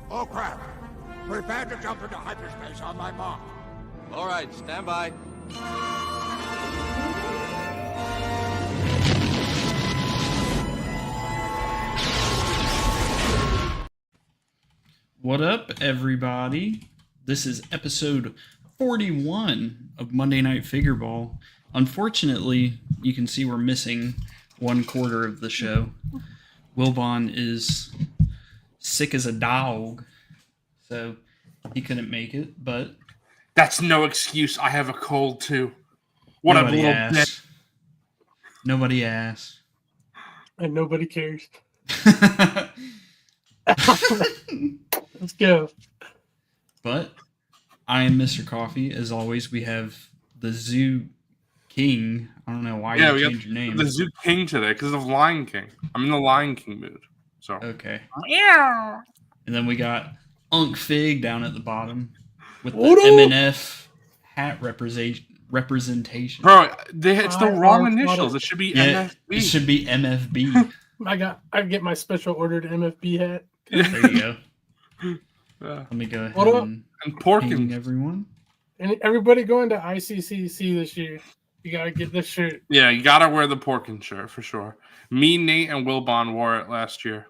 Oh, crap. Prepare to jump into hyperspace on my mark. All right, stand by. What up, everybody? This is episode 41 of Monday Night Figureball. Unfortunately, you can see we're missing 1/4 of the show. Wilbon is sick as a dog, so he couldn't make it, but... That's no excuse. I have a cold, too. What a little bitch. Nobody asked. And nobody cares. Let's go. But I am MrCawfee. As always, we have the Zoo King. I don't know why you changed your name. The Zoo King today because of Lion King. I'm in the Lion King mood. So okay. Yeah. And then we got Unc Fig down at the bottom with the MNF hat representation. Bro, it's the wrong initials. It should be MFB. It should be MFB. I get my special ordered MFB hat. There you go. Let me go ahead and ping everyone. And everybody going to ICCC this year. You gotta get this shirt. Yeah, you gotta wear the Porkin shirt for sure. Me, Nate, and Wilbon wore it last year.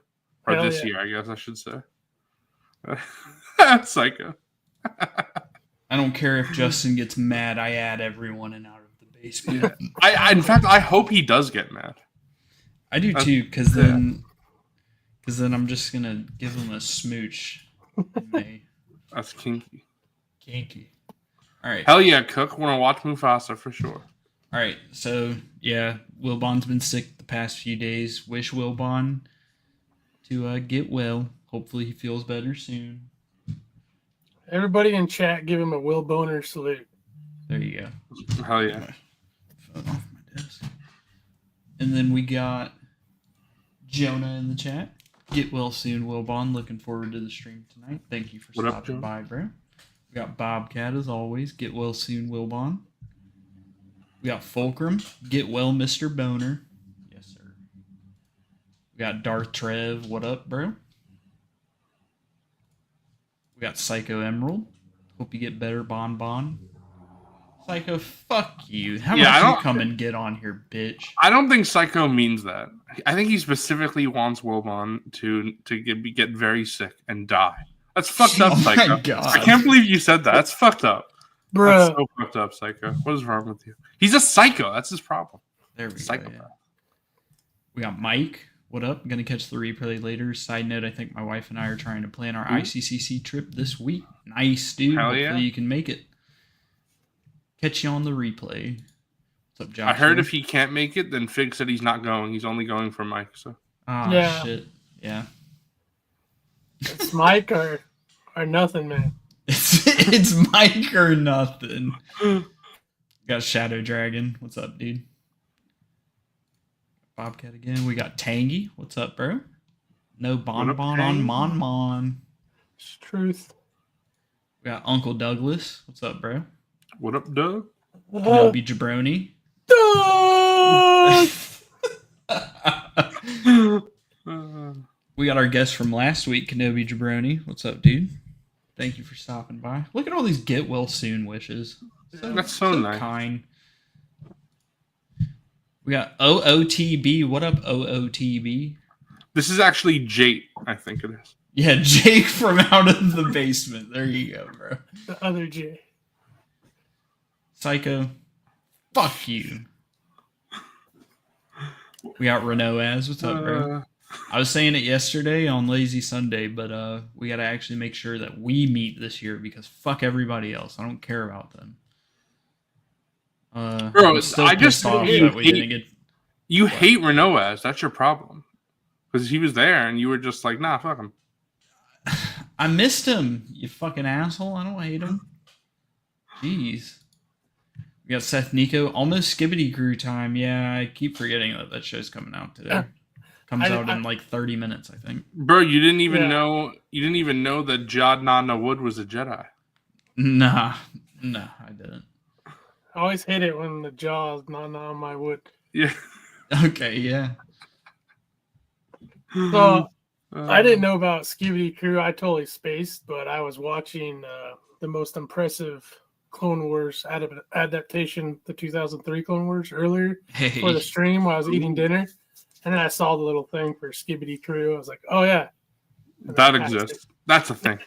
Or this year, I guess I should say. Psycho. I don't care if Justin gets mad. I add everyone in out of the basement. Yeah. In fact, I hope he does get mad. I do too, because then I'm just gonna give him a smooch. That's kinky. Kinky. All right. Hell yeah, Cook. Want to watch Mufasa for sure. All right. So yeah, Wilbon's been sick the past few days. Wish Wilbon to get well. Hopefully he feels better soon. Everybody in chat, give him a Will Boner salute. There you go. Hell yeah. Phone off my desk. And then we got Jonah in the chat. Get well soon, Wilbon. Looking forward to the stream tonight. Thank you for stopping by, bro. We got Bobcat as always. Get well soon, Wilbon. We got Fulcrum. Get well, Mr. Boner. Yes, sir. We got Darth Trev. What up, bro? We got Psycho Emerald. Hope you get better, Bon. Psycho, fuck you. How about you come and get on here, bitch? I don't think Psycho means that. I think he specifically wants Wilbon to get very sick and die. That's fucked up, Psycho. My God. I can't believe you said that. That's fucked up. Bro. That's so fucked up, Psycho. What is wrong with you? He's a psycho. That's his problem. There we go. Yeah. We got Mike. What up? Gonna catch the replay later. Side note, I think my wife and I are trying to plan our ICCC trip this week. Nice, dude. Hell yeah. Hopefully you can make it. Catch you on the replay. What's up, Josh? I heard if he can't make it, then Fig said he's not going. He's only going for Mike. So. Oh, yeah. Shit. Yeah. It's Mike or nothing, man. It's Mike or nothing. Got Shadow Dragon. What's up, dude? Bobcat again. We got Tangy. What's up, bro? No Bon on Mon. It's truth. We got Uncle Douglas. What's up, bro? What up, Doug? Kenobi Jabroni. We got our guest from last week, Kenobi Jabroni. What's up, dude? Thank you for stopping by. Look at all these get well soon wishes. That's so nice. Kind. We got OOTB. What up, OOTB? This is actually Jake, I think it is. Yeah, Jake from out of the basement. There you go, bro. The other J. Psycho. Fuck you. We got Renault as. What's up, bro? I was saying it yesterday on Lazy Sunday, but we got to actually make sure that we meet this year because fuck everybody else. I don't care about them. Bro, I just thought that we didn't get. You hate Renault as. That's your problem. Because he was there and you were just like, nah, fuck him. I missed him, you fucking asshole. I don't hate him. Jeez. We got Seth Nico. Almost Skibbity Crew time. Yeah, I keep forgetting that show's coming out today. Comes out in like 30 minutes, I think. Bro, you didn't even know that Jod Nana Wood was a Jedi. Nah, I didn't. I always hate it when the jaw's not on my wood. Yeah. Okay, yeah. So I didn't know about Skibidi Crew. I totally spaced, but I was watching the most impressive Clone Wars adaptation, the 2003 Clone Wars, earlier for the stream while I was eating dinner. And then I saw the little thing for Skibidi Crew. I was like, oh, yeah. That exists. That's a thing.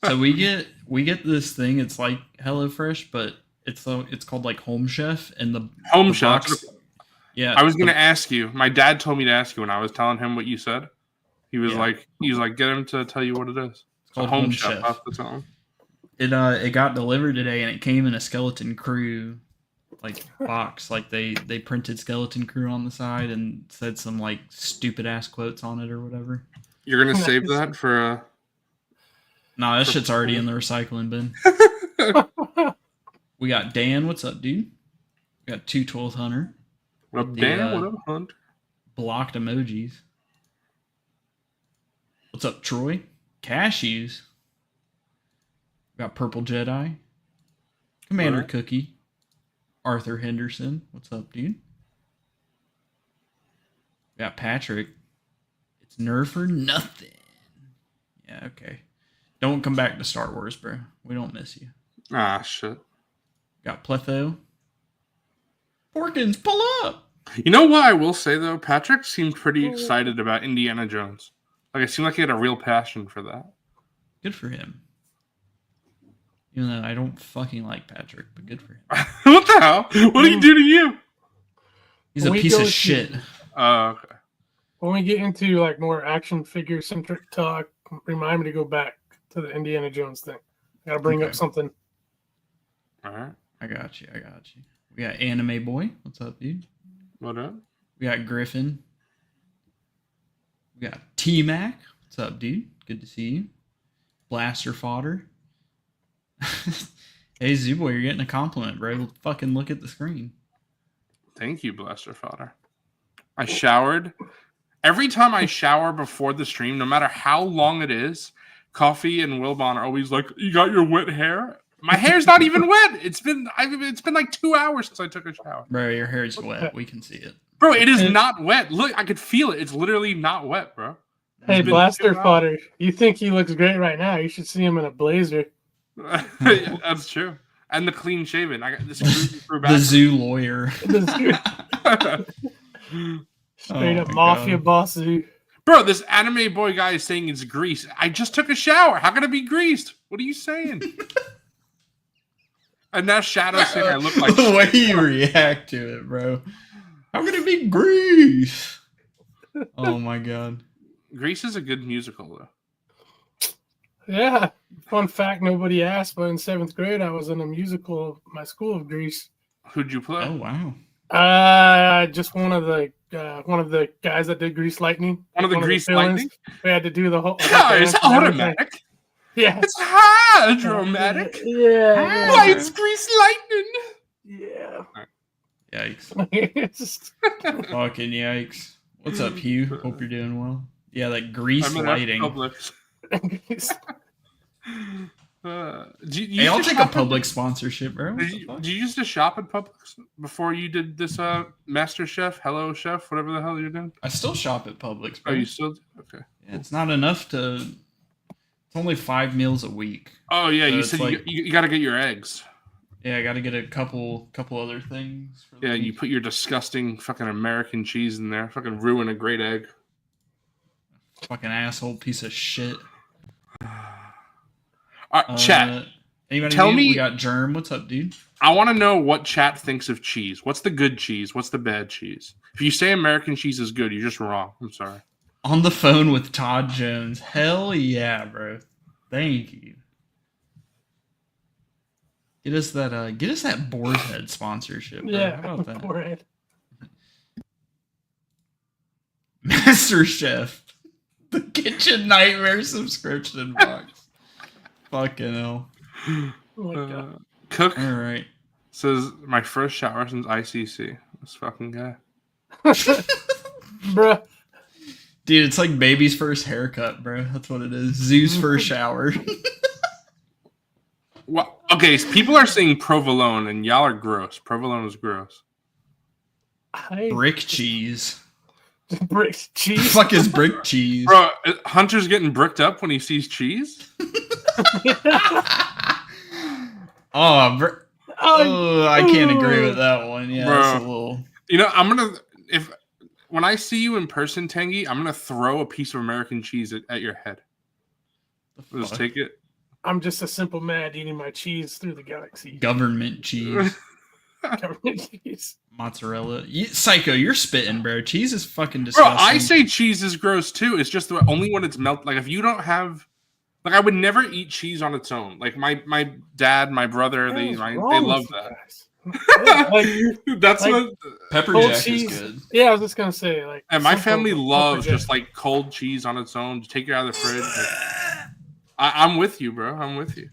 So we get this thing. It's like HelloFresh, but it's called like Home Chef, and the Home Chef. Yeah, I was going to ask you. My dad told me to ask you when I was telling him what you said. He was like, get him to tell you what it is. It's called Home Chef. I have to tell him. It got delivered today, and it came in a Skeleton Crew like box. Like they printed Skeleton Crew on the side and said some like stupid ass quotes on it or whatever. You're gonna save that for Nah, that shit's already in the recycling bin. We got Dan. What's up, dude? We got 212 Hunter. What up, Dan? What up, Hunt? Blocked emojis. What's up, Troy? Cashews. We got Purple Jedi. Commander Cookie. Arthur Henderson. What's up, dude? We got Patrick. It's Nerf or nothing. Yeah, okay. Don't come back to Star Wars, bro. We don't miss you. Ah, shit. Got Pletho. Porkins, pull up! You know what I will say, though? Patrick seemed pretty excited about Indiana Jones. Like, it seemed like he had a real passion for that. Good for him. Even though I don't fucking like Patrick, but good for him. What the hell? What did he do to you? He's a piece of shit. Oh, okay. When we get into like more action figure centric talk, remind me to go back to the Indiana Jones thing. I gotta bring up something. All right. I got you. We got Anime Boy. What's up, dude? What up? We got Griffin. We got T-Mac. What's up, dude? Good to see you. Blaster Fodder. Hey, Zooboy, you're getting a compliment, bro. Fucking look at the screen. Thank you, Blaster Fodder. I showered. Every time I shower before the stream, no matter how long it is, Coffee and Wilbon are always like, "You got your wet hair?" My hair's not even wet. It's been like 2 hours since I took a shower. Bro, your hair's wet. We can see it. Bro, it is not wet. Look, I could feel it. It's literally not wet, bro. Hey, Blaster Fodder, you think he looks great right now? You should see him in a blazer. That's true. And the clean shaven. I got this the zoo lawyer. Straight up mafia boss zoo. Bro, this anime boy guy is saying it's grease. I just took a shower. How can it be greased? What are you saying? And now Shadow's saying I look like the way you react to it, bro. How can it be grease? Oh my god. Grease is a good musical, though. Yeah. Fun fact nobody asked, but in 7th grade, I was in a musical at my school of Grease. Who'd you play? Oh, wow. Just one of the guys that did Grease Lightning. One of the Grease Lightning? We had to do the whole... it's automatic. Yeah. It's hydromatic. Yeah. Why, it's Grease Lightning. Yeah. Yikes. Fucking yikes. What's up, Hugh? Hope you're doing well. Yeah, that Grease Lighting. Hey, I'll take a Publix sponsorship, bro. Did you used to shop at Publix before you did this Master Chef, Hello Chef, whatever the hell you're doing? I still shop at Publix, bro. Oh, you still do? Okay. Yeah, it's not enough to... It's only 5 meals a week. Oh, yeah, so you said like, you got to get your eggs. Yeah, I got to get a couple other things. Yeah, you put your disgusting fucking American cheese in there. Fucking ruin a great egg. Fucking asshole piece of shit. Chat. Anybody tell me. We got Germ. What's up, dude? I want to know what chat thinks of cheese. What's the good cheese? What's the bad cheese? If you say American cheese is good, you're just wrong. I'm sorry. On the phone with Todd Jones. Hell yeah, bro. Thank you. Get us that Boar's Head sponsorship. Bro. Yeah, how about that? Boarhead. Master Chef. The Kitchen Nightmare subscription box. Fucking hell. Oh my God. Cook All right. says, my first shower since ICC. This fucking guy. Bruh. Dude, it's like baby's first haircut, bro. That's what it is. Zoo's first shower. Well, okay, so people are saying provolone, and y'all are gross. Provolone is gross. Brick cheese. Brick cheese. The fuck is brick cheese? Bro, Hunter's getting bricked up when he sees cheese? I can't agree with that one. Yeah, Bro. that's a little. You know, when I see you in person, Tangy, I'm gonna throw a piece of American cheese at your head. Just take it. I'm just a simple man eating my cheese through the galaxy. Government cheese. Government cheese. Mozzarella. Psycho, you're spitting, bro. Cheese is fucking disgusting. Bro, I say cheese is gross too. It's just only when it's melted. Like if you don't have, like I would never eat cheese on its own. Like my dad, my brother, they love that. That's what pepper jack cheese is good. Yeah, I was just gonna say like. And my family loves just like cold cheese on its own. Just take it out of the fridge. I'm with you, bro. I'm with you.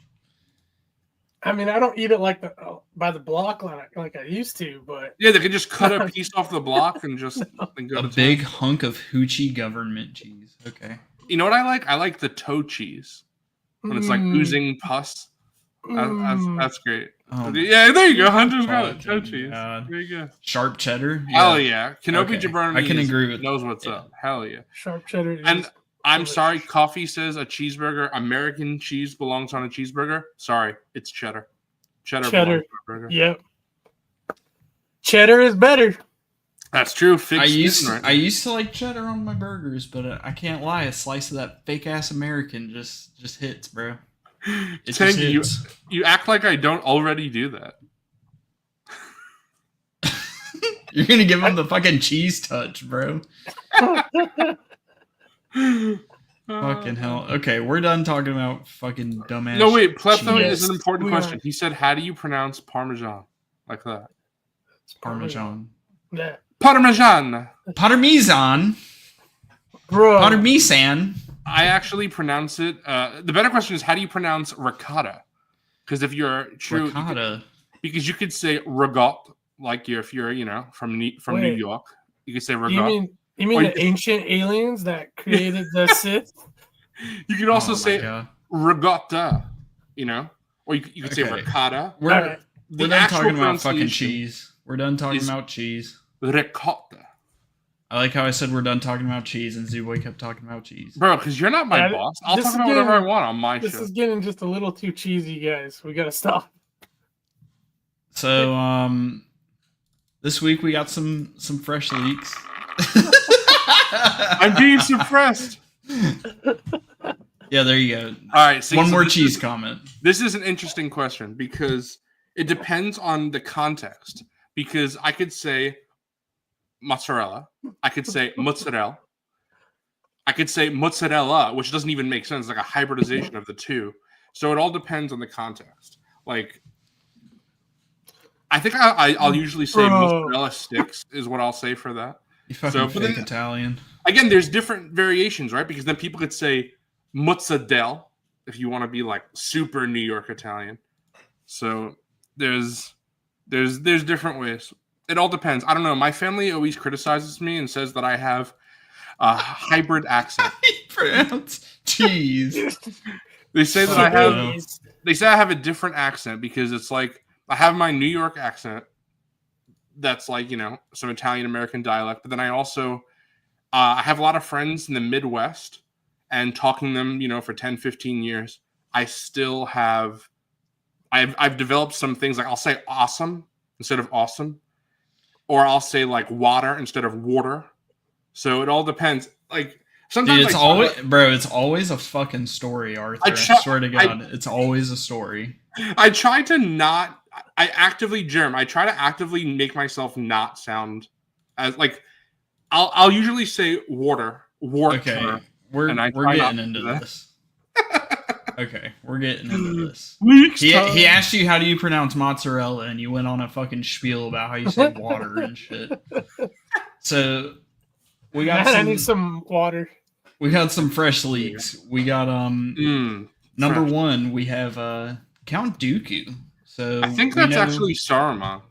I mean, I don't eat it like by the block like I used to, but yeah, they could just cut a piece off the block and just go a big hunk of hoochie government cheese. Okay. You know what I like? I like the toe cheese when it's like oozing pus. That's great. Yeah, there you go. Hunter's got it. Toe cheese. God. There you go. Sharp cheddar. Yeah. Hell yeah. Kenobi Jabroni. I can agree with knows what's up. Hell yeah. Sharp cheddar. And I'm sorry, Coffee says a cheeseburger, American cheese belongs on a cheeseburger. Sorry, it's cheddar. Cheddar. Belongs on a burger. Yep. Cheddar is better. That's true. I used to like cheddar on my burgers, but I can't lie. A slice of that fake ass American just hits, bro. It just hits. You act like I don't already do that. You're gonna give him the fucking cheese touch, bro. Fucking hell. Okay, we're done talking about fucking dumbass. No, wait. Pletho is an important question. He said, how do you pronounce Parmesan? Like that. It's Parmesan. Yeah. Parmesan. Parmesan. Bro. Parmesan. I actually pronounce it. The better question is, how do you pronounce ricotta? Because if you're true. Ricotta. Because you could say rigot, like if you're, from New York. You could say rigot. You mean the ancient aliens that created the Sith? You could also say ricotta, or you could say ricotta. We're done talking about fucking cheese. We're done talking about cheese. Ricotta. I like how I said we're done talking about cheese, and Zooboy kept talking about cheese. Bro, because you're not my boss. I'll talk about whatever I want on my show. This is getting just a little too cheesy, guys. We gotta stop. So, this week we got some fresh leaks. I'm being suppressed. Yeah, there you go. All right. One more cheese comment. This is an interesting question because it depends on the context. Because I could say mozzarella. I could say mozzarella. I could say mozzarella, which doesn't even make sense. It's like a hybridization of the two. So it all depends on the context. Like, I think I'll usually say mozzarella sticks is what I'll say for that. You fucking fake Italian. Again, there's different variations, right? Because then people could say mozzarella if you want to be like super New York Italian. So there's different ways. It all depends. I don't know. My family always criticizes me and says that I have a hybrid accent. Pronounce cheese. They say that I have a different accent because it's like I have my New York accent. That's like, some Italian American dialect. But then I also, I have a lot of friends in the Midwest and talking to them, for 10, 15 years. I still have, I've developed some things like I'll say awesome instead of awesome. Or I'll say like water instead of water. So it all depends. Like sometimes dude, it's always a fucking story, Arthur. I swear to God, it's always a story. I try to not. I try to actively make myself not sound as like. I'll usually say water. Okay, we're getting into this. Okay, we're getting into this. He asked you how do you pronounce mozzarella, and you went on a fucking spiel about how you say water and shit. So we got. I need some water. We got some fresh leaks. We got number one. We have Count Dooku. So I think that's actually Saruman.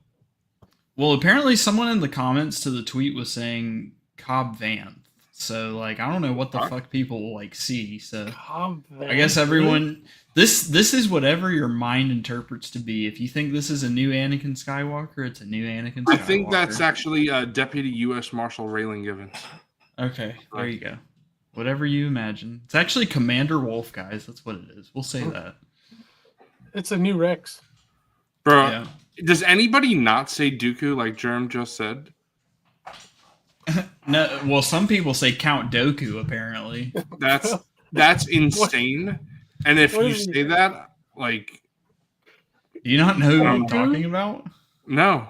Well, apparently someone in the comments to the tweet was saying Cobb Vanth. So like I don't know what the fuck people like see. So I guess everyone this is whatever your mind interprets to be. If you think this is a new Anakin Skywalker, it's a new Anakin Skywalker. I think that's actually Deputy U.S. Marshal Raylan Givens. Okay, there you go. Whatever you imagine. It's actually Commander Wolf, guys. That's what it is. We'll say that. It's a new Rex. Bro, Yeah. does anybody not say Dooku like Germ just said? No, well, some people say Count Dooku, apparently. That's insane. And if What you is say that, like... Do you not know who I'm talking about? No.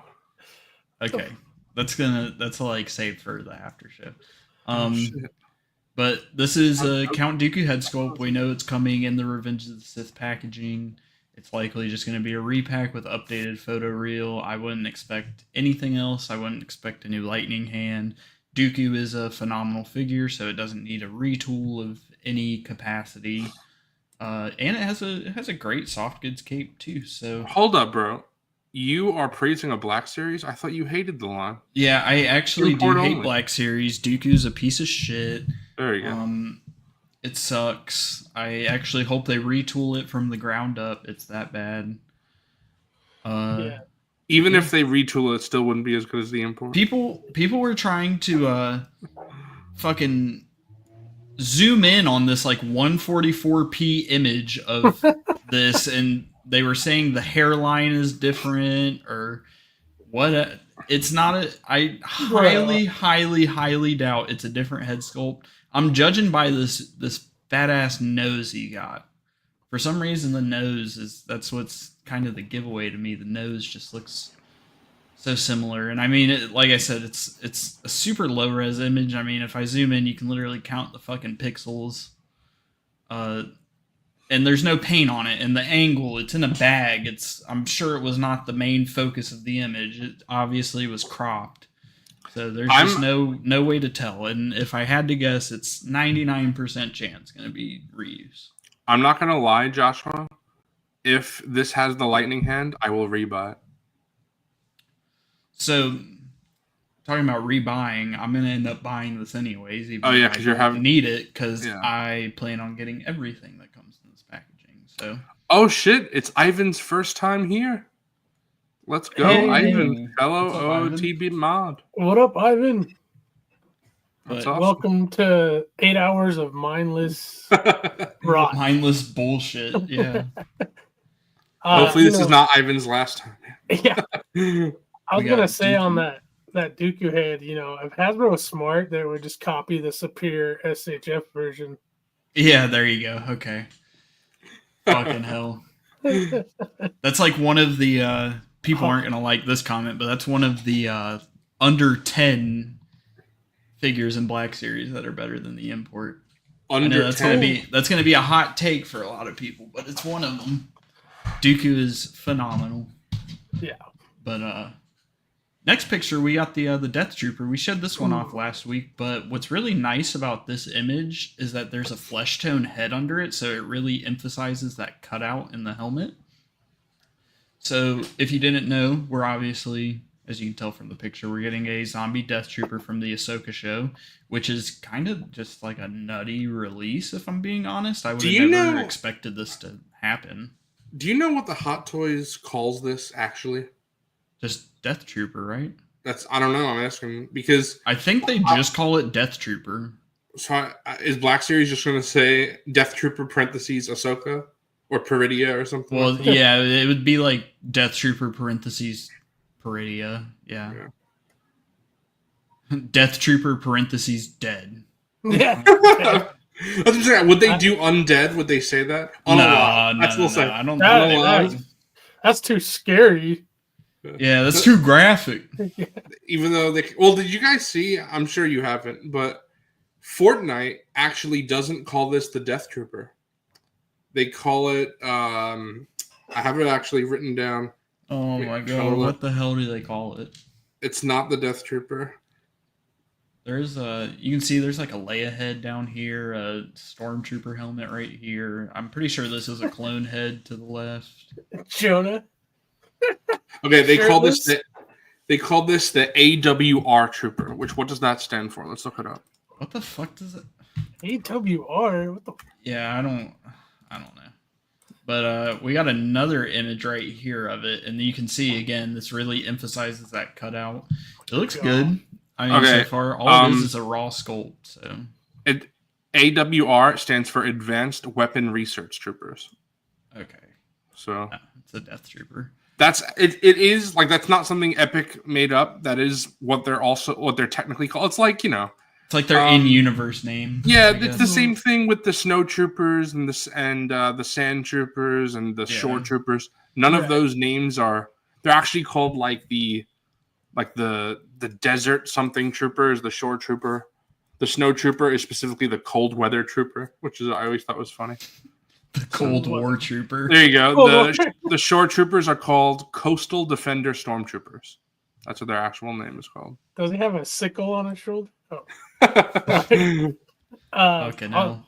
Okay. That's like saved for the after show. Shit. But this is a Count Dooku head sculpt. We know it's coming in the Revenge of the Sith packaging. It's likely just going to be a repack with updated photo reel. I wouldn't expect anything else. I wouldn't expect a new lightning hand. Dooku is a phenomenal figure, so it doesn't need a retool of any capacity. And it has a great soft goods cape too. So hold up, bro. You are praising a Black Series? I thought you hated the line. Yeah, I actually do hate only. Black Series. Dooku's a piece of shit. There you go. It sucks. I actually hope they retool it from the ground up. It's that bad. Even if they retool it, it still wouldn't be as good as the import. People were trying to fucking zoom in on this like 144p image of this, and they were saying the hairline is different or what. It's not I highly doubt it's a different head sculpt. I'm judging by this fat ass nose he got. For some reason, the nose that's what's kind of the giveaway to me. The nose just looks so similar, and I mean, like I said, it's a super low res image. I mean, if I zoom in, you can literally count the fucking pixels. And there's no paint on it, and the angle, it's in a bag. I'm sure it was not the main focus of the image. It obviously was cropped. So there's just no way to tell. And if I had to guess, it's 99% chance going to be reuse. I'm not going to lie, Joshua. If this has the lightning hand, I will rebuy it. So, talking about rebuying, I'm going to end up buying this anyways. Even because you need it, because I plan on getting everything that comes in this packaging. So. Oh shit! It's Ivan's first time here. Let's go, Ivan, fellow OTB mod. What up, Ivan? Awesome. Welcome to 8 hours of mindless rot. Mindless bullshit. Yeah. Hopefully, this is not Ivan's last time. Yeah. I was gonna say on that Dooku head, if Hasbro was smart, they would just copy the Superior SHF version. Yeah, there you go. Okay. Fucking hell. That's like one of the people aren't gonna like this comment, but that's one of the under 10 figures in Black Series that are better than the import. Under 10. That's gonna be a hot take for a lot of people, but it's one of them. Dooku is phenomenal. Yeah. But next picture, we got the Death Trooper. We showed this one off last week, but what's really nice about this image is that there's a flesh tone head under it, so it really emphasizes that cutout in the helmet. So if you didn't know, we're obviously, as you can tell from the picture, we're getting a zombie Death Trooper from the Ahsoka show, which is kind of just like a nutty release, if I'm being honest. I would have never expected this to happen. Do you know what the Hot Toys calls this, actually? Just Death Trooper, right? I don't know. I'm asking because I think they just call it Death Trooper. So is Black Series just going to say Death Trooper parentheses Ahsoka or Peridia or something? Well, yeah, it would be like Death Trooper parentheses Peridia. Yeah. Death Trooper parentheses dead. Yeah. I was just saying, would they do undead? Would they say that? No, I don't know. That's too scary. Yeah, that's too graphic. Even though did you guys see? I'm sure you haven't, but Fortnite actually doesn't call this the Death Trooper. They call it. I have it actually written down. Oh my god! What the hell do they call it? It's not the Death Trooper. There's you can see there's like a Leia head down here, a Stormtrooper helmet right here. I'm pretty sure this is a clone head to the left. Jonah. Okay, they call this the AWR Trooper. What does that stand for? Let's look it up. What the fuck does it? AWR. What the? Yeah, I don't know. But we got another image right here of it, and you can see again. This really emphasizes that cutout. It looks good. I mean, so far, all it is a raw sculpt. So AWR stands for Advanced Weapon Research Troopers. Okay. So it's a Death Trooper. That's it. It is like that's not something Epic made up. That is what they're technically called. It's like it's like their in-universe name. Yeah, it's the same thing with the Snow Troopers and the Sand Troopers and the Shore Troopers. None of those names are. They're actually called like the Desert something Trooper is the Shore Trooper. The Snow Trooper is specifically the Cold Weather Trooper, which is I always thought was funny. The Cold War Trooper. There you go. The Shore Troopers are called Coastal Defender Stormtroopers. That's what their actual name is called. Does he have a sickle on his shoulder? Oh. Okay, no.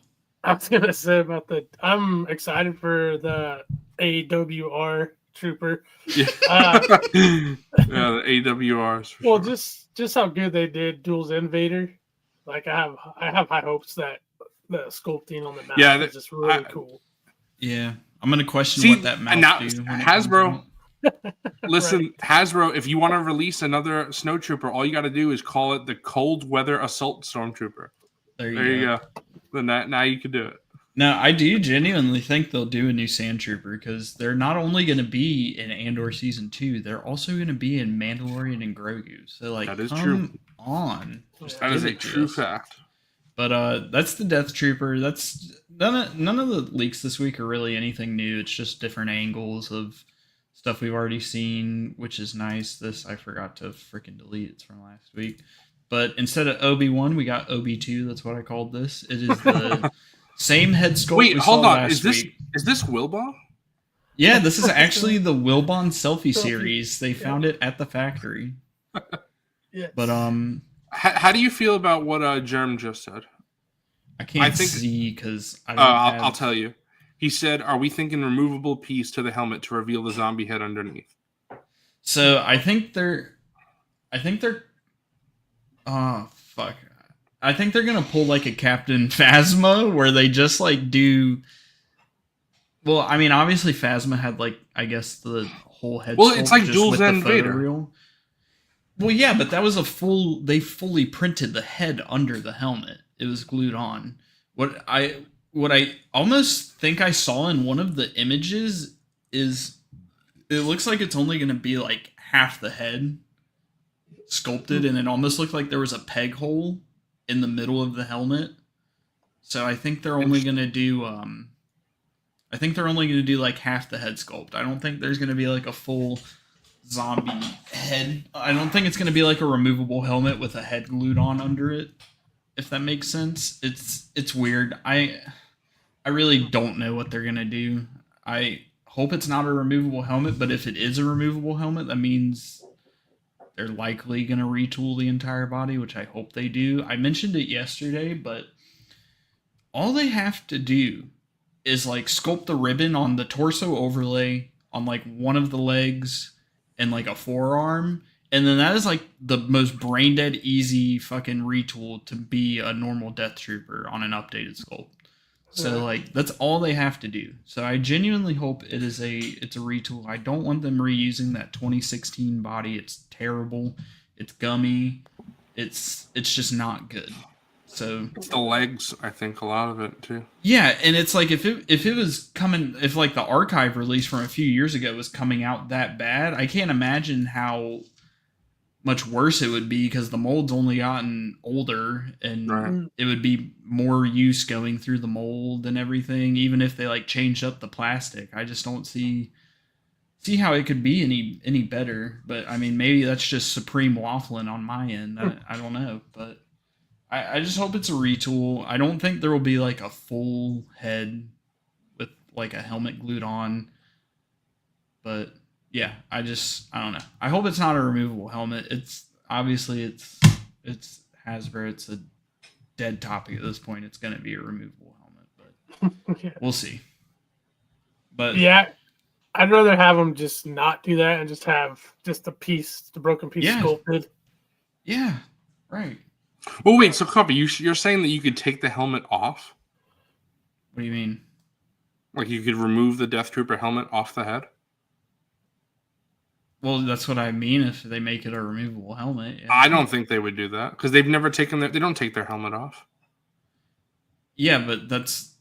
I was gonna say about I'm excited for the AWR Trooper. Yeah, the AWRs. Well, sure. just how good they did Duel's Invader. Like I have high hopes that the sculpting on the map is just really cool. Yeah, I'm gonna question what that map do. Hasbro. Listen, Hasbro, if you want to release another Snow Trooper, all you got to do is call it the Cold Weather Assault Stormtrooper. There you go. Then now you can do it. No, I do genuinely think they'll do a new Sand Trooper because they're not only going to be in Andor Season 2, they're also going to be in Mandalorian and Grogu. So, like, that is true. That is a true fact. But that's the Death Trooper. That's none of the leaks this week are really anything new. It's just different angles of stuff we've already seen, which is nice. This I forgot to freaking delete. It's from last week. But instead of Obi-Wan, we got Obi-2. That's what I called this. It is the same head sculpt. Wait, hold on. Is this Wilbon? Yeah, this is actually the Wilbon selfie series. They found it at the factory. Yes. But how do you feel about what Germ just said? I can't see because I'll tell you. He said, "Are we thinking removable piece to the helmet to reveal the zombie head underneath?" So I think they're. Oh fuck! I think they're gonna pull like a Captain Phasma where they just like do. Well, I mean, obviously Phasma had like I guess the whole head. Well, it's like Duel's End Vader. Well, yeah, but that was they fully printed the head under the helmet. It was glued on. What I almost think I saw in one of the images is it looks like it's only going to be like half the head sculpted, and it almost looked like there was a peg hole in the middle of the helmet. So I think they're only going to do like half the head sculpt. I don't think there's going to be like a full zombie head. I don't think it's going to be like a removable helmet with a head glued on under it. If that makes sense. It's weird. I really don't know what they're going to do. I hope it's not a removable helmet, but if it is a removable helmet, that means they're likely going to retool the entire body, which I hope they do. I mentioned it yesterday, but all they have to do is like sculpt the ribbon on the torso overlay on like one of the legs and like a forearm, and then that is like the most brain dead easy fucking retool to be a normal Death Trooper on an updated sculpt. So like that's all they have to do. So I genuinely hope it's a retool. I don't want them reusing that 2016 body. It's terrible. It's gummy. It's just not good. So it's the legs, I think, a lot of it too. Yeah, and it's like if it was coming, if like the archive release from a few years ago was coming out that bad, I can't imagine how much worse it would be because the mold's only gotten older and it would be more use going through the mold and everything. Even if they like changed up the plastic, I just don't see how it could be any better. But I mean, maybe that's just supreme waffling on my end. I don't know, but. I just hope it's a retool. I don't think there will be like a full head with like a helmet glued on. But yeah, I don't know. I hope it's not a removable helmet. It's obviously it's Hasbro. It's a dead topic at this point. It's going to be a removable helmet, but we'll see. But yeah, I'd rather have them just not do that and just have just the broken piece sculpted. Yeah, right. Well, wait. So, Coffee, you're saying that you could take the helmet off? What do you mean? Like you could remove the Death Trooper helmet off the head? Well, that's what I mean. If they make it a removable helmet, yeah. I don't think they would do that because they've never taken they don't take their helmet off. Yeah, but that's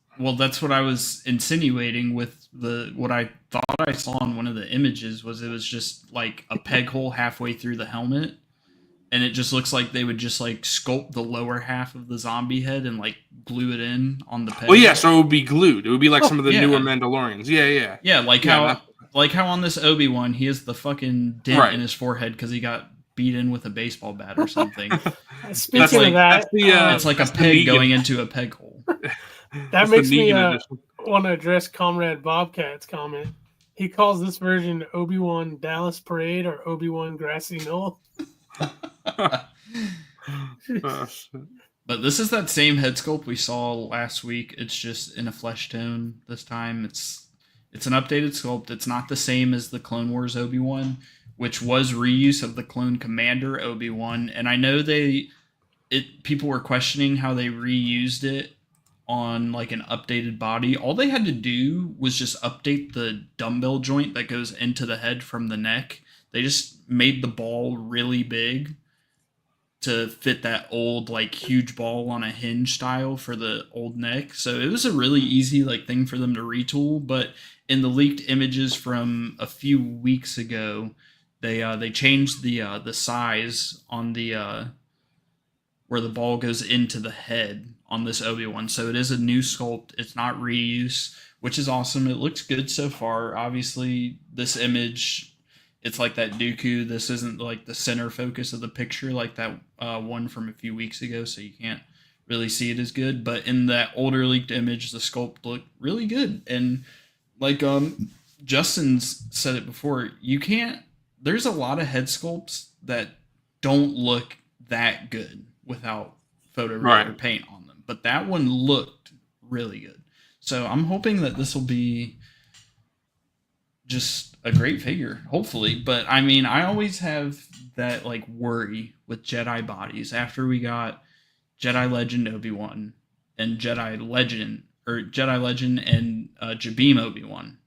what I was insinuating with what I thought I saw in one of the images was it was just like a peg hole halfway through the helmet, and it just looks like they would just like sculpt the lower half of the zombie head and like glue it in on the peg. Well, yeah, so it would be glued. It would be like some of the newer Mandalorians. Yeah, like how on this Obi-Wan he has the fucking dent in his forehead because he got beat in with a baseball bat or something. Speaking of that, it's like a peg going into a peg hole. That makes me want to address Comrade Bobcat's comment. He calls this version Obi-Wan Dallas Parade or Obi-Wan Grassy Knoll. But this is that same head sculpt we saw last week. It's just in a flesh tone this time. It's an updated sculpt. It's not the same as the Clone Wars Obi-Wan, which was reuse of the Clone Commander Obi-Wan. And I know people were questioning how they reused it on like an updated body. All they had to do was just update the dumbbell joint that goes into the head from the neck. They just made the ball really big to fit that old like huge ball on a hinge style for the old neck. So it was a really easy like thing for them to retool. But in the leaked images from a few weeks ago, they changed the size on the where the ball goes into the head on this Obi-Wan. So it is a new sculpt. It's not reuse, which is awesome. It looks good so far. Obviously, this image, it's like that Dooku. This isn't like the center focus of the picture like that one from a few weeks ago, so you can't really see it as good. But in that older leaked image, the sculpt looked really good. And like Justin's said it before, there's a lot of head sculpts that don't look that good without photorealistic paint on them. But that one looked really good. So I'm hoping that this will be just a great figure, hopefully. But I mean, I always have that like worry with Jedi bodies after we got Jedi Legend Obi-Wan and Jedi Legend and Jabim Obi-Wan,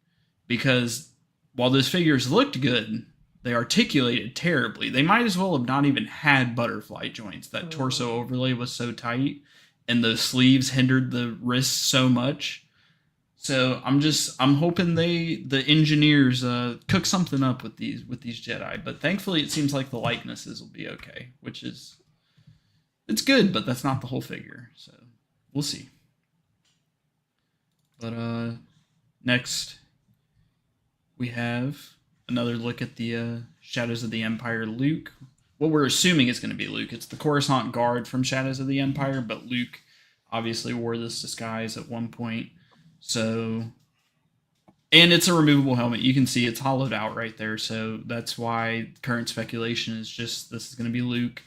because while those figures looked good, they articulated terribly. They might as well have not even had butterfly joints. That torso overlay was so tight, and the sleeves hindered the wrists so much. So I'm hoping the engineers cook something up with these Jedi. But thankfully, it seems like the likenesses will be okay, it's good, but that's not the whole figure. So we'll see. But next we have another look at the Shadows of the Empire Luke. What we're assuming is going to be Luke. It's the Coruscant Guard from Shadows of the Empire, but Luke obviously wore this disguise at one point. So, and it's a removable helmet. You can see it's hollowed out right there. So that's why current speculation is just this is going to be Luke.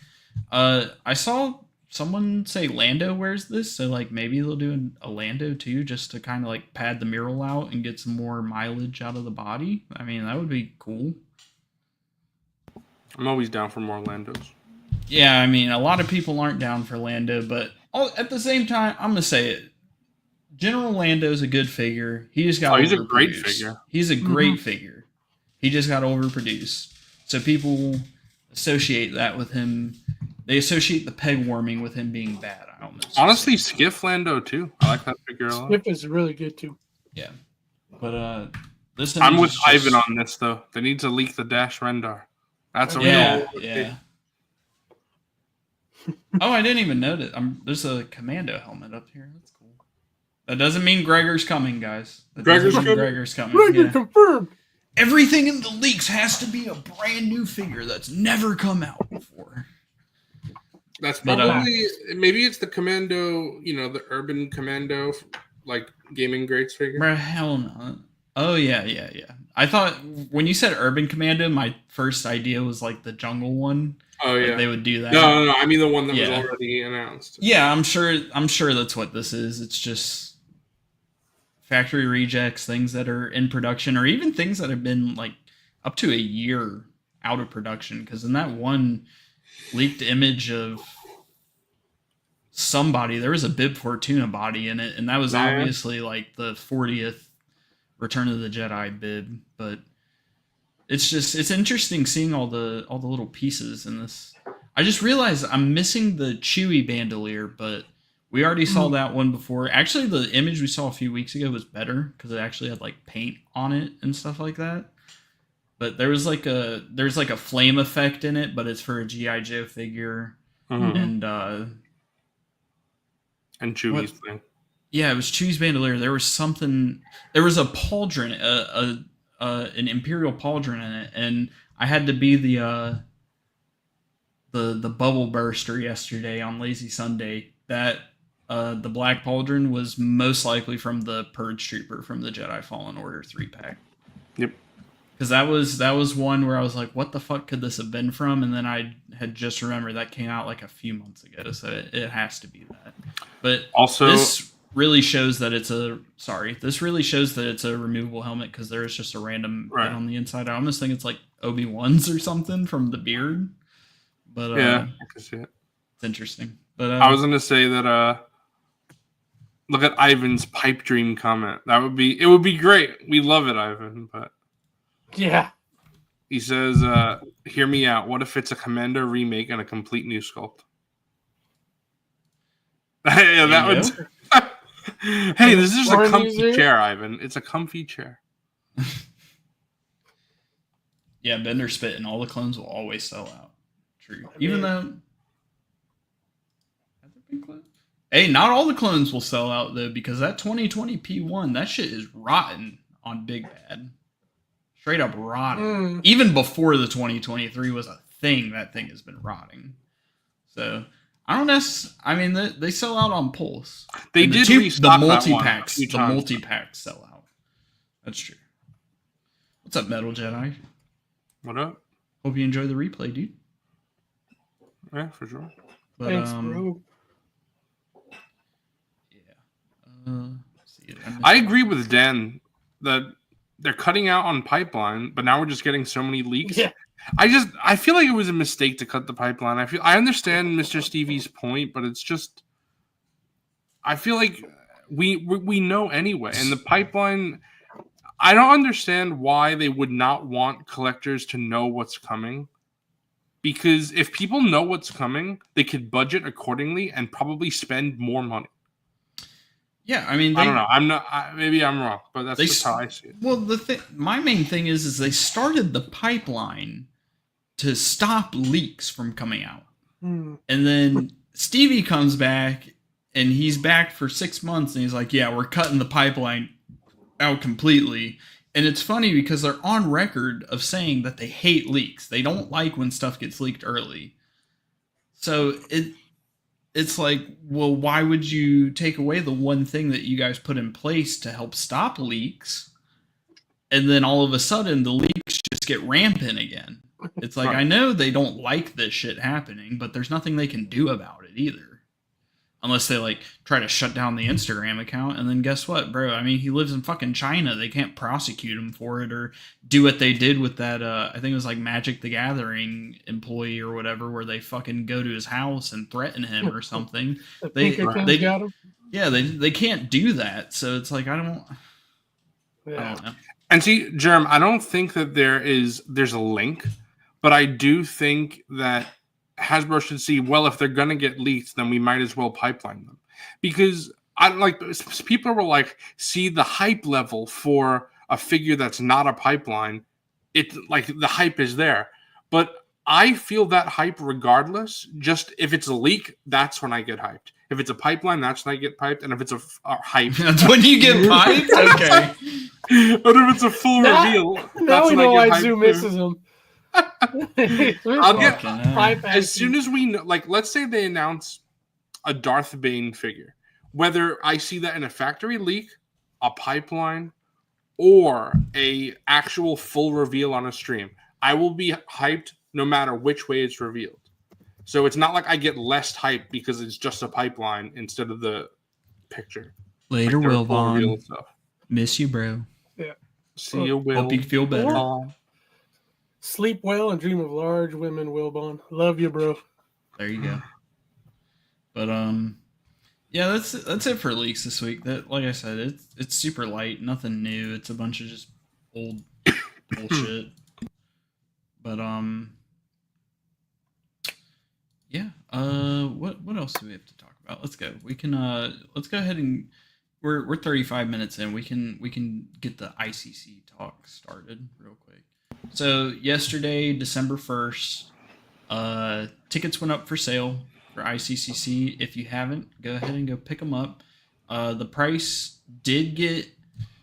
I saw someone say Lando wears this, so like maybe they'll do a Lando too, just to kind of like pad the mural out and get some more mileage out of the body. I mean, that would be cool. I'm always down for more Landos. Yeah, I mean, a lot of people aren't down for Lando, but at the same time, I'm gonna say it. General Lando's a good figure. He just got he's a great figure. He's a great figure. He just got overproduced. So people associate that with him. They associate the peg warming with him being bad. I almost honestly, Skiff Lando too. I like that figure a lot. Skiff is really good too. Yeah, but this I'm with Ivan on this though. They need to leak the Dash Rendar. That's a yeah. Oh, I didn't even notice. There's a commando helmet up here. That's cool. That doesn't mean Gregor's coming, guys. Gregor's coming. Gregor confirmed. Everything in the leaks has to be a brand new figure that's never come out before. That's probably maybe it's the commando, the urban commando, like gaming greats figure. Bruh, hell no. Oh yeah. I thought when you said urban commando, my first idea was like the jungle one. Oh yeah, like they would do that. No. I mean the one that was already announced. Yeah, I'm sure that's what this is. It's just factory rejects, things that are in production, or even things that have been like up to a year out of production. Because in that one leaked image of somebody, there was a Bib Fortuna body in it, and that was obviously like the 40th Return of the Jedi bib, but it's interesting seeing all the little pieces in this. I just realized I'm missing the Chewy bandolier, but we already saw that one before. Actually, the image we saw a few weeks ago was better because it actually had like paint on it and stuff like that. But there's like a flame effect in it, but it's for a G.I. Joe figure. And Chewie's thing. Yeah, it was Chewie's bandolier. There was something. There was a pauldron, an Imperial pauldron in it, and I had to be the bubble burster yesterday on Lazy Sunday. That the black pauldron was most likely from the Purge Trooper from the Jedi Fallen Order 3-pack. Yep. Because that was one where I was like, what the fuck could this have been from? And then I had just remembered that came out like a few months ago, so it has to be that. But also, this really shows that it's a removable helmet because there is just a random bit on the inside. I almost think it's like Obi-Wan's or something from the beard. But yeah, I can see it. It's interesting. But I was gonna say that look at Ivan's pipe dream comment. It would be great. We love it, Ivan, but yeah. He says, hear me out. What if it's a Commander remake and a complete new sculpt? Yeah, that would. Hey, this is a comfy chair, Ivan. It's a comfy chair. Yeah, Bender spit and all the clones will always sell out. True. Even though. Have there been clones? Hey, not all the clones will sell out, though, because that 2020 P1, that shit is rotten on Big Bad. Straight up rotting. Even before the 2023 was a thing, that thing has been rotting. So, I don't necessarily... I mean, they sell out on Pulse. They did restock the multi-packs. The multi-packs sell out. That's true. What's up, Metal Jedi? What up? Hope you enjoy the replay, dude. Yeah, for sure. But, thanks, bro. Yeah. I agree with Dan that they're cutting out on pipeline, but now we're just getting so many leaks. Yeah. I feel like it was a mistake to cut the pipeline. I understand Mr. Stevie's point, but it's just I feel like we know anyway. And the pipeline, I don't understand why they would not want collectors to know what's coming. Because if people know what's coming, they could budget accordingly and probably spend more money. Yeah, I mean, I don't know. Maybe I'm wrong, but that's just how I see it. Well, my main thing is they started the pipeline to stop leaks from coming out, and then Stevie comes back, and he's back for 6 months, and he's like, "Yeah, we're cutting the pipeline out completely." And it's funny because they're on record of saying that they hate leaks. They don't like when stuff gets leaked early. So it's like, well, why would you take away the one thing that you guys put in place to help stop leaks? And then all of a sudden the leaks just get rampant again. It's like, I know they don't like this shit happening, but there's nothing they can do about it either. Unless they like try to shut down the Instagram account, and then guess what, bro? I mean, he lives in fucking China. They can't prosecute him for it or do what they did with that. I think it was like Magic the Gathering employee or whatever, where they fucking go to his house and threaten him or something. they got him. Yeah, they can't do that. So it's like I don't know. And see, Jerem, I don't think that there's a link, but I do think that Hasbro should see, well, if they're going to get leaked, then we might as well pipeline them. Because people were like, see the hype level for a figure that's not a pipeline. It's like the hype is there. But I feel that hype regardless. Just if it's a leak, that's when I get hyped. If it's a pipeline, that's when I get hyped. And if it's a hype, that's when you get hyped? Okay. But if it's a full reveal, now we know why Zoo misses him. I'll get as soon as we know, like, let's say they announce a Darth Bane figure, whether I see that in a factory leak, a pipeline, or a actual full reveal on a stream, I will be hyped no matter which way it's revealed. So it's not like I get less hype because it's just a pipeline instead of the picture. Later, like Wilbon. Miss you, bro. Yeah. See you, Will. Hope you feel better. Sleep well and dream of large women, Wilbon. Love you, bro. There you go. But yeah, that's it for leaks this week. That, like I said, it's super light, nothing new. It's a bunch of just old bullshit. But yeah. What else do we have to talk about? Let's go. We can let's go ahead and we're 35 minutes in. We can get the ICC talk started real quick. So yesterday, December 1st, tickets went up for sale for ICCC. If you haven't, go ahead and go pick them up. The price did get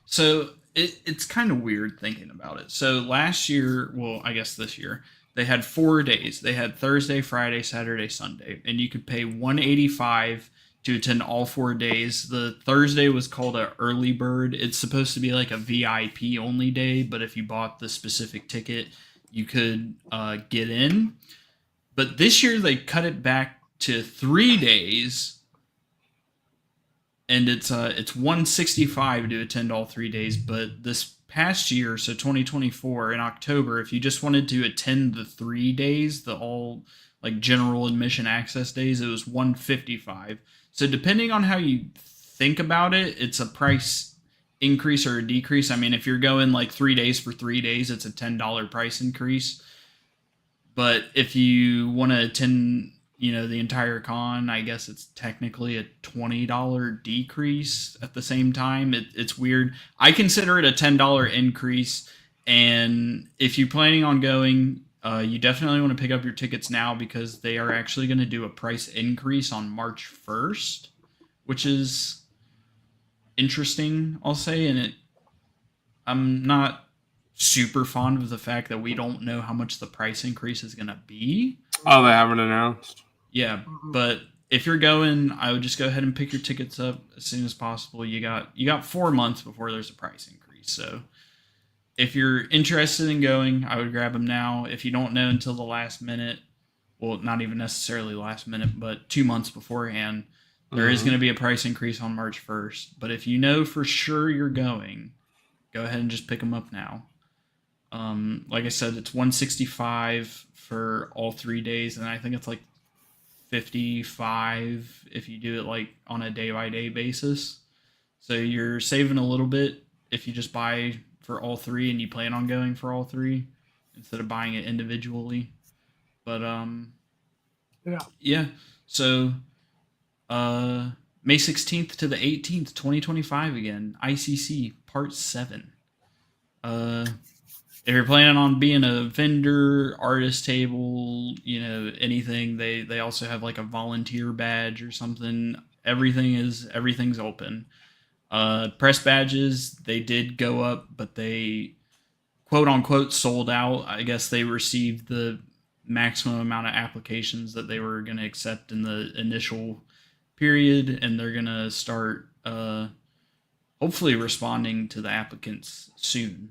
so it's kind of weird thinking about it. So last year, well, I guess this year, they had 4 days. They had Thursday, Friday, Saturday, Sunday, and you could pay $185 to attend all 4 days. The Thursday was called a early bird. It's supposed to be like a VIP only day, but if you bought the specific ticket, you could get in. But this year they cut it back to 3 days. And it's $165 to attend all 3 days, but this past year, so 2024 in October, if you just wanted to attend the 3 days, the all like general admission access days, it was $155. So depending on how you think about it, it's a price increase or a decrease. I mean, if you're going like 3 days for 3 days, it's a $10 price increase. But if you want to attend, the entire con, I guess it's technically a $20 decrease at the same time. It's weird. I consider it a $10 increase. And if you're planning on going, you definitely want to pick up your tickets now because they are actually going to do a price increase on March 1st, which is interesting, I'll say. And I'm not super fond of the fact that we don't know how much the price increase is going to be. Oh, they haven't announced. Yeah, but if you're going, I would just go ahead and pick your tickets up as soon as possible. You got 4 months before there's a price increase. So if you're interested in going, I would grab them now. If you don't know until the last minute, well, not even necessarily last minute, but 2 months beforehand, there is going to be a price increase on March 1st. But if you know for sure you're going, go ahead and just pick them up now. Like I said, it's $165 for all 3 days, and I think it's like $55 if you do it like on a day-by-day basis. So you're saving a little bit if you just buy for all 3 and you plan on going for all 3 instead of buying it individually. But yeah. So May 16th to the 18th, 2025 again, ICC Part 7. If you're planning on being a vendor, artist table, anything, they also have like a volunteer badge or something. Everything's open. Press badges, they did go up, but they quote unquote sold out. I guess they received the maximum amount of applications that they were going to accept in the initial period, and they're going to start hopefully responding to the applicants soon.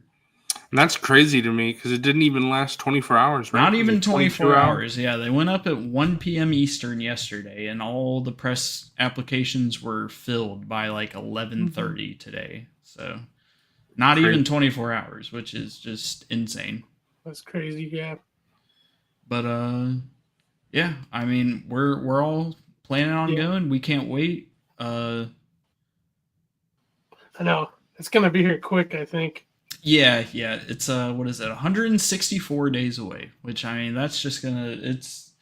And that's crazy to me because it didn't even last 24 hours, right? Not even 24 hours. Yeah, they went up at 1 p.m. Eastern yesterday, and all the press applications were filled by like 11:30 today. So not even 24 hours, which is just insane. That's crazy, yeah. But yeah, I mean, we're all planning on going. We can't wait. I know. It's going to be here quick, I think. Yeah. It's what is it? 164 days away, which I mean, that's just it's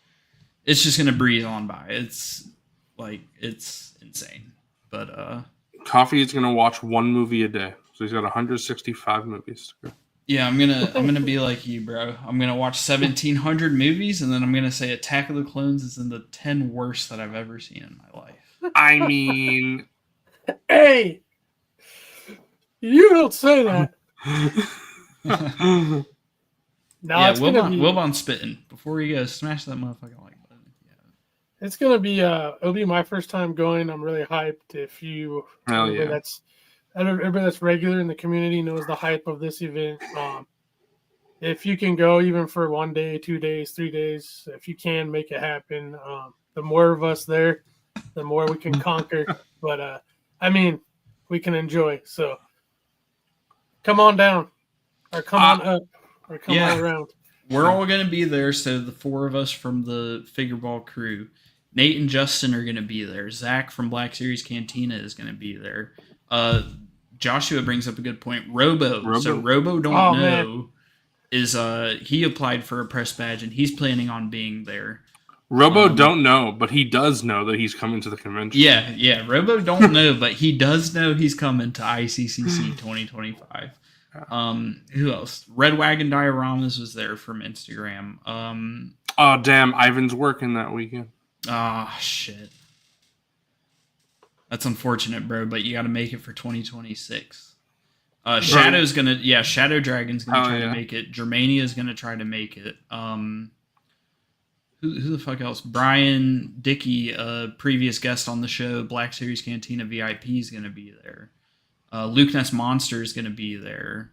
just gonna breeze on by. It's insane. But Coffee is gonna watch 1 movie a day, so he's got 165 movies to go. Yeah, I'm gonna be like you, bro. I'm gonna watch 1,700 movies, and then I'm gonna say Attack of the Clones is in the 10 worst that I've ever seen in my life. I mean, hey, you don't say that. No, yeah, Wilbon's spitting. Before he goes, smash that motherfucking like button. Yeah. It's gonna be it'll be my first time going. I'm really hyped. If you everybody that's regular in the community knows the hype of this event. If you can go even for 1 day, 2 days, 3 days, if you can make it happen, the more of us there, the more we can conquer. But I mean, we can enjoy. So come on down, or come on up, or come on around. We're all going to be there. So the 4 of us from the Figureball crew, Nate and Justin are going to be there. Zach from Black Series Cantina is going to be there. Joshua brings up a good point. Robo. So Robo don't know. Man. is he applied for a press badge and he's planning on being there. Robo don't know, but he does know that he's coming to the convention. Yeah. Robo don't know, but he does know he's coming to ICCC 2025. Who else? Red Wagon Dioramas was there from Instagram. Oh, damn. Ivan's working that weekend. Ah, shit. That's unfortunate, bro, but you got to make it for 2026. Shadow's going to... Shadow Dragon's going to try to make it. Germania's going to try to make it. Who the fuck else? Brian Dickey, a previous guest on the show, Black Series Cantina VIP is going to be there. Luke Ness Monster is going to be there.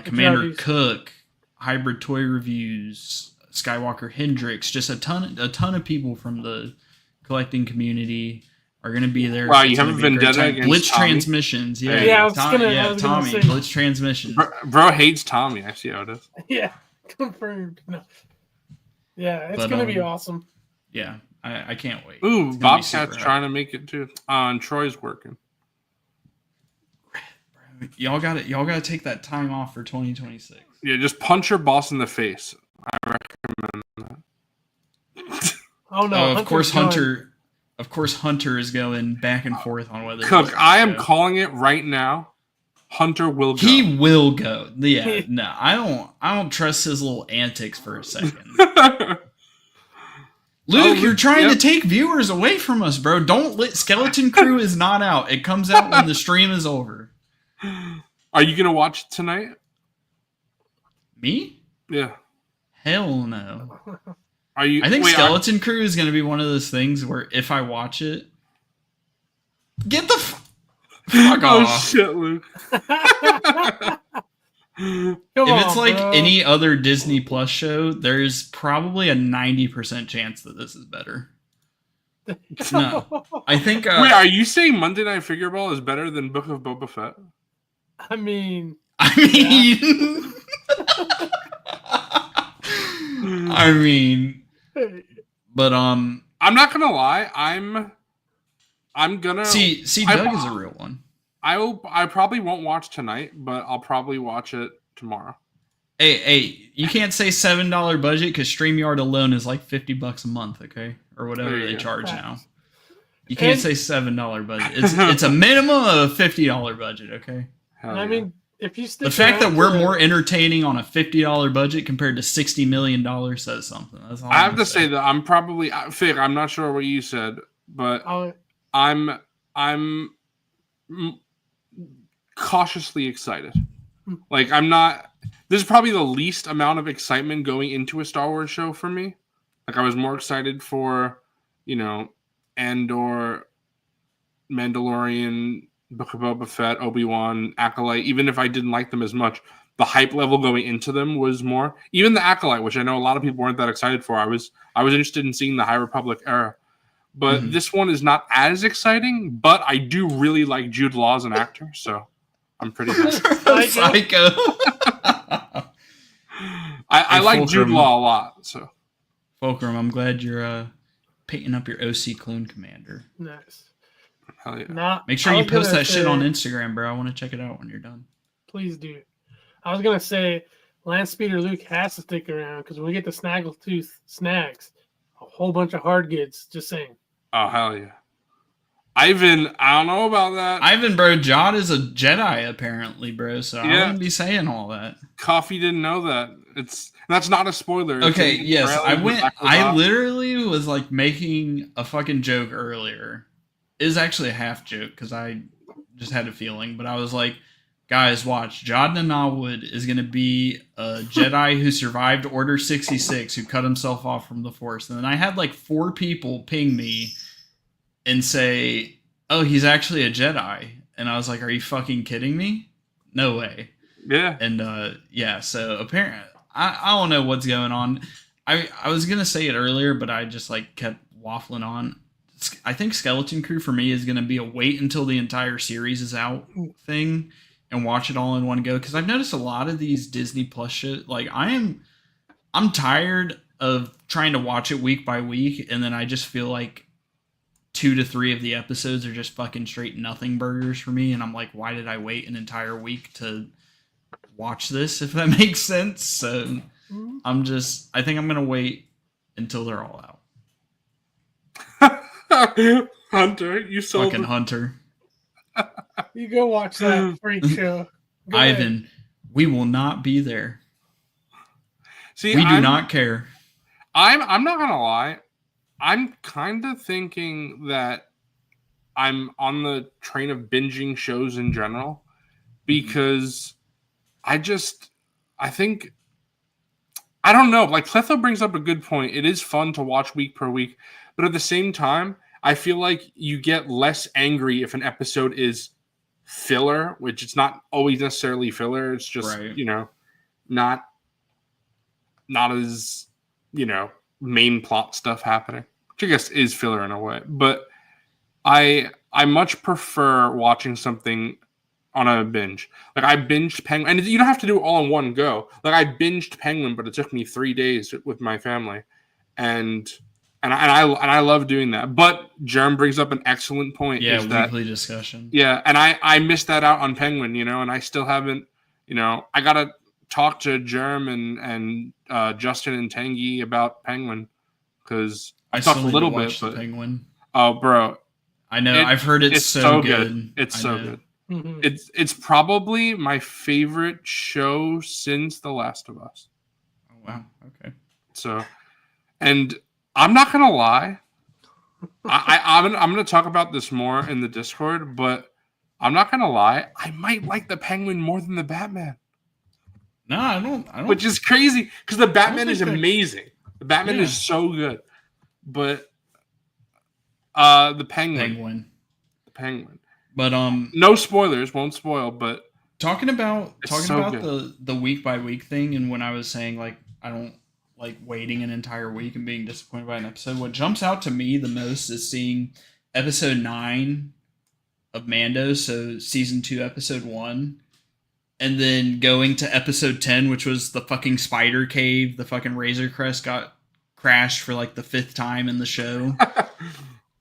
Commander Cook, Hybrid Toy Reviews, Skywalker Hendrix, just a ton of people from the collecting community are going to be there. Wow, you have a vendetta against Blitz Tommy? Transmissions. Tommy. Blitz Transmissions. Bro hates Tommy. I see how it is. Yeah, confirmed. No. Yeah, it's going to be awesome. Yeah, I can't wait. Ooh, Bobcat's trying to make it too. And Troy's working. Y'all got to take that time off for 2026. Yeah, just punch your boss in the face. I recommend that. Oh no! Of course, Hunter is going back and forth on whether. Cook, I am calling it right now. Hunter will go. He will go. Yeah, no, I don't trust his little antics for a second. Luke, you're trying to take viewers away from us, bro. Don't let Skeleton Crew is not out. It comes out when the stream is over. Are you gonna watch it tonight? Me? Yeah. Hell no. Are you? I think Skeleton Crew is gonna be one of those things where if I watch it, get the fuck off. Oh shit, Luke. If it's like any other Disney Plus show, there's probably a 90% chance that this is better. No, I think. Wait, are you saying Monday Night Figureball is better than Book of Boba Fett? I mean, but I'm not gonna lie. I'm gonna see. Doug is a real one. I probably won't watch tonight, but I'll probably watch it tomorrow. Hey, you can't say $7 budget because StreamYard alone is like $50 a month, okay, or whatever they charge now. You can't say $7 budget. It's a minimum of a $50 budget, okay. I mean, if you stick the fact that we're more entertaining on a $50 budget compared to $60 million says something. That's all I have to say that I'm probably Fig. I'm not sure what you said, but I'm cautiously excited. Like I'm not. This is probably the least amount of excitement going into a Star Wars show for me. Like I was more excited for, Andor, Mandalorian, Book of Boba Fett, Obi-Wan, Acolyte. Even if I didn't like them as much, the hype level going into them was more. Even the Acolyte, which I know a lot of people weren't that excited for. I was interested in seeing the High Republic era. But this one is not as exciting, but I do really like Jude Law as an actor, so I'm pretty happy. Psycho. I like Jude Law a lot, so. Fulcrum, I'm glad you're painting up your OC Clone Commander. Nice. Hell yeah. Make sure you post that shit on Instagram, bro. I want to check it out when you're done. Please do. I was going to say, Lance Speeder Luke has to stick around because when we get the Snaggletooth snags, a whole bunch of hard goods, just saying. Oh, hell yeah. Ivan, I don't know about that. Ivan, bro, Jod is a Jedi, apparently, bro, so I wouldn't be saying all that. Coffee didn't know that. That's not a spoiler. Okay, yes, I literally was, like, making a fucking joke earlier. It was actually a half joke, because I just had a feeling, but I was like, guys, watch. Jod Nanawwood is going to be a Jedi who survived Order 66, who cut himself off from the Force. And then I had, like, 4 people ping me and say, oh, he's actually a Jedi. And I was like, are you fucking kidding me? No way. Yeah. And, so apparently, I don't know what's going on. I was going to say it earlier, but I just, like, kept waffling on. I think Skeleton Crew for me is going to be a wait until the entire series is out thing and watch it all in one go. Because I've noticed a lot of these Disney Plus shit, like, I'm tired of trying to watch it week by week, and then I just feel like 2 to 3 of the episodes are just fucking straight nothing burgers for me, and I'm like, why did I wait an entire week to watch this, if that makes sense. So I think I'm gonna wait until they're all out. Hunter, you sold fucking Hunter. You go watch that freak show. Go Ivan, ahead. we will not be there. See, we do not care. I'm not gonna lie. I'm kind of thinking that I'm on the train of binging shows in general because I think I don't know. Like Cletho brings up a good point. It is fun to watch week per week, but at the same time, I feel like you get less angry if an episode is filler, which it's not always necessarily filler. It's just not as main plot stuff happening, which I guess is filler in a way. But I much prefer watching something on a binge. Like I binged Penguin, and you don't have to do it all in one go. Like I binged Penguin, but it took me 3 days with my family, and I love doing that. But Germ brings up an excellent point. Yeah, weekly discussion. Yeah, and I missed that out on Penguin, and I still haven't. I gotta talk to Germ and Justin and Tangy about Penguin because I talked a little bit, but Penguin. Oh, bro, I know. I've heard it's so good. It's so good. Mm-hmm. It's probably my favorite show since The Last of Us. Oh wow. Okay. So, and I'm not gonna lie, I'm gonna talk about this more in the Discord, but I'm not gonna lie, I might like the Penguin more than the Batman. No, I don't. Which is crazy because the Batman is amazing. The Batman is so good, but the Penguin. But no spoilers, won't spoil. But talking about the week by week thing, and when I was saying like I don't like waiting an entire week and being disappointed by an episode. What jumps out to me the most is seeing episode 9 of Mando, so season 2, episode 1. And then going to episode 10, which was the fucking spider cave. The fucking Razor Crest got crashed for like the 5th time in the show.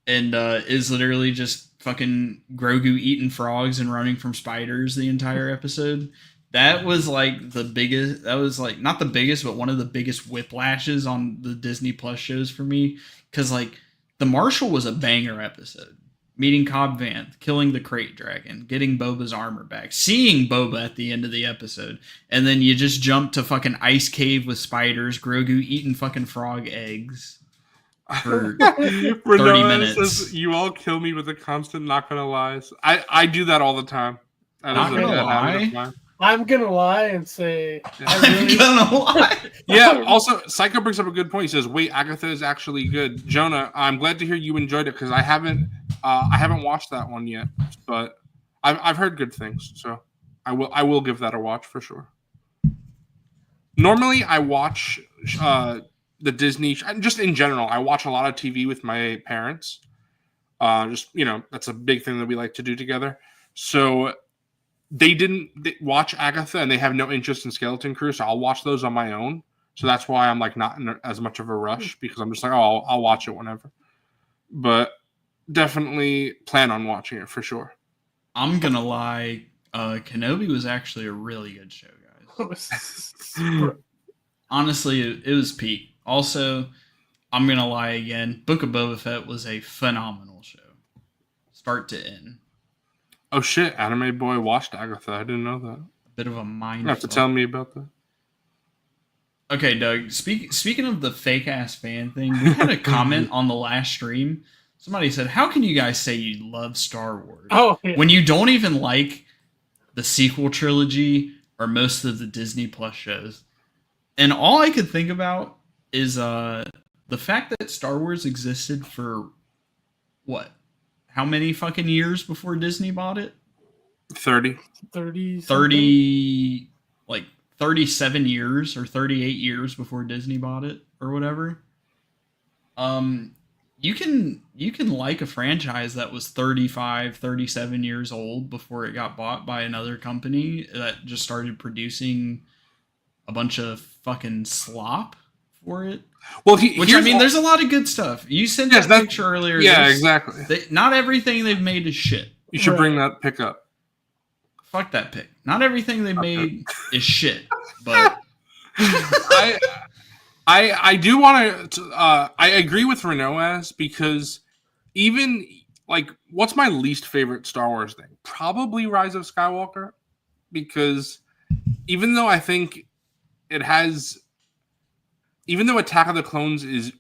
And is literally just fucking Grogu eating frogs and running from spiders the entire episode. That was like the biggest, that was like not the biggest, but one of the biggest whiplashes on the Disney Plus shows for me. Because like The Marshal was a banger episode. Meeting Cobb Vanth, killing the Crate Dragon, getting Boba's armor back, seeing Boba at the end of the episode, and then you just jump to fucking Ice Cave with spiders, Grogu eating fucking frog eggs for 30 minutes. Says, you all kill me with a constant not gonna lies. I do that all the time. Not gonna lie? I'm gonna lie and say I'm gonna lie. Yeah. Also, Psycho brings up a good point. He says, "Wait, Agatha is actually good." Jonah, I'm glad to hear you enjoyed it because I haven't watched that one yet, but I've heard good things, so I will give that a watch for sure. Normally, I watch the Disney just in general. I watch a lot of TV with my parents. That's a big thing that we like to do together. So. They watch Agatha and they have no interest in Skeleton Crew, so I'll watch those on my own. So that's why I'm like not in as much of a rush because I'm just like, oh, I'll watch it whenever. But definitely plan on watching it for sure. I'm gonna lie, Kenobi was actually a really good show, guys. Honestly, it was peak. Also, I'm gonna lie again. Book of Boba Fett was a phenomenal show, start to end. Oh shit, Anime Boy watched Agatha. I didn't know that. A bit of a mind. You have to tell me about that. Okay, Doug. Speaking of the fake ass fan thing, we had a comment on the last stream. Somebody said, "How can you guys say you love Star Wars when you don't even like the sequel trilogy or most of the Disney Plus shows?" And all I could think about is the fact that Star Wars existed for what? How many fucking years before Disney bought it? 30, like 37 years or 38 years before Disney bought it or whatever. You can like a franchise that was 35, 37 years old before it got bought by another company that just started producing a bunch of fucking slop for it. Well, there's a lot of good stuff. You sent that picture earlier. Yeah, exactly. Not everything they've made is shit. You should bring that pic up. Fuck that pic. Not everything they've made is shit. But I do want to. I agree with Renoaz because even like, what's my least favorite Star Wars thing? Probably Rise of Skywalker, because even though I think it has, even though Attack of the Clones is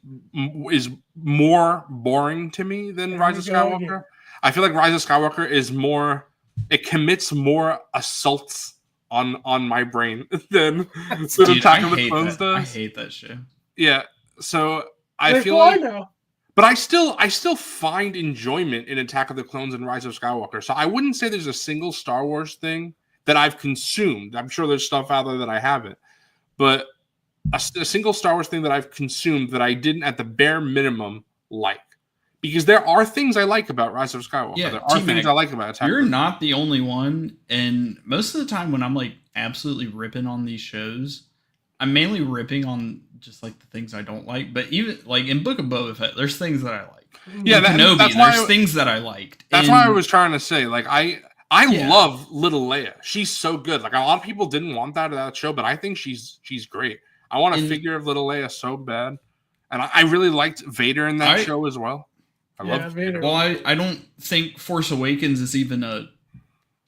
more boring to me than Rise of Skywalker, I feel like Rise of Skywalker is more. It commits more assaults on my brain than Attack of the Clones does. I hate that show. Yeah, so I feel like, but I still find enjoyment in Attack of the Clones and Rise of Skywalker. So I wouldn't say there's a single Star Wars thing that I've consumed. I'm sure there's stuff out there that I haven't, but a single Star Wars thing that I've consumed that I didn't, at the bare minimum, like. Because there are things I like about Rise of Skywalker. Yeah, there are things I like about Attack. You're not the only one, and most of the time when I'm like absolutely ripping on these shows, I'm mainly ripping on just like the things I don't like. But even like in Book of Boba Fett, there's things that I like. Yeah, there's things that I liked. That's why I was trying to say, like, I love Little Leia. She's so good. Like, a lot of people didn't want that show, but I think she's great. I want a figure of Little Leia so bad, and I really liked Vader in that show as well. I love Vader. Well, I don't think Force Awakens is even a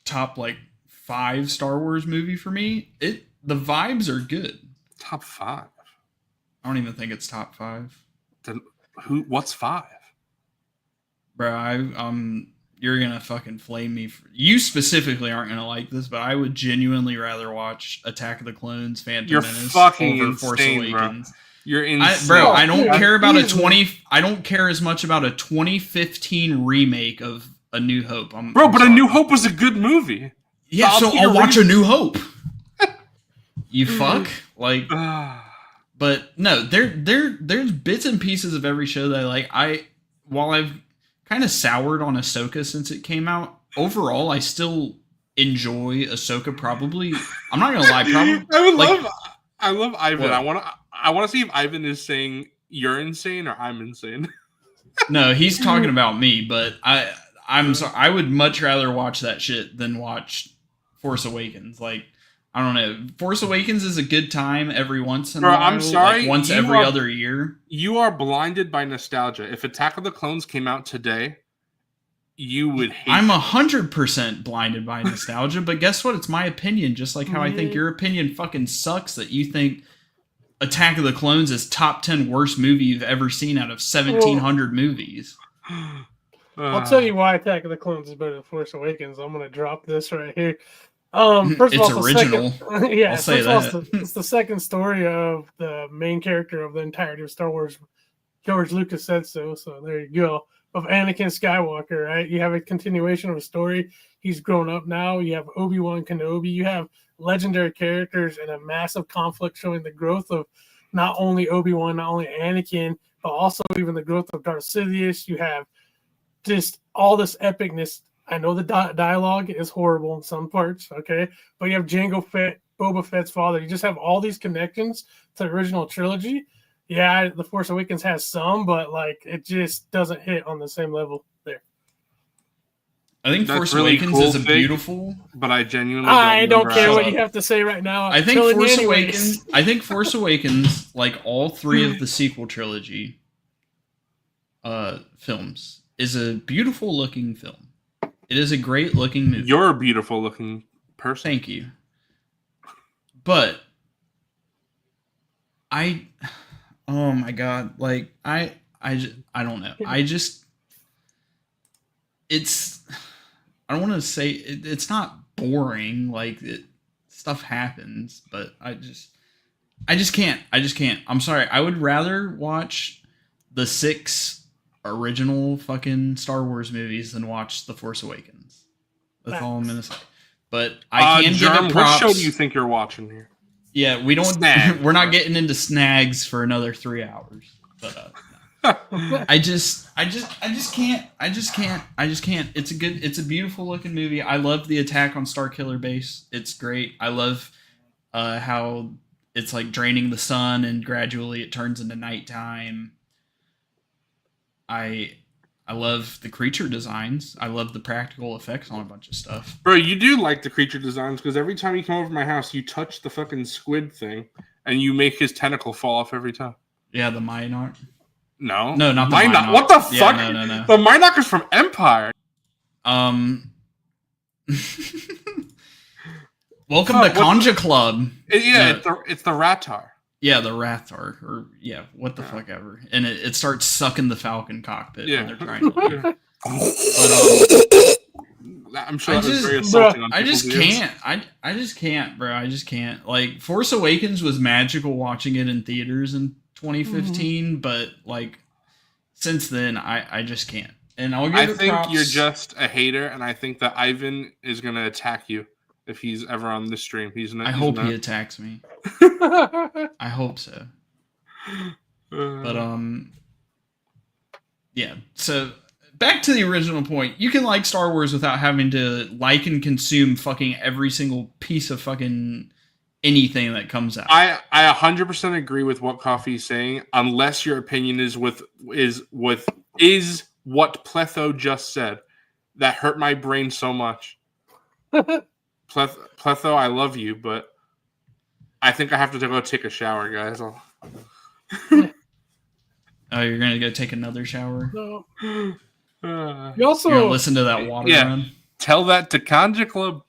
top like 5 Star Wars movie for me. The vibes are good. Top 5. I don't even think it's top 5. Then what's 5? Bro, you're gonna fucking flame me. You specifically aren't gonna like this, but I would genuinely rather watch Attack of the Clones, Phantom Menace over Force Awakens. Bro. You're insane. Bro, I don't care about I don't care as much about a 2015 remake of A New Hope. But A New Hope was a good movie. Yeah, so I'll watch A New Hope. You fuck? Like, but no, there's bits and pieces of every show that I like. While I've kind of soured on Ahsoka since it came out, overall I still enjoy Ahsoka. Probably, I'm not gonna lie. Probably, I love Ivan. What? I want to see if Ivan is saying you're insane or I'm insane. No, he's talking about me, but I'm sorry. I would much rather watch that shit than watch Force Awakens. Like, I don't know. Force Awakens is a good time every once in a while. I'm sorry. Like once every other year. You are blinded by nostalgia. If Attack of the Clones came out today, you would hate I'm 100% blinded by nostalgia, but guess what? It's my opinion, just like how I think your opinion fucking sucks that you think Attack of the Clones is top 10 worst movie you've ever seen out of 1,700 movies. I'll tell you why Attack of the Clones is better than Force Awakens. I'm going to drop this right here. First of all, it's original. I'll say that. It's the second story of the main character of the entirety of Star Wars. George Lucas said so, so there you go. Of Anakin Skywalker, right? You have a continuation of a story. He's grown up now. You have Obi-Wan Kenobi. You have legendary characters and a massive conflict showing the growth of not only Obi-Wan, not only Anakin, but also even the growth of Darth Sidious. You have just all this epicness. I know the dialogue is horrible in some parts, okay? But you have Jango Fett, Boba Fett's father. You just have all these connections to the original trilogy. Yeah, The Force Awakens has some, but like it just doesn't hit on the same level there. I think Force Awakens is a beautiful, but I genuinely don't care what you have to say right now. I think Force Awakens, like all 3 of the sequel trilogy films, is a beautiful looking film. It is a great looking movie. You're a beautiful looking person. Thank you. But oh my god, like I don't know. I don't want to say it's not boring. Like stuff happens, but I just can't. I'm sorry. I would rather watch the 6 original fucking Star Wars movies than watch The Force Awakens. That's all I'm gonna say. But I can give it props. What show do you think you're watching here? Yeah, we don't. We're not getting into snags for another 3 hours. But I just can't. It's a beautiful looking movie. I love the attack on Starkiller Base. It's great. I love how it's like draining the sun and gradually it turns into nighttime. I I love the creature designs. I love the practical effects on a bunch of stuff. Bro, you do like the creature designs because every time you come over to my house, you touch the fucking squid thing and you make his tentacle fall off every time. Yeah, the Minoc. No, not the Minoc. Minoc. What the fuck? No. The Minoc is from Empire. Welcome to Conja Club. It's the Ratar. Yeah, the Rathar, or what the fuck ever. And it starts sucking the Falcon cockpit when they're trying to leave. But, I'm sure that was very assaulting on I just people's ears. can't. I just can't, bro. I just can't. Like, Force Awakens was magical watching it in theaters in 2015, but like since then, I just can't. And I'll give it props. You're just a hater, and I think that Ivan is gonna attack you if he's ever on this stream. I hope he attacks me. I hope so. But yeah. So back to the original point. You can like Star Wars without having to like and consume fucking every single piece of fucking anything that comes out. I 100% agree with what Coffee is saying, unless your opinion is what Pletho just said. That hurt my brain so much. Pletho, I love you, but I think I have to go take a shower, guys. Oh, you're gonna go take another shower? No. You also you're gonna listen to that water run? Tell that to Conja Club.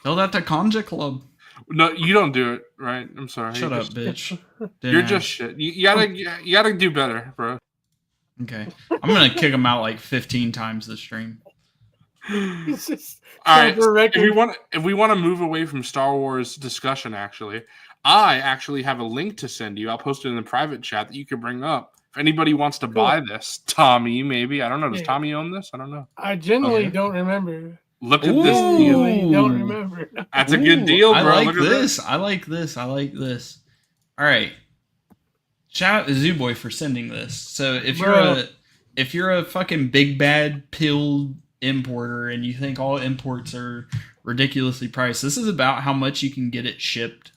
Tell that to Conja Club. No, you don't do it, right? I'm sorry. Shut up, bitch. You're just shit. You gotta do better, bro. Okay. I'm gonna kick him out like 15 times this stream. All right. If we want to move away from Star Wars discussion, I actually have a link to send you. I'll post it in the private chat that you can bring up. If anybody wants to buy this, Tommy, maybe. I don't know. Does Tommy own this? I don't know. I genuinely don't remember. Look at this deal. I don't remember. That's a good deal, bro. I like this. I like this. I like this. All right. Shout out to Zooboy for sending this. So if you're a fucking big bad pill importer and you think all imports are ridiculously priced, this is about how much you can get it shipped.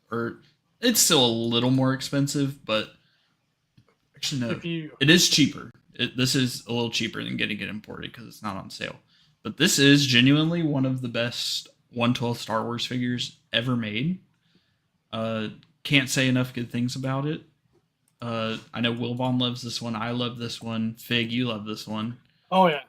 Or it's still a little more expensive, but actually no, it is cheaper. This is a little cheaper than getting it imported because it's not on sale. But this is genuinely one of the best 1/12 Star Wars figures ever made. Can't say enough good things about it. I know Wilbon loves this one. I love this one. Fig, you love this one. Oh yeah.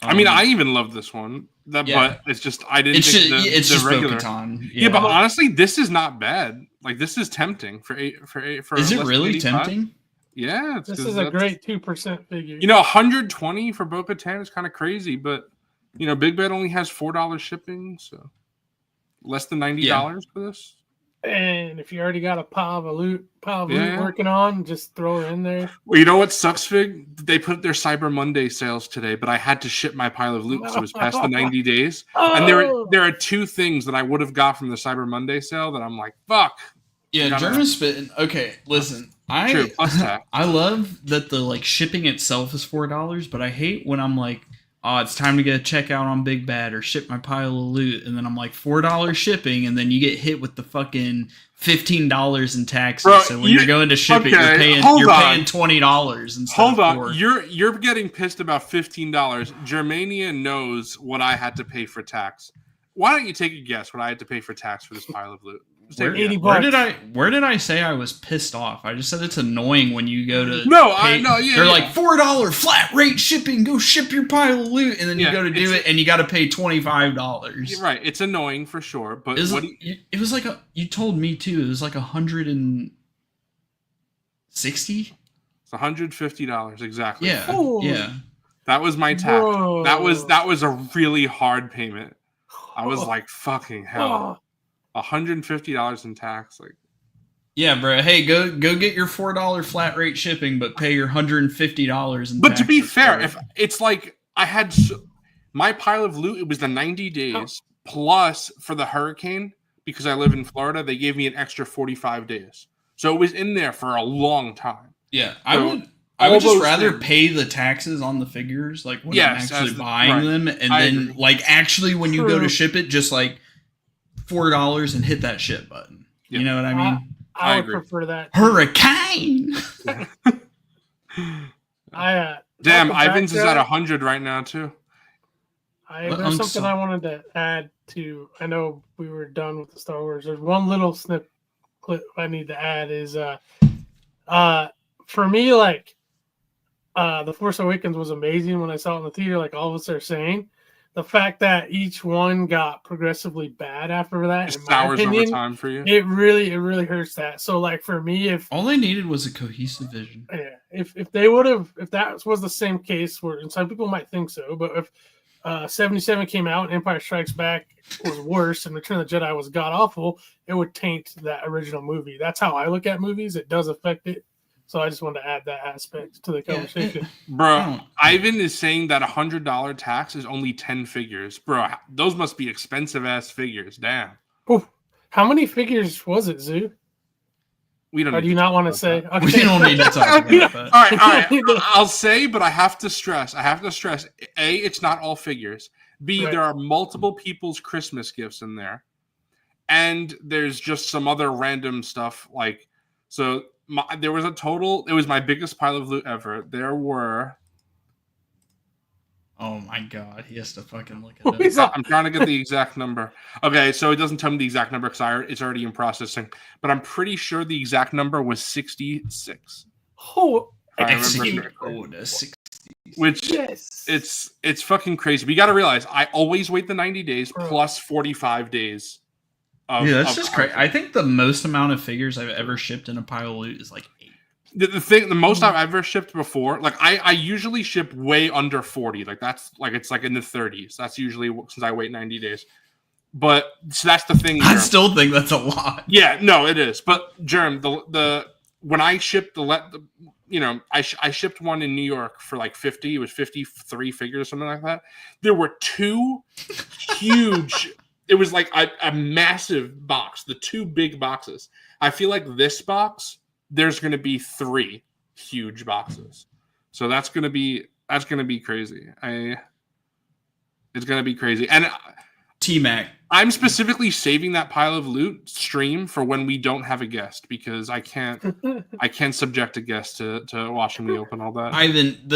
I mean, I even love this one. But it's just I didn't think it's the just regular. Bo-Katan. Yeah, but honestly, this is not bad. Like this is tempting for. Is it really tempting? Yeah, this is a great 2% figure. 120 for Bo-Katan is kind of crazy, but Big Bad only has $4 shipping, so less than $90 for this. And if you already got a pile of loot working on, just throw it in there. Well, you know what sucks, Fig? They put their Cyber Monday sales today, but I had to ship my pile of loot because it was past the 90 days. And there are two things that I would have got from the Cyber Monday sale that I'm like, fuck. Yeah, German spitting. Okay, listen. I love that the shipping itself is $4, but I hate when I'm like, oh, it's time to get a checkout on Big Bad or ship my pile of loot. And then I'm like, $4 shipping. And then you get hit with the fucking $15 in taxes. Bro, so when you're going to ship it, you're paying $20 instead Hold of on. $4. You're getting pissed about $15. Germania knows what I had to pay for tax. Why don't you take a guess what I had to pay for tax for this pile of loot? Where did I say I was pissed off? I just said it's annoying when you go to they're like $4 flat rate shipping. Go ship your pile of loot, and then you go to do it, and you got to pay $25. You're right, it's annoying for sure. But it was like you told me too. It was like $160. It's $150 exactly. Yeah, yeah. That was my tax. Bro. That was a really hard payment. I was like, fucking hell. $150 in tax, yeah, bro. Hey, go get your $4 flat rate shipping, but pay your $150 in. But to be fair, if it's like I had my pile of loot, it was the 90 days plus for the hurricane because I live in Florida. They gave me an extra 45 days, so it was in there for a long time. Yeah, I would just rather pay the taxes on the figures, when I'm actually buying them, and then actually when you go to ship it, just $4 and hit that ship button. Yep. You know what I mean? I would prefer that. Hurricane. Damn, Ivan's is at 100 right now too. There's something I wanted to add to. I know we were done with the Star Wars. There's one little snip clip I need to add is for me, like The Force Awakens was amazing when I saw it in the theater, like all of us are saying. The fact that each one got progressively bad after that, in my opinion, over time for you. It really hurts that. So, like for me, if all they needed was a cohesive vision, if they would have, if that was the same case, where and some people might think so, but if 77 came out, and Empire Strikes Back was worse, and Return of the Jedi was god awful, it would taint that original movie. That's how I look at movies. It does affect it. So I just wanted to add that aspect to the conversation. Bro, Ivan is saying that $100 tax is only 10 figures. Bro, those must be expensive-ass figures. Damn. Ooh, how many figures was it, Zoo? We don't. Or do you not want to say? Okay. We don't need to talk about that. All right. I'll say, but I have to stress. A, it's not all figures. B, there are multiple people's Christmas gifts in there. And there's just some other random stuff like... So... there was a total. It was my biggest pile of loot ever. There were. Oh my god, he has to fucking look at it. I'm trying to get the exact number. Okay, so it doesn't tell me the exact number because it's already in processing. But I'm pretty sure the exact number was 66. Oh, the 60. Which it's fucking crazy. But you got to realize, I always wait the 90 days plus 45 days. That's just crazy. I think the most amount of figures I've ever shipped in a pile of loot is like 8. The most I've ever shipped before, like I usually ship way under 40. Like that's like it's like in the 30s. That's usually since I wait 90 days. But so that's the thing. I still think that's a lot. Yeah, no, it is. But Germ, the when I shipped I shipped one in New York for like 50. It was 53 figures or something like that. There were 2 huge. It was like a massive box, the 2 big boxes. I feel like this box, there's going to be 3 huge boxes. So that's going to be crazy. It's going to be crazy. And T-Mac, I'm specifically saving that pile of loot stream for when we don't have a guest because I can't subject a guest to watching me open all that. Ivan,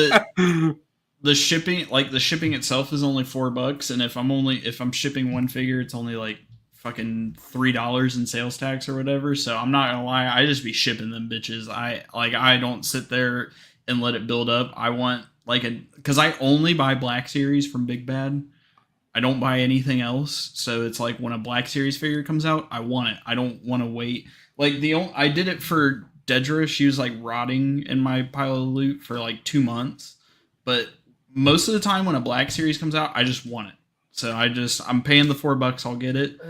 the shipping itself is only $4, and if I'm shipping one figure, it's only like fucking $3 in sales tax or whatever. So I'm not gonna lie, I just be shipping them bitches. I don't sit there and let it build up. I want because I only buy Black Series from Big Bad. I don't buy anything else. So it's like when a Black Series figure comes out, I want it. I don't want to wait. Like I did it for Dedra. She was like rotting in my pile of loot for like 2 months, but most of the time when a Black Series comes out, I just want it. So I'm paying the $4, I'll get it.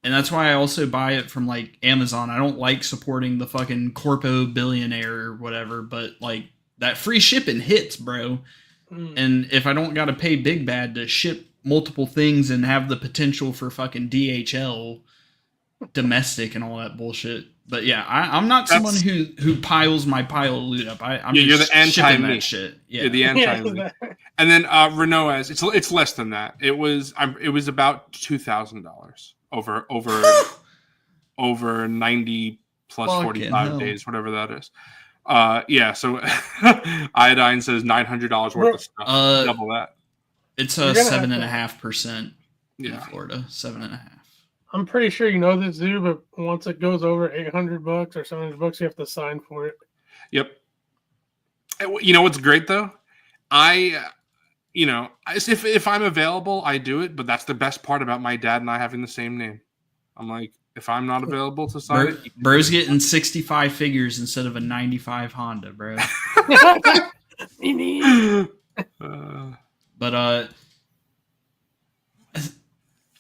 And that's why I also buy it from like Amazon. I don't like supporting the fucking corpo billionaire or whatever, but like that free shipping hits, bro. And if I don't got to pay Big Bad to ship multiple things and have the potential for fucking DHL, domestic and all that bullshit. But yeah, I'm not someone who piles my pile of loot up. I'm you're just the anti me. That shit. Yeah. You're the anti me. And then Renault's, it's less than that. It was about $2,000 over 90 plus Fucking 45 hell. days, whatever that is. Yeah. So Iodine says $900 worth of stuff. Double that. It's a 7.5% in Florida. 7.5. I'm pretty sure you know this, Zoo, but once it goes over $800 or $700, you have to sign for it. Yep. You know what's great though? If I'm available, I do it. But that's the best part about my dad and I having the same name. I'm like, if I'm not available to sign it, bro's getting 65 figures instead of a 95 Honda, bro. But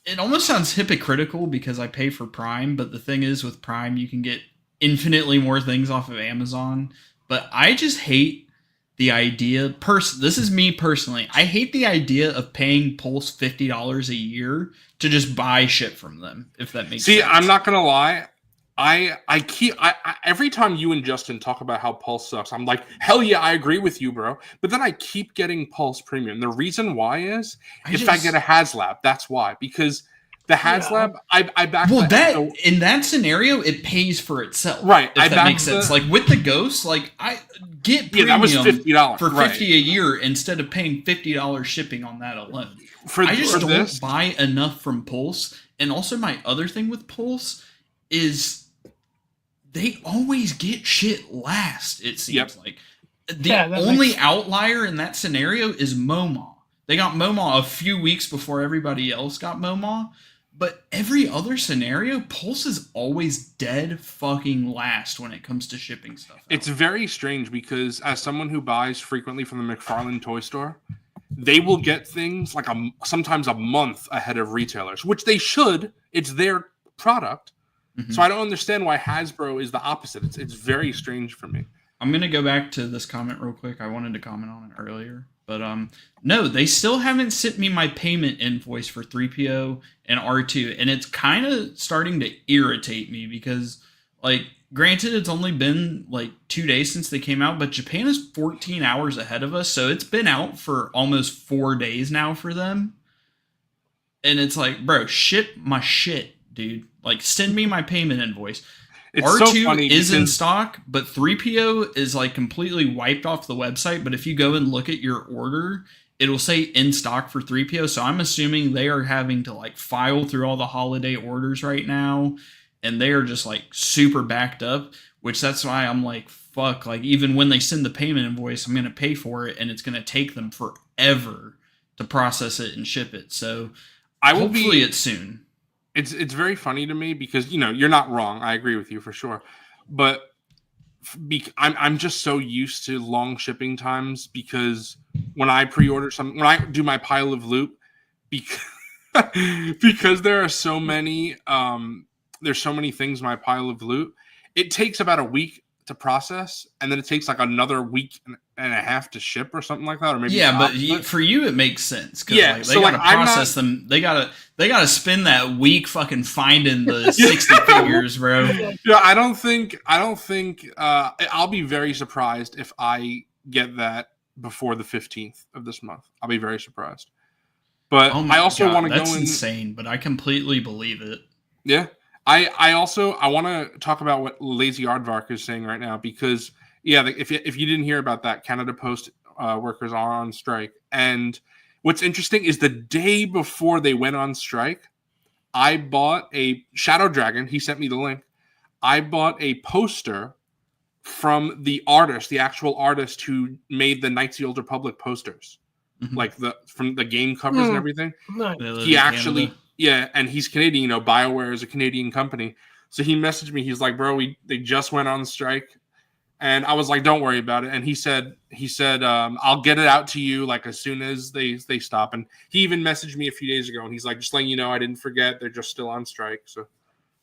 it almost sounds hypocritical because I pay for Prime, but the thing is with Prime, you can get infinitely more things off of Amazon. But I just hate the idea. This is me personally. I hate the idea of paying Pulse $50 a year to just buy shit from them. If that makes sense. See, I'm not gonna lie. I every time you and Justin talk about how Pulse sucks, I'm like, hell yeah, I agree with you, bro. But then I keep getting Pulse Premium. The reason why is I get a HasLab. That's why. Because The HasLab, I back well, that. In that scenario, it pays for itself. Right. If that makes sense. Like with the Ghost, like I get premium that was $50 for $50 a year instead of paying $50 shipping on that alone. I just don't buy enough from Pulse. And also my other thing with Pulse is they always get shit last, it seems like. The only outlier in that scenario is MoMA. They got MoMA a few weeks before everybody else got MoMA. But every other scenario, Pulse is always dead fucking last when it comes to shipping stuff out. It's very strange because as someone who buys frequently from the McFarlane toy store, they will get things like sometimes a month ahead of retailers, which they should. It's their product. Mm-hmm. So I don't understand why Hasbro is the opposite. It's very strange for me. I'm going to go back to this comment real quick. I wanted to comment on it earlier. But no, they still haven't sent me my payment invoice for 3PO and R2. And it's kind of starting to irritate me because, like, granted, it's only been, like, 2 days since they came out. But Japan is 14 hours ahead of us. So it's been out for almost 4 days now for them. And it's like, bro, ship my shit, dude. Like, send me my payment invoice. It's R2 so funny is in stock, but 3PO is like completely wiped off the website. But if you go and look at your order, it'll say in stock for 3PO. So I'm assuming they are having to like file through all the holiday orders right now. And they are just like super backed up, which that's why I'm like, fuck, like even when they send the payment invoice, I'm going to pay for it. And it's going to take them forever to process it and ship it. So hopefully it's soon. It's very funny to me because, you know, you're not wrong. I agree with you for sure. But I'm just so used to long shipping times because when I pre-order something, when I do my pile of loot, because there are so many, there's so many things in my pile of loot, it takes about a week to process, and then it takes like another week and a half to ship or something like that, or maybe but for you it makes sense. Yeah, like, they gotta process them. They gotta spend that week fucking finding the 60 figures, bro. Yeah, I don't think. I'll be very surprised if I get that before the 15th of this month. I'll be very surprised. But I also want to go in. That's insane, but I completely believe it. Yeah. I want to talk about what Lazy Aardvark is saying right now because if you didn't hear about that, Canada Post workers are on strike. And what's interesting is the day before they went on strike, I bought a Shadow Dragon. He sent me the link. I bought a poster from the artist, the actual artist who made the Knights of the Old Republic posters, like from the game covers and everything. He actually. Canada. Yeah, and he's Canadian. You know, BioWare is a Canadian company. So he messaged me. He's like, "Bro, they just went on strike," and I was like, "Don't worry about it." And he said, "I'll get it out to you like as soon as they stop." And he even messaged me a few days ago, and he's like, "Just letting you know, I didn't forget. They're just still on strike." So,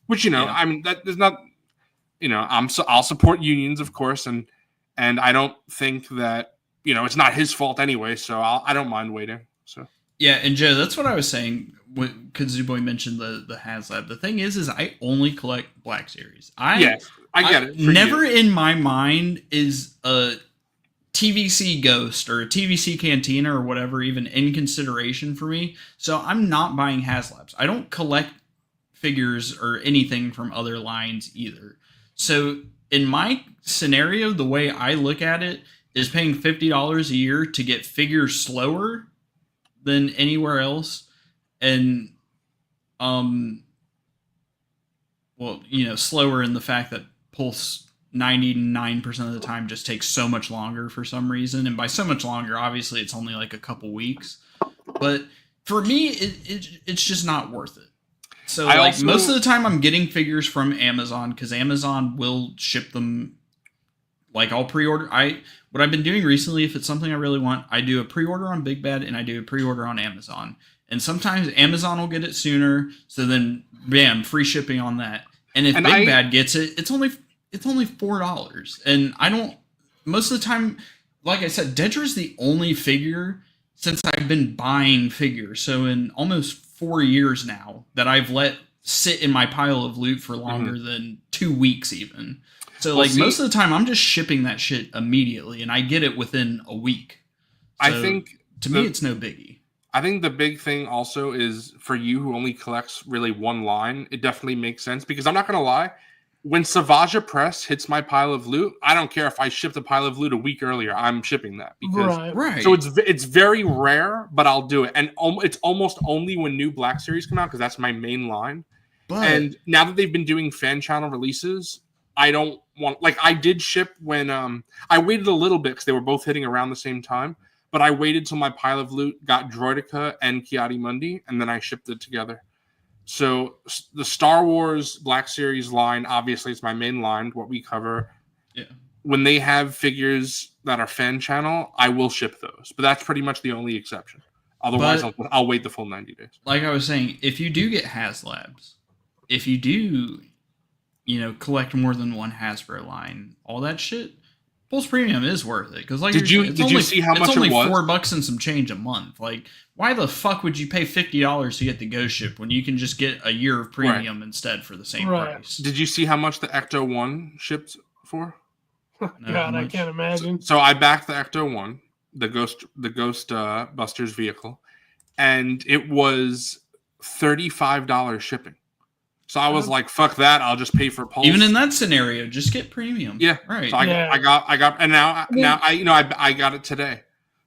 which I mean, that there's not, I'll support unions, of course, and I don't think that it's not his fault anyway. So I don't mind waiting. So yeah, and Joe, that's what I was saying. Because Zuboy mentioned the HasLab. The thing is I only collect Black Series. I get it. Never in my mind is a TVC Ghost or a TVC Cantina or whatever even in consideration for me. So I'm not buying HasLabs. I don't collect figures or anything from other lines either. So in my scenario, the way I look at it is paying $50 a year to get figures slower than anywhere else. And, slower in the fact that Pulse 99% of the time just takes so much longer for some reason. And by so much longer, obviously it's only like a couple weeks. But for me, it's just not worth it. So most of the time I'm getting figures from Amazon because Amazon will ship them. Like I'll pre-order. What I've been doing recently, if it's something I really want, I do a pre-order on Big Bad and I do a pre-order on Amazon. And sometimes Amazon will get it sooner, so then bam, free shipping on that. And if Big Bad gets it, it's only $4. And I don't. Most of the time, like I said, Dedra's the only figure since I've been buying figures. So in almost 4 years now that I've let sit in my pile of loot for longer than 2 weeks even. So most of the time I'm just shipping that shit immediately, and I get it within a week. So I think to me it's no biggie. I think the big thing also is for you who only collects really one line, it definitely makes sense because I'm not going to lie. When Savaja Press hits my pile of loot, I don't care if I shipped a pile of loot a week earlier. I'm shipping that because right. So it's very rare, but I'll do it. And it's almost only when new Black Series come out because that's my main line. And now that they've been doing fan channel releases, I don't want I did ship when I waited a little bit because they were both hitting around the same time. But I waited till my pile of loot got Droideka and Kiadi Mundi, and then I shipped it together. So the Star Wars Black Series line, obviously, it's my main line, what we cover. Yeah. When they have figures that are fan channel, I will ship those. But that's pretty much the only exception. Otherwise, I'll wait the full 90 days. Like I was saying, if you do get HasLabs, if you do, collect more than one Hasbro line, all that shit, Pulse Premium is worth it because, did you see how much it was? It's only $4 and some change a month. Like, why the fuck would you pay $50 to get the Ghost Ship when you can just get a year of premium instead for the same price? Did you see how much the Ecto 1 shipped for? God, I can't imagine. So I backed the Ecto 1, the Ghost Busters vehicle, and it was $35 shipping. So I was like, "Fuck that! I'll just pay for Pulse." Even in that scenario, just get premium. Yeah, right. So I got, and now I got it today.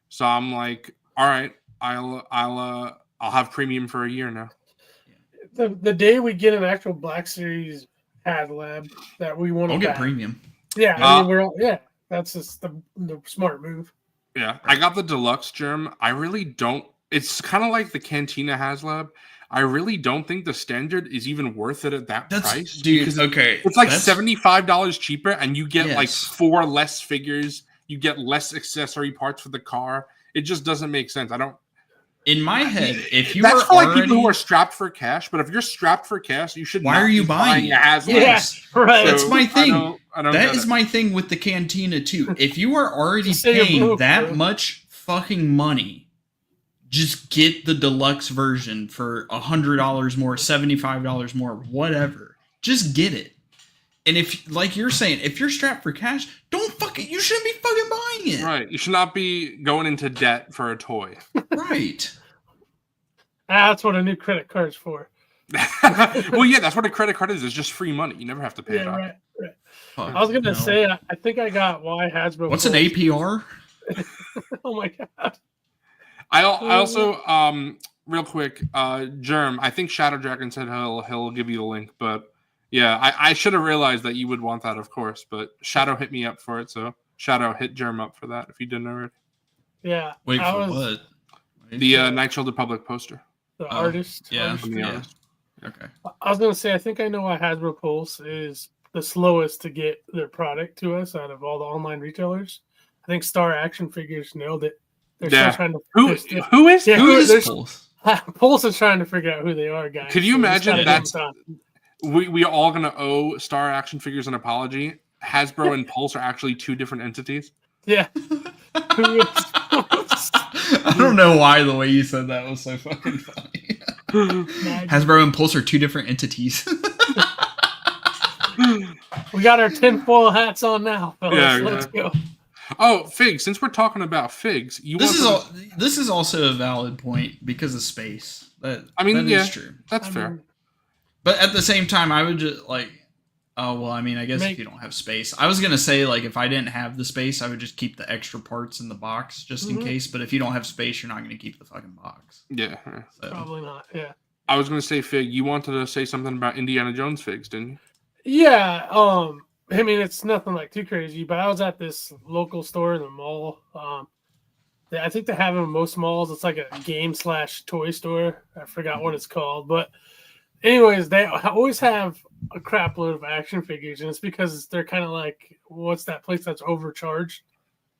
So I'm like, all right, I'll have premium for a year now. The day we get an actual Black Series HasLab that we want to get premium. Yeah, I mean, we're all, that's just the smart move. Yeah, I got the deluxe germ. I really don't. It's kind of like the Cantina HasLab. I really don't think the standard is even worth it at that price. Dude, okay. It's like $75 cheaper, and you get like 4 less figures. You get less accessory parts for the car. It just doesn't make sense. I don't. In my head, if you that's are for already... like people who are strapped for cash. But if you're strapped for cash, you should. Why are you buying a HasLab? Yes, right. That's my thing. That is my thing with the Cantina too. If you are already paying that much fucking money, just get the deluxe version for $100 more, $75 more, whatever. Just get it. And if, like you're saying, if you're strapped for cash, you shouldn't be fucking buying it. Right. You should not be going into debt for a toy. Right. That's what a new credit card's for. Well, yeah, that's what a credit card is. It's just free money. You never have to pay it off. Right. I was going to say, I think I got why Hasbro. What's an APR? Oh, my God. I also, real quick, Germ, I think Shadow Dragon said he'll give you the link, but yeah, I should have realized that you would want that, of course, but Shadow hit me up for it, so Shadow hit Germ up for that if you didn't already. Yeah. Wait, for what? The Night Shield Public poster. The artist? Yeah. Artist. Okay. I was going to say, I think I know why Hasbro Pulse is the slowest to get their product to us out of all the online retailers. I think Star Action Figures nailed it. They're still trying to. Who is Pulse? Pulse is trying to figure out who they are, guys. Could you imagine that we are all going to owe Star Action Figures an apology? Hasbro and Pulse are actually 2 different entities. Yeah. I don't know why the way you said that was so fucking funny. Hasbro and Pulse are 2 different entities. We got our tinfoil hats on now, fellas. Yeah, let's go. Oh, figs! Since we're talking about figs, this is also a valid point because of space. That is true. That's fair. But at the same time, I would just I guess if you don't have space, I was gonna say if I didn't have the space, I would just keep the extra parts in the box just in case. But if you don't have space, you're not gonna keep the fucking box. Yeah, so. Probably not. Yeah. I was gonna say, Fig, you wanted to say something about Indiana Jones figs, didn't you? Yeah. I mean, it's nothing too crazy, but I was at this local store in the mall. I think they have them in most malls. It's like a game/toy store. I forgot what it's called, but anyways, they always have a crap load of action figures, and it's because they're kind of like, what's that place that's overcharged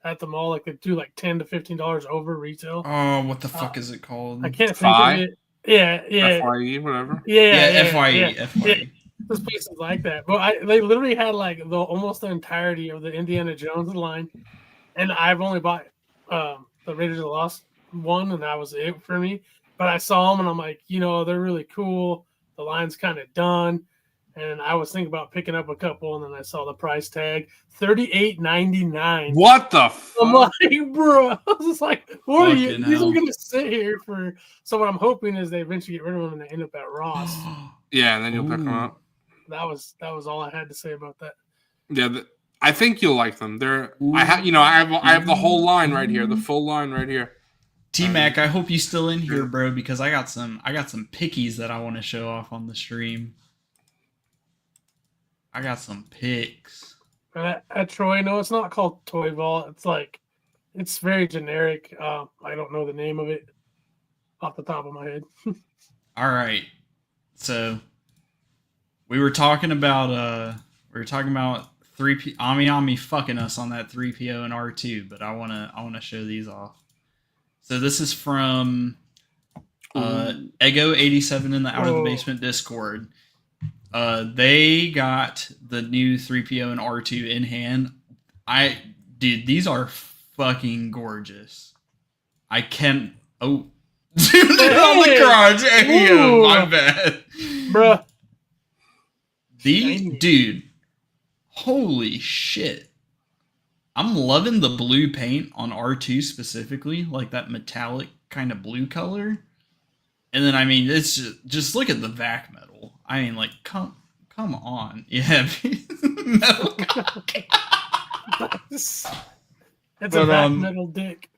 at the mall? Like they do $10 to $15 over retail. Oh, what the fuck is it called? I can't think of it. Yeah. FYE, whatever. Yeah. FYE. Yeah. This place is like that, but they literally had almost the entirety of the Indiana Jones line, and I've only bought the Raiders of the Lost one, and that was it for me. But I saw them, and I'm like, they're really cool. The line's kind of done, and I was thinking about picking up a couple, and then I saw the price tag, $38.99. What the fuck? I'm like, bro, I was just like, what are you? Fucking These hell. are gonna sit here for. So what I'm hoping is they eventually get rid of them and they end up at Ross. Yeah, and then you'll pick them Ooh. up. That was all I had to say about that. Yeah, I think you'll like them. I have the whole line right here, the full line right here. T-Mac, I hope you still in here, bro, because I got some pickies that I want to show off on the stream. I got some picks. At Troy, no, it's not called Toy Vault. It's very generic. I don't know the name of it off the top of my head. All right. So we were talking about 3P Ami fucking us on that 3PO and R2, but I wanna show these off. So this is from Ego87 in the Out of the Basement Discord. They got the new 3PO and R2 in hand. Dude, these are fucking gorgeous. I can dude, on the crotch. Hey, my bad. Bruh. Dude, holy shit. I'm loving the blue paint on R2 specifically, like that metallic kind of blue color. And then, I mean, it's just look at the vac metal. I mean, like, come on. Yeah. Metal. It's a vac metal dick.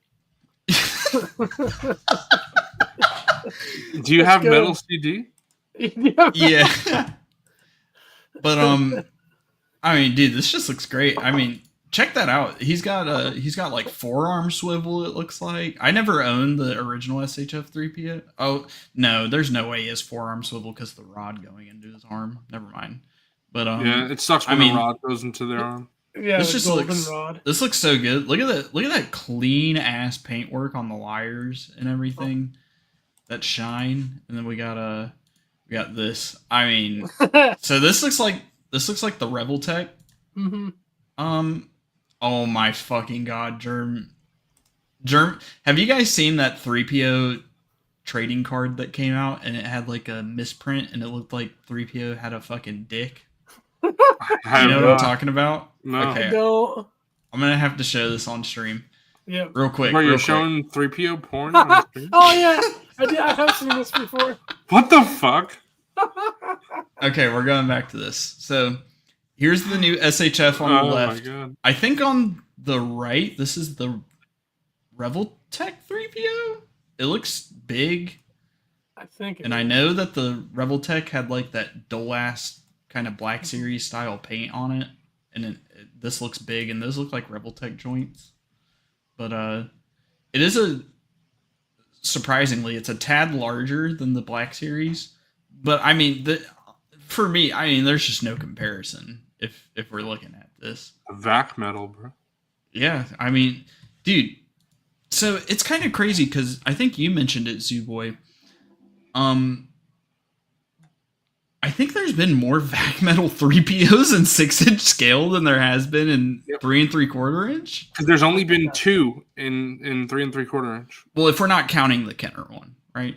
Do you have metal CD? Yeah. But I mean, dude, this just looks great. I mean, check that out. He's got like forearm swivel, it looks like. I never owned the original SHF 3PO. Oh, no, there's no way he has forearm swivel because the rod going into his arm. Never mind. But yeah, it sucks when the rod goes into their arm. Yeah, this just looks rod. This looks so good. Look at that clean ass paintwork on the wires and everything. That shine. And then we got this. I mean, so this looks like the Rebel Tech. Mm-hmm. Oh my fucking god, Germ. Have you guys seen that 3PO trading card that came out and it had like a misprint and it looked like 3PO had a fucking dick? You know what I'm talking about? No. Okay. No. I'm gonna have to show this on stream. Yeah. Real quick. Where you're showing 3PO porn? Oh yeah. I have seen this before. What the fuck? Okay, we're going back to this. So here's the new SHF on the left. My God. I think on the right, this is the Rebel Tech 3PO. It looks big. I think. And I know that the Rebel Tech had like that dull ass kind of Black Series style paint on it. And this looks big, and those look like Rebel Tech joints. But it is surprisingly, it's a tad larger than the Black Series. But I mean, for me, I mean, there's just no comparison if we're looking at this. Vac metal, bro. Yeah, I mean, dude. So it's kind of crazy because I think you mentioned it, Zooboy. I think there's been more vac metal 3POs in 6-inch scale than there has been in 3 3/4 inch. Because there's only been 2 in 3 3/4 inch. Well, if we're not counting the Kenner one, right?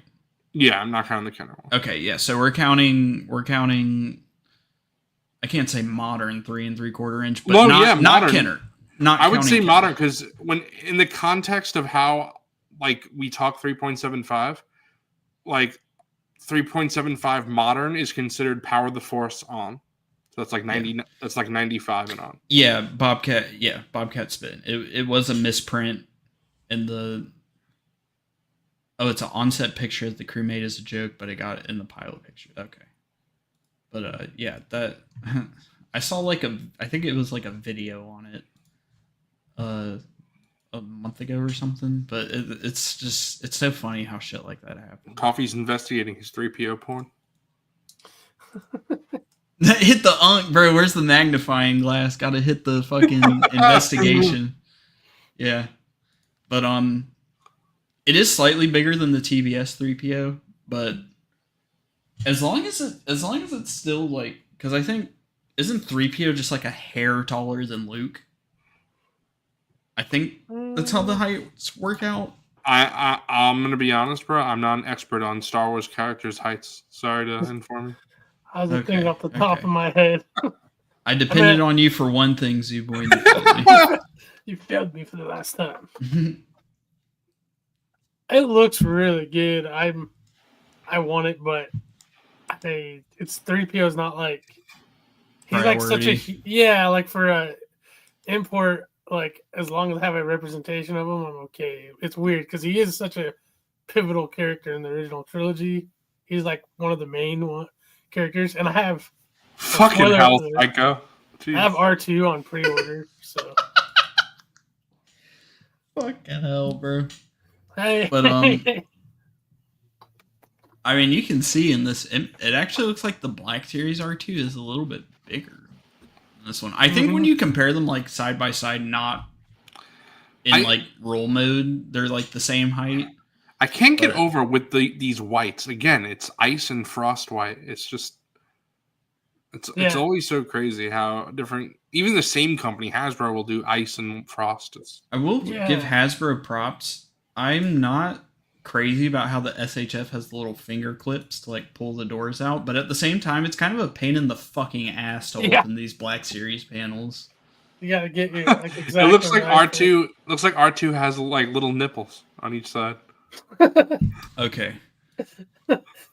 Yeah, I'm not counting the Kenner one. Okay, yeah. So we're counting. I can't say modern 3 3/4 inch, but not Kenner. Not I would say Kenner. modern because when in the context of how like we talk 3.75, like 3.75 modern is considered power the force on. So that's like 90. Yeah. That's like 95 and on. Yeah, Bobcat. Yeah, Bobcat spin. It was a misprint in the. Oh, it's an onset picture that the crew made as a joke, but I got it in the pilot picture. Okay. But yeah, that I saw like I think it was like a video on it a month ago or something, but it's so funny how shit like that happens. Coffee's investigating his 3PO porn. Hit the bro, where's the magnifying glass? Gotta hit the fucking investigation. Yeah. But it is slightly bigger than the TBS 3PO, but as long as it's still like, because I think isn't 3PO just like a hair taller than Luke? I think that's how the heights work out. I'm gonna be honest, bro. I'm not an expert on Star Wars characters' heights. Sorry to inform you. I was thinking off the top of my head. I depended on you for one thing, Zuboy. You failed me. You failed me for the last time. It looks really good. I want it, but it's 3PO is not like he's priority. Like such a like for a import. Like as long as I have a representation of him, I'm okay. It's weird because he is such a pivotal character in the original trilogy. He's like one of the main characters, and I have fucking hell, Psycho. I have R2 on pre-order, so fucking hell, bro. Hey, but I mean, you can see in this, it actually looks like the Black Series R2 is a little bit bigger than this one. I think when you compare them like side by side, not in like roll mode, they're like the same height. I can't get over with these whites. Again, it's ice and frost white. It's just it's always so crazy how different. Even the same company, Hasbro, will do ice and frost. I will give Hasbro props. I'm not crazy about how the SHF has the little finger clips to like pull the doors out, but at the same time, it's kind of a pain in the fucking ass to open these Black Series panels. You gotta get your like exactly. It looks like R2. Looks like R2 has like little nipples on each side. Okay.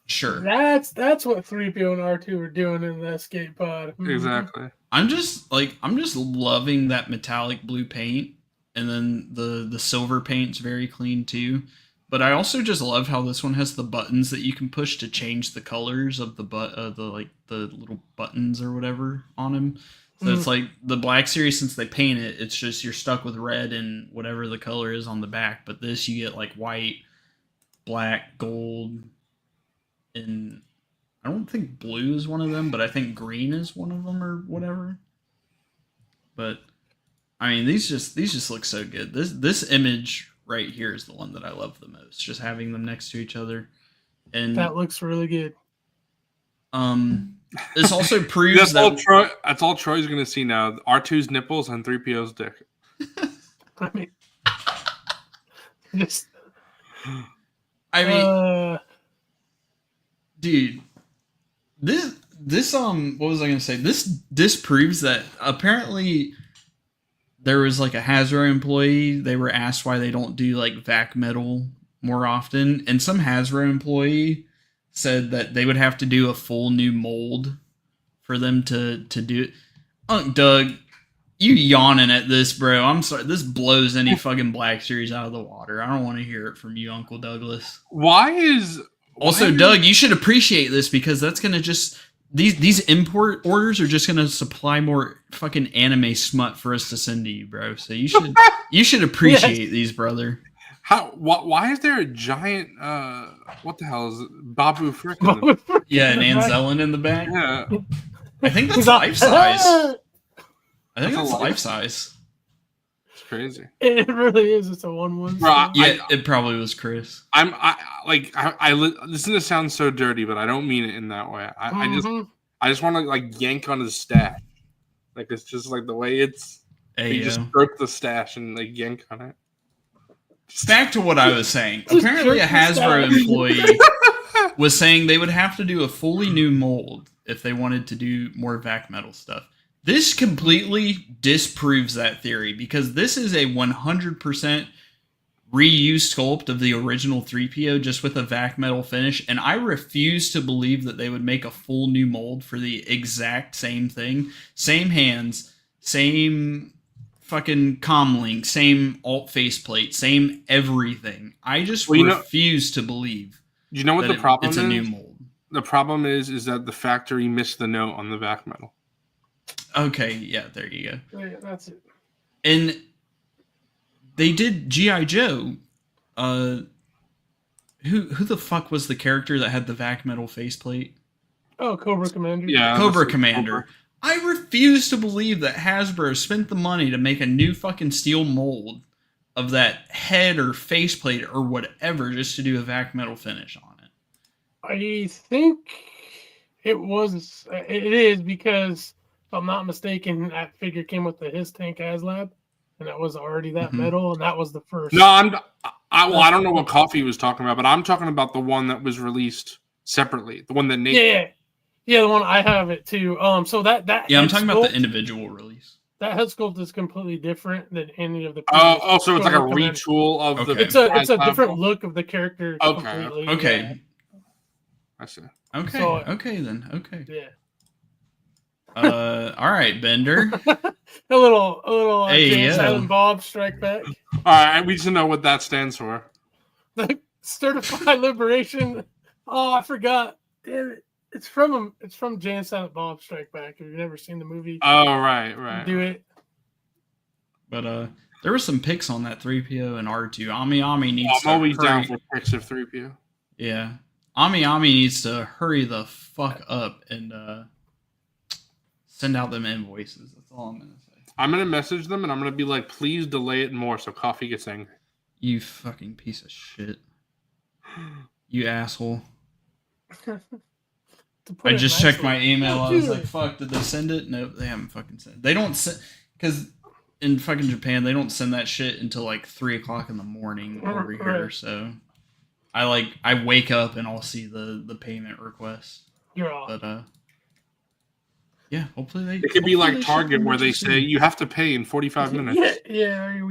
Sure. That's what 3PO and R2 are doing in the escape pod. Exactly. I'm just loving that metallic blue paint, and then the silver paint's very clean too. But I also just love how this one has the buttons that you can push to change the colors of the little buttons or whatever on them. So it's like the Black Series, since they paint it, it's just you're stuck with red and whatever the color is on the back. But this, you get like white, black, gold, and I don't think blue is one of them, but I think green is one of them or whatever. But I mean, these just look so good. This image right here is the one that I love the most. Just having them next to each other, and that looks really good. This also proves that's all Troy's going to see now. R2's nipples and 3PO's dick. I mean, dude, this what was I going to say? This disproves that apparently there was like a Hasbro employee. They were asked why they don't do like vac metal more often, and some Hasbro employee said that they would have to do a full new mold for them to do it. Unc Doug, you yawning at this, bro. I'm sorry. This blows any fucking Black Series out of the water. I don't want to hear it from you, Uncle Douglas. Doug, you should appreciate this because that's going to just... These import orders are just going to supply more fucking anime smut for us to send to you, bro. So you should appreciate these, brother. Why is there a giant what the hell is it? Babu Frick? An Anzellan in the back. Yeah, I think that's life size. I think that's life size. It's crazy. It really is. It's a 1-1. It probably was Chris. This is gonna sound so dirty, but I don't mean it in that way. I just want to like yank on his stash. Like it's just like the way it's. You just stroke the stash and like yank on it. Back to what I was saying. Apparently, a Hasbro employee was saying they would have to do a fully new mold if they wanted to do more vac metal stuff. This completely disproves that theory because this is a 100% reused sculpt of the original 3PO just with a vac metal finish, and I refuse to believe that they would make a full new mold for the exact same thing. Same hands, same fucking comlink, same alt faceplate, same everything. I just refuse to believe. You know what the problem is? It's a new mold. The problem is that the factory missed the note on the vac metal. Okay, yeah, there you go. Yeah, that's it. And they did G.I. Joe. Who the fuck was the character that had the vac metal faceplate? Oh, Cobra Commander. Yeah, Cobra Commander. I refuse to believe that Hasbro spent the money to make a new fucking steel mold of that head or faceplate or whatever just to do a vac metal finish on it. I think it is because, if I'm not mistaken, that figure came with the His Tank ASLab, and that was already that metal, and that was the first. No, I don't know what Coffee was talking about, but I'm talking about the one that was released separately, the one that Nate. Yeah, the one I have it too. So that Yeah, I'm head talking sculpt, about the individual release. That head sculpt is completely different than any of the. So it's like a retool of the. It's a different look of the character. Okay. Completely. Okay. Yeah. I see. Okay. So, okay then. Okay. Yeah. All right, Bender. a little Hey, Jay and yo. Silent Bob Strike Back. All right, we just know what that stands for. The Certified Liberation. Oh, I forgot. Damn it. It's from Jay and Silent Bob Strike Back. If you've never seen the movie. Oh, right. Do it. But there were some picks on that 3PO and R2. Ami needs to I'm always hurry. down for picks of 3PO. Yeah. Ami needs to hurry the fuck up and send out them invoices. That's all I'm going to say. I'm going to message them and I'm going to be like, please delay it more so Coffee gets angry. You fucking piece of shit. You asshole. I just checked my email. I was like, fuck, did they send it? Nope, they haven't fucking sent it. They don't send, because in fucking Japan, they don't send that shit until like 3 o'clock in the morning over here. So I wake up and I'll see the payment request. You're off. But yeah, hopefully it could be like Target where they say you have to pay in 45 minutes. Yeah, you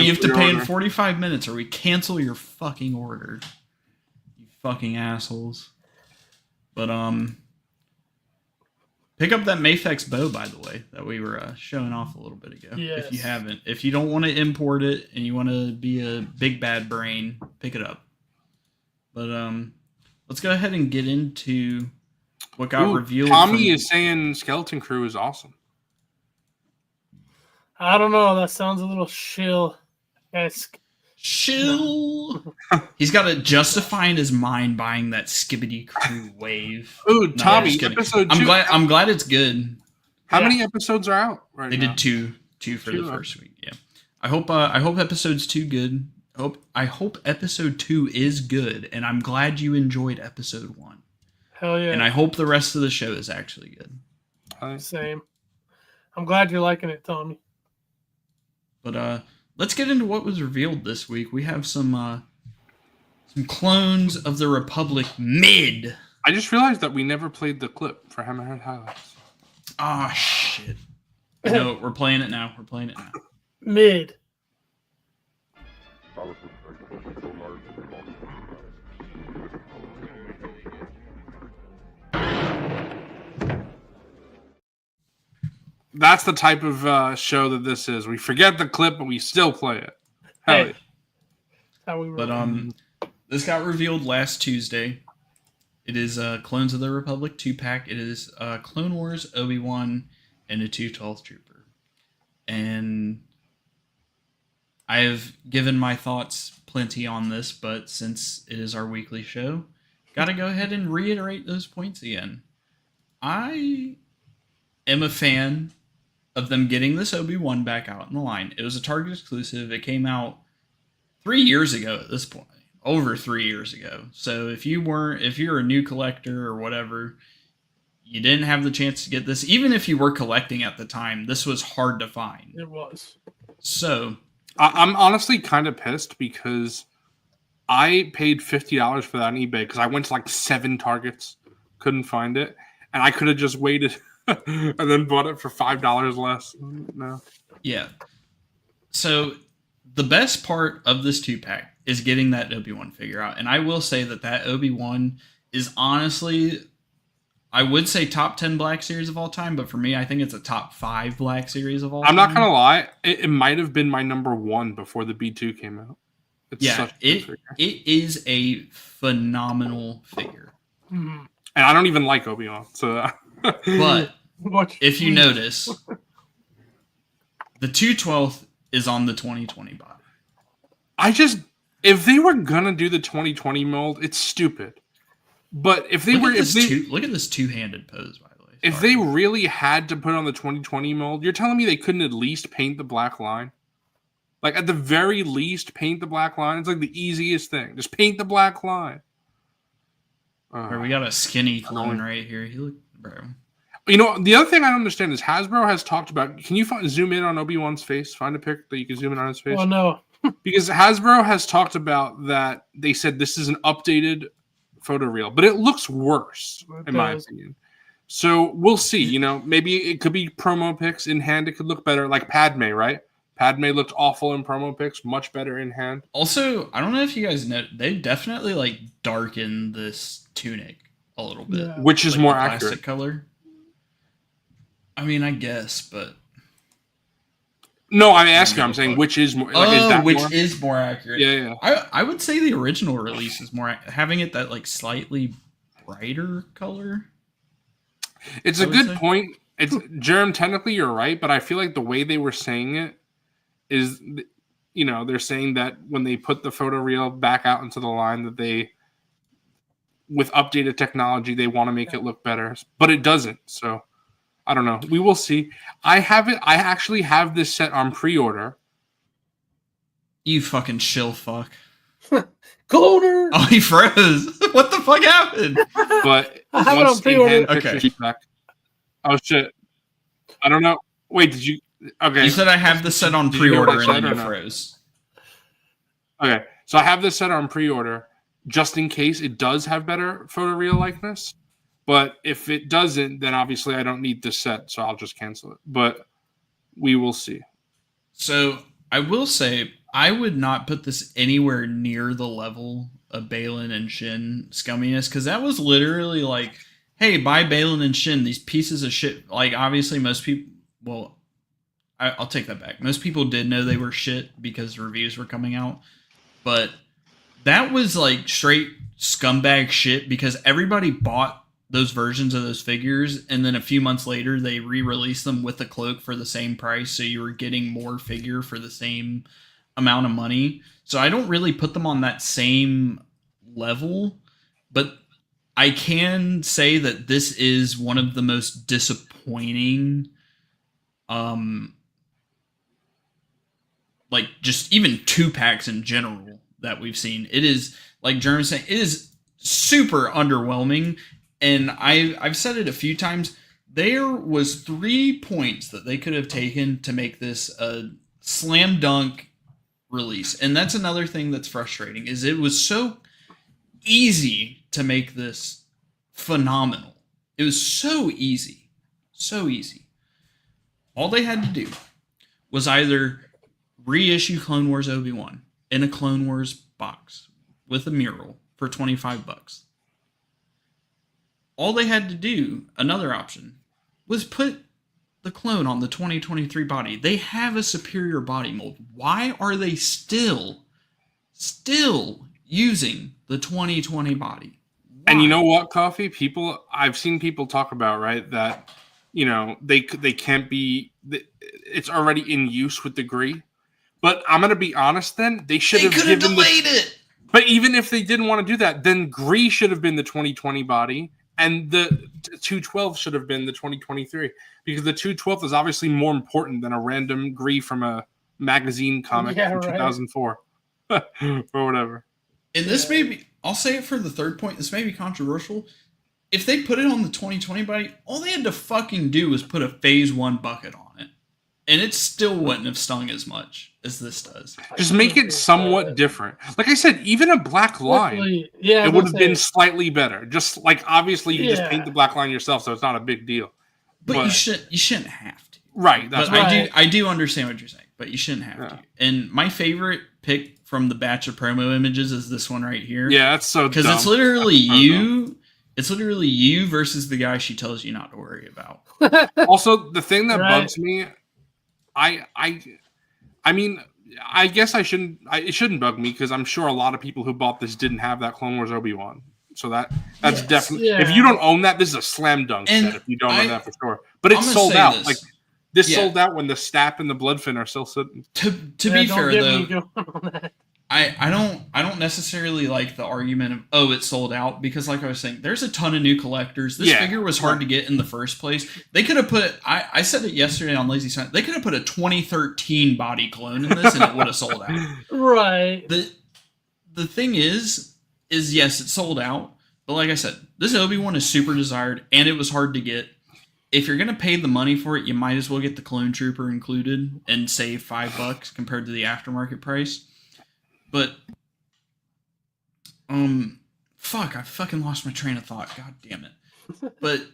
have to pay in 45 minutes or we cancel your fucking order. You fucking assholes. But pick up that Mafex bow, by the way, that we were showing off a little bit ago. Yes. If you haven't, if you don't want to import it and you want to be a big bad brain, pick it up. But let's go ahead and get into what got revealed. Tommy is saying Skeleton Crew is awesome. I don't know. That sounds a little shill-esque. Chill. He's got to justify in his mind buying that Skibbity Crew wave. Ooh, Tommy, episode 2. I'm glad it's good. How many episodes are out right now? They did two for the first week. Yeah. I hope episode's 2 good. I hope episode 2 is good, and I'm glad you enjoyed episode 1. Hell yeah. And I hope the rest of the show is actually good. Same. I'm glad you're liking it, Tommy. But let's get into what was revealed this week. We have some clones of the Republic mid. I just realized that we never played the clip for Hammerhead Highlights. Ah, shit. No, we're playing it now. Mid. That's the type of show that this is. We forget the clip, but we still play it. Hell yeah. How we But this got revealed last Tuesday. It is Clones of the Republic 2-pack. It is Clone Wars, Obi-Wan, and a 212th Trooper. And I have given my thoughts plenty on this, but since it is our weekly show, got to go ahead and reiterate those points again. I am a fan of them getting this Obi-Wan back out in the line. It was a Target exclusive. It came out 3 years ago at this point. Over 3 years ago. So if you're a new collector or whatever, you didn't have the chance to get this. Even if you were collecting at the time, this was hard to find. It was. So I'm honestly kind of pissed because I paid $50 for that on eBay because I went to like 7 Targets, couldn't find it, and I could have just waited and then bought it for $5 less. No. Yeah. So the best part of this 2-pack is getting that Obi-Wan figure out. And I will say that Obi-Wan is honestly, I would say top 10 Black Series of all time, but for me, I think it's a top 5 Black Series of all time. I'm not going to lie. It might have been my number 1 before the B2 came out. It is a phenomenal figure. Mm-hmm. And I don't even like Obi-Wan. So, but if you notice, the 212th is on the 2020 body. If they were gonna do the 2020 mold, it's stupid. But if they look at this two-handed pose, by the way. If they really had to put on the 2020 mold, you're telling me they couldn't at least paint the black line? Like at the very least, paint the black line. It's like the easiest thing. Just paint the black line. We got a skinny clone right here. He look, bro. You know, the other thing I don't understand is Hasbro has talked about. Can you zoom in on Obi-Wan's face? Find a pic that you can zoom in on his face. Well, no. Because Hasbro has talked about that. They said this is an updated photo reel, but it looks worse in my opinion. So we'll see. You know, maybe it could be promo pics in hand. It could look better, like Padme, right? Padme looked awful in promo pics, much better in hand. Also, I don't know if you guys know, they definitely like darken this tunic a little bit, which is like more plastic accurate color. I mean, I guess, but no, I'm asking. I'm saying which is more. Like, is that which more? is more accurate? Yeah. I would say the original release is more having it that like slightly brighter color. It's a good point. It's Jerem. Technically, you're right, but I feel like the way they were saying it is, you know, they're saying that when they put the photoreal back out into the line, that they, with updated technology, they want to make it look better, but it doesn't. So I don't know. We will see. I have it. I actually have this set on pre-order. You fucking shill fuck. Cloner! Oh, he froze. What the fuck happened? But I have it on pre-order. Okay. Back. Oh shit! I don't know. Wait, did you? Okay. You said I have the set on pre-order and then you froze. Okay, so I have this set on pre-order just in case it does have better photoreal likeness. But if it doesn't, then obviously I don't need this set, so I'll just cancel it. But we will see. So I will say I would not put this anywhere near the level of Balin and Shin scumminess, because that was literally like, hey, buy Balin and Shin, these pieces of shit. Like, obviously most people, well, I'll take that back. Most people did know they were shit because reviews were coming out. But that was like straight scumbag shit because everybody bought those versions of those figures, and then a few months later they re-released them with the cloak for the same price, so you were getting more figure for the same amount of money. So I don't really put them on that same level, but I can say that this is one of the most disappointing like just even 2-packs in general that we've seen. It is, like Jeremy saying, it is super underwhelming. And I've said it a few times. There was 3 points that they could have taken to make this a slam dunk release. And that's another thing that's frustrating, is it was so easy to make this phenomenal. It was so easy. So easy. All they had to do was either reissue Clone Wars Obi-Wan in a Clone Wars box with a mural for $25. All they had to do, another option, was put the clone on the 2023 body. They have a superior body mold. Why are they still using the 2020 body? Why? And you know what, Coffee? I've seen people talk about, right, that, you know, they can't be, it's already in use with the Gree. But I'm going to be honest then, they should have given delayed it. But even if they didn't want to do that, then Gree should have been the 2020 body, and the 212 should have been the 2023, because the 212 is obviously more important than a random Gree from a magazine comic from 2004 or whatever. And this may be, I'll say it for the third point, this may be controversial. If they put it on the 2020 body, all they had to fucking do was put a Phase 1 bucket on it. And it still wouldn't have stung as much as this does. Just make it somewhat different. Like I said, even a black line, it would have been slightly better. Just like, obviously, you just paint the black line yourself, so it's not a big deal. But you shouldn't have to. Right. That's right. I do understand what you're saying, but you shouldn't have to. And my favorite pick from the batch of promo images is this one right here. Yeah, that's so dumb. Because it's literally you. It's literally you versus the guy she tells you not to worry about. Also, the thing that bugs me, I mean, I guess it shouldn't bug me, because I'm sure a lot of people who bought this didn't have that Clone Wars Obi-Wan. So that's definitely, if you don't own that, this is a slam dunk set if you don't own that for sure. But it's sold out. This. Like this sold out when the Stap and the Bloodfin are still sitting. To be fair though, I don't necessarily like the argument of it sold out, because like I was saying, there's a ton of new collectors. This figure was hard to get in the first place. They could have put, I said it yesterday on Lazy Science, they could have put a 2013 body clone in this and it would have sold out. Right. The thing is yes, it sold out, but like I said, this Obi-Wan is super desired and it was hard to get. If you're gonna pay the money for it, you might as well get the Clone Trooper included and save $5 compared to the aftermarket price. But, fuck, I fucking lost my train of thought. God damn it. But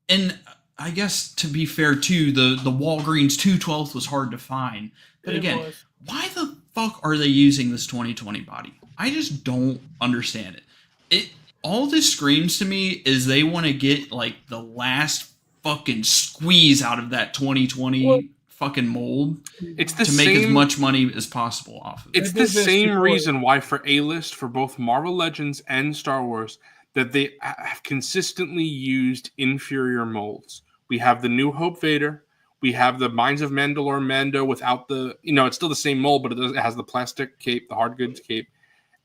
And I guess to be fair too, the Walgreens 212th was hard to find. But again, why the fuck are they using this 2020 body? I just don't understand it. All this screams to me is they want to get like the last fucking squeeze out of that 2020 fucking mold. It's the to make as much money as possible off of it. It's the same reason why for A-list for both Marvel Legends and Star Wars that they have consistently used inferior molds. We have the New Hope Vader. We have the Mines of Mandalore Mando without the, it's still the same mold, but it has the plastic cape, the hard goods cape.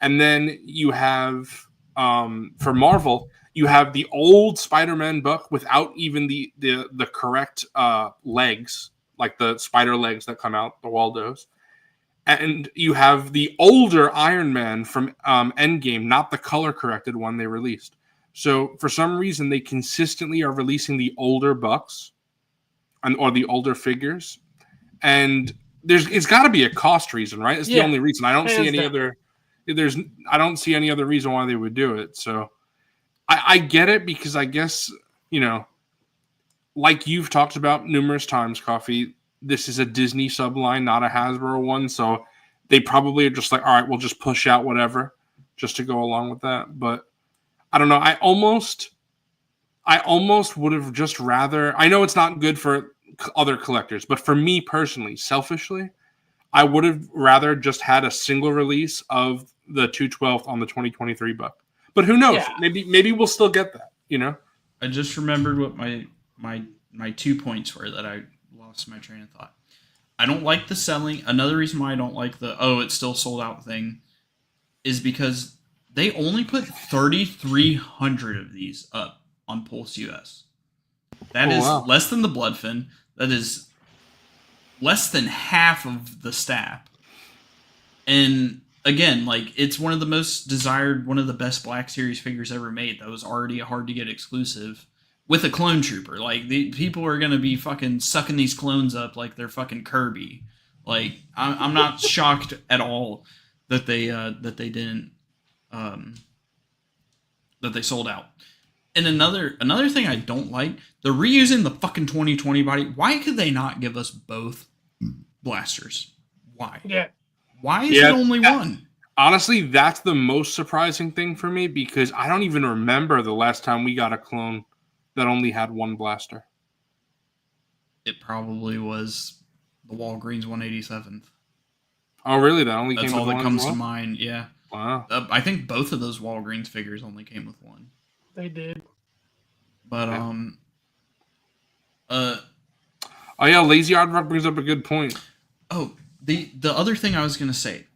And then you have, for Marvel, you have the old Spider-Man book without even the correct legs, like the spider legs that come out, the Waldos. And you have the older Iron Man from Endgame, not the color-corrected one they released. So for some reason, they consistently are releasing the older bucks or the older figures. And it's got to be a cost reason, right? It's the only reason. I don't see any other. I don't see any other reason why they would do it. So I get it because I guess, like you've talked about numerous times, Coffee, this is a Disney subline, not a Hasbro one. So they probably are just like, all right, we'll just push out whatever just to go along with that. But I don't know. I almost would have just rather, I know it's not good for other collectors, but for me personally, selfishly, I would have rather just had a single release of the 212th on the 2023 book. But who knows? Yeah. Maybe we'll still get that, I just remembered what my 2 points were that I lost my train of thought. I don't like the selling. Another reason why I don't like the, it's still sold out thing is because they only put 3,300 of these up on Pulse US. That is less than the Bloodfin. That is less than half of the staff. And again, like, it's one of the most desired, one of the best Black Series figures ever made. That was already a hard to get exclusive with a clone trooper. Like, the people are going to be fucking sucking these clones up like they're fucking Kirby. Like, I'm not shocked at all that they didn't, that they sold out. And another thing I don't like, they're reusing the fucking 2020 body. Why could they not give us both blasters? Why? Yeah. Why is it only one? Honestly, that's the most surprising thing for me because I don't even remember the last time we got a clone that only had one blaster. It probably was the Walgreens 187th. Oh, really? That only That's came all with that one comes as well? to mind, yeah. Wow. I think both of those Walgreens figures only came with one. They did. But, oh, yeah, Lazy Aardvark brings up a good point. Oh, the other thing I was going to say,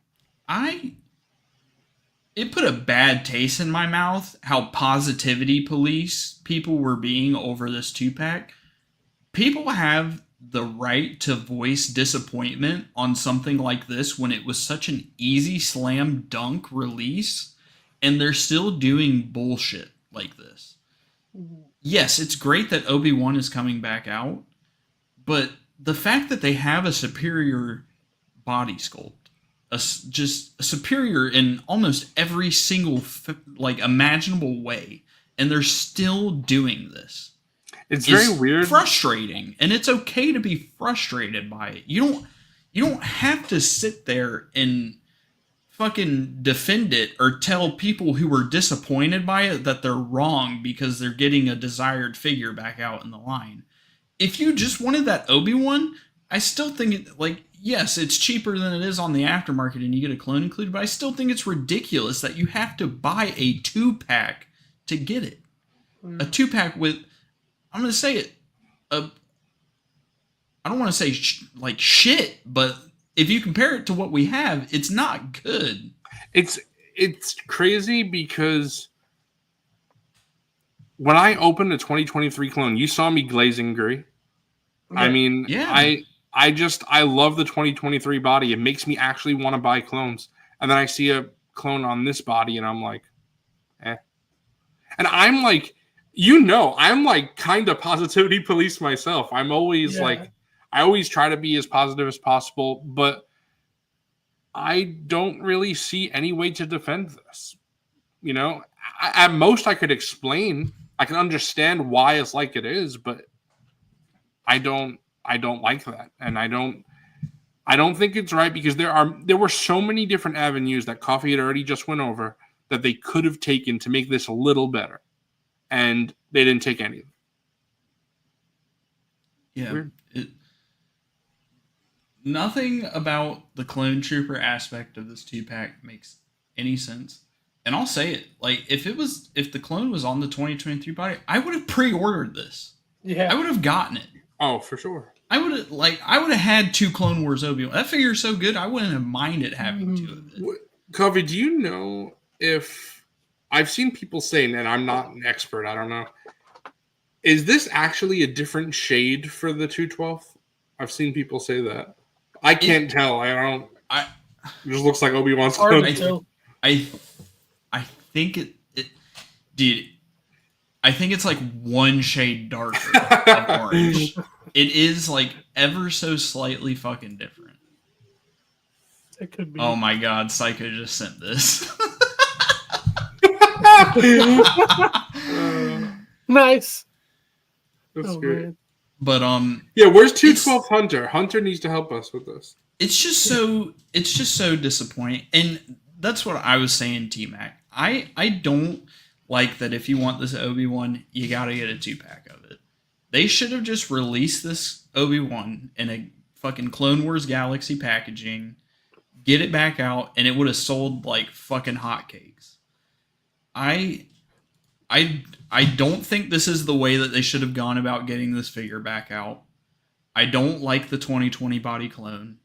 it put a bad taste in my mouth how positivity police people were being over this 2-pack. People have the right to voice disappointment on something like this when it was such an easy slam dunk release, and they're still doing bullshit like this. Yes, it's great that Obi-Wan is coming back out, but the fact that they have a superior body sculpt, just superior in almost every single imaginable way, and they're still doing this. It's very weird, frustrating, and it's okay to be frustrated by it. You don't have to sit there and fucking defend it or tell people who were disappointed by it that they're wrong because they're getting a desired figure back out in the line. If you just wanted that Obi-Wan, I still think yes, it's cheaper than it is on the aftermarket and you get a clone included, but I still think it's ridiculous that you have to buy a 2-pack to get it. A 2-pack with, I'm going to say it, I don't want to say shit, but if you compare it to what we have, it's not good. It's crazy because when I opened a 2023 clone, you saw me glazing gray. Yeah. I mean, yeah. I love the 2023 body. It makes me actually want to buy clones. And then I see a clone on this body and I'm like, eh. And I'm like, I'm like kind of positivity police myself. I'm always I always try to be as positive as possible, but I don't really see any way to defend this. At most I could explain I can understand why it's like it is, but I don't like that, and I don't think it's right because there were so many different avenues that Coffee had already just went over that they could have taken to make this a little better, and they didn't take any of them. Yeah, nothing about the clone trooper aspect of this 2-pack makes any sense. And I'll say it, like if the clone was on the 2023 body, I would have pre-ordered this. Yeah, I would have gotten it. Oh, for sure. I would have had 2 Clone Wars Obi-Wan. That figure is so good, I wouldn't have minded having 2 of it. Coffee, do you know if I've seen people saying, and I'm not an expert, I don't know. Is this actually a different shade for the 212th? I've seen people say that. I can't tell. It just looks like Obi-Wan's clone. I think it dude, I think it's like one shade darker of orange. It is like ever so slightly fucking different. It could be. Oh my god, Psycho just sent this. Nice. That's great. Man. But yeah, where's 212 Hunter? Hunter needs to help us with this. It's just so disappointing. And that's what I was saying, T-Mac. I don't like that if you want this Obi-Wan, you gotta get a 2-pack of it. They should have just released this Obi-Wan in a fucking Clone Wars Galaxy packaging, get it back out, and it would have sold like fucking hotcakes. I don't think this is the way that they should have gone about getting this figure back out. I don't like the 2020 body clone.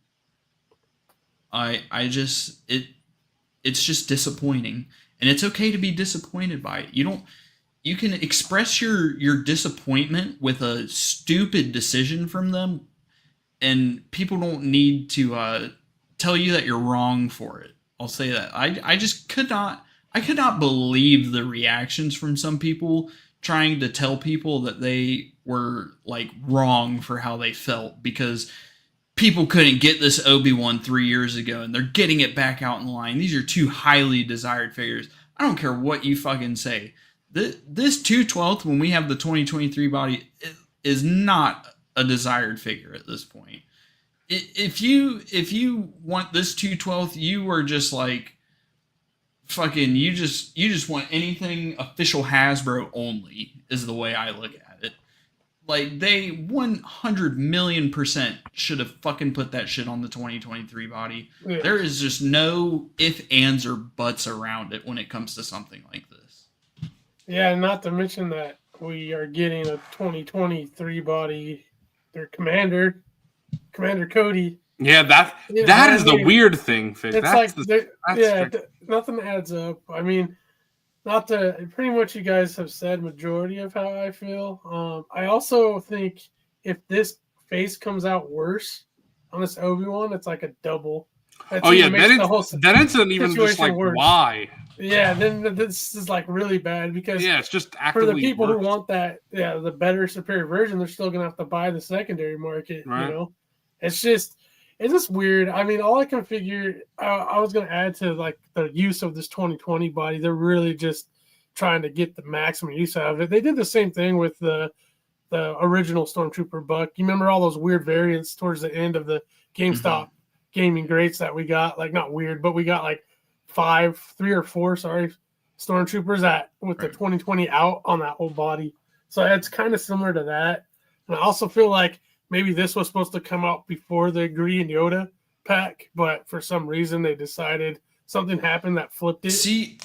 It's just disappointing. And it's okay to be disappointed by it. You can express your disappointment with a stupid decision from them, and people don't need to tell you that you're wrong for it. I'll say that. I just could not believe the reactions from some people trying to tell people that they were like wrong for how they felt because people couldn't get this Obi-Wan 3 years ago and they're getting it back out in line. These are 2 highly desired figures. I don't care what you fucking say. This 212th, when we have the 2023 body, is not a desired figure at this point. If you want this 212th, you are just like fucking, you just want anything official Hasbro only is the way I look at it. Like, they 100 million% should have fucking put that shit on the 2023 body. Yeah. There is just no ifs, ands, or buts around it when it comes to something like this. Yeah, not to mention that we are getting a 2023 body, their Commander Cody. Yeah, that is the weird thing, Fig. It's nothing adds up. I mean, pretty much you guys have said majority of how I feel. I also think if this face comes out worse on this Obi-Wan, it's like a double. Then it's an even just like worse. Why? Yeah, then this is like really bad because it's just for the people who want that, the better superior version, they're still gonna have to buy the secondary market. Right. You know, it's just weird. I mean, all I can figure, I was gonna add to like the use of this 2020 body. They're really just trying to get the maximum use out of it. They did the same thing with the original Stormtrooper Buck. You remember all those weird variants towards the end of the GameStop gaming greats that we got? Like, not weird, but we got like 3 or 4 Stormtroopers with the 2020 out on that whole body. So it's kind of similar to that. And I also feel like maybe this was supposed to come out before the Gree and Yoda pack, but for some reason they decided something happened that flipped it. See,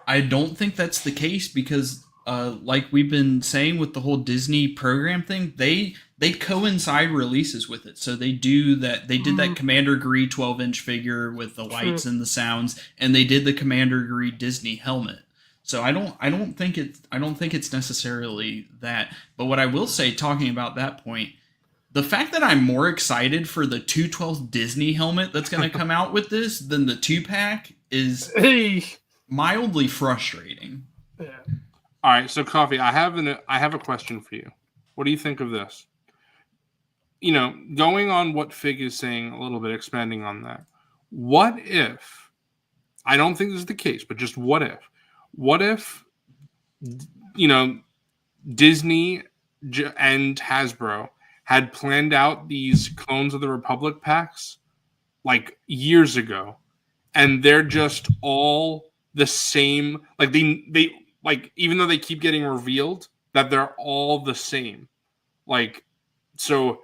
I don't think that's the case because like we've been saying with the whole Disney program thing, they coincide releases with it. So they do that. They did that Commander Gree 12-inch figure with the lights and the sounds, and they did the Commander Gree Disney helmet. So I don't think it's necessarily that. But what I will say, talking about that point, the fact that I'm more excited for the 212 Disney helmet that's going to come out with this than the 2-pack is mildly frustrating. Yeah. All right, so Coffee, I have a question for you. What do you think of this? You know, going on what Fig is saying a little bit, expanding on that. What if, I don't think this is the case, but just what if Disney and Hasbro had planned out these Clones of the Republic packs like years ago, and they're just all the same. Like they like, even though they keep getting revealed, that they're all the same. Like, so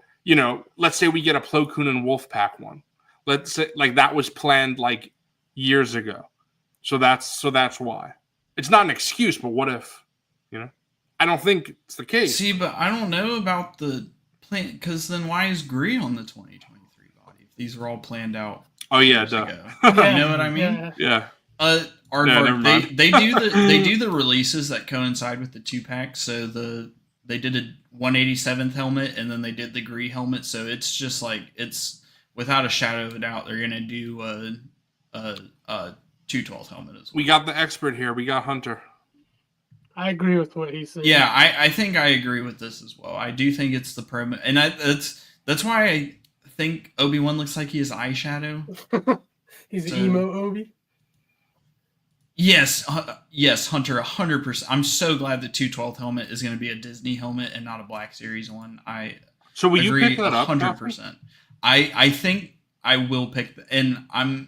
let's say we get a Plo Koon and Wolf pack one. Let's say like that was planned like years ago. So that's why. It's not an excuse, but what if, I don't think it's the case. See, but I don't know about the plan, because then why is Gree on the 2023 body if these were all planned out? Oh yeah, ago? You know what I mean? Yeah. They do the releases that coincide with the 2-pack. So they did a 187th helmet, and then they did the Gree helmet. So it's just like, it's without a shadow of a doubt they're gonna do a 212th helmet as well. We got the expert here. We got Hunter. I agree with what he said. Yeah, I think I agree with this as well. I do think it's the promo, and that's why I think Obi-Wan looks like he has eyeshadow. He's emo Obi. Yes, Hunter, 100%. I'm so glad the 212th helmet is going to be a Disney helmet and not a Black Series one. So will agree you pick that up? 100%. I think I will pick, and I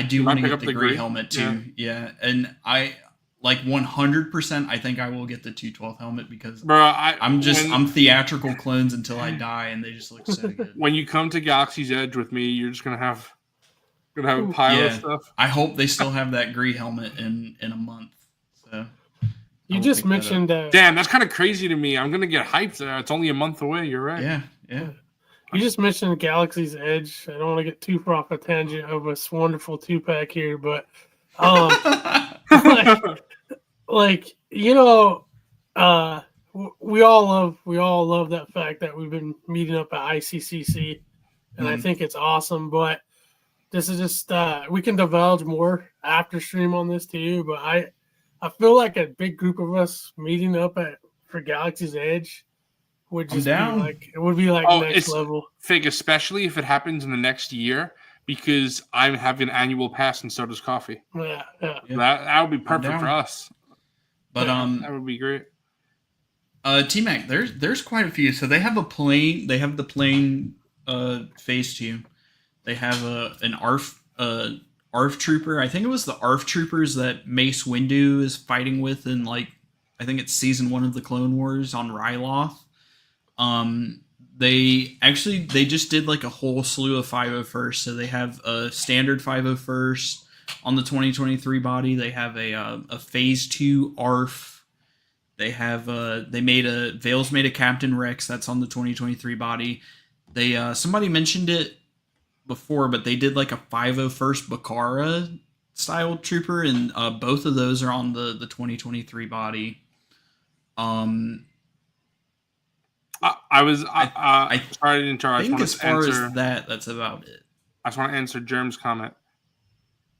do want to get the Gree helmet too. Yeah, and I. Like 100%, I think I will get the 212th helmet because I'm theatrical clones until I die, and they just look so good. When you come to Galaxy's Edge with me, you're just gonna have a pile of stuff. I hope they still have that Gree helmet in a month. So you just mentioned that. Damn, that's kind of crazy to me. I'm gonna get hyped there. It's only a month away. You're right. Yeah. You just mentioned Galaxy's Edge. I don't want to get too far off a tangent of this wonderful 2-pack here, but like we all love that fact that we've been meeting up at ICCC, and I think it's awesome. But this is just we can divulge more after stream on this too. But I feel like a big group of us meeting up for Galaxy's Edge would just be like next level. Fig, especially if it happens in the next year. Because I'm having an annual pass and so does Coffee. Yeah. That would be perfect for us. But that would be great. T-Mac, there's quite a few. So they have a plane. They have the plane phase 2. They have an ARF trooper. I think it was the ARF troopers that Mace Windu is fighting with in I think it's season 1 of the Clone Wars on Ryloth. They just did like a whole slew of 501st. So they have a standard 501st on the 2023 body. They have a phase 2 ARF. They have Vale's made a Captain Rex that's on the 2023 body. They somebody mentioned it before, but they did like a 501st Bakara style trooper, and both of those are on the 2023 body. I sorry to interrupt. I think as far as that's about it. I just want to answer Germ's comment.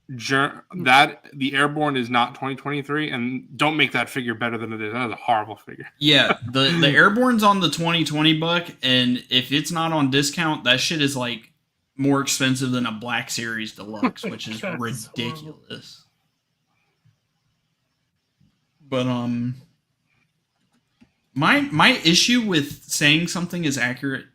That the Airborne is not 2023, and don't make that figure better than it is. That is a horrible figure. Yeah, the Airborne's on the 2020 buck, and if it's not on discount, that shit is like more expensive than a Black Series Deluxe, which is ridiculous. But my issue with saying something is accurate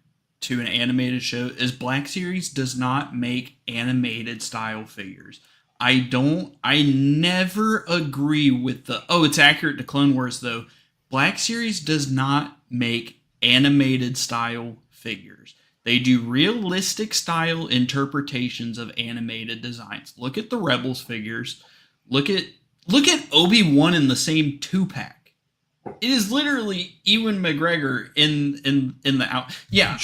to an animated show is Black Series does not make animated style figures. I never agree with it's accurate to Clone Wars though. Black Series does not make animated style figures. They do realistic style interpretations of animated designs. Look at the Rebels figures. Look at Obi-Wan in the same 2-pack. It is literally Ewan McGregor in the out. Yeah,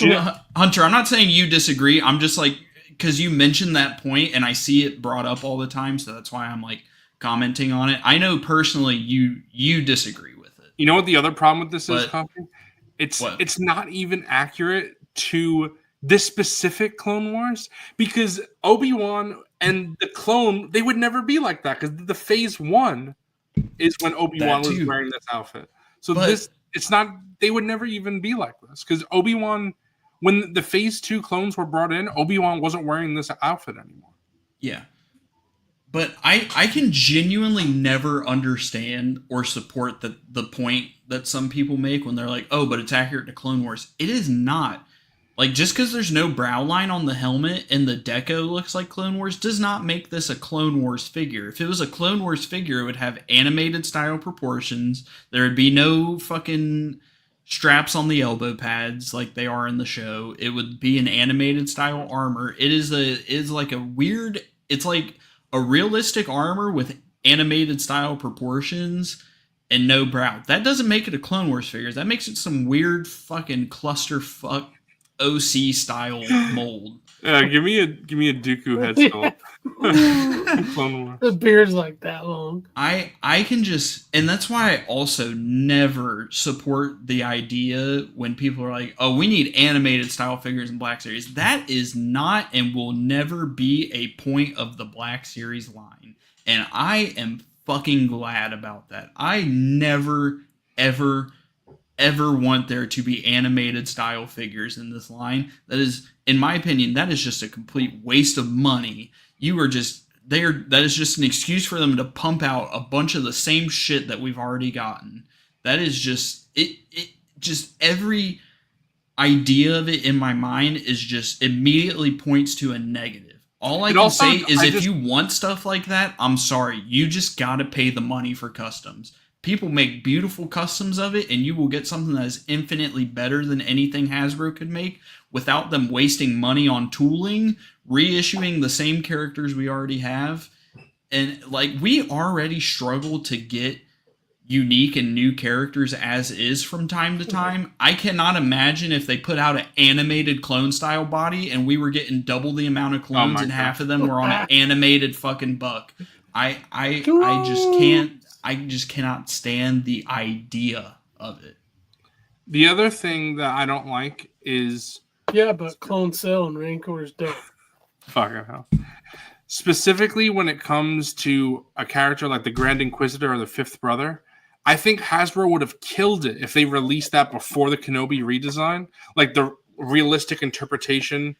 Hunter, I'm not saying you disagree. I'm just like, because you mentioned that point and I see it brought up all the time, so that's why I'm like commenting on it. I know personally you disagree with it. You know what the other problem with this is, Coffee? It's not even accurate to this specific Clone Wars, because Obi-Wan and the clone, they would never be like that, because the phase 1 is when Obi-Wan was wearing this outfit. So it's not, they would never even be like this, because Obi-Wan, when the phase 2 clones were brought in, Obi-Wan wasn't wearing this outfit anymore. Yeah. But I can genuinely never understand or support the point that some people make when they're like, oh, but it's accurate to Clone Wars. It is not. Like, just because there's no brow line on the helmet and the deco looks like Clone Wars does not make this a Clone Wars figure. If it was a Clone Wars figure, it would have animated style proportions. There would be no fucking straps on the elbow pads like they are in the show. It would be an animated style armor. It's like a realistic armor with animated style proportions and no brow. That doesn't make it a Clone Wars figure. That makes it some weird fucking clusterfuck OC style mold. Give me a Dooku head sculpt. Clone Wars. The beard's like that long. I can just, and that's why I also never support the idea when people are like, oh, we need animated style figures in Black Series. That is not and will never be a point of the Black Series line. And I am fucking glad about that. I never, ever want there to be animated style figures in this line. That is, in my opinion, that is just a complete waste of money. That is just an excuse for them to pump out a bunch of the same shit that we've already gotten. That is just just every idea of it in my mind is just immediately points to a negative. All I can say is if you want stuff like that, I'm sorry, you just got to pay the money for customs. People make beautiful customs of it, and you will get something that is infinitely better than anything Hasbro could make without them wasting money on tooling, reissuing the same characters we already have. And, like, we already struggle to get unique and new characters as is from time to time. I cannot imagine if they put out an animated clone style body and we were getting double the amount of clones and half of them were on an animated fucking buck. I just cannot stand the idea of it. The other thing that I don't like is... Yeah, but Clone Cell and Rancor is dope. Fucking hell. Specifically when it comes to a character like the Grand Inquisitor or the Fifth Brother, I think Hasbro would have killed it if they released that before the Kenobi redesign. Like the realistic interpretation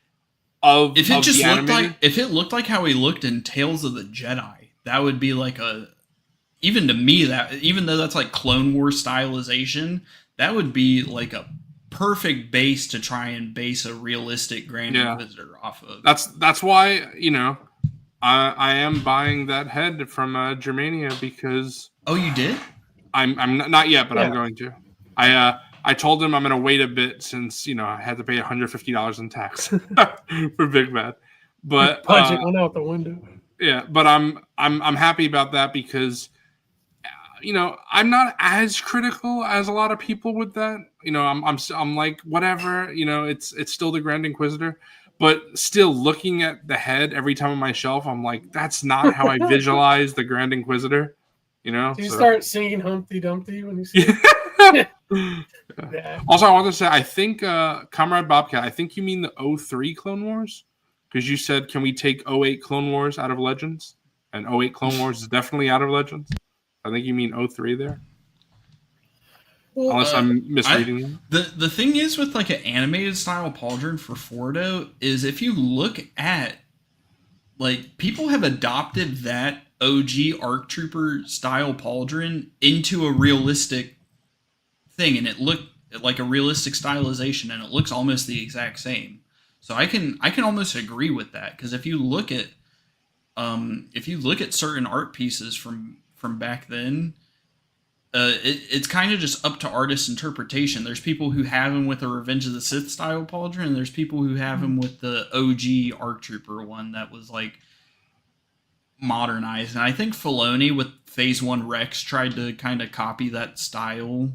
of if it looked like how he looked in Tales of the Jedi, that would be like even to me, that even though that's like Clone Wars stylization, that would be like a perfect base to try and base a realistic Grand Inquisitor off of. That's why, I am buying that head from Germania because... Oh, you did? I'm not yet, but I'm going to. I told him I'm going to wait a bit since, I had to pay $150 in tax for Big Bad. But budget went out the window. Yeah, but I'm happy about that because I'm not as critical as a lot of people with that. I'm like whatever, it's still the Grand Inquisitor, but still looking at the head every time on my shelf, I'm like, that's not how I visualize the Grand Inquisitor. Do you start singing Humpty Dumpty when you see it? Yeah. Also, I want to say, I think Comrade Bobcat, I think you mean the 03 Clone Wars. Because you said, can we take 08 Clone Wars out of Legends? And 08 Clone Wars is definitely out of Legends. I think you mean 03 there. Well, unless I'm misreading them. The thing is with like an animated style pauldron for Fordo is if you look at, like, people have adopted that OG ARC Trooper style pauldron into a realistic thing. And it looked like a realistic stylization and it looks almost the exact same. So I can almost agree with that because if you look at certain art pieces from back then, it's kind of just up to artist interpretation. There's people who have him with a Revenge of the Sith style pauldron, and there's people who have him with the OG ARC Trooper one that was like modernized. And I think Filoni with Phase 1 Rex tried to kind of copy that style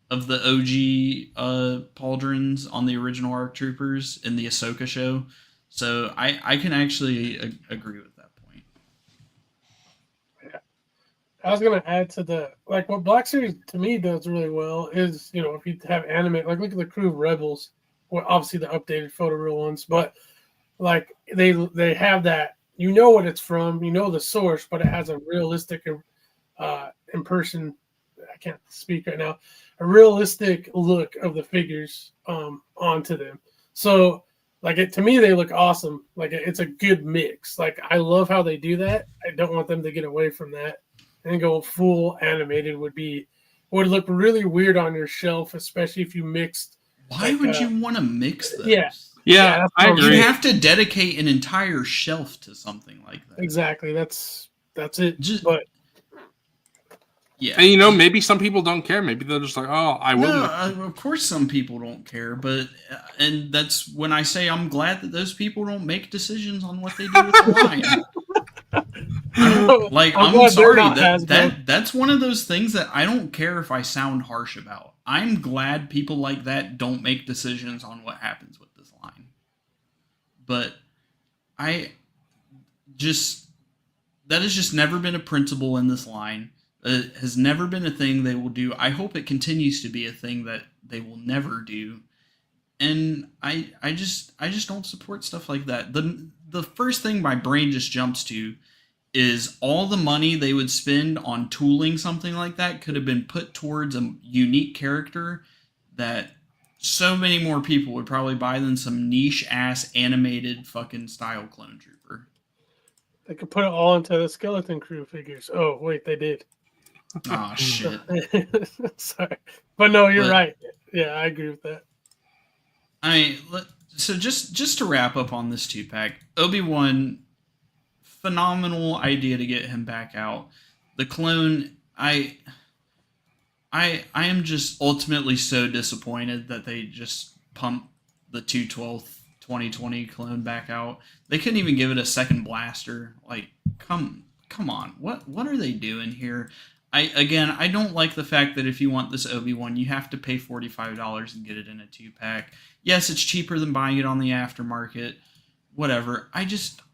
of the OG pauldrons on the original ARC Troopers in the Ahsoka show. So I can actually agree with that point. Yeah. I was going to add to what Black Series to me does really well is, if you have animate, like look at the crew of Rebels, well, obviously the updated photoreal ones, but like they have that, what it's from, the source, but it has a realistic in person, I can't speak right now, a realistic look of the figures onto them. So Like to me, they look awesome. Like it's a good mix. Like I love how they do that. I don't want them to get away from that and go full animated. Would look really weird on your shelf, especially if you mixed. Why would you want to mix those? Yeah, I agree. You have to dedicate an entire shelf to something like that. Exactly. That's it. But yeah, and maybe some people don't care. Maybe they're just like, oh, I wouldn't. No, of course some people don't care, but and that's when I say I'm glad that those people don't make decisions on what they do with the line. I'm sorry that's one of those things that I don't care if I sound harsh about. I'm glad people like that don't make decisions on what happens with this line. But that has just never been a principle in this line. It has never been a thing they will do. I hope it continues to be a thing that they will never do. And I just don't support stuff like that. The first thing my brain just jumps to is all the money they would spend on tooling something like that could have been put towards a unique character that so many more people would probably buy than some niche ass animated fucking style clone trooper. They could put it all into the Skeleton Crew figures. Oh wait, they did. Oh shit. Sorry. But no, you're right. Yeah, I agree with that. So just to wrap up on this 2-pack, Obi-Wan, phenomenal idea to get him back out. The clone, I am just ultimately so disappointed that they just pumped the 2/12 2020 clone back out. They couldn't even give it a second blaster. Like, come on. What are they doing here? I don't like the fact that if you want this Obi-Wan, you have to pay $45 and get it in a 2-pack. Yes, it's cheaper than buying it on the aftermarket. Whatever. I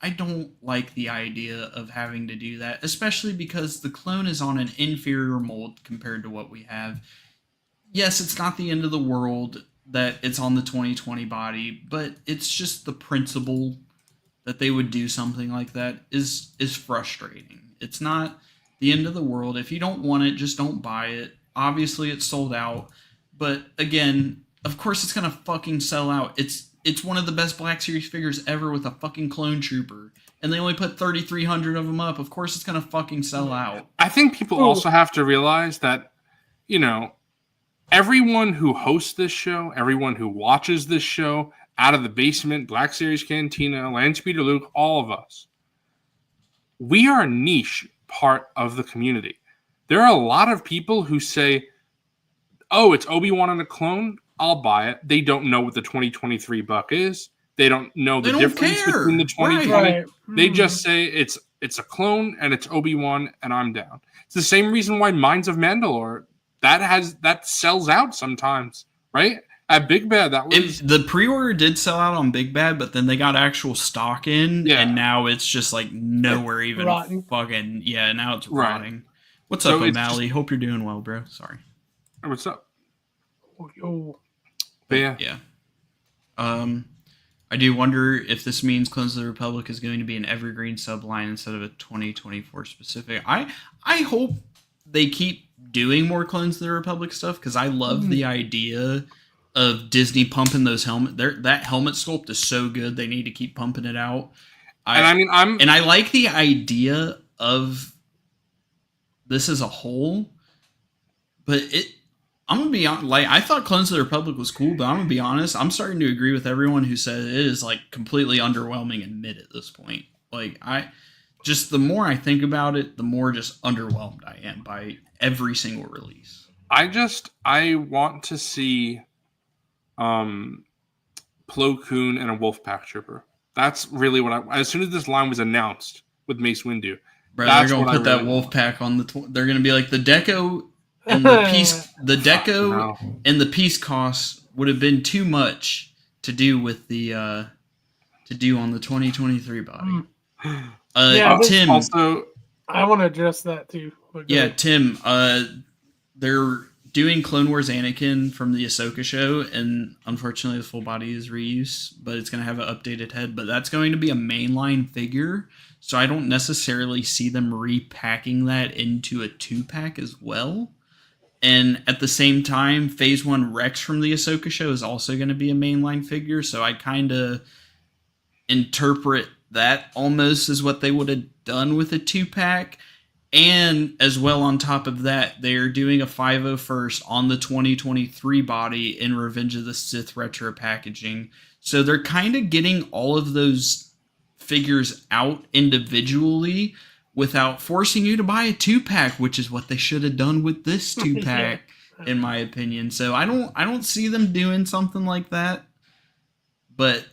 don't like the idea of having to do that, especially because the clone is on an inferior mold compared to what we have. Yes, it's not the end of the world that it's on the 2020 body, but it's just the principle that they would do something like that is frustrating. It's not the end of the world. If you don't want it, just don't buy it. Obviously, it's sold out. But again, of course it's going to fucking sell out. It's one of the best Black Series figures ever with a fucking clone trooper. And they only put 3,300 of them up. Of course it's going to fucking sell out. I think people also have to realize that, everyone who hosts this show, everyone who watches this show, Out of the Basement, Black Series Cantina, Land Speeder Luke, all of us, we are a niche part of the community. There are a lot of people who say, oh, it's Obi-Wan and a clone, I'll buy it. They don't know what the 2023 buck is. They don't know the difference between the 2020. Right. They just say it's a clone and it's Obi-Wan and I'm down. It's the same reason why Mines of Mandalore that sells out sometimes, right? At Big Bad, the pre-order did sell out on Big Bad, but then they got actual stock in, and now it's just like nowhere even rotten. Fucking now it's rotting. What's up, O'Malley? Hope you're doing well, bro. Sorry. What's up? Oh. Yeah. I do wonder if this means Clones of the Republic is going to be an evergreen subline instead of a 2024 specific. I hope they keep doing more Clones of the Republic stuff because I love the idea of Disney pumping those helmets. That helmet sculpt is so good. They need to keep pumping it out. I like the idea of this as a whole, but I'm gonna be honest. Like, I thought Clones of the Republic was cool, but I'm gonna be honest. I'm starting to agree with everyone who said it is like completely underwhelming and mid at this point. Like, the more I think about it, the more just underwhelmed I am by every single release. I want to see Plo Koon and a Wolfpack Trooper. That's really what as soon as this line was announced with Mace Windu, bro, they're gonna put that Wolfpack on the. They're gonna be like the deco and the piece. The deco and the piece costs would have been too much to do with the to do on the 2023 body. Tim. Also, I want to address that too. Yeah, Tim. They're doing Clone Wars Anakin from the Ahsoka show, and unfortunately the full body is reuse, but it's going to have an updated head, but that's going to be a mainline figure, so I don't necessarily see them repacking that into a 2-pack as well. And at the same time, Phase 1 Rex from the Ahsoka show is also going to be a mainline figure, so I kind of interpret that almost as what they would have done with a 2-pack. And as well, on top of that, they're doing a 501st on the 2023 body in Revenge of the Sith retro packaging. So they're kind of getting all of those figures out individually without forcing you to buy a 2-pack, which is what they should have done with this 2-pack, in my opinion. So I don't see them doing something like that. But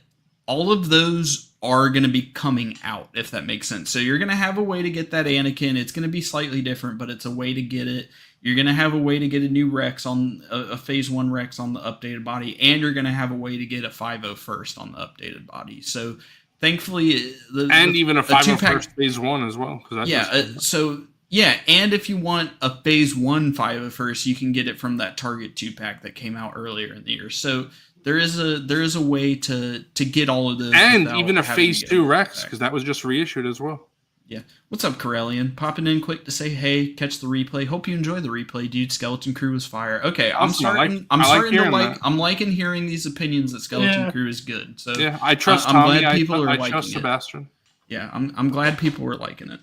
all of those are going to be coming out, if that makes sense. So you're going to have a way to get that Anakin. It's going to be slightly different, but it's a way to get it. You're going to have a way to get a new Rex on a Phase 1 Rex on the updated body, and you're going to have a way to get a 501st on the updated body. So thankfully, even a 501st Phase 1 as well. And if you want a Phase 1 501st, you can get it from that Target 2-pack that came out earlier in the year. So there is a way to get all of those, and even a Phase 2 Rex, because that was just reissued as well. Yeah. What's up, Corellian? Popping in quick to say hey, catch the replay. Hope you enjoy the replay, dude. Skeleton Crew was fire. Okay, I'm liking hearing these opinions that Skeleton Crew is good. So yeah, I trust Tommy. I'm glad people are I liking trust it. Sebastian. Yeah, I'm glad people were liking it.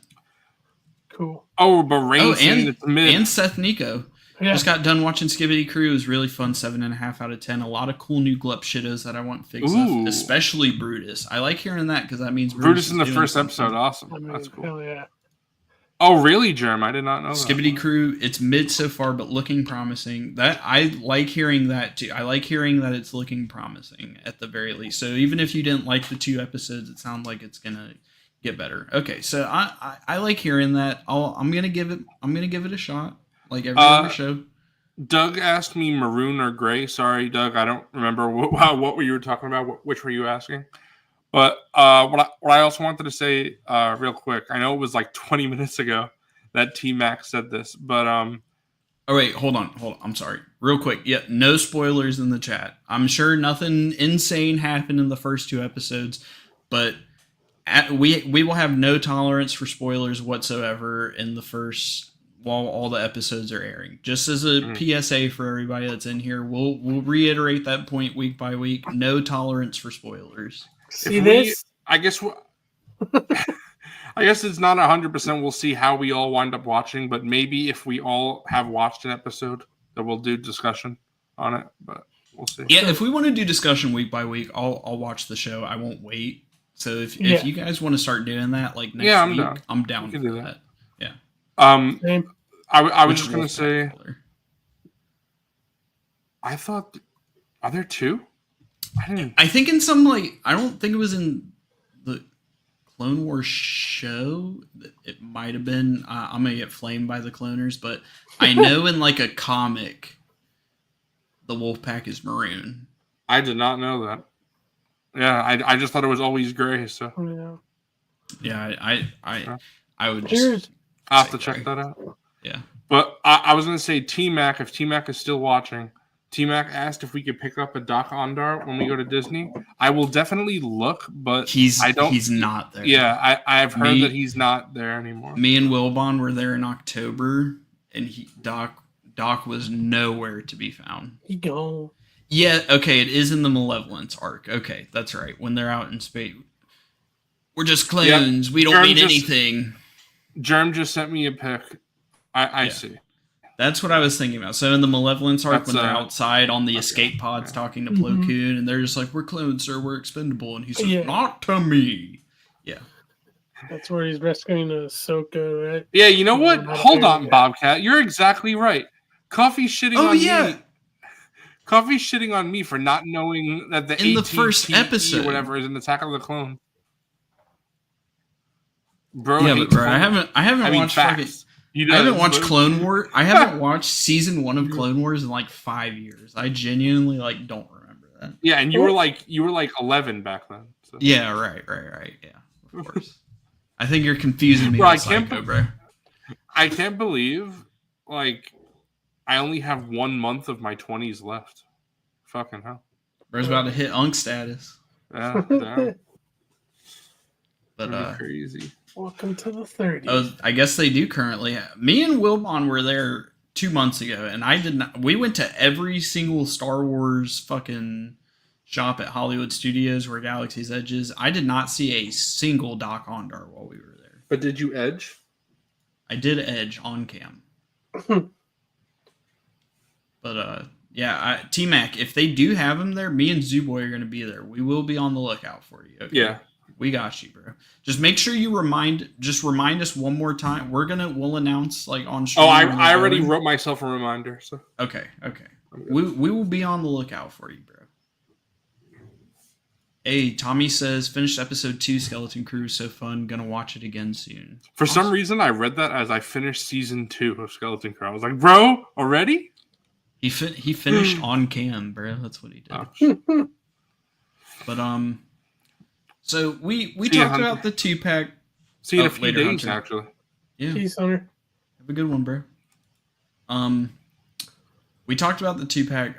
Cool. Oh, but and Seth Nico. Yeah. Just got done watching Skibidi Crew. It was really fun. 7.5 out of 10. A lot of cool new Glup shittos that I want fixed up, especially Brutus. I like hearing that because that means Brutus in the first episode. Awesome. That's cool. Hell yeah. Oh, really, Jerm? I did not know Skibidi Crew, it's mid so far, but looking promising. That I like hearing that too. I like hearing that it's looking promising at the very least. So even if you didn't like the 2 episodes, it sounds like it's gonna get better. Okay, so I like hearing that. I'm gonna give it a shot. Like every other show. Doug asked me maroon or gray. Sorry, Doug, I don't remember what you were talking about. Which were you asking? But what I also wanted to say real quick. I know it was like 20 minutes ago that T-Max said this, but Oh wait, hold on. I'm sorry. Real quick. Yeah, no spoilers in the chat. I'm sure nothing insane happened in the first 2 episodes, but we will have no tolerance for spoilers whatsoever in the first, while all the episodes are airing. Just as a PSA for everybody that's in here, we'll reiterate that point week by week. No tolerance for spoilers. See this? I guess it's not 100%. We'll see how we all wind up watching, but maybe if we all have watched an episode, then we'll do discussion on it. But we'll see. Yeah, if we want to do discussion week by week, I'll watch the show. I won't wait. So if you guys want to start doing that, like next week, I'm down for that. Yeah. I was just gonna say, I thought, are there 2? I think in some, like, I don't think it was in the Clone Wars show. It might have been. I'm gonna get flamed by the cloners, but I know in like a comic, the Wolfpack is maroon. I did not know that. Yeah, I just thought it was always gray. So yeah, I would just. I'll have to check that out. Yeah, but I was gonna say T-Mac. If T-Mac is still watching, T-Mac asked if we could pick up a Doc Ondar when we go to Disney. I will definitely look, but he's not there. Yeah, I've heard that he's not there anymore. Me and Wilbon were there in October, and Doc was nowhere to be found. He gone. Yeah, okay, it is in the Malevolence arc. Okay, that's right. When they're out in space, we're just clones. Yep. We don't mean anything. Germ just sent me a pic. I see. That's what I was thinking about. So in the Malevolence arc, when they're outside on the escape pods talking to Plo Koon, and they're just like, "We're clones, sir. We're expendable," and he says, "Not to me." Yeah. That's where he's rescuing Ahsoka, right? Yeah. You know what? Hold on, Bobcat. You're exactly right. Coffee's shitting on me. Coffee's shitting on me for not knowing that the first episode or whatever is in Attack of the Clone. Bro, I haven't watched I haven't watched Clone Wars. I haven't watched season 1 of Clone Wars in like 5 years. I genuinely don't remember that. Yeah, and you were like 11 back then. So. Yeah, right. Yeah, of course. I think you're confusing me with Psycho, bro. I can't believe I only have 1 month of my 20s left. Fucking hell. Bro's about to hit Unk status. Yeah, damn. But crazy. Welcome to the 30s. Oh, I guess they do currently. Me and Wilbon were there 2 months ago, and I did not. We went to every single Star Wars fucking shop at Hollywood Studios where Galaxy's Edge is. I did not see a single Doc Ondar while we were there. But did you edge? I did edge on cam. But yeah, T-Mac, if they do have him there, me and Zooboy are going to be there. We will be on the lookout for you. Okay? Yeah. We got you, bro. Just make sure you remind us one more time. We'll announce like on stream. Oh, I already wrote myself a reminder. So Okay. We will be on the lookout for you, bro. Hey, Tommy says, finished episode 2, Skeleton Crew, so fun. Gonna watch it again soon. For some reason, I read that as I finished season 2 of Skeleton Crew. I was like, bro, already? He finished on cam, bro. That's what he did. Oh. But so we talked about the 2-pack. See you in a few later, days, Hunter. actually. Yeah. Peace, Hunter. Have a good one, bro. We talked about the 2-pack.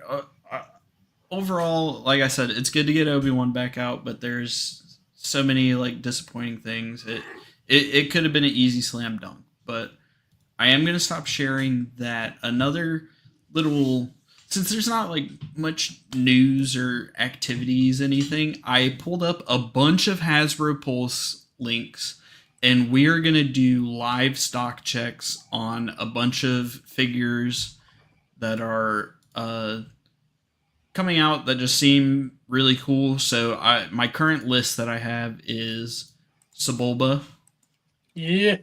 Overall, like I said, it's good to get Obi-Wan back out, but there's so many like disappointing things. It could have been an easy slam dunk, but I am gonna stop sharing that. Another little, since there's not like much news or activities, anything, I pulled up a bunch of Hasbro Pulse links, and we are gonna do live stock checks on a bunch of figures that are coming out that just seem really cool. So my current list that I have is Sebulba. Yeah.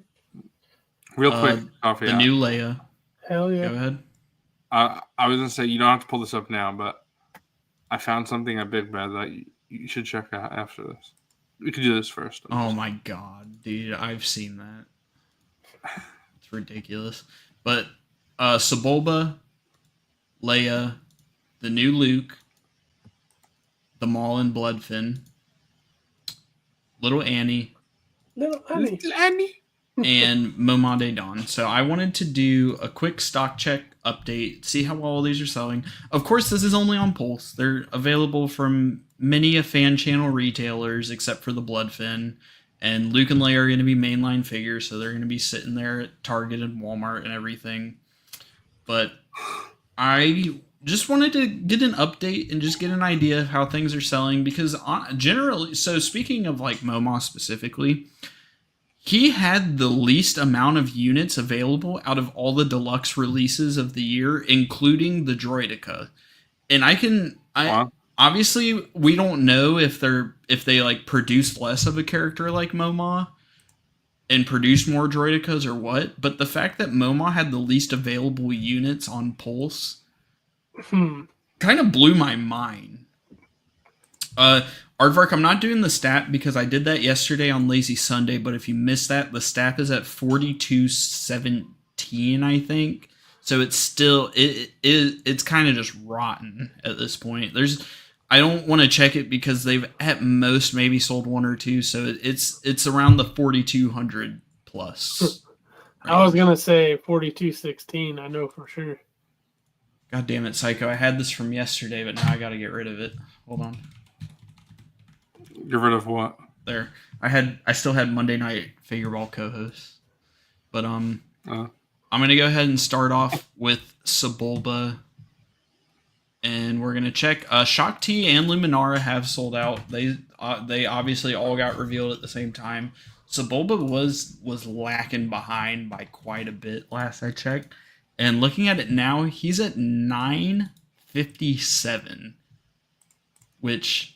Real quick, Coffee. The new Leia. Hell yeah. Go ahead. I was going to say, you don't have to pull this up now, but I found something at Big Bad that you should check out after this. We could do this first. Oh my god, dude. I've seen that. It's ridiculous. But Sebulba, Leia, the new Luke, the Maul and Bloodfin, little Annie, Little Annie. and Momade Dawn. So I wanted to do a quick stock check update, see how well these are selling. Of course, this is only on Pulse. They're available from many a fan channel retailers, except for the Bloodfin. And Luke and Leia are going to be mainline figures, so they're going to be sitting there at Target and Walmart and everything. But I just wanted to get an update and just get an idea of how things are selling, because generally, so speaking of like Momo specifically, he had the least amount of units available out of all the deluxe releases of the year, including the Droideka. And obviously we don't know if they like produced less of a character like Momo and produced more Droidekas or what, but the fact that Momo had the least available units on Pulse kind of blew my mind. Aardvark, I'm not doing the stat because I did that yesterday on Lazy Sunday, but if you missed that, the stat is at 4217, I think. So it's still it's kind of just rotten at this point. I don't want to check it because they've at most maybe sold 1 or 2, so it's around the 4200 plus. I was gonna say 4216. I know for sure. God damn it, Psycho! I had this from yesterday, but now I got to get rid of it. Hold on. Get rid of what? There, I still had Monday Night Figureball co-host, but I'm gonna go ahead and start off with Sebulba, and we're gonna check. Shock T and Luminara have sold out. They obviously all got revealed at the same time. Sebulba was lacking behind by quite a bit last I checked. And looking at it now, he's at 957, which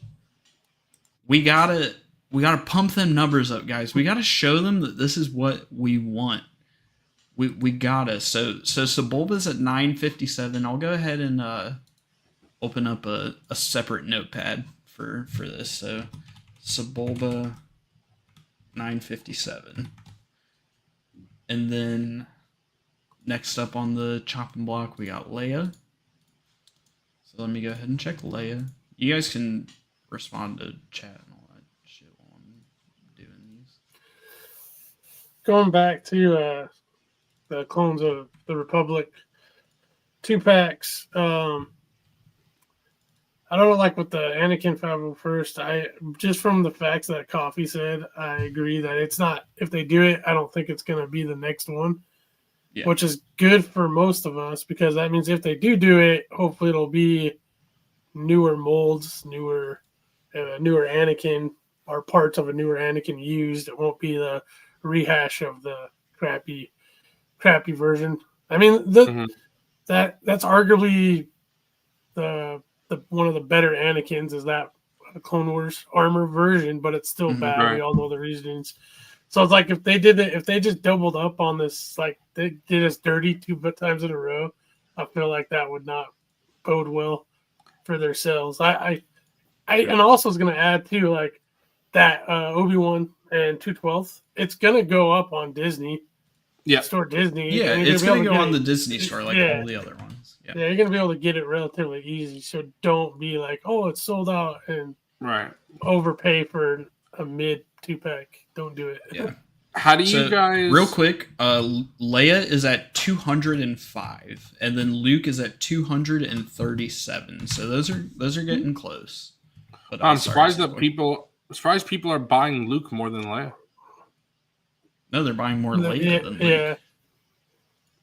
we gotta pump them numbers up, guys. We gotta show them that this is what we want. We gotta. So Sebulba's at 957. I'll go ahead and open up a separate notepad for this. So Sebulba 957, and then next up on the chopping block, we got Leia. So let me go ahead and check Leia. You guys can respond to chat and all that shit while I'm doing these. Going back to the Clones of the Republic 2-packs. I don't like with the Anakin 501st. I just from the facts that Coffee said, I agree that it's not. If they do it, I don't think it's going to be the next one. which is good for most of us because that means if they do it, hopefully it'll be newer molds, newer Anakin or parts of a newer Anakin used. It won't be the rehash of the crappy version. I mean, that's arguably the one of the better Anakins is that Clone Wars armor version, but it's still bad. Right. We all know the reasons. So it's like if they just doubled up on this, like they did us dirty 2 times in a row, I feel like that would not bode well for their sales. I and also was going to add too, like that Obi-Wan and 2/12, it's going to go up on Disney. Yeah. Store Disney. Yeah, it's going to go on the Disney store like all the other ones. Yeah, you're going to be able to get it relatively easy. So don't be like, oh, it's sold out and overpay for a mid 2-pack. Don't do it. Yeah. How do you guys... Real quick, Leia is at 205, and then Luke is at 237. So those are getting close. But I'm surprised people are buying Luke more than Leia. No, they're buying more Leia than Luke. Yeah.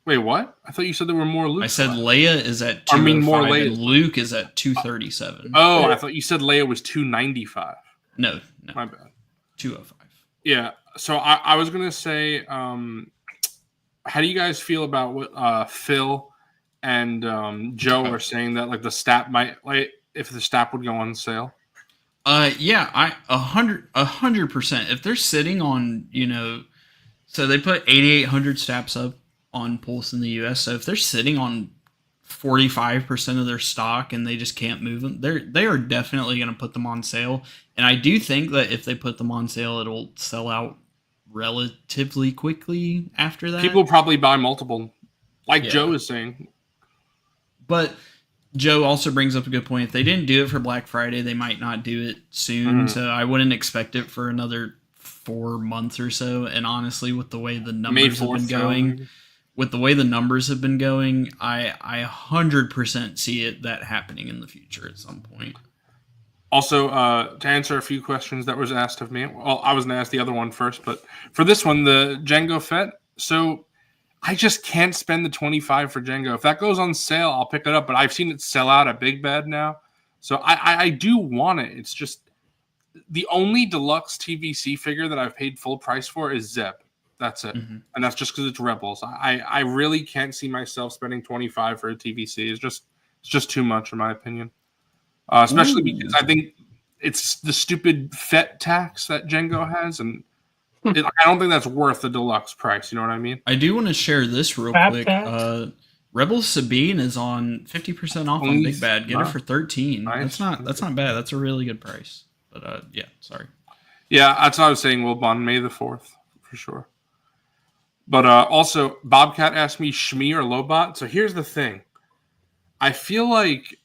Wait, what? I thought you said there were more Luke. I said Leia is at 205 more Leia. and Luke is at 237. Oh, I thought you said Leia was 295. No. My bad. 205. Yeah. So I was going to say, how do you guys feel about what Phil and Joe are saying that like the stat might, like if the stat would go on sale? Yeah, 100%. If they're sitting on, so they put 8,800 stats up on Pulse in the US. So if they're sitting on 45% of their stock and they just can't move them, they are definitely going to put them on sale. And I do think that if they put them on sale, it'll sell out relatively quickly after that. People probably buy multiple, like Joe is saying. But Joe also brings up a good point. If they didn't do it for Black Friday, they might not do it soon. So I wouldn't expect it for another 4 months or so. And honestly, with the way the numbers have been going, I 100% see that happening in the future at some point. Also, to answer a few questions that was asked of me, well, I was going to ask the other one first, but for this one, the Jango Fett, so I just can't spend the 25 for Jango. If that goes on sale, I'll pick it up, but I've seen it sell out at Big Bad now, so I do want it. It's just the only deluxe TVC figure that I've paid full price for is Zeb. That's it. And that's just because it's Rebels. I really can't see myself spending 25 for a TVC. It's just too much, in my opinion. Especially because I think it's the stupid Fett tax that Jango has, and I don't think that's worth the deluxe price. You know what I mean? I do want to share this real quick. Rebels Sabine is on 50% off on Big Bad. Get it for 13. Nice. That's not bad. That's a really good price. But yeah, sorry. Yeah, that's what I was saying. Wilbon, May the 4th for sure. But also, Bobcat asked me Shmi or Lobot. So here's the thing. I feel like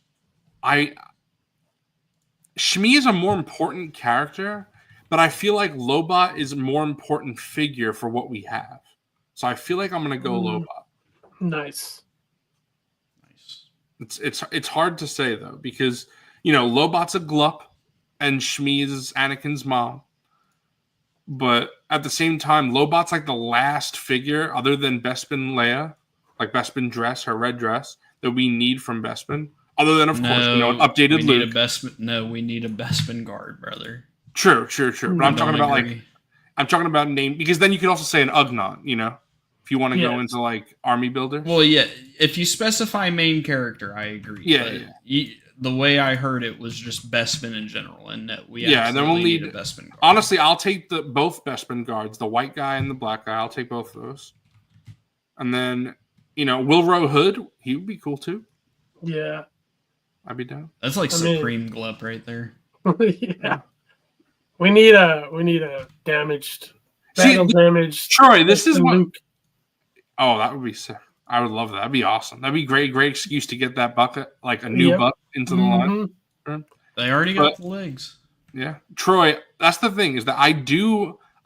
Shmi is a more important character, but I feel like Lobot is a more important figure for what we have. So I feel like I'm going to go Lobot. Nice. It's hard to say, though, because, Lobot's a glup, and Shmi is Anakin's mom. But at the same time, Lobot's like the last figure other than Bespin Leia, like Bespin dress, her red dress, that we need from Bespin. Other than, of course, an updated Luke. We need a Bespin guard, brother. True. But I'm talking about name, because then you could also say an Ugnaught, if you want to go into like army builder. Well, yeah, if you specify main character, I agree. Yeah. The way I heard it was just Bespin in general, and that and then we'll need a Bespin guard. Honestly, I'll take both Bespin guards, the white guy and the black guy. I'll take both of those. And then, Wilro Hood, he would be cool too. Yeah. I'd be down. That's like Supreme Glup right there. Yeah. We need a damaged damaged Troy, this is what Luke. Oh, that would be sick. I would love that. That'd be awesome. That'd be great excuse to get that bucket, like a new bucket into the line. They already got the legs. Yeah. Troy, that's the thing, is that I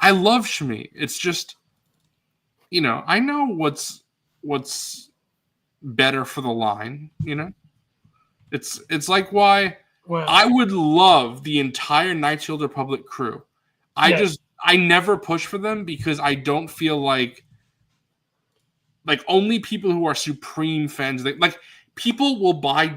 love Shmi. It's just, I know what's better for the line, It's like why I would love the entire Knights of the Republic crew. I never push for them because I don't feel like like only people who are supreme fans, like people will buy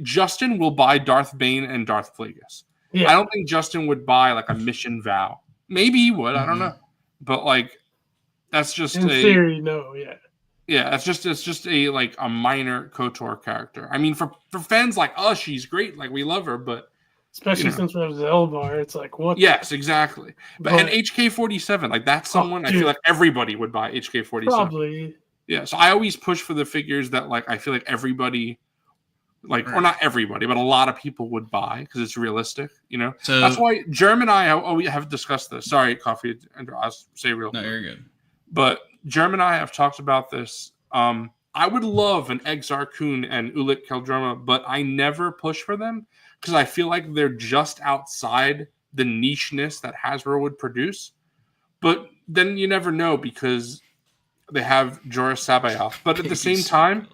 Justin will buy Darth Bane and Darth Plagueis. Yeah. I don't think Justin would buy like a Mission Vow. Maybe he would. I don't know. But like, that's just in theory, no. Yeah. Yeah, it's just a like a minor KOTOR character. I mean, for fans like us, she's great. Like we love her, but especially since we have Zelbar, it's like what? Yes, exactly. But and HK-47, like that's someone I feel like everybody would buy HK-47. Probably. Yeah, so I always push for the figures that like I feel like everybody, like or not everybody, but a lot of people would buy because it's realistic. You know, so that's why Germ and I we have discussed this. Sorry, Coffee, I'll say real. No, you're good. But Germ and I have talked about this. I would love an Exar Kun and Ulik Keldroma, but I never push for them because I feel like they're just outside the nicheness that Hasbro would produce. But then you never know because they have Joris Sabayoth. But at the same time,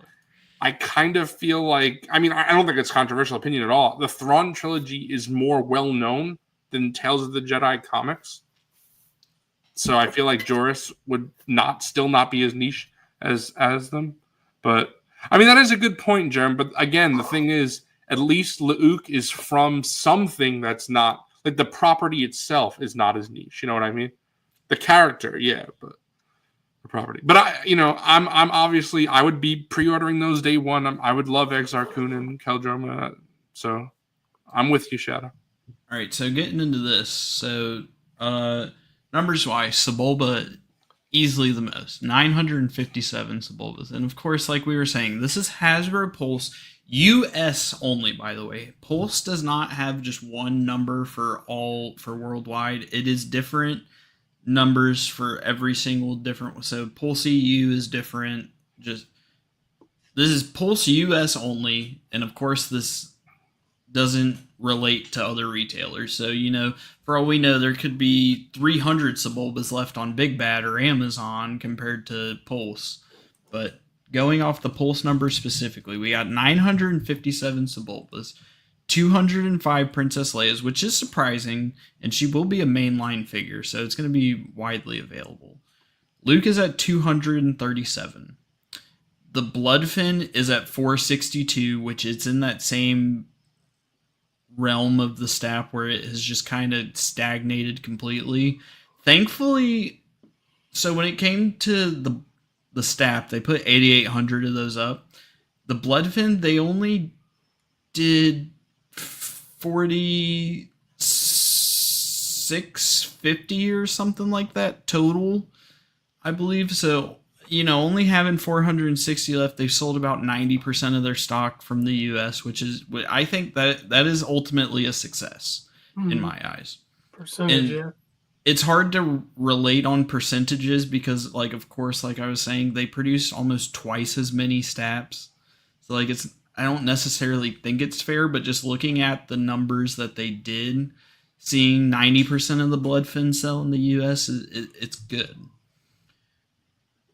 I kind of feel like, I mean, I don't think it's controversial opinion at all. The Thrawn trilogy is more well-known than Tales of the Jedi comics. So I feel like Joris would still not be as niche as them. But I mean, that is a good point, Jerm. But again, the thing is, at least Luke is from something that's not like the property itself is not as niche. You know what I mean? The character, yeah, but the property. But I'm obviously I would be pre-ordering those day one. I would love Exar Kun and Keldroma. So I'm with you, Shadow. All right, so getting into this, so numbers wise, Sebulba easily the most, 957 Sebulbas, and of course, like we were saying, this is Hasbro Pulse US only. By the way, Pulse does not have just one number for worldwide. It is different numbers for every single different. So Pulse EU is different. This is Pulse US only, and of course, this doesn't relate to other retailers. So, for all we know, there could be 300 Sebulbas left on Big Bad or Amazon compared to Pulse. But going off the Pulse numbers specifically, we got 957 Sebulbas, 205 Princess Leia's, which is surprising, and she will be a mainline figure, so it's going to be widely available. Luke is at 237. The Bloodfin is at 462, which is in that same realm of the staff where it has just kind of stagnated completely. Thankfully, so when it came to the staff, they put 8,800 of those up. The Bloodfin, they only did 4,650 or something like that total, I believe. So, only having 460 left, they've sold about 90% of their stock from the US, which is, I think that is ultimately a success in my eyes. Percentage, yeah. It's hard to relate on percentages because, like, of course, like I was saying, they produce almost twice as many stats. So, like, I don't necessarily think it's fair, but just looking at the numbers that they did, seeing 90% of the Bloodfin sell in the US, it's good.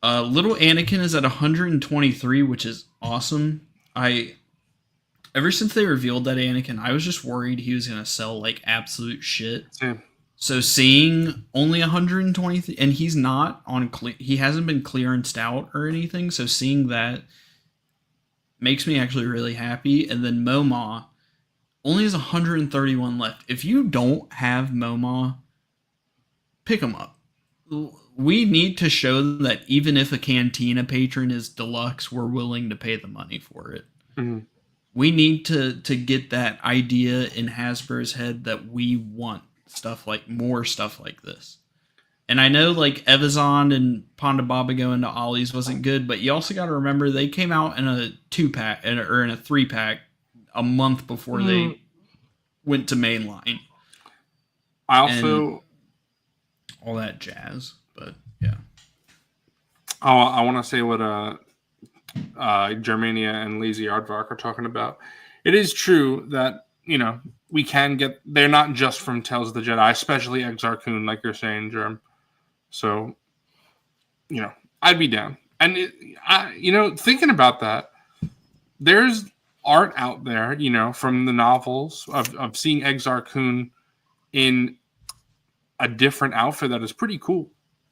Little Anakin is at 123, which is awesome. Ever since they revealed that Anakin, I was just worried he was going to sell like absolute shit. Same. So seeing only 123, and he's not on he hasn't been clearanced out or anything. So seeing that makes me actually really happy. And then Moma only has 131 left. If you don't have Moma, pick them up. We need to show them that even if a Cantina patron is deluxe, we're willing to pay the money for it. Mm-hmm. We need to get that idea in Hasbro's head that we want more stuff like this. And I know like Evazan and Ponda Baba going to Ollie's wasn't good, but you also got to remember they came out in a 2-pack or in a 3-pack a month before they went to mainline. I also all that jazz. But yeah. Oh, I want to say what Germania and Lazy Aardvark are talking about. It is true that we can get. They're not just from Tales of the Jedi, especially Exar Kun, like you're saying, Germ. So, I'd be down. And thinking about that, there's art out there, from the novels of seeing Exar Kun in a different outfit that is pretty cool.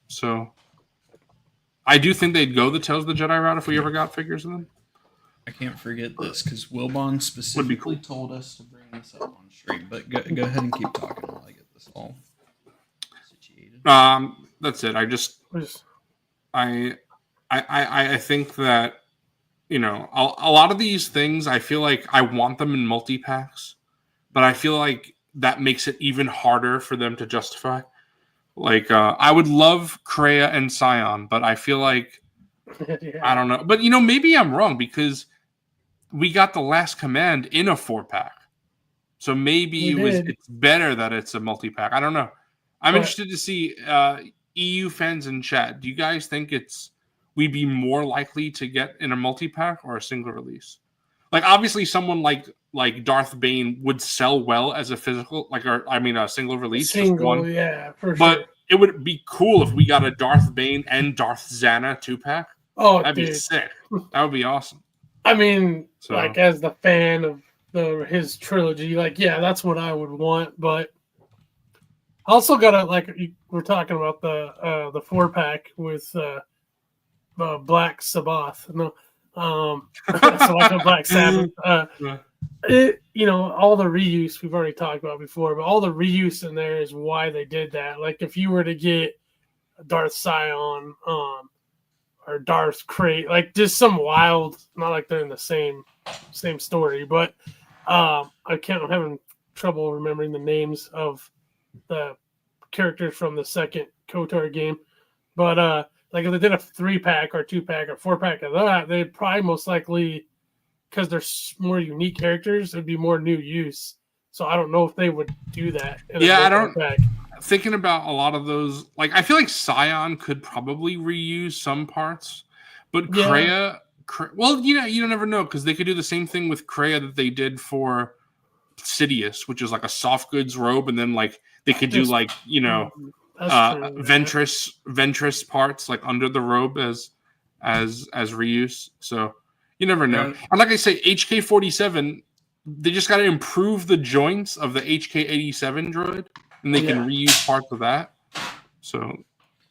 So, I do think they'd go the Tales of the Jedi route if we ever got figures of them. I can't forget this because Wilbon specifically told us to bring this up on stream. But go ahead and keep talking while I get this all situated. That's it. I think that, you know, a lot of these things, I feel like I want them in multi-packs, but I feel like that makes it even harder for them to justify. Like, I would love Kreia and Scion, but I feel like, yeah. I don't know. But, you know, maybe I'm wrong because we got The Last Command in a 4-pack. So maybe it's better that it's a multi-pack. I don't know. I'm interested to see EU fans in chat. Do you guys think we'd be more likely to get in a multi-pack or a single release? Like, obviously someone like Darth Bane would sell well as a physical, a single release. Single, yeah, for sure. But it would be cool if we got a Darth Bane and Darth Zana 2-pack. Oh, that'd be sick. That would be awesome. I mean, like, as the fan of his trilogy, like, yeah, that's what I would want. But also gotta, like, we're talking about the 4-pack with Black Sabbath. No, so like a Black Sabbath. You know, all the reuse we've already talked about before, but all the reuse in there is why they did that. Like, if you were to get Darth Scion, or Darth Krayt, like just some wild, not like they're in the same story, but I'm having trouble remembering the names of the characters from the second KOTOR game. But like if they did a 3-pack or 2-pack or 4-pack of that, they'd probably most likely, because there's more unique characters, it'd be more new use. So I don't know if they would do that. I don't. Thinking about a lot of those, like I feel like Scion could probably reuse some parts, but Kreia, well, you never know because they could do the same thing with Kreia that they did for Sidious, which is like a soft goods robe, and then like they could do like Ventress parts like under the robe as reuse. So you never know. And like I say, HK-47, they just got to improve the joints of the HK-87 droid. And they can reuse parts of that. So,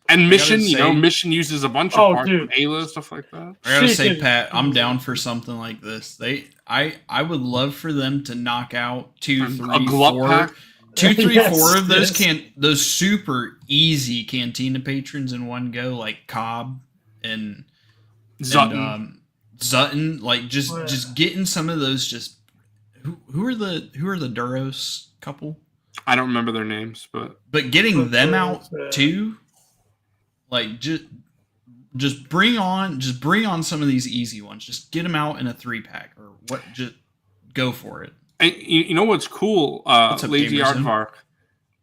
and Mission, Mission uses a bunch of parts from Ayla, stuff like that. I gotta say, Pat, I'm down for something like this. I would love for them to knock out 2, 3, 4, 2, 3, 4 of those super easy Cantina patrons in one go, like Cobb and Zutton. Like just getting some of those. Just who are the Duros couple? I don't remember their names, but getting them out too, like just bring on some of these easy ones. Just get them out in a 3-pack or what? Just go for it. And you know what's cool, Lazy Aardvark?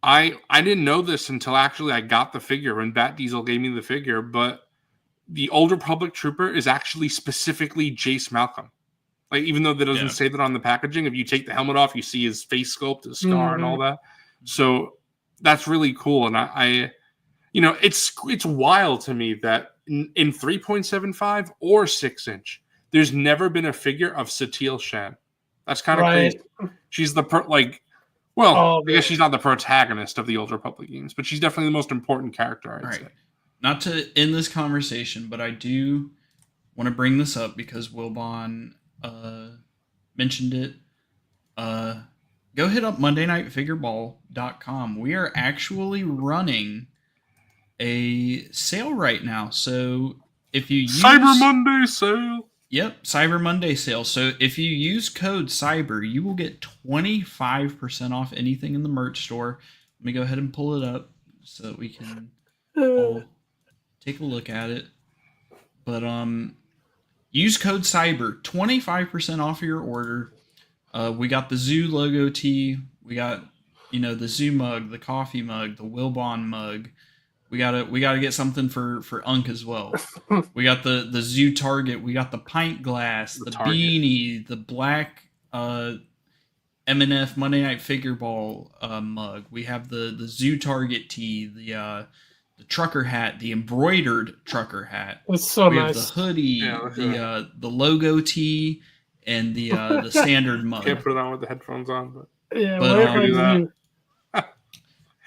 I didn't know this until actually I got the figure when Bat Diesel gave me the figure, but the Old Republic Trooper is actually specifically Jace Malcolm. Like, even though that doesn't say that on the packaging, if you take the helmet off, you see his face sculpt, his scar, and all that. So that's really cool. And I it's wild to me that in 3.75 or 6-inch, there's never been a figure of Satil Shan. That's kind of crazy. She's the I guess she's not the protagonist of the Old Republic games, but she's definitely the most important character, I'd say. Not to end this conversation, but I do want to bring this up because Wilbon mentioned it. Go hit up MondayNightFigureball.com. We are actually running a sale right now. So if you use Cyber Monday sale. Yep, Cyber Monday sale. So if you use code CYBER, you will get 25% off anything in the merch store. Let me go ahead and pull it up so that we can all take a look at it. But use code CYBER, 25% off your order. We got the Zoo logo tee. We got, the Zoo mug, the coffee mug, the Wilbon mug. We gotta get something for Unk as well. We got the Zoo Target. We got the pint glass, the beanie, the black M&F Monday Night Figureball mug. We have the Zoo Target tee, the trucker hat, the embroidered trucker hat. That's so nice. We have the hoodie, the logo tee, and the standard mug. Can't put it on with the headphones on, but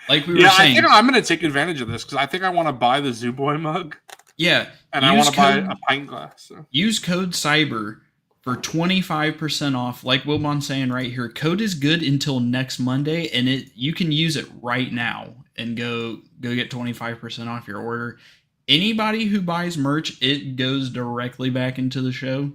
like we were saying, I think I'm going to take advantage of this because I think I want to buy the Zoo Boy mug. Yeah. And I want to buy a pint glass. So. Use code CYBER for 25% off. Like Wilbon's saying right here, code is good until next Monday, and you can use it right now and go get 25% off your order. Anybody who buys merch, it goes directly back into the show.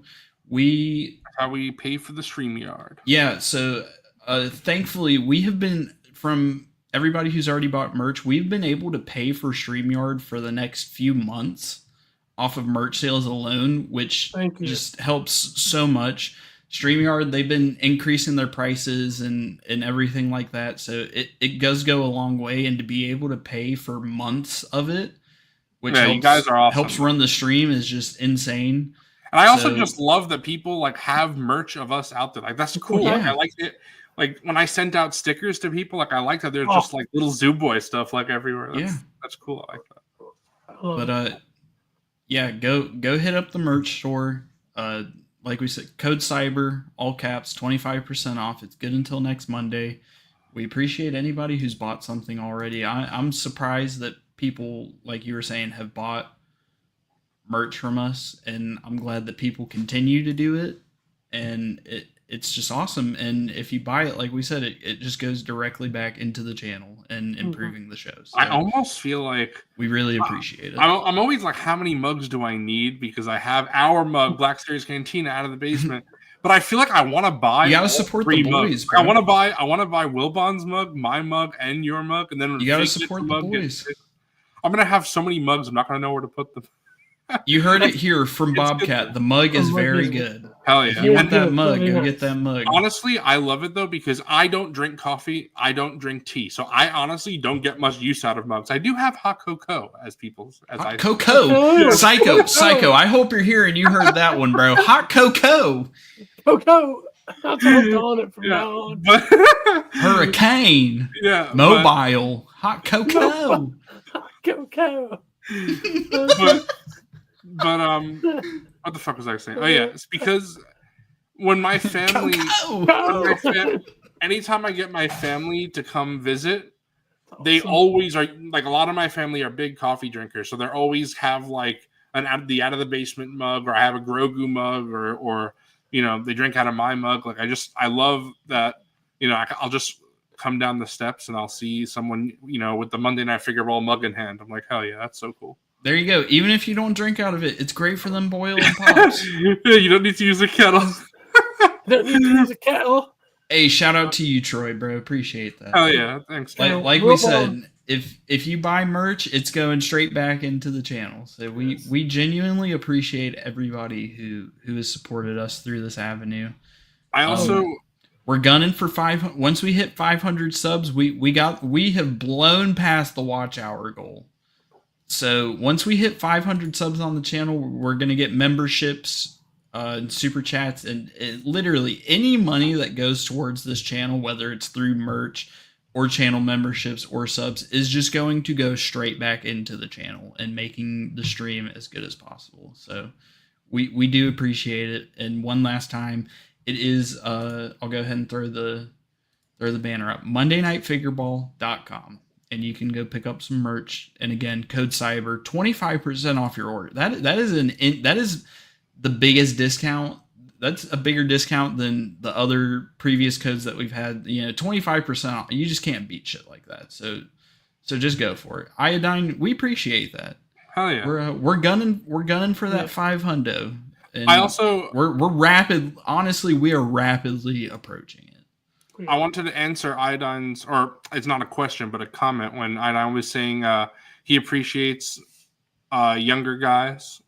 That's how we pay for the StreamYard. Yeah, so thankfully we have been, from everybody who's already bought merch, we've been able to pay for StreamYard for the next few months off of merch sales alone, which just helps so much. StreamYard, they've been increasing their prices and everything like that, so it does go a long way, and to be able to pay for months of it, which you guys are awesome. Helps run the stream, is just insane. And I also just love that people like have merch of us out there. Like that's cool. Yeah. Like, I like it. Like when I sent out stickers to people, like I like that there's just like little Zoo Boy stuff like everywhere. That's cool. I like that. But yeah, go hit up the merch store. Like we said, code CYBER, all caps, 25% off. It's good until next Monday. We appreciate anybody who's bought something already. I'm surprised that people, like you were saying, have bought merch from us, and I'm glad that people continue to do it, and it's just awesome. And if you buy it, like we said, it just goes directly back into the channel and improving the show. So I almost feel like we really appreciate it. I'm always like, how many mugs do I need? Because I have our mug, Black Series Cantina, out of the basement. But I feel like I want to buy. You gotta support the boys, bro. I want to buy Wilbon's mug, my mug, and your mug, and then you gotta support the boys. I'm gonna have so many mugs. I'm not gonna know where to put them. You heard it here from Bobcat. The mug is very good. Hell yeah. If you want that mug, go get that mug. Honestly, I love it though, because I don't drink coffee. I don't drink tea. So I honestly don't get much use out of mugs. I do have hot cocoa hot cocoa. Psycho. I hope you're here and you heard that one, bro. Hot cocoa. Cocoa. That's what I'm calling it from now on. Hurricane. Yeah. Mobile. Hot cocoa. Hot cocoa. But what the fuck was I saying? Oh yeah, it's because when my family, anytime I get my family to come visit, they always are like, a lot of my family are big coffee drinkers, so they always have like the out of the basement mug, or I have a Grogu mug, or they drink out of my mug. Like I love that. I'll just come down the steps and I'll see someone with the Monday Night Figureball mug in hand. I'm like, hell yeah, that's so cool. There you go. Even if you don't drink out of it, it's great for them boiling pops. Yeah, you don't need to use a kettle. Don't need to use a kettle. Hey, shout out to you, Troy, bro. Appreciate that. Oh yeah, thanks. Like we said, if you buy merch, it's going straight back into the channel. So we genuinely appreciate everybody who has supported us through this avenue. I also we're gunning for 500. Once we hit 500 subs, we have blown past the watch hour goal. So once we hit 500 subs on the channel, we're going to get memberships, and super chats, and literally any money that goes towards this channel, whether it's through merch or channel memberships or subs, is just going to go straight back into the channel and making the stream as good as possible. So we do appreciate it. And one last time, it is, I'll go ahead and throw the banner up, MondayNightFigureball.com. And you can go pick up some merch. And again, code CYBER, 25% off your order. That is the biggest discount. That's a bigger discount than the other previous codes that we've had. 25% off. You just can't beat shit like that. So just go for it. Iodine, we appreciate that. Hell yeah. We're gunning for that 500. And we're rapid. Honestly, we are rapidly approaching it. I wanted to answer Iodine's, or it's not a question, but a comment, when Iodine was saying he appreciates younger guys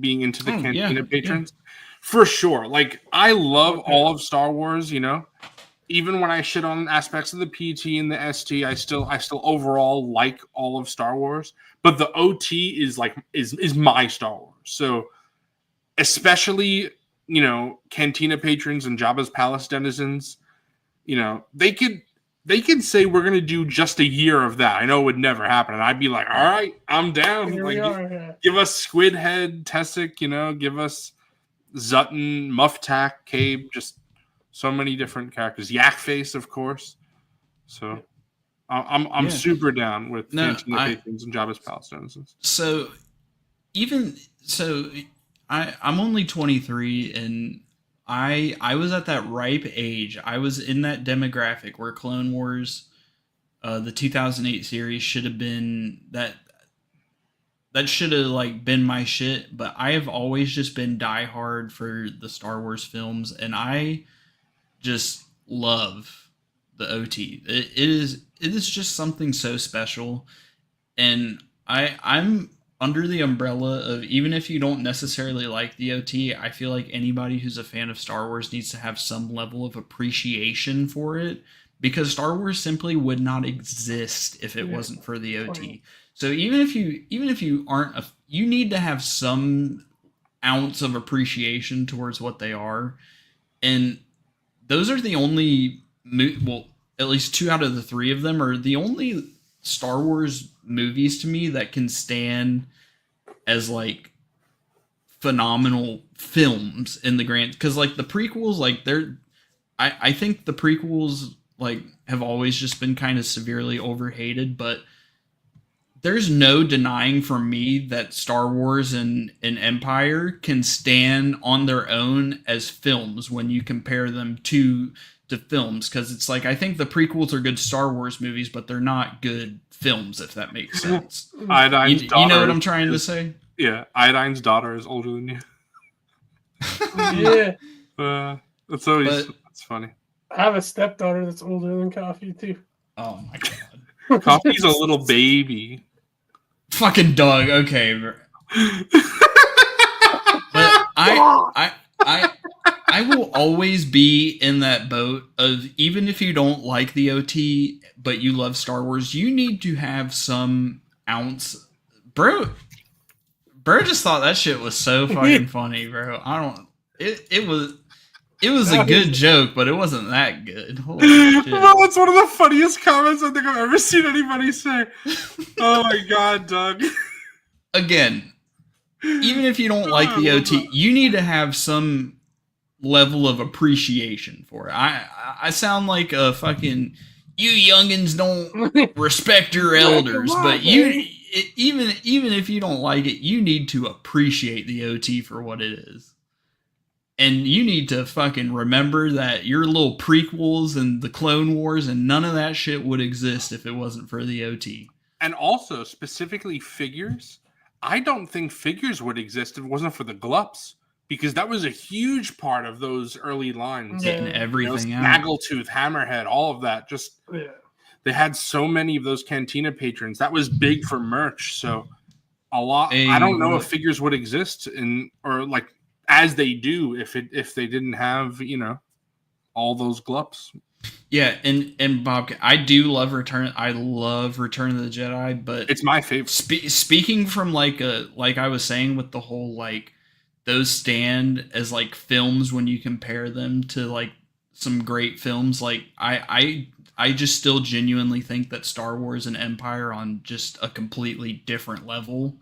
being into the Cantina patrons. Yeah. For sure. Like, I love all of Star Wars, Even when I shit on aspects of the PT and the ST, I still overall like all of Star Wars. But the OT is my Star Wars. So, especially, Cantina patrons and Jabba's Palace denizens, they could say we're going to do just a year of that. I know it would never happen. And I'd be like, all right, I'm down. Give us Squid Head, Tessic, give us Zutton, Muftak, Cabe, just so many different characters. Yak Face, of course. So I'm super down with Cantina patrons and Jabba's Palace denizens. So even so, I'm only 23, and I was at that ripe age. I was in that demographic where Clone Wars, the 2008 series, should have been that should have like been my shit. But I have always just been diehard for the Star Wars films, and I just love the OT. It is just something so special, and I'm under the umbrella of, even if you don't necessarily like the OT, I feel like anybody who's a fan of Star Wars needs to have some level of appreciation for it, because Star Wars simply would not exist if it wasn't for the OT. So even if you aren't you need to have some ounce of appreciation towards what they are, and those are the only well, at least 2 out of the 3 of them are the only Star Wars movies to me that can stand as like phenomenal films in the grand, because like the prequels, like I think the prequels like have always just been kind of severely overhated, but there's no denying for me that Star Wars and Empire can stand on their own as films when you compare them to films, because it's like, I think the prequels are good Star Wars movies, but they're not good films, if that makes sense. You know what I'm trying to say? Yeah, Iodine's daughter is older than you. Yeah. That's funny. I have a stepdaughter that's older than Coffee, too. Oh my god. Coffee's a little baby. Fucking Doug, okay. But I will always be in that boat of, even if you don't like the OT, but you love Star Wars, you need to have some ounce. Bro just thought that shit was so fucking funny, bro. It was a good joke, but it wasn't that good. Holy shit. No, it's one of the funniest comments I think I've ever seen anybody say. Oh my god, Doug. Again, even if you don't like the OT, you need to have some level of appreciation for it. I sound like a fucking, you youngins don't respect your elders, but even if you don't like it, you need to appreciate the OT for what it is. And you need to fucking remember that your little prequels and the Clone Wars and none of that shit would exist if it wasn't for the OT. And also, specifically figures, I don't think figures would exist if it wasn't for the glups, because that was a huge part of those early lines. Getting everything out. Snaggletooth, Hammerhead, all of that. Just they had so many of those Cantina patrons. That was big for merch. So a lot. I don't know if figures would exist as they do if they didn't have, all those glups. Yeah, and Bob, I do love Return. I love Return of the Jedi, but it's my favorite. Speaking from like I was saying with the whole like, those stand as like films when you compare them to like some great films. Like I just still genuinely think that Star Wars and Empire on just a completely different level.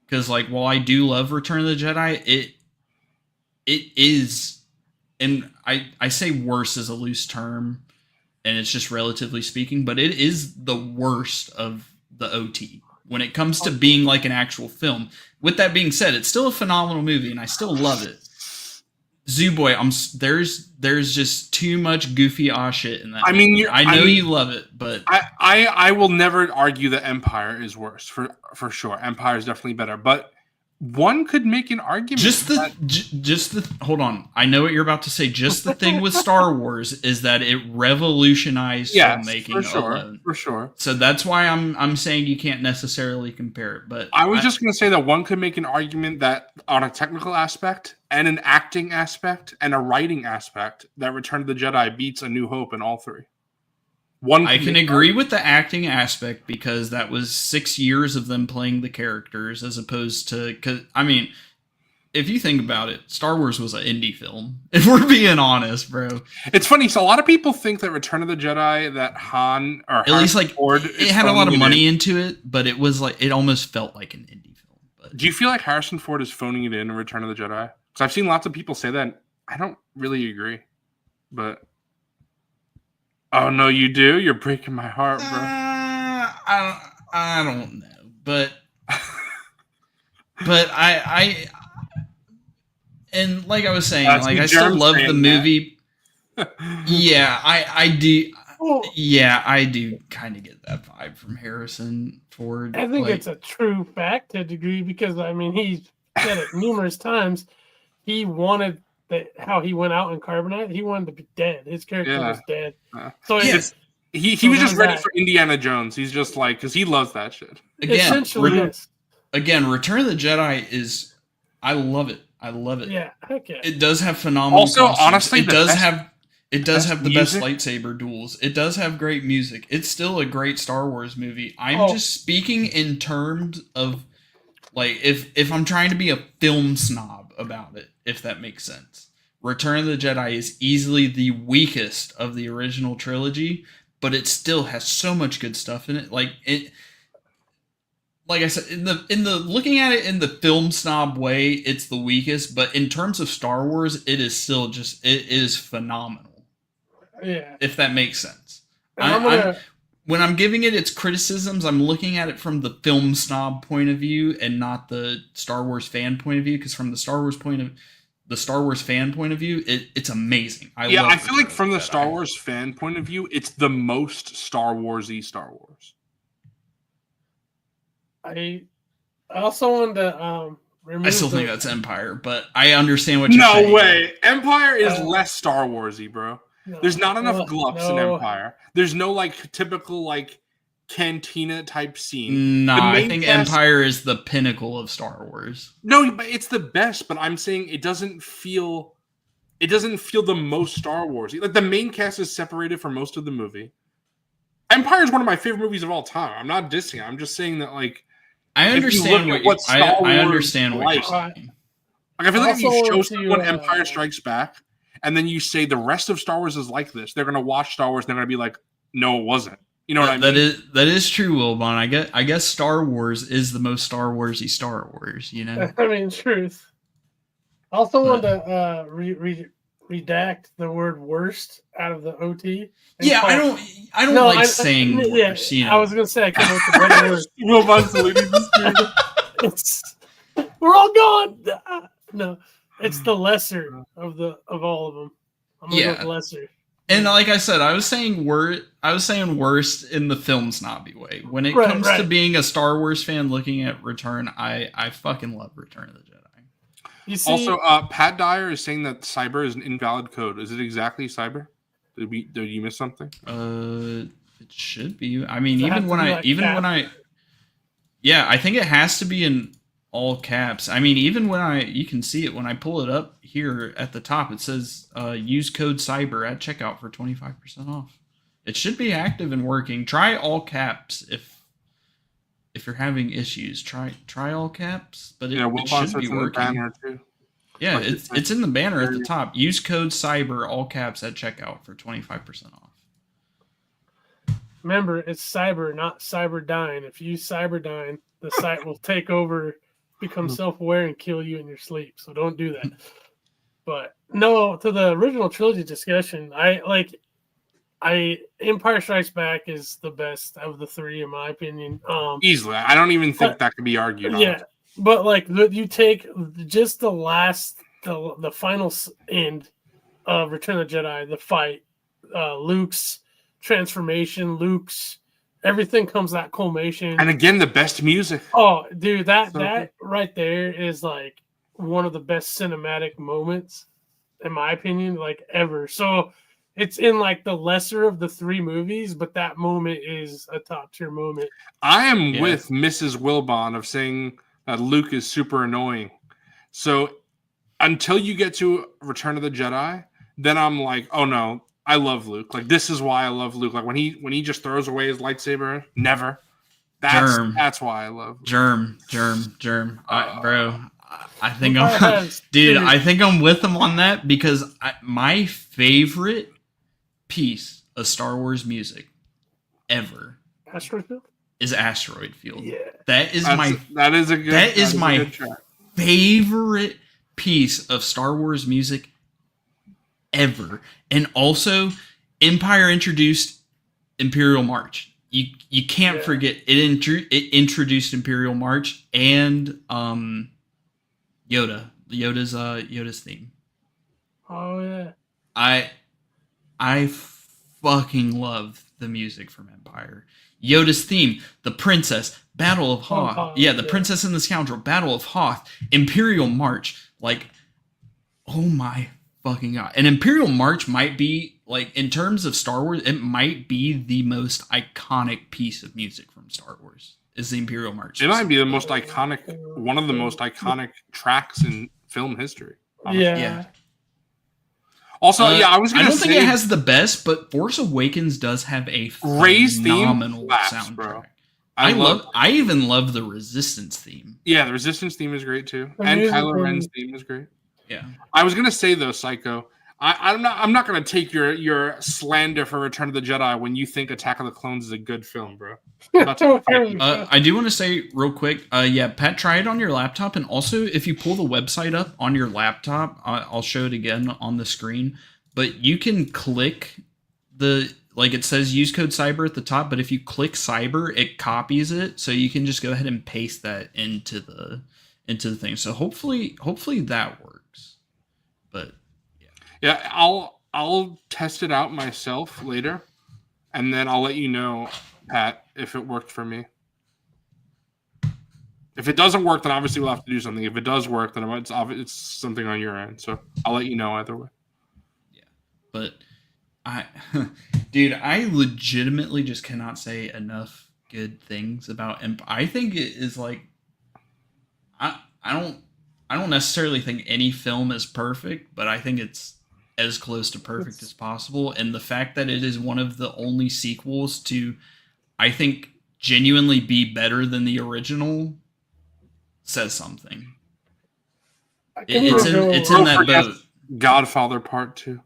Because like, while I do love Return of the Jedi, it is, and I say worse as a loose term, and it's just relatively speaking, but it is the worst of the OT when it comes to being like an actual film. With that being said, it's still a phenomenal movie, and I still love it. Zooboy, there's just too much goofy shit in that. I mean, I know you love it, but I will never argue that Empire is worse for sure. Empire is definitely better, but one could make an argument. Hold on. I know what you're about to say. Just the thing with Star Wars is that it revolutionized filmmaking alone. For sure. So that's why I'm saying you can't necessarily compare it. But I was just going to say that one could make an argument that on a technical aspect and an acting aspect and a writing aspect, that Return of the Jedi beats A New Hope in all 3. I can agree with the acting aspect, because that was 6 years of them playing the characters, as opposed to, cause, I mean, if you think about it, Star Wars was an indie film, if we're being honest, bro. It's funny. So a lot of people think that Return of the Jedi, that Han, or at least like Ford, it had a lot of money into it, but it was like, it almost felt like an indie film. But do you feel like Harrison Ford is phoning it in Return of the Jedi? Because I've seen lots of people say that. And I don't really agree, but. Oh no, you do? You're breaking my heart, bro. I don't know, but But and like I was saying, That's like me, I still Germ love saying the that. movie. Yeah, I do. Well, Yeah, I do kind of get that vibe from Harrison Ford. I think like, it's a true fact to a degree because I mean he's said it numerous times. He wanted how he went out in Carbonite. He wanted to be dead. His character Yeah. was dead. So Yes. he So was just there's ready that. for Indiana Jones. He's just like, because he loves that shit. Essentially, yes. Again, Return of the Jedi is, I love it. I love it. Yeah, heck yeah. It does have phenomenal. Also, costumes. honestly, it does have the best music. lightsaber duels. It does have great music. It's still a great Star Wars movie. I'm just speaking in terms of like if I'm trying to be a film snob about it, if that makes sense. Return of the Jedi is easily the weakest of the original trilogy, but it still has so much good stuff in it. Like I said, in the looking at it in the film snob way, it's the weakest. But in terms of Star Wars, it is still it is phenomenal. Yeah, if that makes sense. When I'm giving it its criticisms, I'm looking at it from the film snob point of view and not the Star Wars fan point of view. Because from the Star Wars fan point of view, it's amazing. I feel like from the Star Wars fan point of view, it's the most Star Wars-y Star Wars. I also wanted to remove. I still think that's Empire, but I understand what you're saying. No way, Empire is less Star Wars-y, bro. No, There's not enough glups in Empire. There's no like typical like cantina type scene. No, I think Empire is the pinnacle of Star Wars. No, but it's the best. But I'm saying it doesn't feel the most Star Wars. Like the main cast is separated for most of the movie. Empire is one of my favorite movies of all time. I'm not dissing. I'm just saying that like I understand I understand what you're saying. Like I feel like if you show someone Empire Strikes Back. And then you say the rest of Star Wars is like this. They're gonna watch Star Wars. And they're gonna be like, "No, it wasn't." You know what I mean? That is true, Wilbon. I guess Star Wars is the most Star Warsy Star Wars. You know. I mean, truth. I also want to redact the word "worst" out of the OT. Yeah, I don't like saying worst. Yeah, I was gonna say I came up with a better word. Wilbon's deleting this game. We're all gone. No. It's the lesser of all of them. I'm gonna go with lesser. And like I said, I was saying worst in the film snobby way. When it comes to being a Star Wars fan looking at Return, I fucking love Return of the Jedi. You see, also, Pat Dyer is saying that cyber is an invalid code. Is it exactly cyber? Did you miss something? It should be. I mean, yeah, I think it has to be in all caps. I mean, even you can see it when I pull it up here at the top. It says use code cyber at checkout for 25% off. It should be active and working. Try all caps if you're having issues. Try all caps, but it should be working. Yeah, it's in the banner at the top. Use code cyber all caps at checkout for 25% off. Remember, it's cyber, not Cyberdyne. If you use Cyberdyne, the site will take over, become self-aware, and kill you in your sleep. So don't do that. But no, to the original trilogy discussion, Empire Strikes Back is the best of the three, in my opinion. Easily, I don't even think that could be argued. Yeah, but like you take just the final end of Return of the Jedi, the fight, Luke's transformation, everything comes that culmination. And again, the best music. Oh, dude, that right there is like one of the best cinematic moments, in my opinion, like ever. So it's in like the lesser of the three movies, but that moment is a top tier moment. I am with Mrs. Wilbon of saying that Luke is super annoying. So until you get to Return of the Jedi, then I'm like, oh no, I love Luke. Like this is why I love Luke. Like when he just throws away his lightsaber, never. That's why I love Luke. Germ. Bro, I think I think I'm with him on that because my favorite piece of Star Wars music ever is Asteroid Field. Yeah. That is my favorite piece of Star Wars music ever. And also Empire introduced Imperial March. you can't forget it introduced Imperial March and Yoda's theme. Oh yeah. I fucking love the music from Empire. Yoda's theme, the Princess, Battle of Hoth. The Princess and the Scoundrel, Battle of Hoth, Imperial March. Like, oh my fucking god! And Imperial March might be, like, in terms of Star Wars, it might be the most iconic piece of music from Star Wars. Is the Imperial March? It might be the most iconic, one of the most iconic tracks in film history. Honestly. Yeah. Also, I was going to say, I don't think it has the best, but Force Awakens does have a phenomenal soundtrack. Bro. I even love the Resistance theme. Yeah, the Resistance theme is great too, and Kylo Ren's theme is great. Yeah, I was going to say though, Psycho, I'm not going to take your slander for Return of the Jedi when you think Attack of the Clones is a good film, bro. I do want to say real quick, Pat, try it on your laptop, and also if you pull the website up on your laptop, I'll show it again on the screen. But you can click it says use code cyber at the top, but if you click cyber, it copies it, so you can just go ahead and paste that into the thing. So hopefully that works. But yeah, I'll test it out myself later, and then I'll let you know, Pat, if it worked for me. If it doesn't work, then obviously we'll have to do something. If it does work, then it's something on your end. So I'll let you know either way. Yeah, but I legitimately just cannot say enough good things about Empire. I think it is like, I don't necessarily think any film is perfect, but I think it's as close to perfect as possible. And the fact that it is one of the only sequels to, I think, genuinely be better than the original says something. It's in that boat. Godfather Part 2.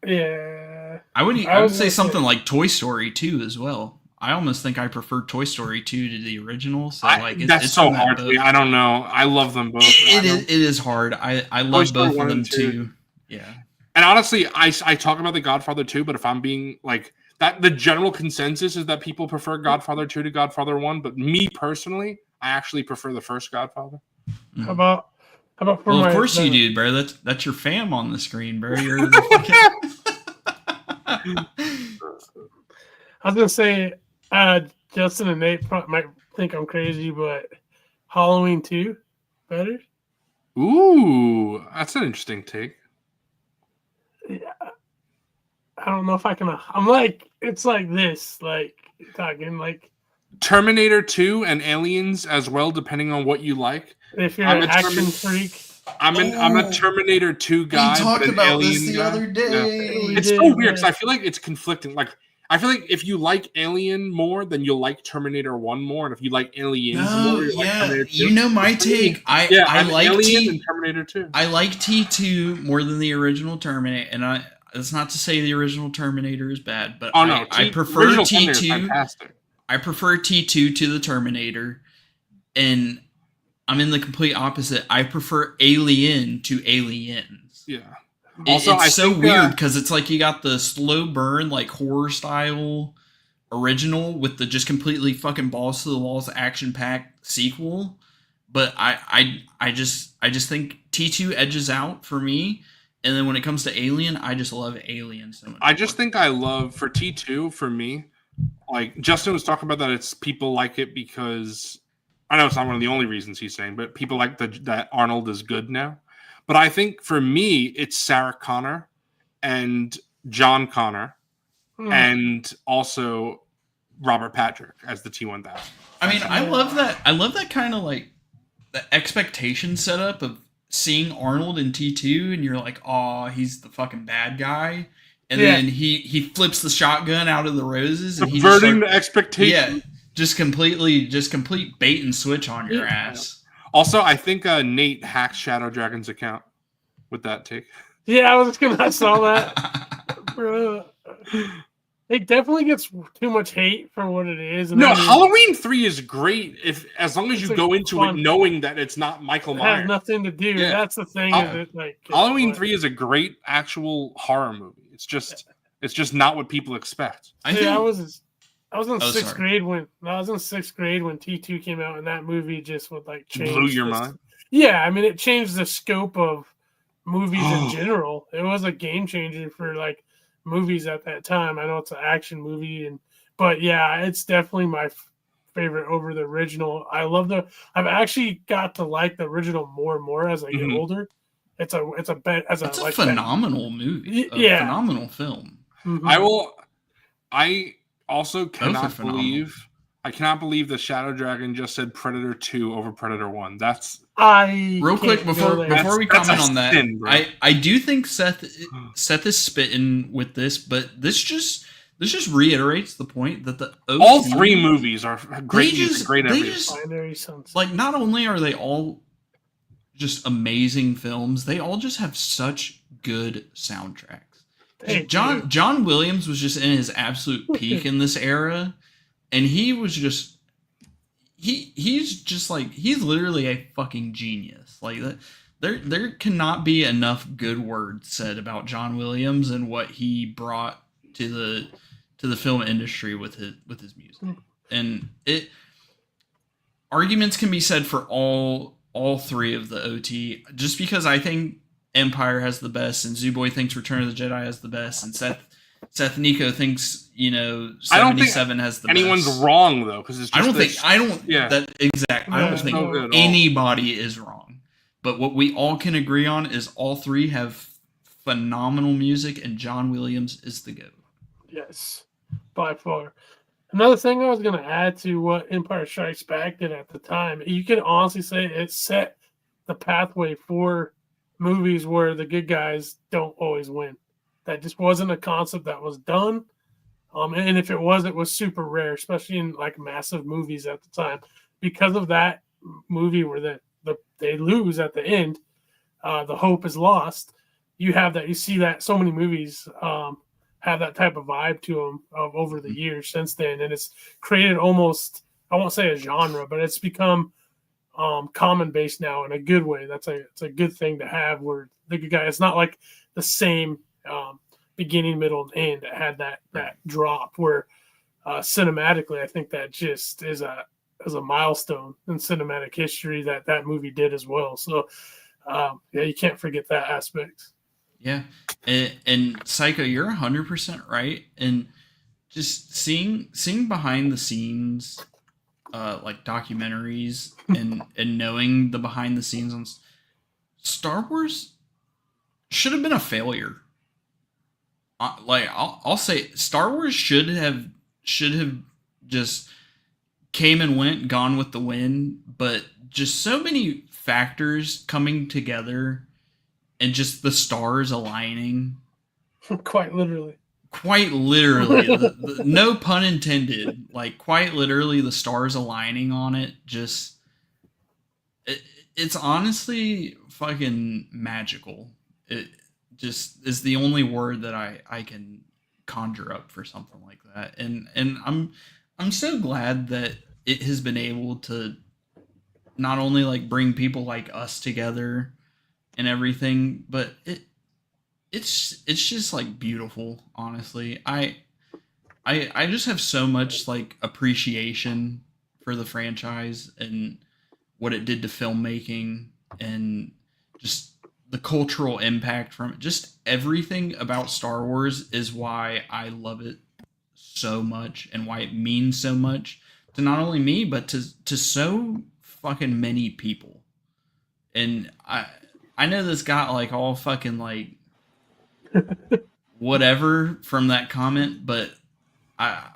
Yeah. I would say something like Toy Story 2 as well. I almost think I prefer Toy Story 2 to the original. So that's so hard to me. I don't know. I love them both. It is hard. I love both of them too. Yeah. And honestly, I talk about The Godfather 2, but if I'm being like that, the general consensus is that people prefer Godfather 2 to Godfather 1. But me personally, I actually prefer the first Godfather. Mm-hmm. How about well, of course you do, bro. That's your fam on the screen, bro. You're the I was gonna say, Justin and Nate might think I'm crazy, but Halloween 2 better. Ooh, that's an interesting take. Yeah, I don't know if I can. I'm like, it's like this, like talking like Terminator 2 and Aliens as well, depending on what you like. If you're an action freak. I'm a Terminator 2 guy. We talked about this the other day. Yeah. It's so weird because I feel like it's conflicting. Like, I feel like if you like Alien more, then you'll like Terminator 1 more, and if you like Aliens more, you'll like Terminator 2. You know my take. I like Alien and Terminator 2. I like T2 more than the original Terminator, and that's not to say the original Terminator is bad, but I prefer T2. I prefer T2 to the Terminator, and I'm in the complete opposite. I prefer Alien to Aliens. Yeah. Also, it's so weird because it's like you got the slow burn, like horror style original with the just completely fucking balls to the walls action packed sequel. But I just think T2 edges out for me. And then when it comes to Alien, I just love Alien so much. I just think I love for T2 for me. Like Justin was talking about that, it's people like it because I know it's not one of the only reasons he's saying, but people like that Arnold is good now. But I think for me, it's Sarah Connor and John Connor and also Robert Patrick as the T-1000. I mean, I love that. I love that kind of like the expectation setup of seeing Arnold in T2 and you're like, oh, he's the fucking bad guy. And then he flips the shotgun out of the roses and he's subverting the expectation. Yeah, just complete bait and switch on your ass. Also, I think Nate hacked Shadow Dragon's account with that take. Yeah, I saw that. Bro. It definitely gets too much hate for what it is. No, Halloween 3 is great as long as you go into it knowing that it's not Michael Myers. It has nothing to do. Yeah. That's the thing. Halloween 3 is a great actual horror movie. It's just not what people expect. I I was in sixth grade when T2 came out, and that movie just would like change. Blew your mind? Yeah, I mean, it changed the scope of movies in general. It was a game changer for like movies at that time. I know it's an action movie, but yeah, it's definitely my favorite over the original. I've actually got to like the original more and more as I get older. It's a phenomenal movie. Phenomenal film. Mm-hmm. I also cannot believe the Shadow Dragon just said Predator 2 over Predator 1. Real quick before we comment on that, I do think Seth is spitting with this, but this just reiterates the point that the OT, all three movies are great. Like, not only are they all just amazing films, they all just have such good soundtracks. John Williams was just in his absolute peak in this era, and he was just he's literally a fucking genius. Like, there cannot be enough good words said about John Williams and what he brought to the film industry with his music. And arguments can be said for all three of the OT, just because I think Empire has the best, and Zooboy thinks Return of the Jedi has the best, and Seth Nico thinks 77 has the best. Anyone's wrong though, because it's just I don't think anybody is wrong. But what we all can agree on is all three have phenomenal music, and John Williams is the GOAT. Yes, by far. Another thing I was going to add to what Empire Strikes Back did at the time, you can honestly say it set the pathway for movies where the good guys don't always win. That just wasn't a concept that was done. And if it was super rare, especially in like massive movies at the time. Because of that movie where they lose at the end, the hope is lost. You see that so many movies have that type of vibe to them over the years since then. And it's created almost, I won't say a genre, but it's become common based now in a good way. It's a good thing to have, where the good guy, it's not like the same beginning, middle, and end that had that drop, where cinematically I think that just is a milestone in cinematic history that movie did as well. So you can't forget that aspect. Yeah, and Psycho, you're 100% right. And just seeing behind the scenes, like documentaries, and knowing the behind the scenes on Star Wars should have been a failure. I'll say Star Wars should have just came and went, gone with the wind, but just so many factors coming together. And just the stars aligning. Quite literally. No pun intended. Like, quite literally, the stars aligning on it. Just, it's honestly fucking magical. It just is the only word that I can conjure up for something like that. And I'm so glad that it has been able to not only like bring people like us together and everything, but it's just like beautiful. Honestly, I just have so much like appreciation for the franchise and what it did to filmmaking and just the cultural impact from it. Just everything about Star Wars is why I love it so much and why it means so much to not only me but to so fucking many people. And I know this got like all fucking like whatever from that comment, but I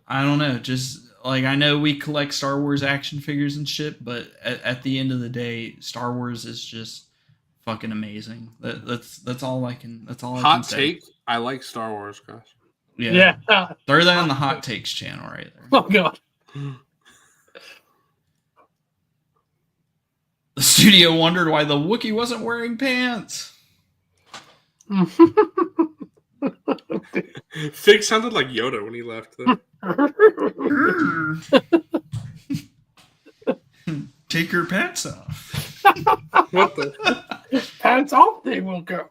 don't know. Just like, I know we collect Star Wars action figures and shit, but at the end of the day, Star Wars is just fucking amazing. That's all I can. That's all I can say. Hot take. I like Star Wars, guys. Yeah. Throw that on the Hot Takes channel right there. Oh god. The studio wondered why the Wookiee wasn't wearing pants. Fig sounded like Yoda when he left. Take your pants off. What the? Pants off, they will go.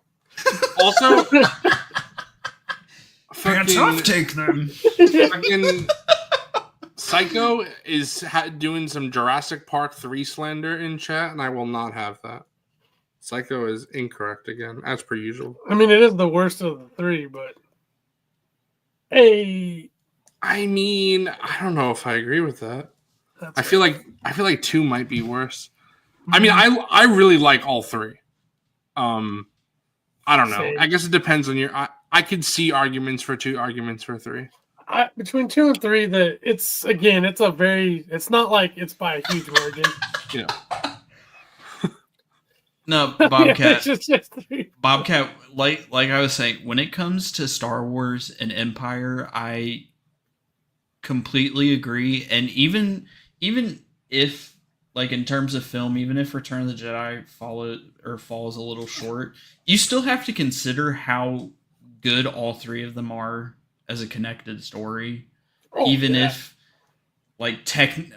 Also, pants off, take them. Fucking Psycho is doing some Jurassic Park 3 slander in chat, and I will not have that. Psycho is incorrect again, as per usual. I mean, it is the worst of the three, but hey, I mean, I don't know if I agree with that. I feel like 2 might be worse. I mean, I really like all 3. I don't know. Same. I guess it depends on your. I could see arguments for 2, arguments for 3. Between 2 and 3, it's not like it's by a huge margin. Yeah. No, Bobcat. It's just 3. Bobcat, like I was saying, when it comes to Star Wars and Empire, I completely agree. And even if, like, in terms of film, even if Return of the Jedi falls a little short, you still have to consider how good all 3 of them are as a connected story. Even if, like,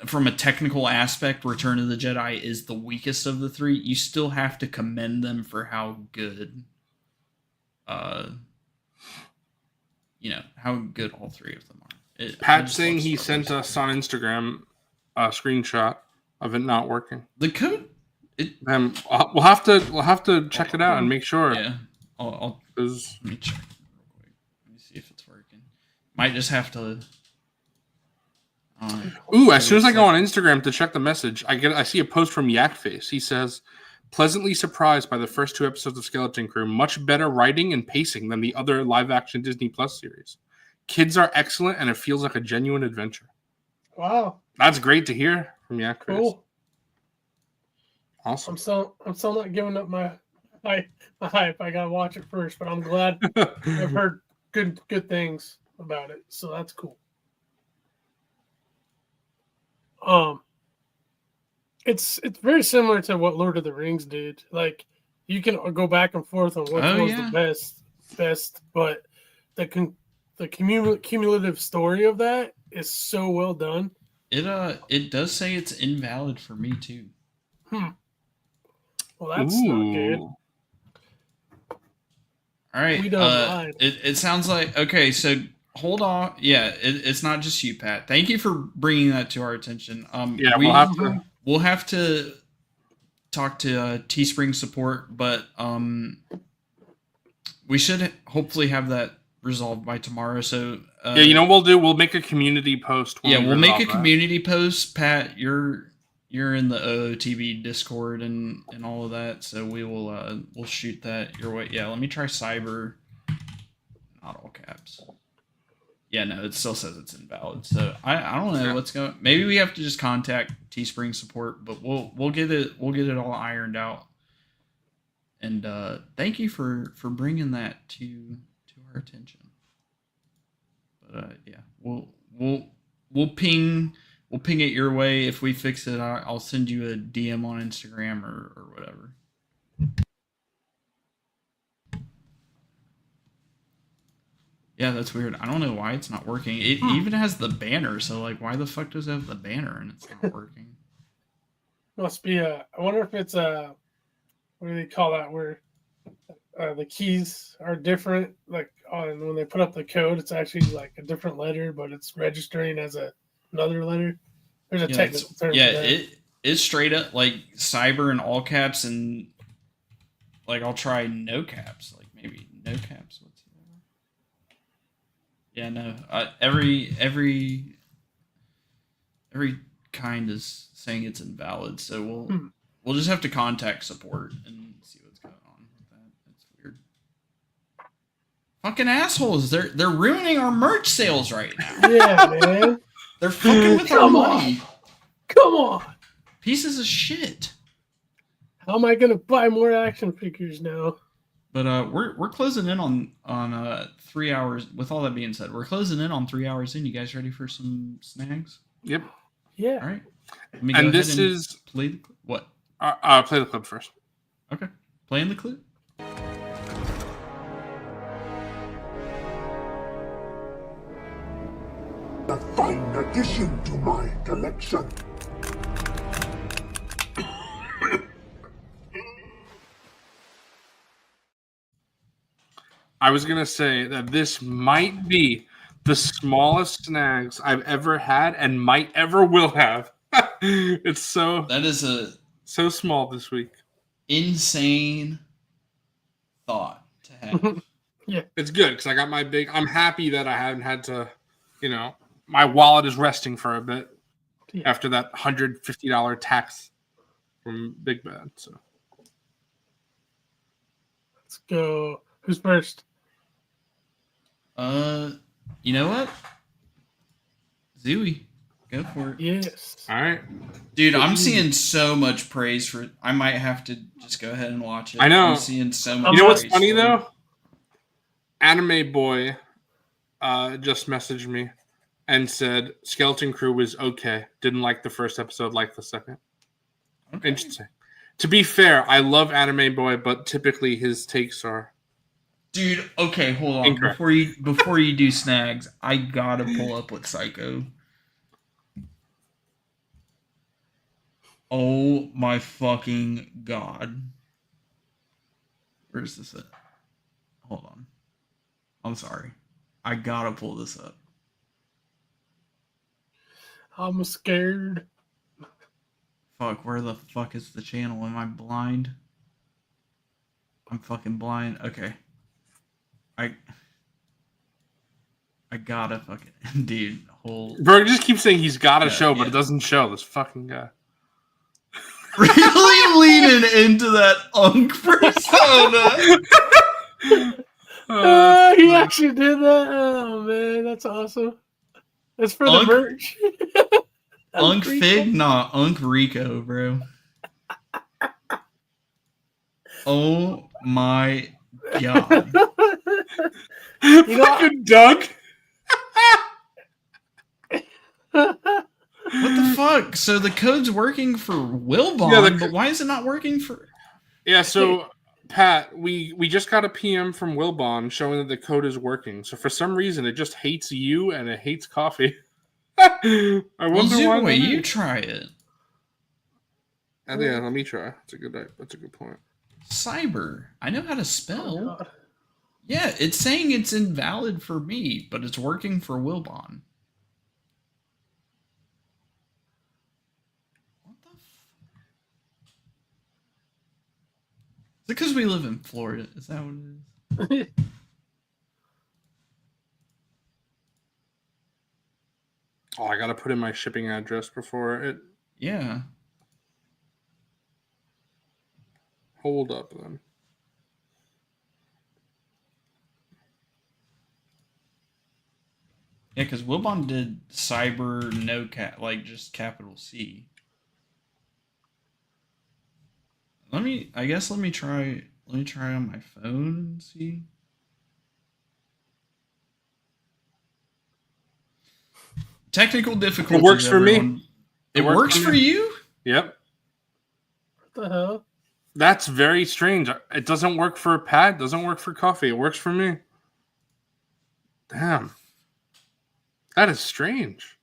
from a technical aspect, Return of the Jedi is the weakest of the 3, you still have to commend them for how good, how good all 3 of them are. Pat saying he sent us on Instagram a screenshot of it not working. The code. We'll have to check it out and make sure. Yeah, let me check real quick. Let me see if it's working. Might just have to. As soon as I go on Instagram to check the message, I see a post from Yakface. He says, "Pleasantly surprised by the first 2 episodes of Skeleton Crew. Much better writing and pacing than the other live-action Disney Plus series. Kids are excellent, and it feels like a genuine adventure." Wow, that's great to hear from Yakface. Cool. Awesome. I'm still not giving up my hype. I gotta watch it first, but I'm glad I've heard good things about it, so that's cool. It's very similar to what Lord of the Rings did. Like, you can go back and forth on which one's the best, but the cumulative story of that is so well done. It does say it's invalid for me too. Well, that's not good. All right. It sounds like, okay, so hold on. Yeah, it's not just you, Pat. Thank you for bringing that to our attention. We'll have to talk to Teespring support, but we should hopefully have that resolved by tomorrow. So we'll make a community post. We'll make a community post. Pat, you're in the OOTB Discord and all of that, so we'll shoot that your way. Yeah, let me try cyber, not all caps. Yeah, no, it still says it's invalid. So I don't know what's going. Maybe we have to just contact Teespring support, but we'll get it all ironed out. And thank you for bringing that to our attention. But we'll ping it your way. If we fix it, I'll send you a DM on Instagram or whatever. Yeah, that's weird. I don't know why it's not working. It even has the banner, so like, why the fuck does it have the banner and it's not working? Must be I wonder if it's what do they call that? Where the keys are different. Like when they put up the code, it's actually like a different letter, but it's registering as another letter. There's a technical term. Yeah, it's straight up like cyber in all caps, and like I'll try no caps, like maybe no caps. Yeah, no. Every kind is saying it's invalid, so we'll just have to contact support and see what's going on with that. That's weird. Fucking assholes! They're ruining our merch sales right now. Yeah, man. They're fucking with our money. Come on. Pieces of shit. How am I gonna buy more action figures now? But we're closing in on 3 hours. With all that being said, we're closing in on 3 hours in. You guys ready for some snags? Yep. Yeah. All right. Let me go ahead and play the clip. What? Play the clip first. Okay. Playing the clip. A fine addition to my collection. I was going to say that this might be the smallest snags I've ever had and might ever will have. It's so small this week. Insane thought to have. Yeah. It's good because I got my big. I'm happy that I haven't had to, my wallet is resting for a bit after that $150 tax from Big Bad. So let's go. Who's first? You know what? Zooey, go for it. Yes. All right, dude. I'm seeing so much praise for it. I might have to just go ahead and watch it. I know. I'm seeing so much. You know what's praise funny for though? it. Anime Boy just messaged me and said Skeleton Crew was okay. Didn't like the first episode, liked the second. Okay. Interesting. To be fair, I love Anime Boy, but typically his takes are. Dude, okay, hold on. Incorrect. Before you do snags, I gotta pull up with Psycho. Oh my fucking god. Where's this at? Hold on. I'm sorry. I gotta pull this up. I'm scared. Fuck, where the fuck is the channel? Am I blind? I'm fucking blind. Okay. I gotta fucking dude. Bro just keeps saying he's got a show, but it doesn't show. This fucking guy. Really leaning into that Unk persona. He actually did that. Oh man, that's awesome. That's for the merch. Unk Fig, nah, Unk Rico, bro. Oh my god. Fucking Doug. What the fuck? So the code's working for Wilbon, but why is it not working for... Yeah, so, Pat, we just got a PM from Wilbon showing that the code is working. So for some reason, it just hates you and it hates coffee. I wonder why. You try it. Yeah, let me try. That's a good point. Cyber. I know how to spell. Oh, yeah, it's saying it's invalid for me, but it's working for Wilbon. What the Is it because we live in Florida? Is that what it is? Oh, I gotta put in my shipping address before it. Yeah. Hold up then. Yeah, because Wilbon did cyber no just capital C. Let me try on my phone and see. Technical difficulties. It works for me. It works for you? Yep. What the hell? That's very strange. It doesn't work for Pat. Doesn't work for coffee. It works for me. Damn. That is strange.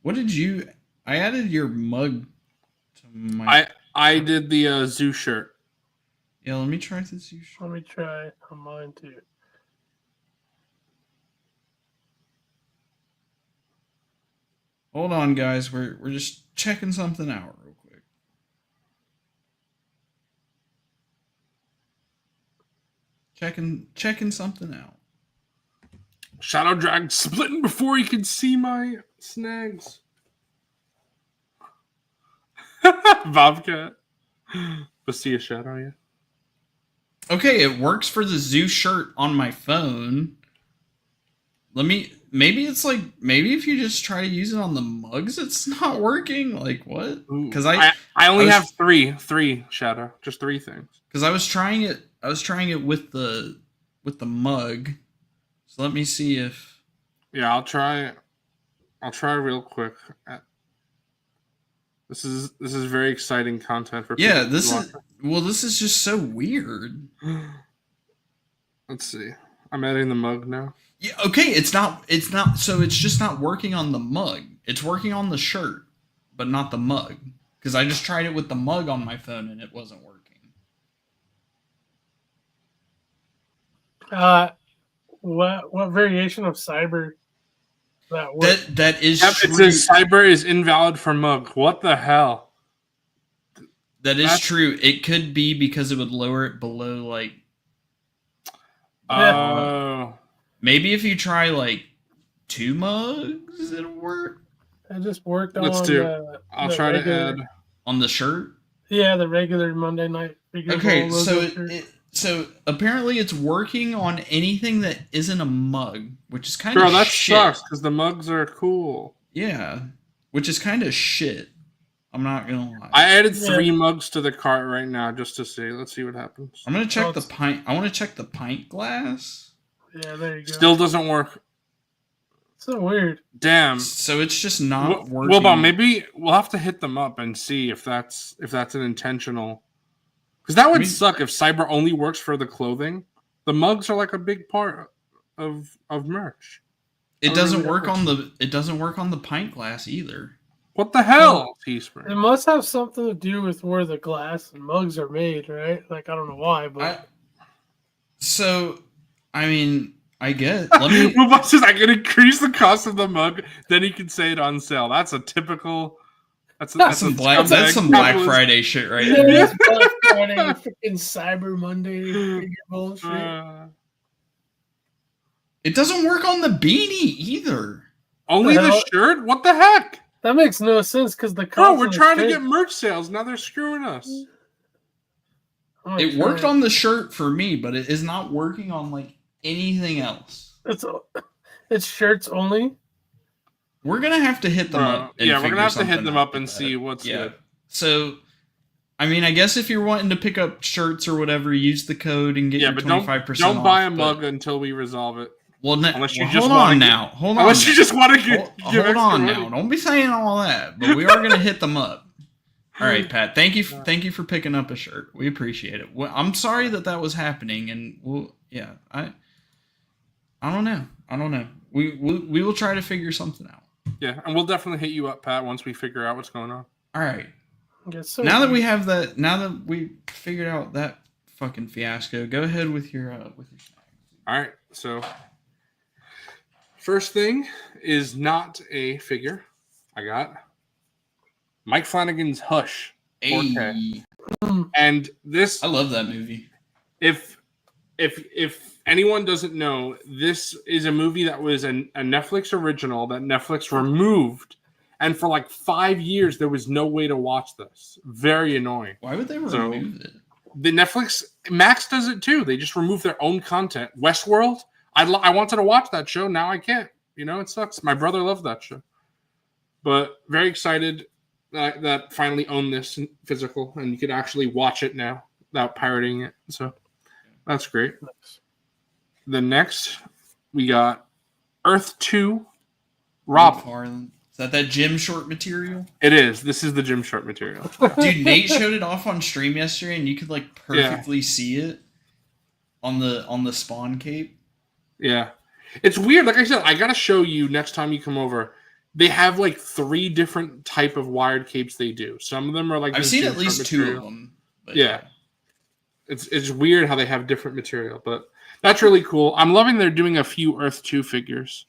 What did you... I added your mug to my... I did the zoo shirt. Yeah, let me try the zoo shirt. Let me try on mine too. Hold on, guys. We're just checking something out real quick. Checking something out. Shadow Drag splitting before he can see my snags. Bobcat. Let's see a shadow, yeah. Okay, it works for the zoo shirt on my phone. Maybe if you just try to use it on the mugs, it's not working. Like what? Because I only have three shadow, just 3 things. Because I was trying it with the mug. So let me see if. Yeah, I'll try real quick. This is very exciting content for people. Yeah, this is just so weird. Let's see. I'm adding the mug now. Yeah, okay, it's not so it's just not working on the mug. It's working on the shirt, but not the mug. Because I just tried it with the mug on my phone and it wasn't working. What variation of cyber That is Yep, true. it says cyber is invalid for mug. What the hell? That's true. It could be because it would lower it below like. Maybe if you try like 2 mugs, it'll work. It just worked Let's on. do. I'll try to add on the shirt. Yeah, the regular Monday Night Figureball. Okay, so apparently it's working on anything that isn't a mug, which is kind of that shit. sucks because the mugs are cool. Yeah, which is kind of shit. I'm not gonna lie. I added 3 mugs to the cart right now just to see. Let's see what happens. I'm gonna check the pint. I want to check the pint glass. Yeah, there you go. Still doesn't work. So weird. Damn. So it's just not working. Wilbon, maybe we'll have to hit them up and see if that's an intentional. Because that would suck if cyber only works for the clothing. The mugs are like a big part of merch. It doesn't work on the pint glass either. What the hell, Teespring? It must have something to do with where the glass and mugs are made, right? Like I don't know why, but I mean, I get. Let me. Wilbon says I can increase the cost of the mug, then he can say it on sale. That's a typical. That's some Black Friday shit right there. Yeah, Black Friday, freaking Cyber Monday, Figureball shit. It doesn't work on the beanie either. Only the shirt? What the heck? That makes no sense because the we're trying to get merch sales. Now they're screwing us. It worked on the shirt for me, but it is not working on like anything else. It's shirts only. We're gonna have to hit them up. Yeah, we're gonna have to hit them up and see what's good. So, I mean, I guess if you're wanting to pick up shirts or whatever, use the code and get your 25%. Don't buy a mug until we resolve it. Well, unless you just want to. Hold on. Unless you just want to get. Hold on now. Don't be saying all that. But we are gonna hit them up. All right, Pat. Thank you for picking up a shirt. We appreciate it. Well, I'm sorry that was happening, and I don't know. We will try to figure something out. Yeah, and we'll definitely hit you up, Pat, once we figure out what's going on. All right. Now that we figured out that fucking fiasco, go ahead with your snags. All right. So, first thing is not a figure. I got Mike Flanagan's Hush 4K. And this, I love that movie. If anyone doesn't know, this is a movie that was a Netflix original that Netflix removed, and for like 5 years there was no way to watch this. Very annoying. Why would they remove it? The Netflix Max does it too. They just remove their own content. Westworld. I wanted to watch that show. Now I can't. It sucks. My brother loved that show. But very excited that finally owned this physical, and you could actually watch it now without pirating it. So that's great. The next, we got Earth 2 Robin. Is that gym short material? It is. This is the gym short material. Dude, Nate showed it off on stream yesterday, and you could like perfectly see it on the spawn cape. Yeah. It's weird. Like I said, I got to show you next time you come over. They have like 3 different type of wired capes they do. Some of them are like... I've seen at least 2 of them. Yeah. It's weird how they have different material, but that's really cool. I'm loving they're doing a few Earth 2 figures.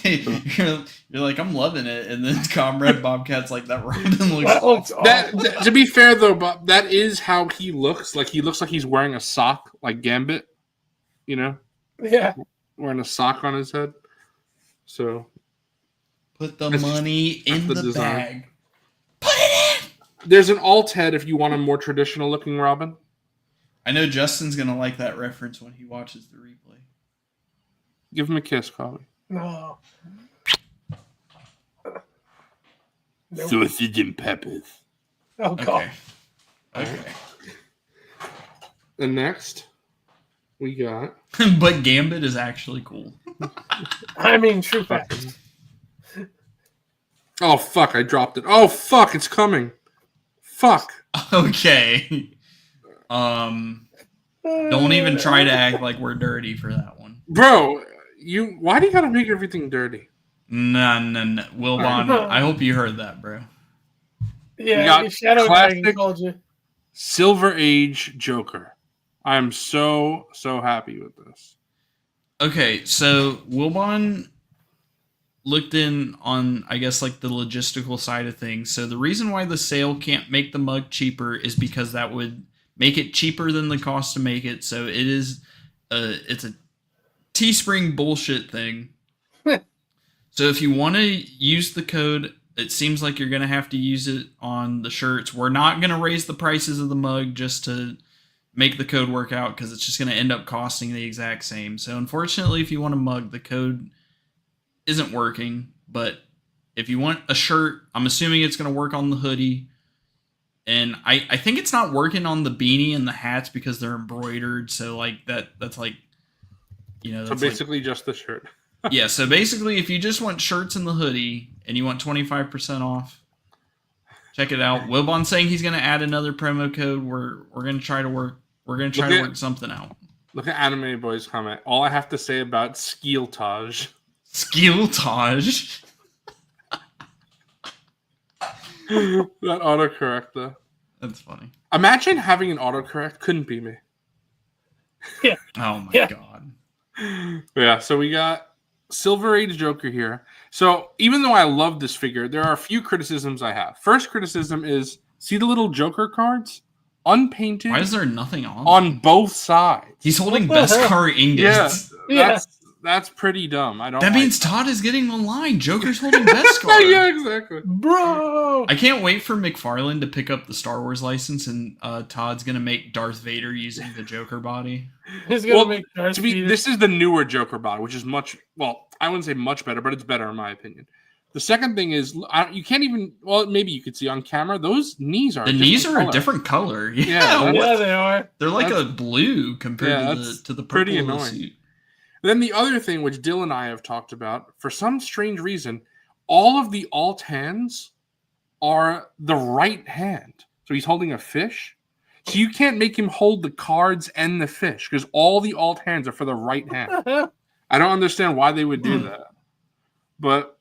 You're like, I'm loving it, and then Comrade Bobcat's like, that Robin looks awesome. To be fair though, Bob, that is how he looks. Like he looks like he's wearing a sock, like Gambit. Yeah, wearing a sock on his head. So put the money in the bag. Put it in. There's an alt head if you want a more traditional looking Robin. I know Justin's gonna like that reference when he watches the replay. Give him a kiss, Coffee. No. Nope. Sausage and peppers. Oh god. Okay. The next we got. But Gambit is actually cool. I mean, true facts. Oh fuck! I dropped it. Oh fuck! It's coming. Fuck. Okay. Don't even try to act like we're dirty for that one, bro. Why do you gotta make everything dirty? No. Wilbon, I hope you heard that, bro. Yeah, Shadow Dragon called you. Silver Age Joker. I am so happy with this. Okay, so Wilbon looked in on, I guess, like the logistical side of things. So the reason why the sale can't make the mug cheaper is because that would make it cheaper than the cost to make it. So it's a Teespring bullshit thing. So if you want to use the code, it seems like you're going to have to use it on the shirts. We're not going to raise the prices of the mug just to make the code work out, because it's just going to end up costing the exact same. So unfortunately, if you want a mug, the code isn't working. But if you want a shirt, I'm assuming it's going to work on the hoodie. And I think it's not working on the beanie and the hats because they're embroidered. So like that's like, that's so basically like, just the shirt. Yeah, so basically if you just want shirts and the hoodie and you want 25% off, check it out. Wilbon saying he's going to add another promo code. We're going to try to work work something out. Look at Anime Boy's comment. All I have to say about Skiltage. Skiltage? That autocorrect, though. That's funny. Imagine having an autocorrect. Couldn't be me. Yeah. Oh, my God. Yeah, so we got Silver Age Joker here. So even though I love this figure, there are a few criticisms I have. First criticism is, see the little Joker cards? Unpainted. Why is there nothing on them? Both sides. He's holding Beskar ingots. Yeah. That's pretty dumb. That means Todd is getting the line. Joker's holding Beskar. Yeah, exactly. Bro! I can't wait for McFarlane to pick up the Star Wars license, and Todd's going to make Darth Vader using the Joker body. He's going to make Darth Vader. This is the newer Joker body, which is much, well, I wouldn't say much better, but it's better in my opinion. The second thing is, you can't even, well, maybe you could see on camera, those knees are a different color. Yeah, they are. They're like a blue compared to the purple pretty annoying. Of the suit. Then the other thing, which Dylan and I have talked about, for some strange reason, all of the alt hands are the right hand. So he's holding a fish. So you can't make him hold the cards and the fish because all the alt hands are for the right hand. I don't understand why they would do that. But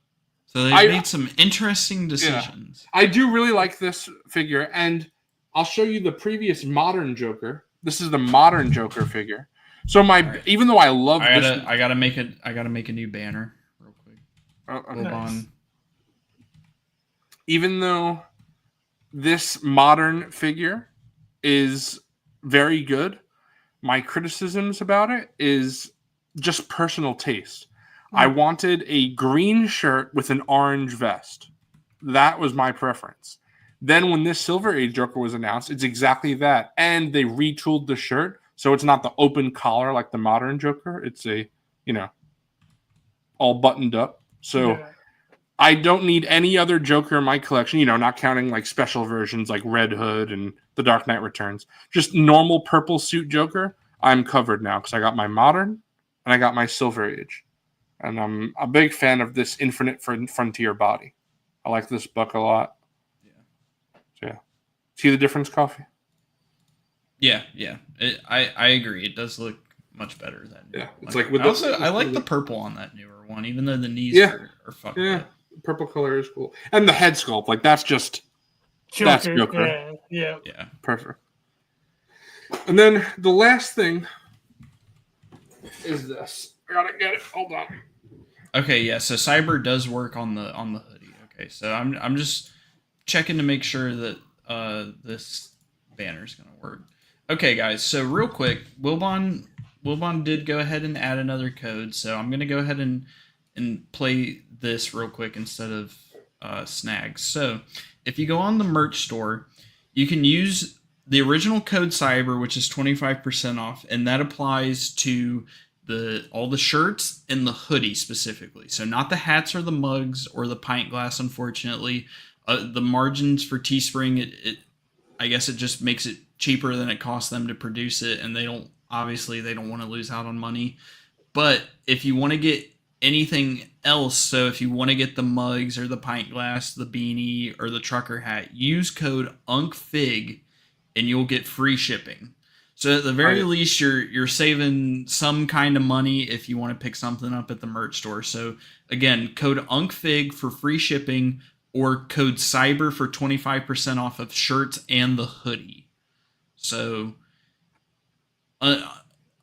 so they made some interesting decisions. Yeah, I do really like this figure, and I'll show you the previous modern Joker. This is the modern Joker figure. So even though I love this, I gotta make a new banner real quick. Nice. Even though this modern figure is very good, my criticisms about it is just personal taste. I wanted a green shirt with an orange vest. That was my preference. Then when this Silver Age Joker was announced, it's exactly that, and they retooled the shirt. So it's not the open collar like the modern Joker. It's a, all buttoned up. So I don't need any other Joker in my collection, not counting like special versions like Red Hood and The Dark Knight Returns. Just normal purple suit Joker. I'm covered now because I got my modern and I got my Silver Age. And I'm a big fan of this Infinite Frontier body. I like this buck a lot. Yeah. See the difference, Coffee? Yeah. I agree. It does look much better than. Yeah, it's I like the purple on that newer one, even though the knees are fucked up. Purple color is cool, and the head sculpt, that's just Joker. That's Joker. Yeah. Perfect. And then the last thing is this. I gotta get it. Hold on. Okay, yeah. So Cyber does work on the hoodie. Okay, so I'm just checking to make sure that this banner's gonna work. Okay, guys, so real quick, Wilbon did go ahead and add another code, so I'm going to go ahead and play this real quick instead of Snags. So if you go on the merch store, you can use the original code Cyber, which is 25% off, and that applies to all the shirts and the hoodie specifically. So not the hats or the mugs or the pint glass, unfortunately. The margins for Teespring, I guess it just makes it cheaper than it costs them to produce it, and they don't want to lose out on money. But if you want to get anything else, so if you want to get the mugs or the pint glass, the beanie, or the trucker hat, use code UNCFIG and you'll get free shipping. So at the very least, you're saving some kind of money if you want to pick something up at the merch store. So again, code UNCFIG for free shipping, or code Cyber for 25% off of shirts and the hoodie. So,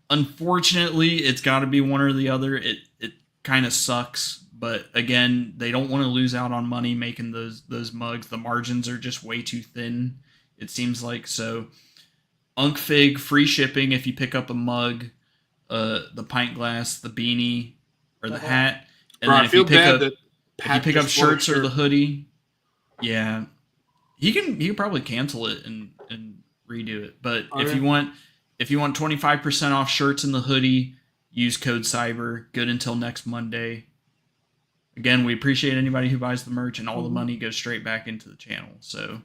unfortunately, it's got to be one or the other. It kind of sucks, But again, they don't want to lose out on money making those mugs. The margins are just way too thin, it seems like. So UncFig, free shipping if you pick up a mug, the pint glass, the beanie, or the hat. And Bro, then if you pick up just shirts or the hoodie, yeah, he can probably cancel it and redo it. But if you want 25% off shirts and the hoodie, use code CYBER. Good until next Monday. Again, we appreciate anybody who buys the merch, and all the money goes straight back into the channel. So,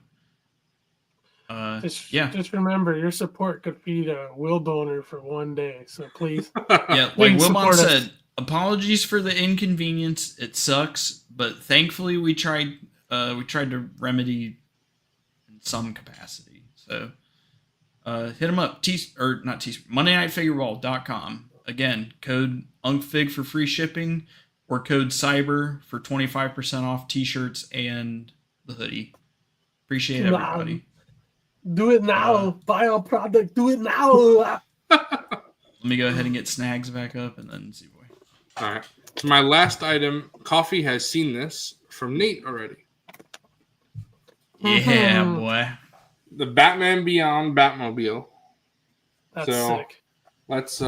just remember, your support could feed a Wilboner for one day. So please, yeah, like Wilbon said, apologies for the inconvenience. It sucks, but thankfully we tried to remedy in some capacity. So, hit them up, MondayNightFigureball.com. Again, code UncFig for free shipping, or code CYBER for 25% off t-shirts and the hoodie. Appreciate everybody. Do it now. Buy our product. Do it now. Let me go ahead and get Snags back up and then see boy. All right. So my last item, Coffee has seen this from Nate already. Yeah, boy. The Batman Beyond Batmobile. That's sick. Let's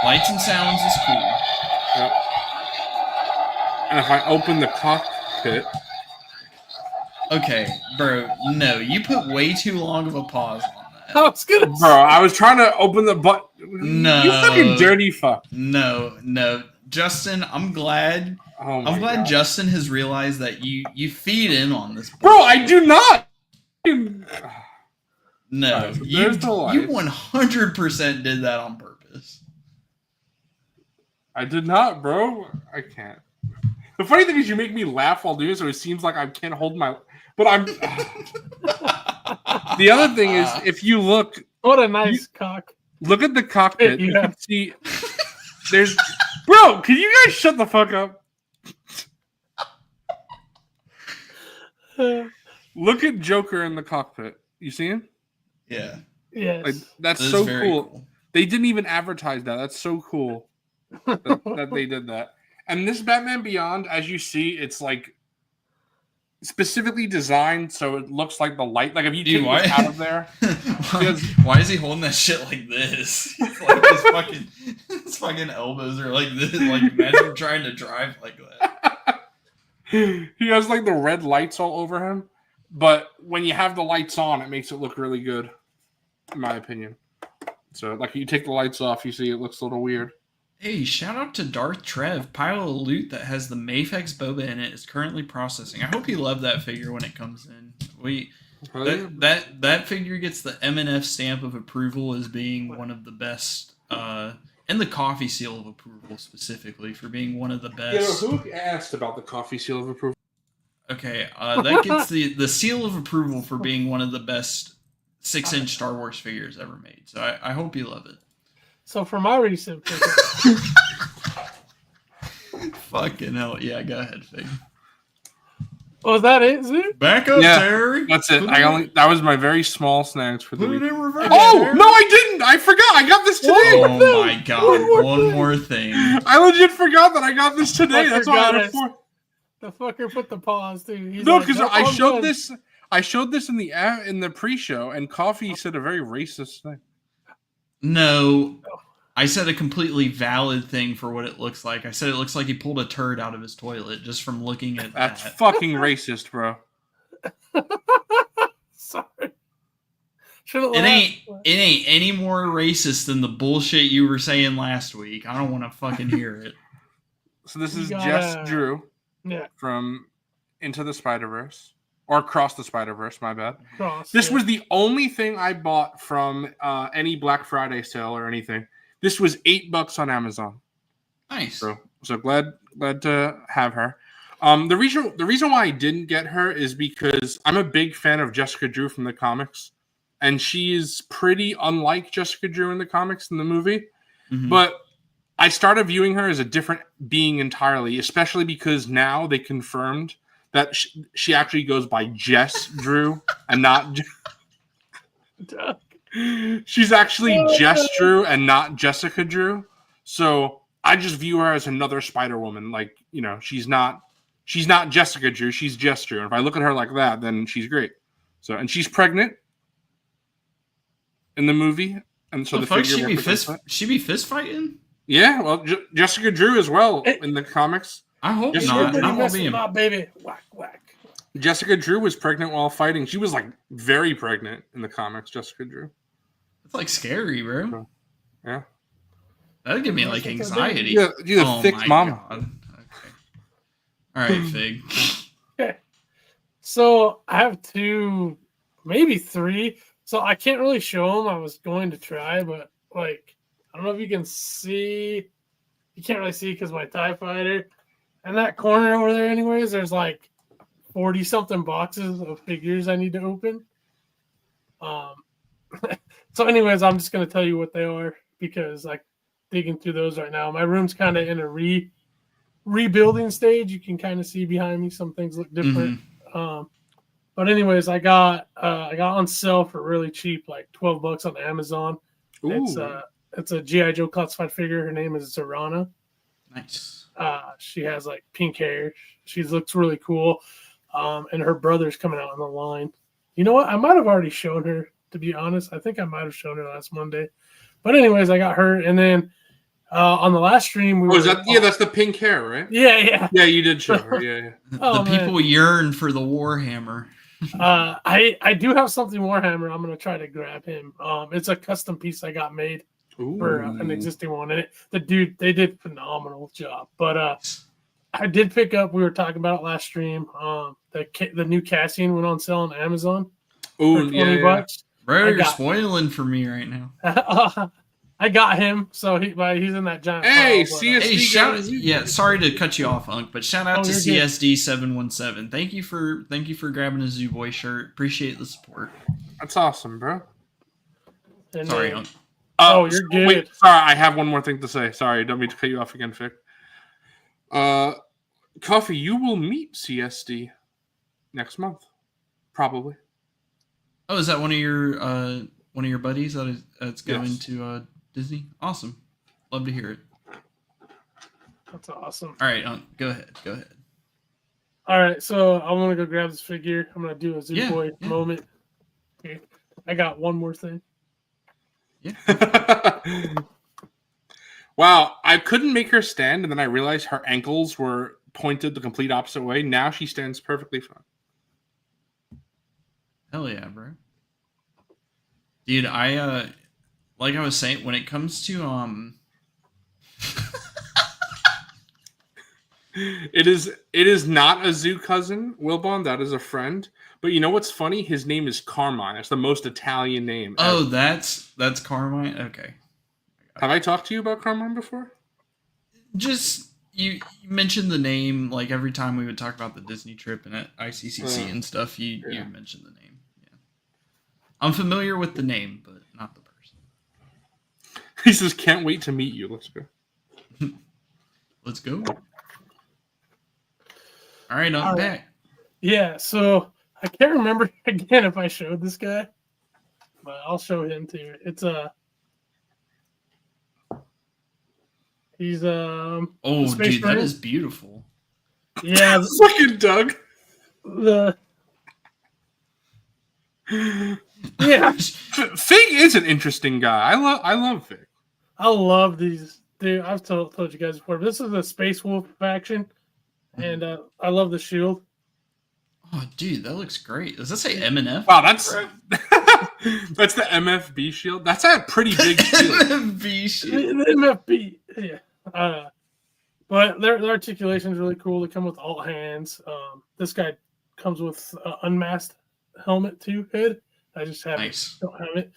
Lights and sounds is cool. Yep. And if I open the cockpit. Okay, bro, no, you put way too long of a pause on that. I was gonna Bro, I was trying to open the button. No. You fucking dirty fuck. No. Justin, I'm glad God. Justin has realized that you feed in on this. Bro, I do not. No, you 100% did that on purpose. I did not, bro. I can't. The funny thing is, you make me laugh while doing it, so it seems like I can't hold my. But I'm. The other thing is, if you look. What a nice cock. Look at the cockpit. Yeah. You can see. There's. Bro, can you guys shut the fuck up? Look at Joker in the cockpit. You see him? Yeah. Yes. Like, that's so cool. They didn't even advertise that. That's so cool that they did that. And this Batman Beyond, as you see, it's like specifically designed so it looks like the light. Like if you take this out of there. Why is he holding that shit like this? He's like his fucking elbows are like this. Like imagine trying to drive like that. He has like the red lights all over him. But when you have the lights on, it makes it look really good, in my opinion. So, like, you take the lights off, you see it looks a little weird. Hey, shout out to Darth Trev. Pile of loot that has the Mafex Boba in it is currently processing. I hope you love that figure when it comes in. That figure gets the M&F stamp of approval as being one of the best, and the coffee seal of approval specifically for being one of the best. Yeah, who asked about the coffee seal of approval? Okay, that gets the seal of approval for being one of the best 6-inch Star Wars figures ever made. So I hope you love it. So for my recent figure. Fucking hell. Yeah, go ahead, Fig. Was that it? Is it? Back up, Terry. That's it. That was my very small snacks for the week. Oh, no, I didn't. I forgot. I got this today. Oh my god. One more thing. I legit forgot that I got this today. That's why the fucker put the pause, dude. No, because I showed this. I showed this in the pre-show, and Coffee said a very racist thing. No, I said a completely valid thing for what it looks like. I said it looks like he pulled a turd out of his toilet just from looking at That's that. fucking racist, bro. Sorry. It ain't any more racist than the bullshit you were saying last week. I don't want to fucking hear it. So this is Jess Drew from Into the Spider-Verse. Or Across the Spider-Verse, my bad. This was the only thing I bought from any Black Friday sale or anything. This was $8 on Amazon. Nice. So glad to have her. The reason why I didn't get her is because I'm a big fan of Jessica Drew from the comics, and she is pretty unlike Jessica Drew in the comics in the movie. Mm-hmm. But I started viewing her as a different being entirely, especially because now they confirmed that she actually goes by Jess Drew and not. She's actually Jess Drew and not Jessica Drew. So I just view her as another Spider-Woman. Like, you know, she's not Jessica Drew, she's Jess Drew. And if I look at her like that, then she's great. So, and she's pregnant in the movie. And so the fuck, figure she be fist fighting? Yeah, well, Jessica Drew as well in the comics. I hope Jessica not. Baby. Whack, whack. Jessica Drew was pregnant while fighting. She was like very pregnant in the comics, Jessica Drew. It's like scary, bro. Yeah. That'd give me like anxiety. Yeah, you're a thick mama. God. Okay. All right, Fig. Okay. So I have 2, maybe 3. So I can't really show them. I was going to try, but like, I don't know if you can see. You can't really see because my TIE Fighter. And that corner over there, anyways, there's like 40-something boxes of figures I need to open. So anyways, I'm just going to tell you what they are because I'm digging through those right now. My room's kind of in a rebuilding stage. You can kind of see behind me some things look different. Mm-hmm. But anyways, I got on sale for really cheap, like $12 on Amazon. Ooh. It's a G.I. Joe classified figure. Her name is Zorana. Nice. She has like pink hair. She looks really cool. And her brother's coming out on the line. You know what? I might have already shown her, to be honest. I think I might have shown her last Monday. But anyways, I got her. And then on the last stream, that's the pink hair, right? Yeah. Yeah, you did show her. Yeah. The people yearn for the Warhammer. I do have something Warhammer. I'm gonna try to grab him. It's a custom piece I got made for an existing one, and they did phenomenal job. But I did pick up. We were talking about it last stream. The new Cassian went on sale on Amazon for $20. Bro, you're spoiling for me right now. I got him, so he's in that giant. Hey, pile, CSD! Sorry to cut you off, Unc, but shout out to CSD717. Thank you for grabbing a Zoo Boy shirt. Appreciate the support. That's awesome, bro. And sorry, Unc. You're good. Wait, sorry, I have one more thing to say. Sorry, don't mean to cut you off again, Vic. Coffee, you will meet CSD next month, probably. Oh, is that one of your buddies that's going to Disney? Awesome. Love to hear it. That's awesome. All right, go ahead. All right, so I want to go grab this figure. I'm going to do a Zoo Boy moment. Okay. I got one more thing. Yeah. Wow, I couldn't make her stand, and then I realized her ankles were pointed the complete opposite way. Now she stands perfectly fine. Hell yeah, bro. Dude, I like I was saying, when it comes to it is not a zoo cousin, Wilbon, that is a friend. But you know what's funny? His name is Carmine. It's the most Italian name ever. Oh, that's Carmine? Okay. Have I talked to you about Carmine before? Just you mentioned the name like every time we would talk about the Disney trip and at ICCC and stuff. You mentioned the name. Yeah, I'm familiar with the name, but not the person. He says, "Can't wait to meet you." Let's go. Let's go. All right, I'm back. Yeah, so I can't remember again if I showed this guy, but I'll show him too. It's he's oh, dude, that is beautiful. Yeah, fucking Doug. Yeah, Fig is an interesting guy. I love Fig. I love these. Dude, I've told you guys before. This is the Space Wolf faction, and I love the shield. Oh, dude, that looks great. Does that say MNF? Wow, that's that's the MFB shield. That's a pretty big shield. MFB shield. The MFB, yeah. But their articulation is really cool. They come with alt hands. This guy comes with unmasked helmet too, head. I just don't have it.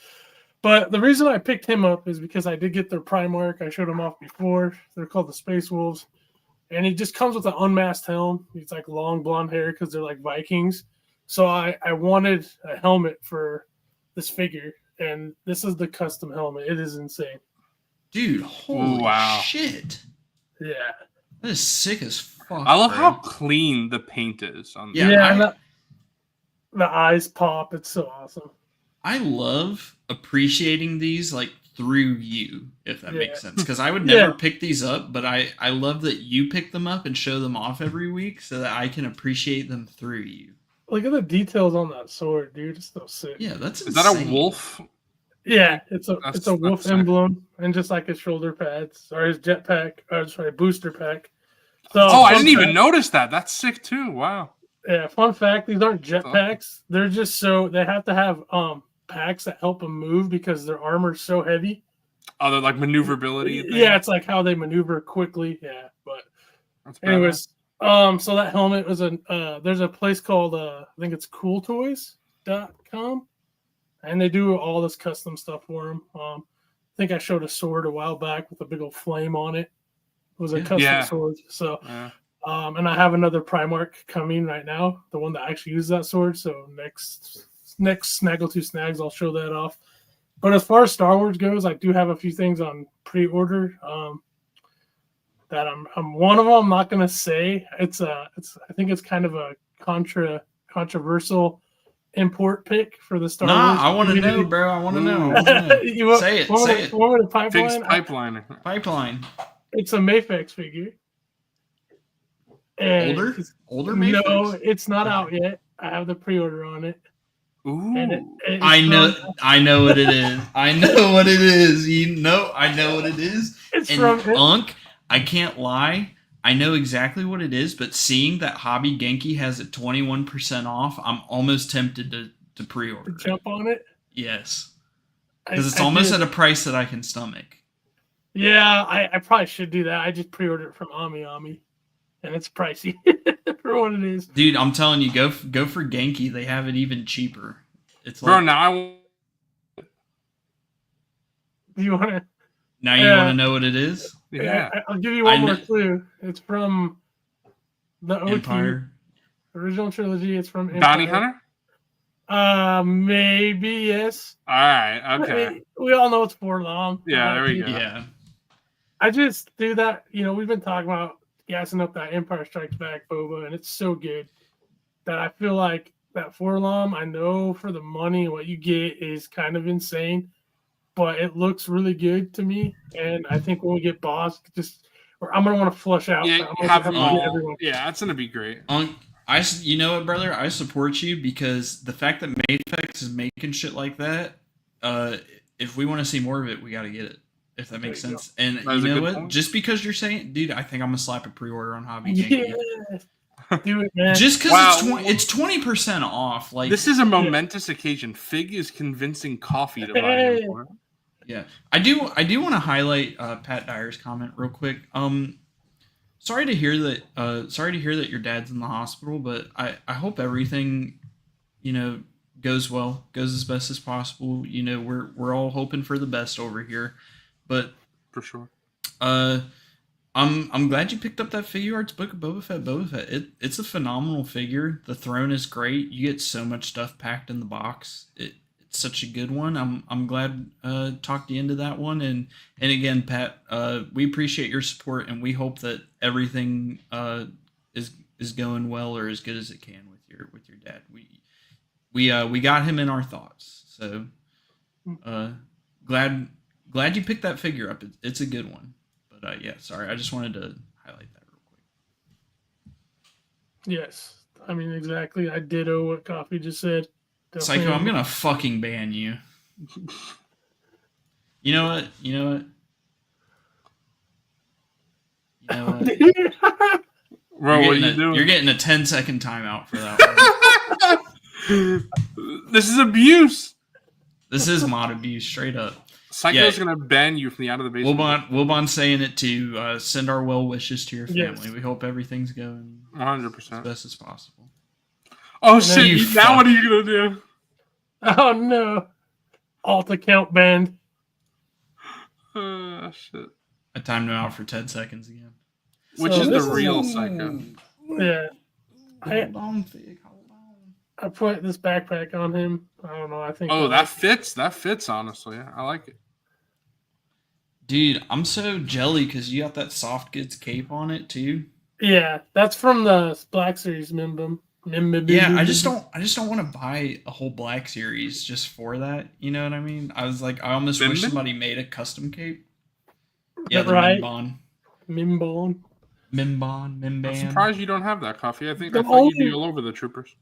But the reason I picked him up is because I did get their Primarch. I showed them off before. They're called the Space Wolves. And he just comes with an unmasked helm. He's like long blonde hair because they're like Vikings. So I wanted a helmet for this figure. And this is the custom helmet. It is insane. Dude, holy shit. Yeah. That is sick as fuck. I love how clean the paint is. On the eyes pop. It's so awesome. I love appreciating these like through you, if that makes sense. Because I would never pick these up, but I love that you pick them up and show them off every week so that I can appreciate them through you. Look at the details on that sword, dude. It's so sick. Yeah, that's Is insane. that a wolf? Yeah, it's a wolf emblem, and just like his shoulder pads or his jetpack, or sorry, booster pack. So, I didn't even notice that. That's sick too. Wow. Yeah, fun fact: these aren't jetpacks. They're just so they have to have packs that help them move because their armor's so heavy. Oh, they're like maneuverability. Yeah, it's like how they maneuver quickly. Yeah, but anyways, so that helmet was there's a place called I think it's CoolToys.com, and they do all this custom stuff for them. I think I showed a sword a while back with a big old flame on it. It was a custom sword. So, and I have another Primarch coming right now, the one that actually uses that sword. So next Snaggle 2 Snags, I'll show that off. But as far as Star Wars goes, I do have a few things on pre-order that I'm one of them. I'm not gonna say I think it's kind of a controversial import pick for the Star Wars. I want to know, bro. I want to know. Say it. Say it. Pipeline. It's a Mayfix figure. And older Mayfix? No, it's not out yet. I have the pre-order on it. Ooh. I know what it is. I know what it is. I know what it is. It's and from Unk, I can't lie. I know exactly what it is, but seeing that Hobby Genki has it 21% off, I'm almost tempted to pre-order. To jump on it? Yes. Because it's almost at a price that I can stomach. Yeah, I probably should do that. I just pre-ordered it from Ami, and it's pricey for what it is. Dude, I'm telling you, go for Genki. They have it even cheaper. It's bro. Like, now you want to? Now you want to know what it is? Yeah, I'll give you one more clue. It's from the OT, Empire original trilogy. It's from Empire. Bounty Hunter. Maybe yes. All right, okay. We all know it's Forlom. Yeah, there we go. Yeah. I just do that. We've been talking about gassing up that Empire Strikes Back boba, and it's so good that I feel like that Forlom, I know for the money what you get is kind of insane, but it looks really good to me. And I think when we get Boss, I'm gonna want to flush out. Yeah, everyone. Yeah, that's gonna be great. You know what, brother? I support you because the fact that Mayfix is making shit like that, if we want to see more of it, we got to get it. If that makes sense. And you know what? Point. Just because you're saying, dude, I think I'm gonna slap a pre-order on Hobby. Yeah. Do it, man. Just because it's 20% off. Like, this is a momentous occasion. Fig is convincing Coffee to buy more. Yeah, I do want to highlight Pat Dyer's comment real quick. Sorry to hear that your dad's in the hospital, but I hope everything, goes well, goes as best as possible. We're all hoping for the best over here, but for sure. I'm glad you picked up that Figure Arts Book of Boba Fett. It's a phenomenal figure. The throne is great. You get so much stuff packed in the box. It's such a good one. I'm glad talked you into that one. And again, Pat, we appreciate your support, and we hope that everything is going well or as good as it can with your dad. We got him in our thoughts. So glad you picked that figure up. It's a good one. But yeah, sorry, I just wanted to highlight that real quick. Yes, I mean exactly. I ditto what Coffee just said. Definitely. Psycho, I'm gonna fucking ban you. You know what? Bro, what are you doing? You're getting a 10-second timeout for that one. This is abuse. This is mod abuse, straight up. Psycho's gonna ban you from the out of the basement. Wilbon saying it to send our well wishes to your family. Yes. We hope everything's going 100% as best as possible. Oh shit! Now what are you gonna do? Oh no! Alt account banned. Shit! I timed him out for 10 seconds again. Which is the real Psycho? Yeah. Hold on, Fig. Hold on. I put this backpack on him. I don't know. I think. Oh, that fits. That fits. Honestly, I like it. Dude, I'm so jelly because you got that soft goods cape on it too. Yeah, that's from the Black Series Mimbum. Yeah, I just don't want to buy a whole Black Series just for that. You know what I mean? I was like, I almost wish somebody made a custom cape. Yeah, the right. Mimbon. I'm surprised you don't have that, Coffee. I thought you'd be all over the troopers.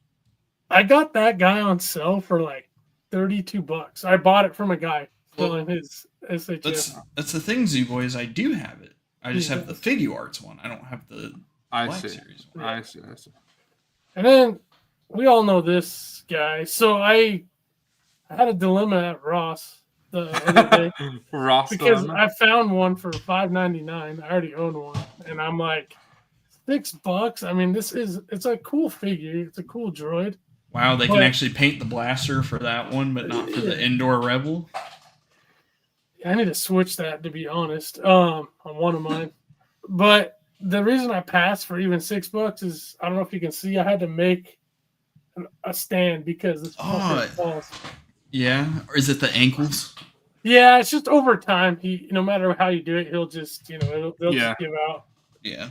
I got that guy on sale for like $32. I bought it from a guy selling his SHF. That's the thing, Zoo Boys. I do have it. I just have the Figuarts one. I don't have the Black Series one. I see. And then we all know this guy. So I had a dilemma at Ross the other day. Because I found one for $5.99. I already own one. And I'm like, $6. I mean, it's a cool figure. It's a cool droid. Wow, they can actually paint the blaster for that one, but not for the Indoor Rebel. I need to switch that, to be honest, on one of mine. But the reason I passed for even $6 is, I don't know if you can see, I had to make a stand because this falls. Yeah, or is it the ankles? Yeah, it's just over time. No matter how you do it, he'll just, they'll just give out. Yeah.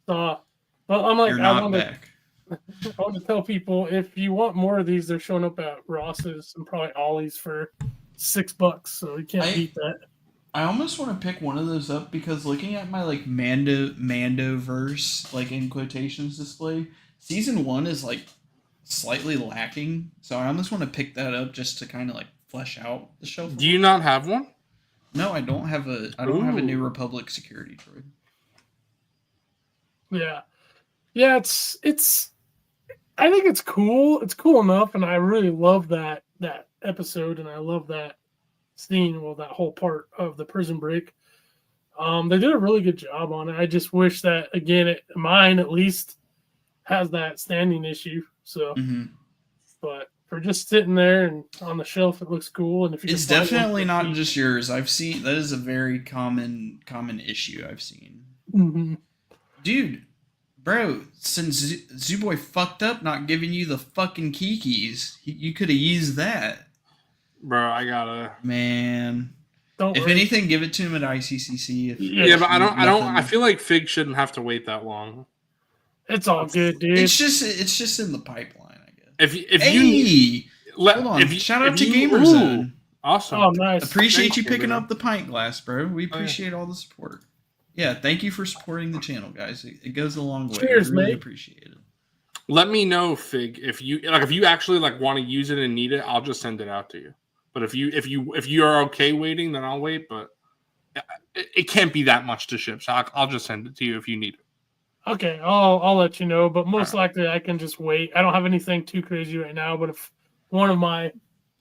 So, well, I'm like, You're not back. I want to tell people, if you want more of these, they're showing up at Ross's and probably Ollie's for $6, so you can't beat that. I almost want to pick one of those up because looking at my like Mandoverse, like in quotations display, season 1 is like slightly lacking, so I almost want to pick that up just to kind of like flesh out the shelf. Do you not have one? No, I don't have a. I don't have a New Republic security droid. Yeah, it's. I think it's cool. It's cool enough, and I really love that episode, and I love that scene. Well, that whole part of the prison break. They did a really good job on it. I just wish that mine at least has that standing issue. So, but for just sitting there and on the shelf, it looks cool. And if you it's definitely not just yours. I've seen that is a very common issue I've seen. Mm-hmm. Dude. Bro, since Zooboy fucked up not giving you the fucking keys, you could have used that. Bro, I gotta. Man. Don't if worry. Anything, give it to him at ICCC. But I don't. I feel like Fig shouldn't have to wait that long. It's all good, dude. It's just in the pipeline, I guess. Hold on. Shout out to GamerZone. Awesome. Oh, nice. Appreciate you picking up the pint glass, bro. We appreciate all the support. Yeah, thank you for supporting the channel, guys. It goes a long way. Cheers, really mate. Appreciate it. Let me know, Fig, if you actually want to use it and need it, I'll just send it out to you. But if you are okay waiting, then I'll wait. But it can't be that much to ship, so I'll just send it to you if you need it. Okay, I'll let you know. But most likely, I can just wait. I don't have anything too crazy right now. But if one of my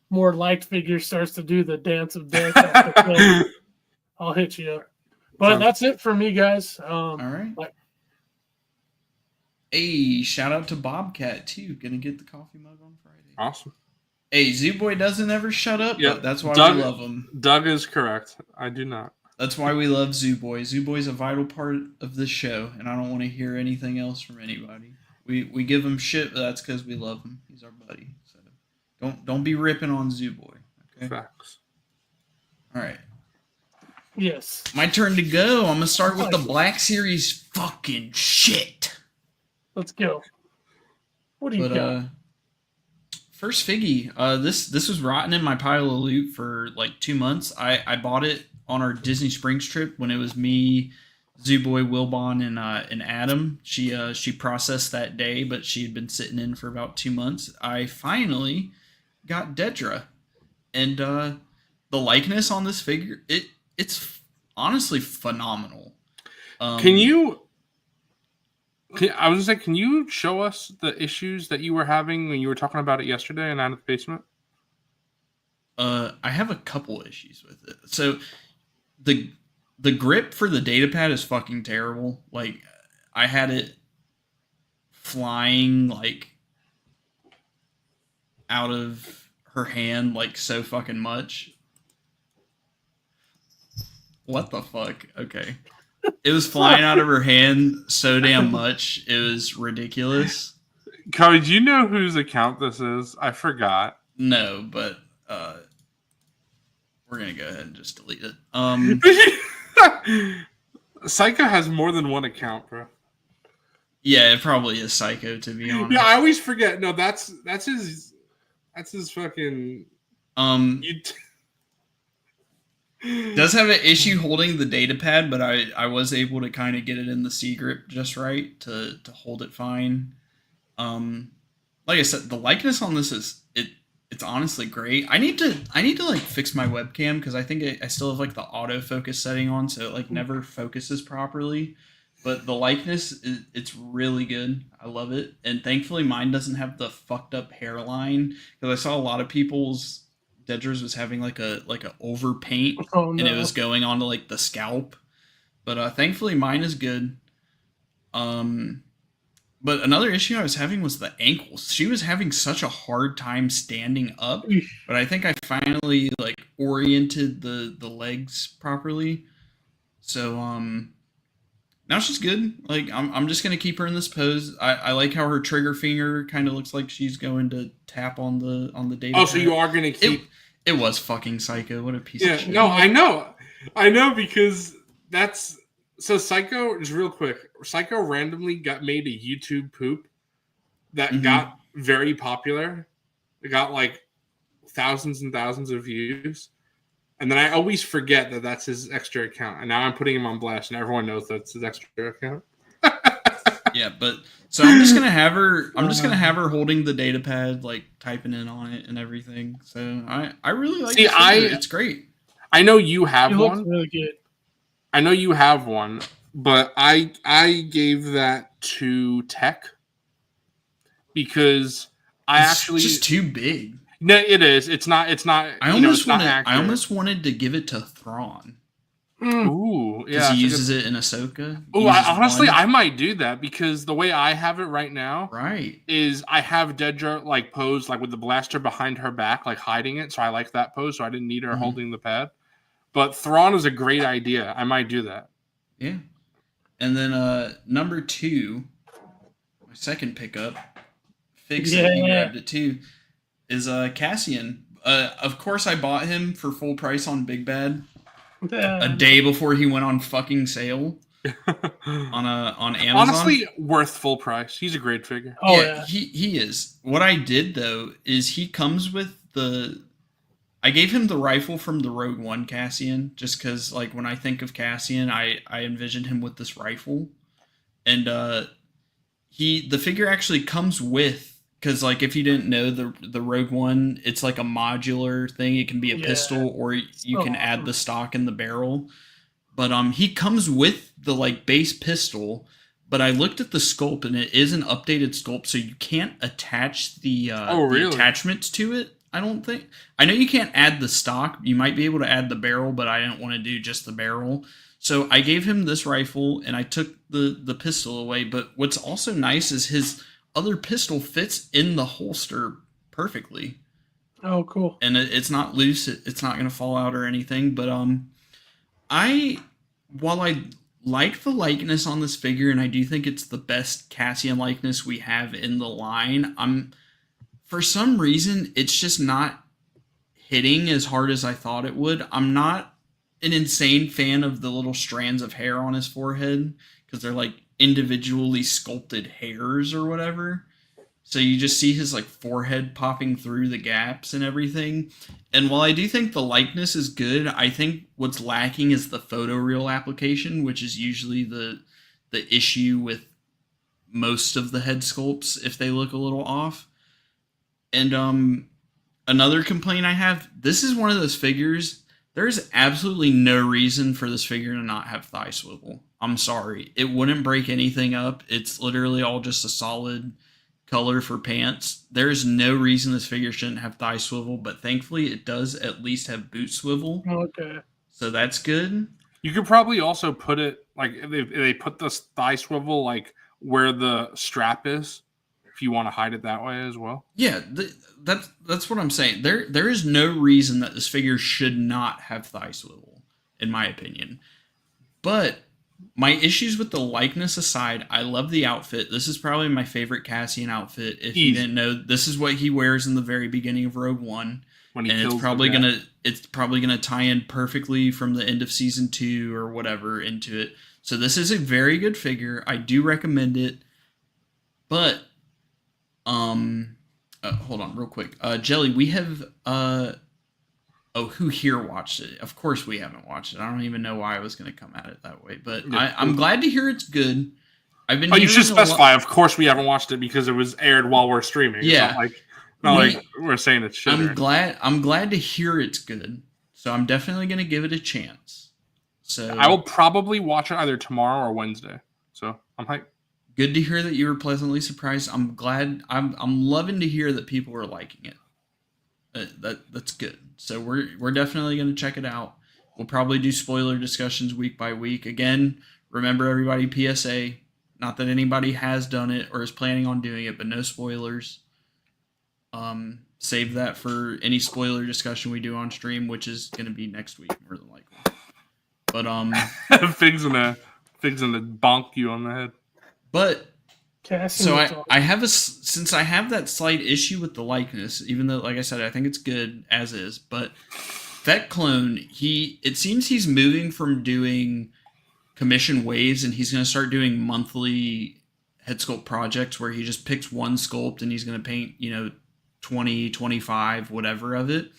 more liked figures starts to do the dance of death, I'll hit you up. But that's it for me, guys. All right. Hey, shout out to Bobcat, too. Gonna get the coffee mug on Friday. Awesome. Hey, Zooboy doesn't ever shut up, but that's why we love him. Doug is correct. I do not. That's why we love Zooboy. Zooboy's a vital part of this show, and I don't want to hear anything else from anybody. We give him shit, but that's because we love him. He's our buddy. So don't be ripping on Zooboy. Okay? Facts. All right. Yes. My turn to go. I'm going to start with the Black Series fucking shit. Let's go. What do you got? First figgy. This was rotting in my pile of loot for like 2 months. I bought it on our Disney Springs trip when it was me, Zooboy, Wilbon, and Adam. She processed that day, but she had been sitting in for about 2 months. I finally got Dedra. And the likeness on this figure, it's honestly phenomenal. Can you show us the issues that you were having when you were talking about it yesterday and out of the basement? I have a couple issues with it. So the grip for the data pad is fucking terrible. Like, I had it flying like out of her hand like so fucking much. What the fuck? Okay. It was flying out of her hand so damn much. It was ridiculous. Cody, do you know whose account this is? I forgot. No, but we're going to go ahead and just delete it. Psycho has more than one account, bro. Yeah, it probably is Psycho, to be honest. Yeah, I always forget. No, that's his fucking. Does have an issue holding the data pad, but I was able to kind of get it in the C grip just right to hold it fine. Like I said, the likeness on this it's honestly great. I need to like fix my webcam because I think I still have like the autofocus setting on, so it like never focuses properly. But the likeness it's really good. I love it, and thankfully mine doesn't have the fucked up hairline because I saw a lot of people's Dedger's was having like a overpaint, and it was going on to like the scalp. But thankfully mine is good. But another issue I was having was the ankles. She was having such a hard time standing up, but I think I finally like oriented the legs properly. So now she's good. Like I'm just gonna keep her in this pose. I like how her trigger finger kind of looks like she's going to tap on the data. Oh, so you are gonna keep? It was fucking Psycho. What a piece of shit. No, I know because that's. So Psycho, just real quick, Psycho randomly made a YouTube poop that got very popular. It got like thousands and thousands of views. And then I always forget that that's his extra account. And now I'm putting him on blast and everyone knows that's his extra account. Yeah, but so I'm just gonna have her holding the data pad, like typing in on it and everything. So I really like it. It's great. I know you have one. Looks really good. I know you have one, but I gave that to Tech because it's just too big. No, it is. It's not. I almost wanted to give it to Thrawn. Ooh, yeah. Because he uses it in Ahsoka. Ooh, honestly, I might do that because the way I have it right now, is I have Dedra like posed like with the blaster behind her back, like hiding it. So I like that pose. So I didn't need her holding the pad. But Thrawn is a great idea. I might do that. Yeah. And then number 2, my second pickup, Fig said he grabbed it too, is Cassian. Of course I bought him for full price on Big Bad a day before he went on fucking sale on Amazon. Honestly, worth full price. He's a great figure. Oh yeah. He is. What I did though is he comes with I gave him the rifle from the Rogue One Cassian, just because, like, when I think of Cassian, I envisioned him with this rifle, and the figure actually comes with, because, like, if you didn't know, the Rogue One, it's like a modular thing. It can be a pistol, or you can add the stock in the barrel, but he comes with the like base pistol. But I looked at the sculpt, and it is an updated sculpt, so you can't attach the attachments to it. I don't think. I know you can't add the stock. You might be able to add the barrel, but I didn't want to do just the barrel. So I gave him this rifle, and I took the pistol away. But what's also nice is his other pistol fits in the holster perfectly. Oh, cool. And it's not loose. It's not going to fall out or anything. But while I like the likeness on this figure, and I do think it's the best Cassian likeness we have in the line, for some reason, it's just not hitting as hard as I thought it would. I'm not an insane fan of the little strands of hair on his forehead because they're like individually sculpted hairs or whatever. So you just see his like forehead popping through the gaps and everything. And while I do think the likeness is good, I think what's lacking is the photoreal application, which is usually the issue with most of the head sculpts if they look a little off. And another complaint I have, this is one of those figures, there's absolutely no reason for this figure to not have thigh swivel. I'm sorry. It wouldn't break anything up. It's literally all just a solid color for pants. There's no reason this figure shouldn't have thigh swivel, but thankfully it does at least have boot swivel. Okay. So that's good. You could probably also put it, like, if they put the thigh swivel, like, where the strap is, if you want to hide it that way as well. Yeah, that's what I'm saying. There is no reason that this figure should not have thigh swivel, in my opinion. But my issues with the likeness aside, I love the outfit. This is probably my favorite Cassian outfit. If you didn't know, this is what he wears in the very beginning of Rogue One. When he and it's probably gonna tie in perfectly from the end of season 2 or whatever into it. So this is a very good figure. I do recommend it. But hold on real quick. Jelly, we have who here watched it? Of course we haven't watched it. I don't even know why I was going to come at it that way, but Yeah. I'm glad to hear it's good. I've been. You should specify. Of course, we haven't watched it because it was aired while we're streaming. Yeah, it's not like we're saying it's shit. I'm glad to hear it's good. So I'm definitely going to give it a chance. So I will probably watch it either tomorrow or Wednesday. So I'm hyped. Good to hear that you were pleasantly surprised. I'm glad. I'm loving to hear that people are liking it. That's good. So we're definitely going to check it out. We'll probably do spoiler discussions week by week. Again, remember everybody, PSA. Not that anybody has done it or is planning on doing it, but no spoilers. Save that for any spoiler discussion we do on stream, which is going to be next week, more than likely. But Fig's gonna bonk you on the head. But so I have since I have that slight issue with the likeness, even though, like I said, I think it's good as is. But that clone, it seems he's moving from doing commission waves, and he's going to start doing monthly head sculpt projects where he just picks one sculpt and he's going to paint, 20, 25, whatever of it.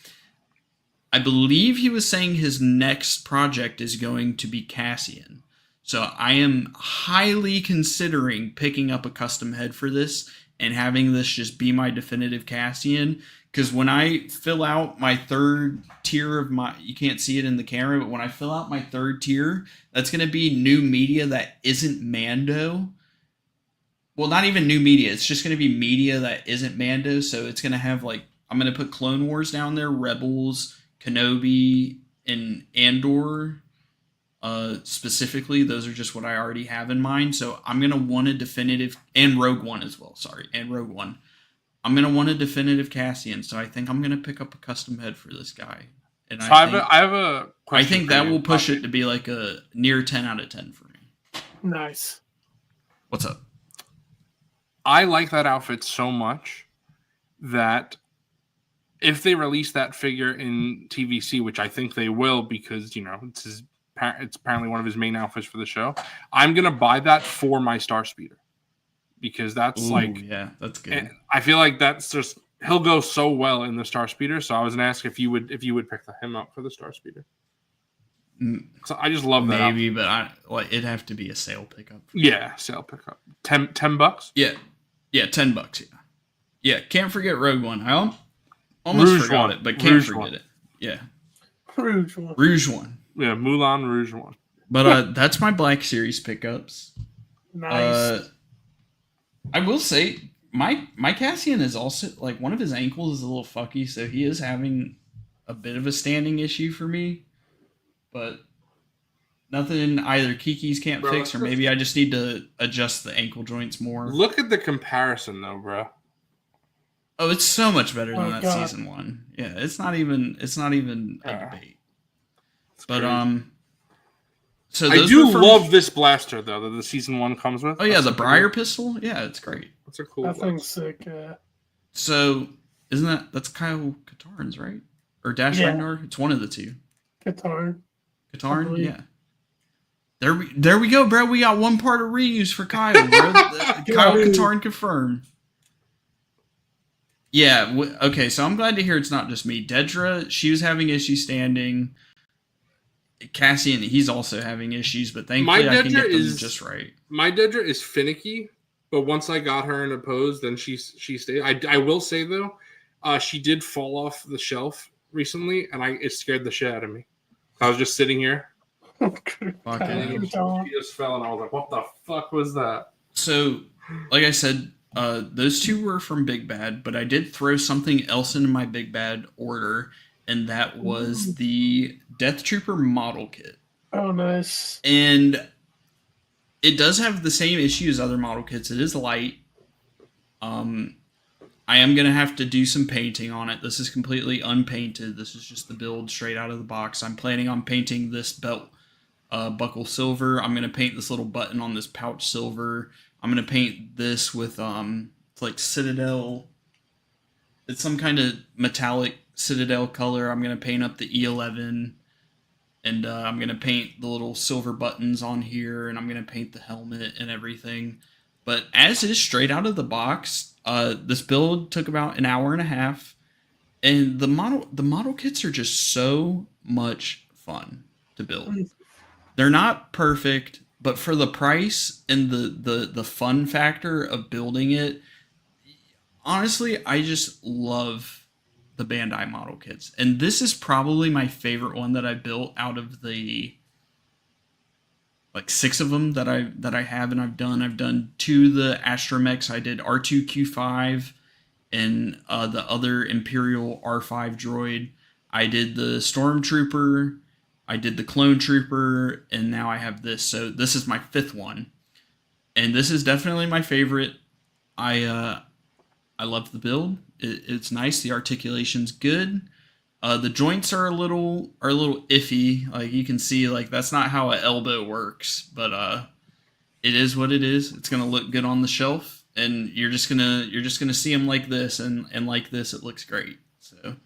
I believe he was saying his next project is going to be Cassian. So I am highly considering picking up a custom head for this and having this just be my definitive Cassian. Because when I fill out my third tier of you can't see it in the camera, but when I fill out my third tier, that's going to be new media that isn't Mando. Well, not even new media. It's just going to be media that isn't Mando. So it's going to have I'm going to put Clone Wars down there, Rebels, Kenobi, and Andor. Specifically, those are just what I already have in mind. So I'm going to want a definitive, and Rogue One as well. And Rogue One. I'm going to want a definitive Cassian. So I think I'm going to pick up a custom head for this guy. And so I have a question. I think that will push it to be like a near 10 out of 10 for me. Nice. What's up? I like that outfit so much that if they release that figure in TVC, which I think they will because, it's apparently one of his main outfits for the show, I'm going to buy that for my Star Speeder because that's yeah, that's good. I feel like that's just, he'll go so well in the Star Speeder. So I was going to ask if you would pick him up for the Star Speeder. So I just love that. Maybe, but it'd have to be a sale pickup. Yeah, sale pickup. $10? Yeah. Yeah, $10. Yeah, can't forget Rogue One. I almost forgot it, but can't forget it. Yeah. Rouge One. Yeah, Moulin Rouge One. But that's my Black Series pickups. Nice. I will say my Cassian is also one of his ankles is a little fucky, so he is having a bit of a standing issue for me. But nothing either Kiki's can't fix, or maybe I just need to adjust the ankle joints more. Look at the comparison, though, bro. Oh, it's so much better than that season one. Yeah, it's not even a debate. But so I do love this blaster though that the season one comes with. Oh yeah, the Briar pistol. Yeah, it's great. That's a cool. That thing's sick. So isn't that's Kyle Katarn's, right? Or Dash Ragnar? It's one of the two. Katarn, yeah. There we go, bro. We got one part of reuse for Kyle, bro. Kyle Katarn confirmed. Yeah. Okay. So I'm glad to hear it's not just me. Dedra, she was having issues standing. Cassian, he's also having issues, but thankfully I can get them just right. My Dedra is finicky, but once I got her in a pose, then she stayed. I will say though, she did fall off the shelf recently, and it scared the shit out of me. I was just sitting here. Fucking she just fell, and I was like, "What the fuck was that?" So, like I said, those two were from Big Bad, but I did throw something else into my Big Bad order, and that was the Death Trooper model kit. Oh, nice. And it does have the same issue as other model kits. It is light. I am going to have to do some painting on it. This is completely unpainted. This is just the build straight out of the box. I'm planning on painting this belt buckle silver. I'm going to paint this little button on this pouch silver. I'm going to paint this with it's like Citadel. It's some kind of metallic Citadel color. I'm going to paint up the E11. And I'm going to paint the little silver buttons on here. And I'm going to paint the helmet and everything. But as is straight out of the box, this build took about an hour and a half, and the model kits are just so much fun to build. They're not perfect, but for the price and the fun factor of building it, honestly, I just love the Bandai model kits. And this is probably my favorite one that I built out of the like 6 of them that I have and I've done. I've done 2 the Astromechs. I did R2Q5 and the other Imperial R5 droid. I did the Stormtrooper. I did the Clone Trooper, and now I have this. So this is my 5th one, and this is definitely my favorite. I love the build. It's nice. The articulation's good. The joints are a little iffy. Like you can see, like that's not how an elbow works, but it is what it is. It's gonna look good on the shelf, and you're just gonna see them like this, and like this, it looks great. So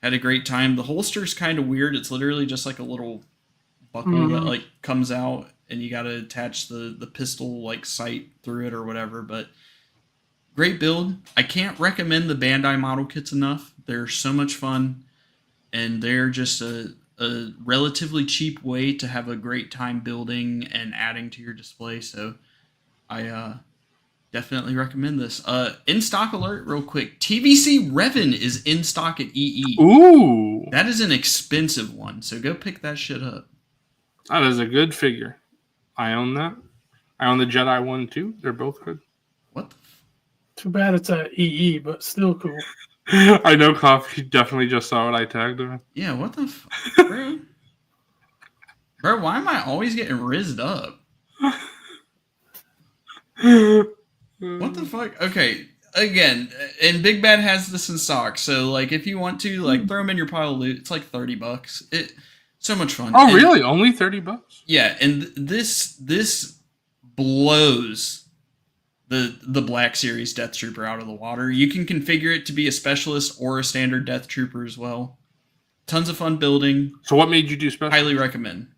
had a great time. The holster's kind of weird. It's literally just like a little buckle that like comes out, and you got to attach the pistol like sight through it or whatever. But great build. I can't recommend the Bandai model kits enough. They're so much fun, and they're just a relatively cheap way to have a great time building and adding to your display. So I definitely recommend this. In stock alert, real quick. TVC Revan is in stock at EE. Ooh, that is an expensive one, so go pick that shit up. That is a good figure. I own that. I own the Jedi one too. They're both good. What the Too bad it's at EE, but still cool. I know Coffee definitely just saw what I tagged him. Yeah, what the bro? Bro, why am I always getting rizzed up? What the fuck? Okay, again, and Big Bad has this in stock, so like if you want to, like throw them in your pile of loot. It's like $30. It so much fun. Oh, and, really? Only $30? Yeah, and this blows the Black Series Death Trooper out of the water. You can configure it to be a specialist or a standard Death Trooper as well. Tons of fun building. So what made you do special? Highly recommend.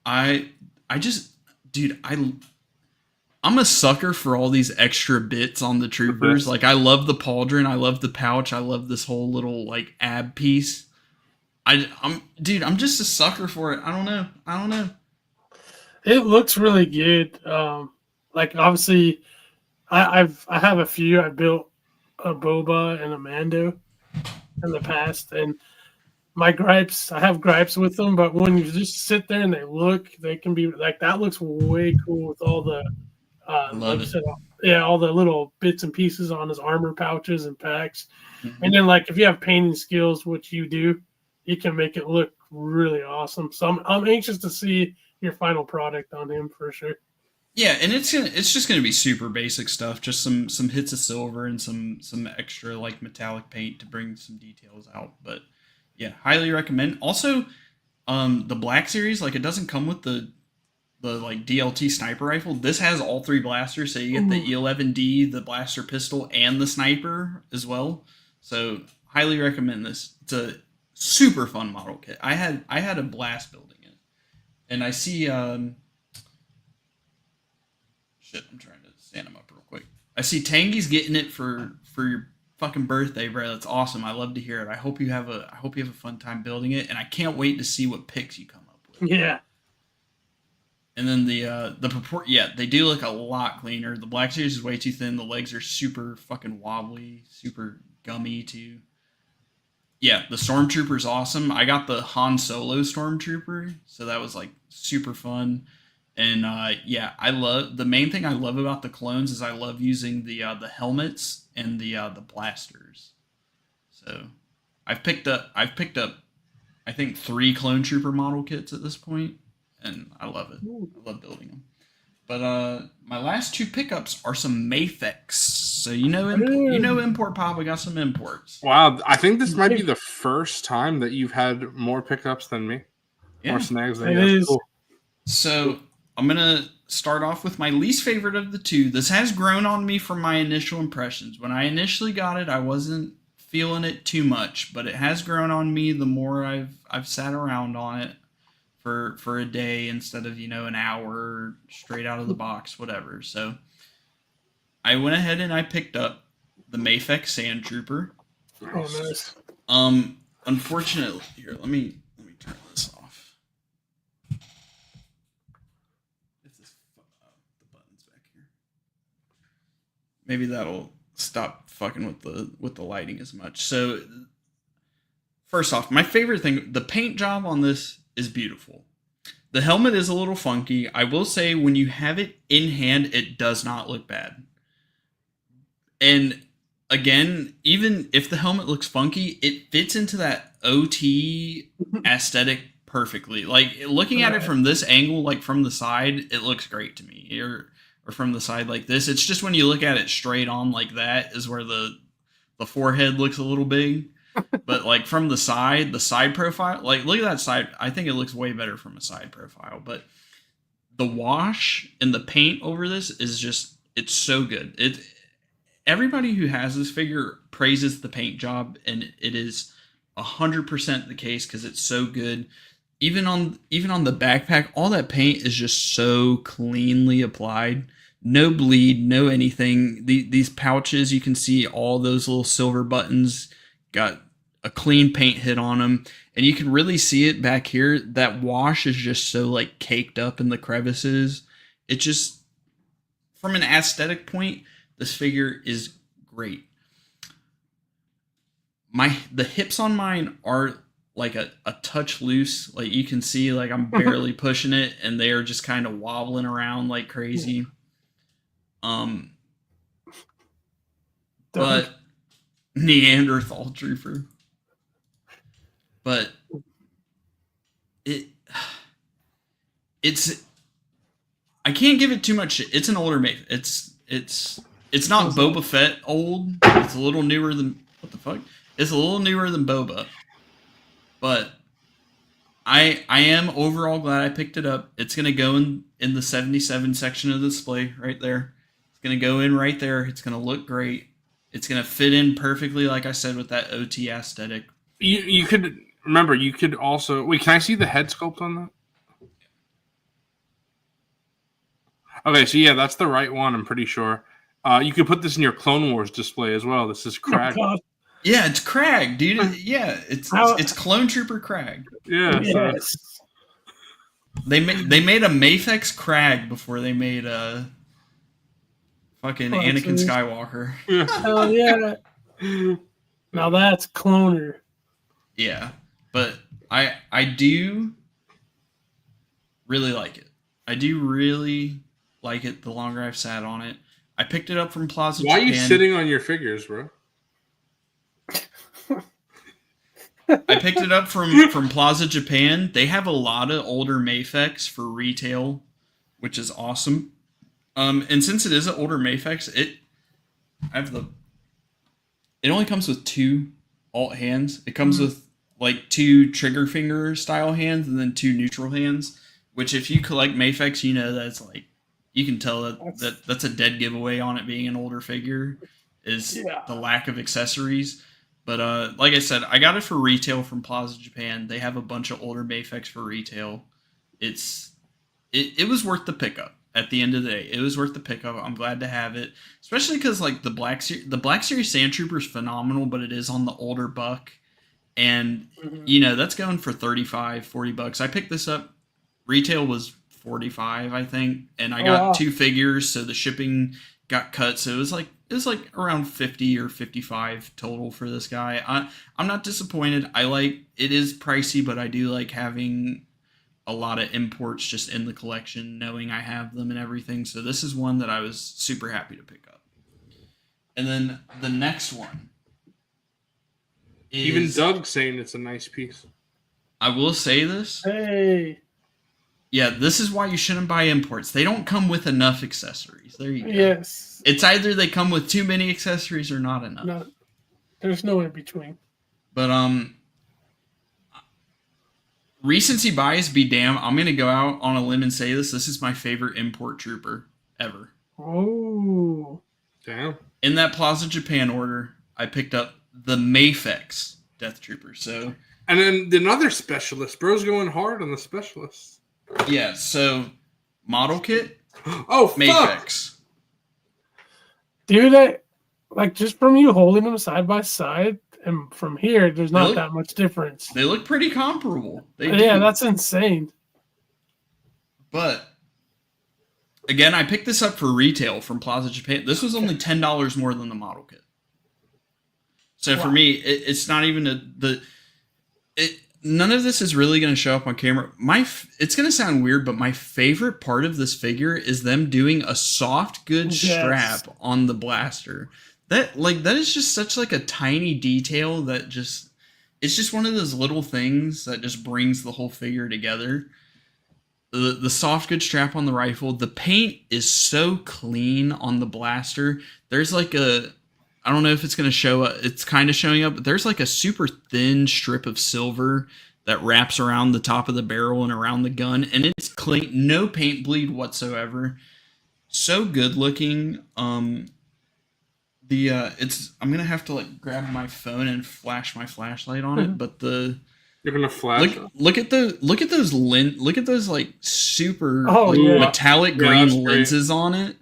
I just, dude, I'm a sucker for all these extra bits on the troopers. Like I love the pauldron, I love the pouch, I love this whole little like ab piece. I'm just a sucker for it. I don't know. It looks really good. Like obviously, I have a few. I built a Boba and a Mando in the past, and I have gripes with them. But when you just sit there and they can be like that. Looks way cool with all the all the little bits and pieces on his armor pouches and packs. Mm-hmm. And then like if you have painting skills, which you do, you can make it look really awesome. So I'm anxious to see your final product on him for sure. Yeah, and it's just gonna be super basic stuff, just some hits of silver and some extra like metallic paint to bring some details out. But yeah, highly recommend. Also, the Black Series, like it doesn't come with the like DLT sniper rifle. This has all 3 blasters, so you get the E11D, the blaster pistol, and the sniper as well. So highly recommend this. It's a super fun model kit. I had a blast building it, and I see I'm trying to stand him up real quick. I see Tangy's getting it for your fucking birthday, bro. That's awesome. I love to hear it. I hope you have a fun time building it, and I can't wait to see what picks you come up with. Yeah. And then the purport, they do look a lot cleaner. The Black Series is way too thin. The legs are super fucking wobbly, super gummy too. Yeah, the Stormtrooper's awesome. I got the Han Solo Stormtrooper, so that was like super fun. And I love the main thing I love about the clones is I love using the helmets and the blasters. So I've picked up I think 3 clone trooper model kits at this point, and I love it. I love building them. But my last 2 pickups are some Mafex. So Import Pop. We got some imports. Wow, I think this might be the first time that you've had more pickups than me. Yeah. More snags than me. Cool. So I'm going to start off with my least favorite of the 2. This has grown on me from my initial impressions. When I initially got it, I wasn't feeling it too much, but it has grown on me the more I've sat around on it for a day instead of, an hour straight out of the box, whatever. So I went ahead and I picked up the Mayfex Sand Trooper. Oh, nice. Unfortunately, here, let me turn this off. If this the button's back here, maybe that'll stop fucking with the lighting as much. So, first off, my favorite thing, the paint job on this is beautiful. The helmet is a little funky. I will say, when you have it in hand, it does not look bad. And again, even if the helmet looks funky, it fits into that OT aesthetic perfectly. Like, looking at it from this angle, like from the side, it looks great to me. Or from the side like this. It's just when you look at it straight on like that is where the forehead looks a little big. But like from the side profile, like look at that side. I think it looks way better from a side profile. But the wash and the paint over this is just, it's so good. Everybody who has this figure praises the paint job, and it is 100% the case because it's so good. Even on the backpack, all that paint is just so cleanly applied. No bleed, no anything. These pouches, you can see all those little silver buttons got a clean paint hit on them, and you can really see it back here. That wash is just so like caked up in the crevices. It just, from an aesthetic point, this figure is great. The hips on mine are like a touch loose. Like you can see, like I'm barely pushing it, and they are just kind of wobbling around like crazy. But Neanderthal Trooper. But it's I can't give it too much shit. It's an older Mayfex. It's not Boba Fett old. It's a little newer than what the fuck? It's a little newer than Boba. But I am overall glad I picked it up. It's gonna go in the 77 section of the display right there. It's gonna go in right there. It's gonna look great. It's gonna fit in perfectly, like I said, with that OT aesthetic. You could remember. You could also wait. Can I see the head sculpt on that? Okay, so yeah, that's the right one. I'm pretty sure. You could put this in your Clone Wars display as well. This is Crag. Oh, Yeah, it's Crag, dude. Yeah, it's Clone Trooper Crag. Yeah. yes. They made a Mayfex Crag before they made a fucking Anakin Skywalker. Yeah. Hell yeah. Now that's cloner. Yeah, but I do really like it. I do really like it the longer I've sat on it. I picked it up from Plaza Why Japan. are you sitting on your figures, bro? I picked it up from Plaza Japan. They have a lot of older Mayfex for retail, which is awesome. And since it is an older Mayfex, it only comes with 2 alt hands. It comes with like 2 trigger finger style hands and then 2 neutral hands. Which, if you collect Mayfex, you know that's like, you can tell that's a dead giveaway on it being an older figure, is the lack of accessories. But like I said, I got it for retail from Plaza Japan. They have a bunch of older Mayfex for retail. It was worth the pickup. At the end of the day, it was worth the pickup. I'm glad to have it, especially because like the Black Series Sand Trooper is phenomenal, but it is on the older buck, and you know that's going for $35-$40. I picked this up. Retail was $45, I think, and I got 2 figures, so the shipping got cut. So it was like around $50 or $55 total for this guy. I'm not disappointed. It is pricey, but I do like having a lot of imports just in the collection, knowing I have them and everything. So this is one that I was super happy to pick up. And then the next one is, even Doug's saying it's a nice piece. I will say this. Hey. Yeah, this is why you shouldn't buy imports. They don't come with enough accessories. There you go. Yes. It's either they come with too many accessories or not enough. No, there's no in between. But recency bias be damn. I'm gonna go out on a limb and say this. This is my favorite import trooper ever. Oh. Damn. In that Plaza Japan order, I picked up the Mayfex Death Trooper. So. And then another specialist. Bro's going hard on the specialists. Yeah, so model kit. Oh, fuck. Mayfex. Dude, like just from you holding them side by side, and from here, there's not that much difference. They look pretty comparable. Yeah, that's insane. But again, I picked this up for retail from Plaza Japan. This was only $10 more than the model kit. So for me, it's not even none of this is really going to show up on camera. It's going to sound weird, but my favorite part of this figure is them doing a soft good strap on the blaster. That is just such like a tiny detail that it's just one of those little things that just brings the whole figure together. The soft good strap on the rifle. The paint is so clean on the blaster. There's like I don't know if it's going to show up. It's kind of showing up, but there's like a super thin strip of silver that wraps around the top of the barrel and around the gun. And it's clean. No paint bleed whatsoever. So good looking. I'm going to have to like grab my phone and flash my flashlight on it. But you're going to flash look at those like super metallic green lenses on it.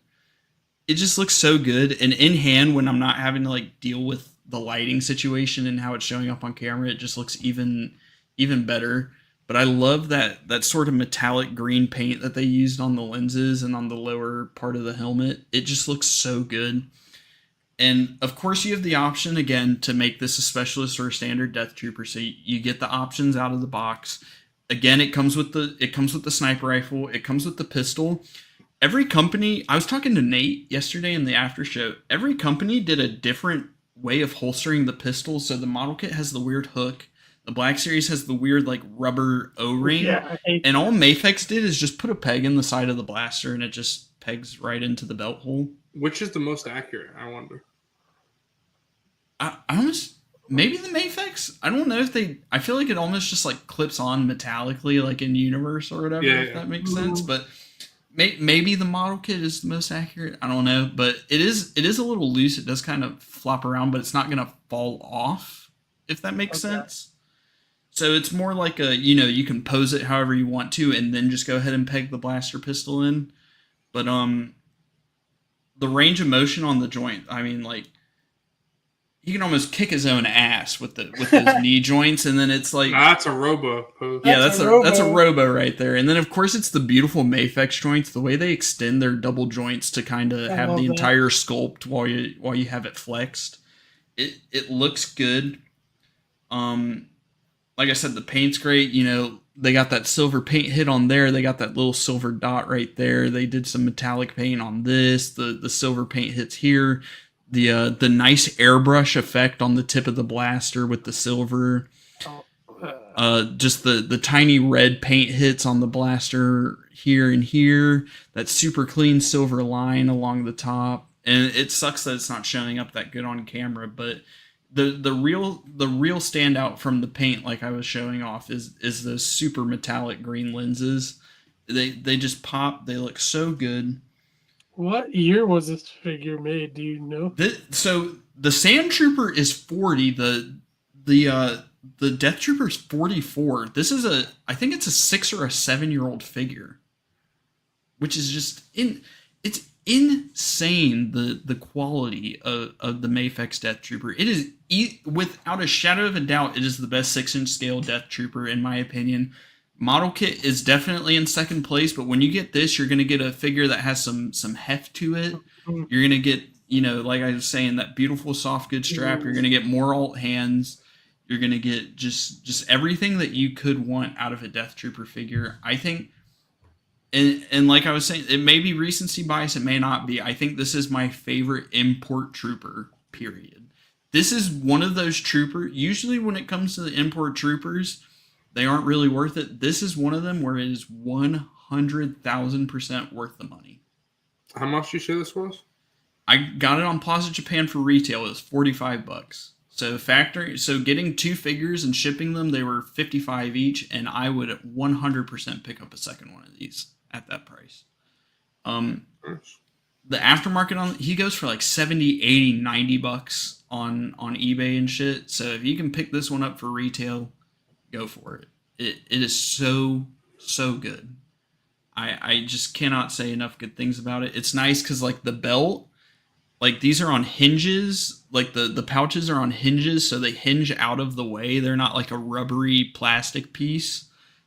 It just looks so good, and in hand, when I'm not having to like deal with the lighting situation and how it's showing up on camera, it just looks even better. But I love that sort of metallic green paint that they used on the lenses and on the lower part of the helmet. It just looks so good. And of course, you have the option again to make this a specialist or a standard Death Trooper, so you get the options out of the box. Again, it comes with the sniper rifle. It comes with the pistol. Every company, I was talking to Nate yesterday in the after show, every company did a different way of holstering the pistol. So the model kit has the weird hook. The Black Series has the weird like rubber O-ring. Yeah, and all Mafex did is just put a peg in the side of the blaster and it just pegs right into the belt hole. Which is the most accurate, I wonder? I almost, maybe the Mafex? I don't know if I feel like it almost just like clips on metallically like in Universe or whatever, if that makes sense. But maybe the model kit is the most accurate. I don't know, but it is a little loose. It does kind of flop around, but it's not going to fall off, if that makes sense. So it's more like you can pose it however you want to, and then just go ahead and peg the blaster pistol in. But the range of motion on the joint, I mean, like he can almost kick his own ass with those knee joints, and then it's like that's a robo pose. Yeah, that's a robo right there. And then of course it's the beautiful Mafex joints, the way they extend their double joints to kind of have the entire sculpt while you have it flexed. It looks good. Like I said, the paint's great. They got that silver paint hit on there. They got that little silver dot right there. They did some metallic paint on this. The silver paint hits here. The nice airbrush effect on the tip of the blaster with the silver. Just the tiny red paint hits on the blaster here and here. That super clean silver line along the top. And it sucks that it's not showing up that good on camera, but the real standout from the paint, like I was showing off, is those super metallic green lenses. They just pop. They look so good. What year was this figure made? Do you know? So the Sand Trooper is 40. The Death Trooper is 44. This is I think it's a 6 or a 7-year-old figure, which is just it's insane the quality of the Mafex Death Trooper. It is without a shadow of a doubt, it is the best 6-inch scale Death Trooper in my opinion. Model kit is definitely in second place, but when you get this, you're going to get a figure that has some heft to it. You're going to get, like I was saying, that beautiful soft good strap. You're going to get more alt hands. You're going to get just everything that you could want out of a Death Trooper figure. I think, and like I was saying, it may be recency bias, it may not be. I think this is my favorite import trooper, period. This is one of those troopers, usually when it comes to the import troopers, they aren't really worth it. This is one of them where it is 100,000% worth the money. How much did you say this was? I got it on Plaza Japan for retail. It was $45. So getting 2 figures and shipping them, they were $55 each, and I would 100% pick up a second one of these at that price. The aftermarket he goes for like 70, 80, $90 on eBay and shit. So if you can pick this one up for retail, go for it. It is so good. I just cannot say enough good things about it. It's nice because like the belt, like these are on hinges. Like the pouches are on hinges, so they hinge out of the way. They're not like a rubbery plastic piece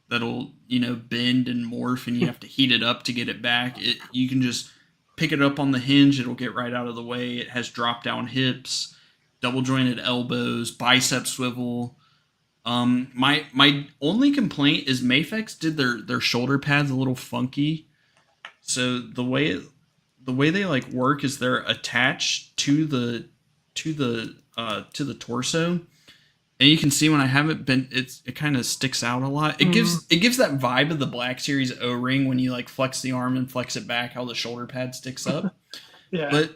that'll, bend and morph and you have to heat it up to get it back. You can just pick it up on the hinge. It'll get right out of the way. It has drop down hips, double jointed elbows, bicep swivel. My only complaint is Mafex did their shoulder pads a little funky. So the way they like work is they're attached to the torso, and you can see when I haven't been, it kind of sticks out a lot. It gives that vibe of the Black Series O-ring when you like flex the arm and flex it back, how the shoulder pad sticks up. Yeah. But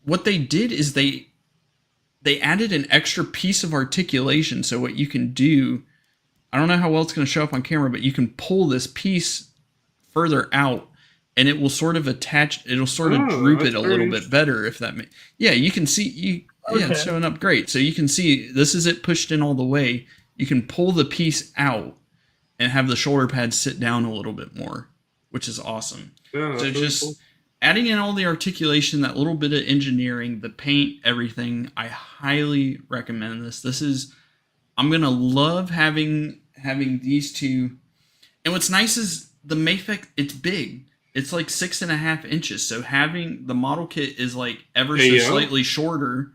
what they did is they added an extra piece of articulation. So what you can do, I don't know how well it's going to show up on camera, but you can pull this piece further out and it will sort of attach, it'll sort of droop it a little bit better, if that makes... Yeah, you can see... Yeah, it's showing up great. So you can see, this is it pushed in all the way. You can pull the piece out and have the shoulder pad sit down a little bit more, which is awesome. Yeah, so just cool. Adding in all the articulation, that little bit of engineering, the paint, everything, I highly recommend this. I'm going to love having these two. And what's nice is the Mafex, it's big. It's like 6.5 inches. So having the model kit is like ever so slightly shorter.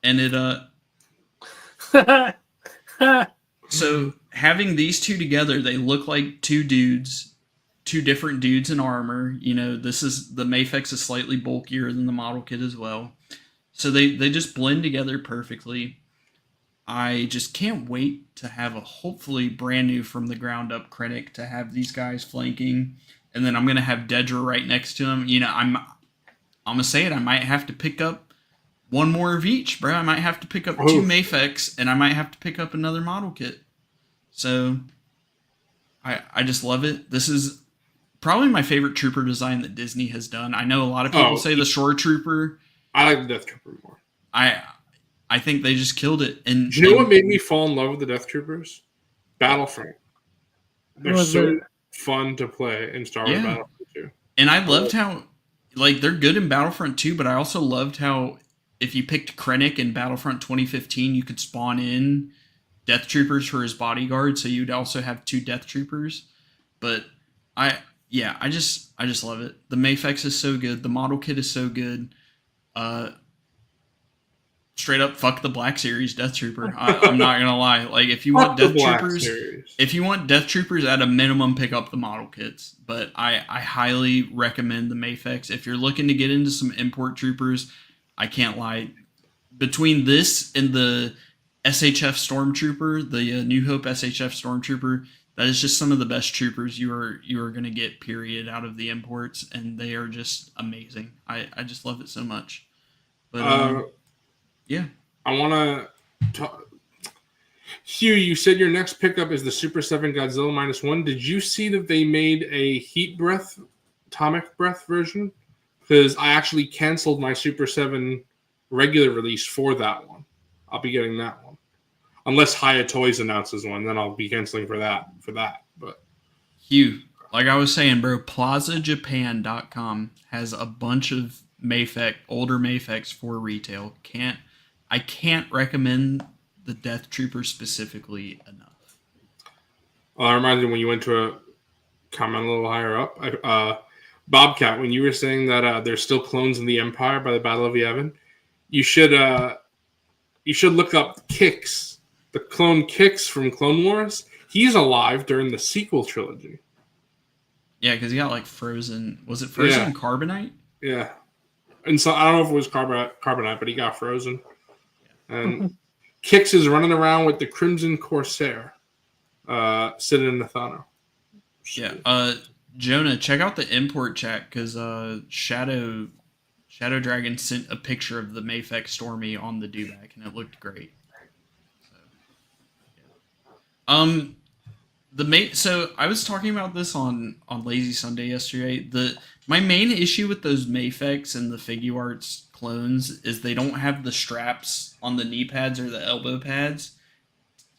And it, so having these two together, they look like two different dudes in armor. The Mafex is slightly bulkier than the model kit as well. So they just blend together perfectly. I just can't wait to have a hopefully brand new from the ground up Krennic to have these guys flanking. And then I'm going to have Dedra right next to him. I'm going to say it. I might have to pick up one more of each, bro. I might have to pick up 2 Mafex, and I might have to pick up another model kit. So, I just love it. This is probably my favorite trooper design that Disney has done. I know a lot of people say the Shore Trooper. I like the Death Trooper more. I think they just killed it. And do you know what made me fall in love with the Death Troopers? Battlefront. They're so fun to play in Star Wars Battlefront 2. And I loved how, like, they're good in Battlefront 2, but I also loved how if you picked Krennic in Battlefront 2015, you could spawn in Death Troopers for his bodyguard, so you'd also have 2 Death Troopers. But I just love it. The Mafex is so good. The model kit is so good. Straight up, fuck the Black Series Death Trooper. I'm not gonna lie. Like, if you want Death Troopers, at a minimum, pick up the model kits. But I highly recommend the Mafex if you're looking to get into some import troopers. I can't lie. Between this and the SHF Stormtrooper, the New Hope SHF Stormtrooper, that is just some of the best troopers you are going to get, period, out of the imports, and they are just amazing. I just love it so much. But yeah, I want to talk. Hugh, you said your next pickup is the Super 7 Godzilla -1. Did you see that they made a heat breath, atomic breath version? Because I actually canceled my Super 7 regular release for that one. I'll be getting that one. Unless Hiya Toys announces one, then I'll be canceling for that. But Hugh, like I was saying, bro, PlazaJapan.com has a bunch of older Mafex for retail. I can't recommend the Death Trooper specifically enough. Well, I reminded me when you went to a comment a little higher up. Bobcat, when you were saying that there's still clones in the Empire by the Battle of Yavin, you should look up Kix, the clone Kix from Clone Wars. He's alive during the sequel trilogy. Yeah, because he got like frozen. Was it frozen carbonite? Yeah, and so I don't know if it was carbonite, but he got frozen. And Kix is running around with the Crimson Corsair, sitting in Nathano. Yeah. Jonah, check out the import chat because Shadow Dragon sent a picture of the Mafex Stormy on the dewback, and it looked great. So I was talking about this on Lazy Sunday yesterday. My main issue with those Mafex and the Figuarts clones is they don't have the straps on the knee pads or the elbow pads,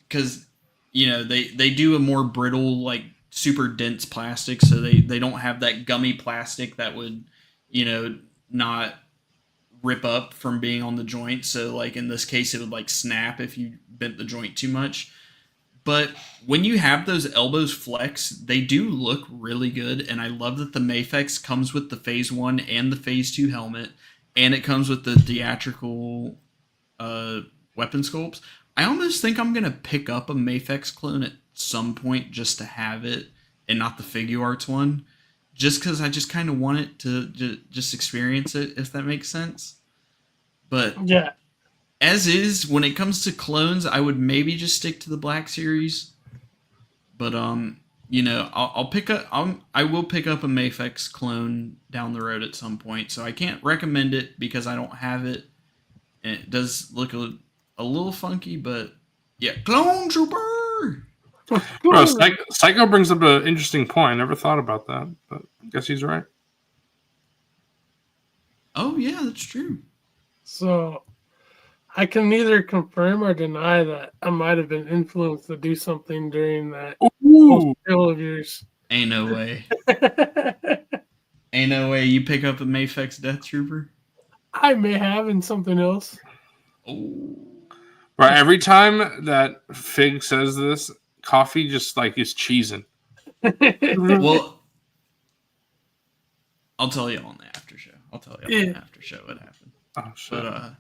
because they do a more brittle, like, super dense plastic, so they don't have that gummy plastic that would not rip up from being on the joint. So like in this case, it would like snap if you bent the joint too much. But when you have those elbows flex, they do look really good. And I love that the Mafex comes with the Phase 1 and the Phase 2 helmet. And it comes with the theatrical weapon sculpts. I almost think I'm going to pick up a Mafex clone at some point just to have it and not the Figuarts one. Just because I just kind of want it to just experience it, if that makes sense. But yeah. As is, when it comes to clones, I would maybe just stick to the Black Series. But you know, I will pick up a Mafex clone down the road at some point. So I can't recommend it because I don't have it. And it does look a little funky, but yeah, Clone Trooper. Bro, Psycho brings up an interesting point. I never thought about that, but I guess he's right. Oh yeah, that's true. So I can neither confirm or deny that I might have been influenced to do something during that show of yours. Ain't no way. Ain't no way you pick up a Mafex Death Trooper? I may have in something else. Oh. Right, every time that Fig says this, Coffee just like is cheesing. Well, I'll tell you on the after show. On the after show what happened. Oh shit. But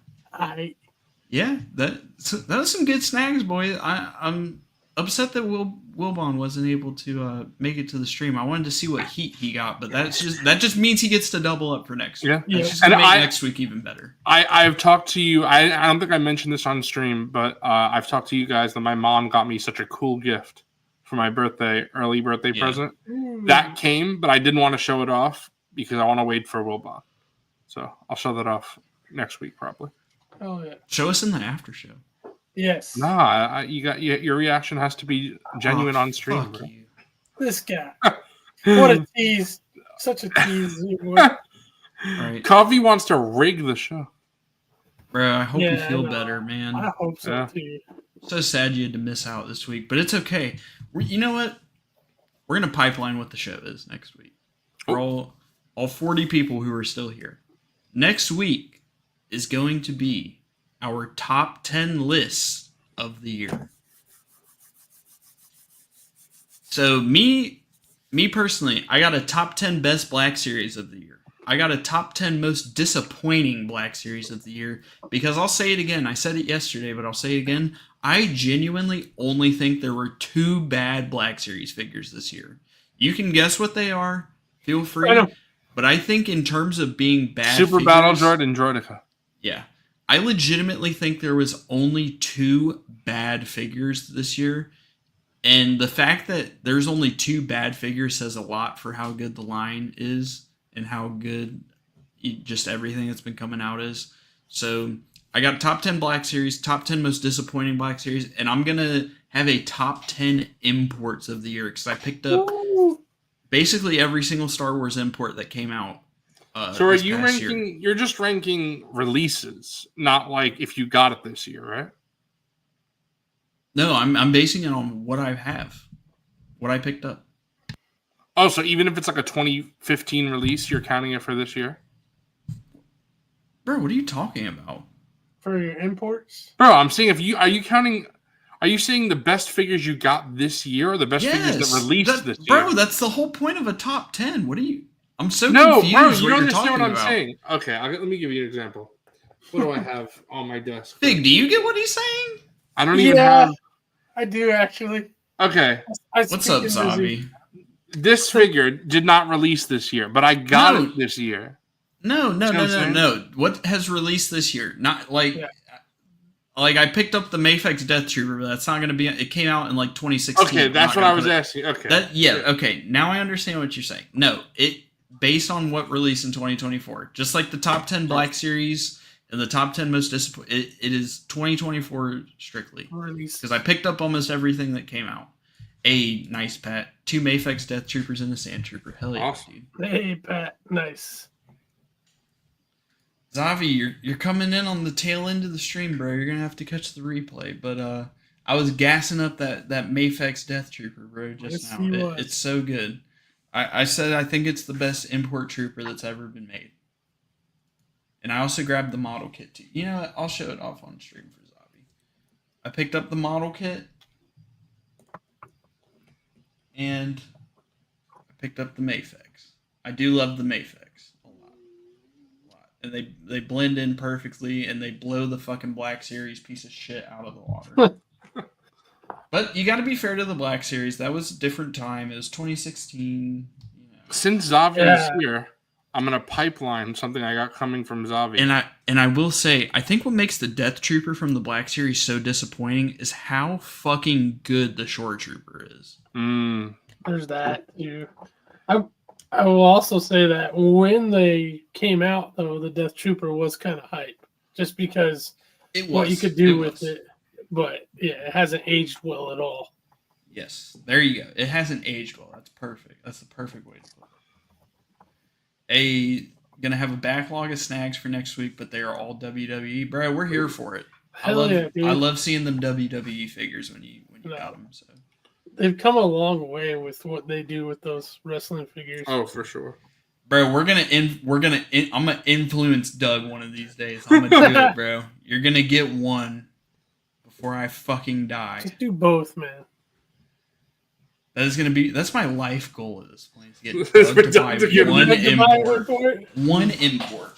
yeah, that was some good snags, boy. I'm upset that Wilbon wasn't able to make it to the stream. I wanted to see what heat he got, but that just means he gets to double up for next week. Yeah. That's just gonna make next week even better. I've talked to you. I don't think I mentioned this on stream, but I've talked to you guys that my mom got me such a cool gift for my early birthday present. That came, but I didn't want to show it off because I want to wait for Wilbon. So I'll show that off next week probably. Oh yeah. Show us in the after show. Yes. Nah, your reaction has to be genuine on stream. Bro. This guy. What a tease. Such a tease. Right. Coffee wants to rig the show. Bro, I hope you feel better, man. I hope so too. So sad you had to miss out this week, but it's okay. You know what? We're going to pipeline what the show is next week. For all 40 people who are still here. Next week is going to be our top 10 lists of the year. So me personally, I got a top 10 best Black Series of the year. I got a top 10 most disappointing Black Series of the year because I'll say it again. I said it yesterday, but I'll say it again. I genuinely only think there were 2 bad Black Series figures this year. You can guess what they are. Feel free. But I think in terms of being bad Super figures, Battle Droid and Droidica. Yeah. I legitimately think there was only 2 bad figures this year. And the fact that there's only 2 bad figures says a lot for how good the line is and how good just everything that's been coming out is. So I got top 10 Black Series, top 10 most disappointing Black Series, and I'm going to have a top 10 imports of the year because I picked up basically every single Star Wars import that came out. So are you ranking? You're just ranking releases, not like if you got it this year, right? No, I'm basing it on what I have, what I picked up. Oh, so even if it's like a 2015 release, you're counting it for this year? Bro, what are you talking about? For your imports? Bro, I'm saying are you saying the best figures you got this year or the best figures that released this year? Bro, that's the whole point of a top 10. What are you... I'm so No, confused bro, you what don't you're understand what I'm about. saying. Okay, let me give you an example. What do I have on my desk? Fig, do you get what he's saying? I don't even have... I do, actually. Okay. What's up, Zabi? This figure did not release this year, but I got it this year. No. What has released this year? Not like... Yeah. Like, I picked up the Mafex Death Trooper, but that's not going to be... It came out in, like, 2016. Okay, that's what I was asking. Okay. Okay. Now I understand what you're saying. No, based on what released in 2024. Just like the top 10 Black Series and the top 10 most disappointing... It is 2024 strictly. Because I picked up almost everything that came out. Nice, Pat. 2 Mafex Death Troopers and a Sand Trooper. Hell yeah, awesome. dude. Hey, Pat. Nice. Zavi, you're coming in on the tail end of the stream, bro. You're gonna have to catch the replay. But I was gassing up that Mafex Death Trooper, bro, just now. It's so good. I said I think it's the best import trooper that's ever been made. And I also grabbed the model kit too. You know what? I'll show it off on stream for Zavi. I picked up the model kit. And I picked up the Mafex. I do love the Mafex a lot. And they blend in perfectly, and they blow the fucking Black Series piece of shit out of the water. But you got to be fair to the Black Series. That was a different time. It was 2016. You know. Since Zavi is here, I'm gonna pipeline something I got coming from Zavi. And I will say, I think what makes the Death Trooper from the Black Series so disappointing is how fucking good the Shore Trooper is. There's that too. I will also say that when they came out, though, the Death Trooper was kind of hype, just because what you could do with it. But yeah, it hasn't aged well at all. Yes, there you go. It hasn't aged well. That's perfect. That's the perfect way to put it. Gonna have a backlog of snags for next week, but they are all WWE, bro. We're here for it. I love seeing them WWE figures when you got them. So they've come a long way with what they do with those wrestling figures. Oh, for sure, bro. I'm gonna influence Doug one of these days. I'm gonna do it, bro. You're gonna get one before I fucking die. Just do both, man. That's my life goal at this point. To get Doug to buy one import.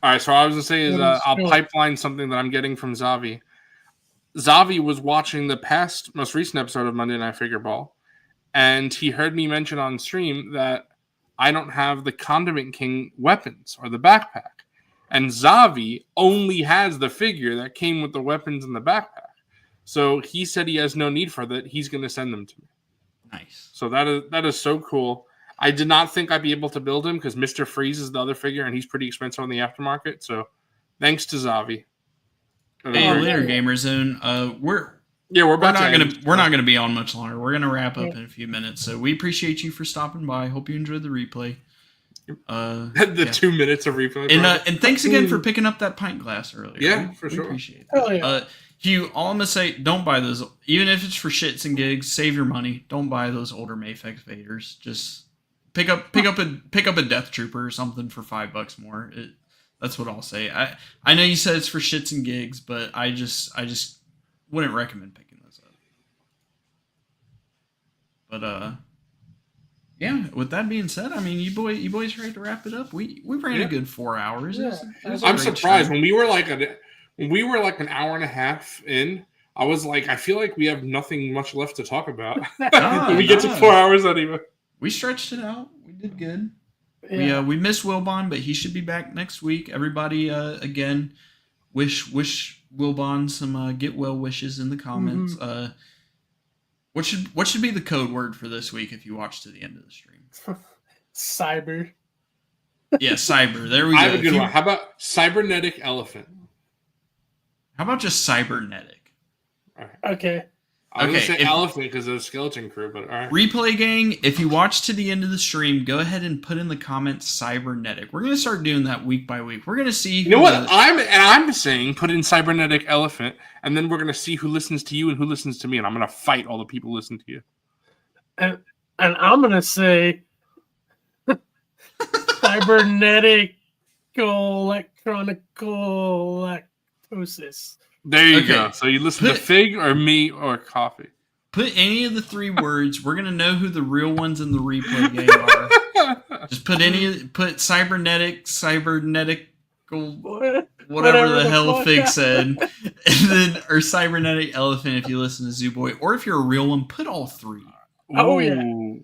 All right, so what I was gonna say is I'll pipeline something that I'm getting from Zavi. Zavi was watching the most recent episode of Monday Night Figureball, and he heard me mention on stream that I don't have the Condiment King weapons or the backpack. And Zavi only has the figure that came with the weapons in the backpack. So he said he has no need for that. He's going to send them to me. Nice. So that is so cool. I did not think I'd be able to build him because Mr. Freeze is the other figure, and he's pretty expensive on the aftermarket. So thanks to Zavi. Hey, later, Gamer Zone. We're not gonna be on much longer. We're gonna wrap up in a few minutes. So we appreciate you for stopping by. Hope you enjoyed the replay. 2 minutes of replay. And thanks again for picking up that pint glass earlier. Yeah, for sure. Appreciate it. Hugh, all I'm gonna say, don't buy those. Even if it's for shits and gigs, save your money. Don't buy those older Mafex Vaders. Just pick up a Death Trooper or something for $5 more. That's what I'll say. I know you said it's for shits and gigs, but I just wouldn't recommend picking those up. But yeah. With that being said, I mean, you boys ready to wrap it up? We ran a good 4 hours. Yeah. I'm surprised when we were like an hour and a half in. I was like, I feel like we have nothing much left to talk about. When we get to 4 hours anyway. We stretched it out. We did good. Yeah. We missed Wilbon, but he should be back next week. Everybody, again, wish Wilbon some get well wishes in the comments. Mm-hmm. What should be the code word for this week if you watch to the end of the stream? Cyber. Yeah, cyber. There we go. I have a good one. How about cybernetic elephant? How about just cybernetic? All right. Okay. I was going to say elephant because of the skeleton crew, but all right. Replay gang, if you watch to the end of the stream, go ahead and put in the comments cybernetic. We're going to start doing that week by week. We're going to see. You know what? I'm saying put in cybernetic elephant, and then we're going to see who listens to you and who listens to me, and I'm going to fight all the people who listen to you. And I'm going to say cybernetic electronical lactosis. There you go. So you listen to Fig or me or Coffee. Put any of the three words. We're gonna know who the real ones in the replay game are. Just put cybernetical, whatever the hell Fig said, and then or cybernetic elephant if you listen to Zooboy, or if you're a real one, put all three. Oh yeah.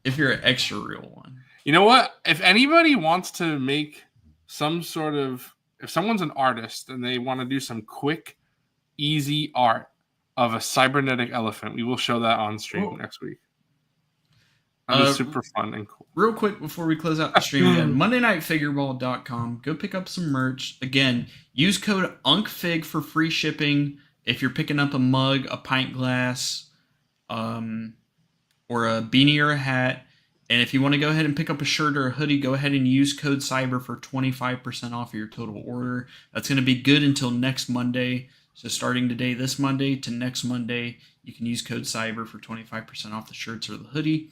If you're an extra real one. You know what? If anybody wants to make some sort of, if someone's an artist and they want to do some quick, easy art of a cybernetic elephant, we will show that on stream next week. That is super fun and cool. Real quick before we close out the stream again, MondayNightFigureball.com. Go pick up some merch. Again, use code UNCFIG for free shipping if you're picking up a mug, a pint glass, or a beanie or a hat. And if you want to go ahead and pick up a shirt or a hoodie, go ahead and use code CYBER for 25% off of your total order. That's going to be good until next Monday. So starting today, this Monday, to next Monday, you can use code CYBER for 25% off the shirts or the hoodie.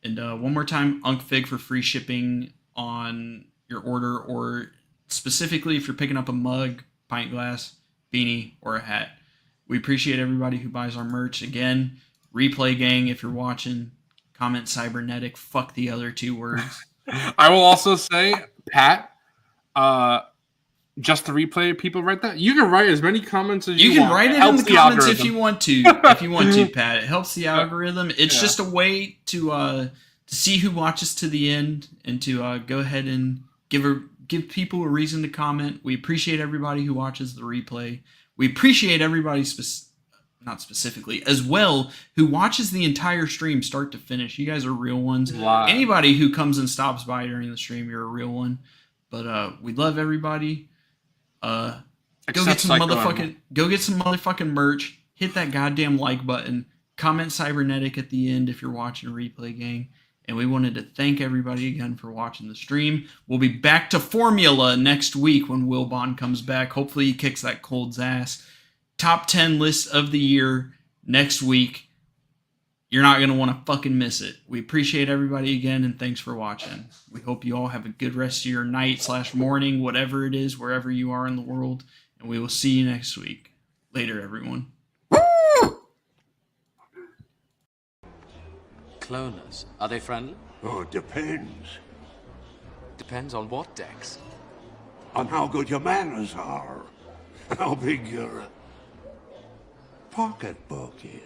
And one more time, UNCFIG for free shipping on your order, or specifically if you're picking up a mug, pint glass, beanie, or a hat. We appreciate everybody who buys our merch. Again, Replay Gang, if you're watching, comment cybernetic, fuck the other 2 words. I will also say, Pat, just the replay people write that. You can write as many comments as you want. You can write it in the comments if you want to. If you want to, Pat. It helps the algorithm. It's just a way to see who watches to the end and to go ahead and give people a reason to comment. We appreciate everybody who watches the replay. We appreciate everybody, not specifically, as well, who watches the entire stream start to finish. You guys are real ones. Wow. Anybody who comes and stops by during the stream, you're a real one. But we love everybody. Go get some motherfucking merch. Hit that goddamn like button. Comment cybernetic at the end if you're watching Replay Gang. And we wanted to thank everybody again for watching the stream. We'll be back to formula next week when Wilbon comes back. Hopefully he kicks that cold's ass. Top 10 list of the year next week. You're not going to want to fucking miss it. We appreciate everybody again, and thanks for watching. We hope you all have a good rest of your night/morning, whatever it is, wherever you are in the world. And we will see you next week. Later, everyone. Cloners, are they friendly? Oh, it depends. Depends on what, Dex? On how good your manners are. How big your pocketbook is.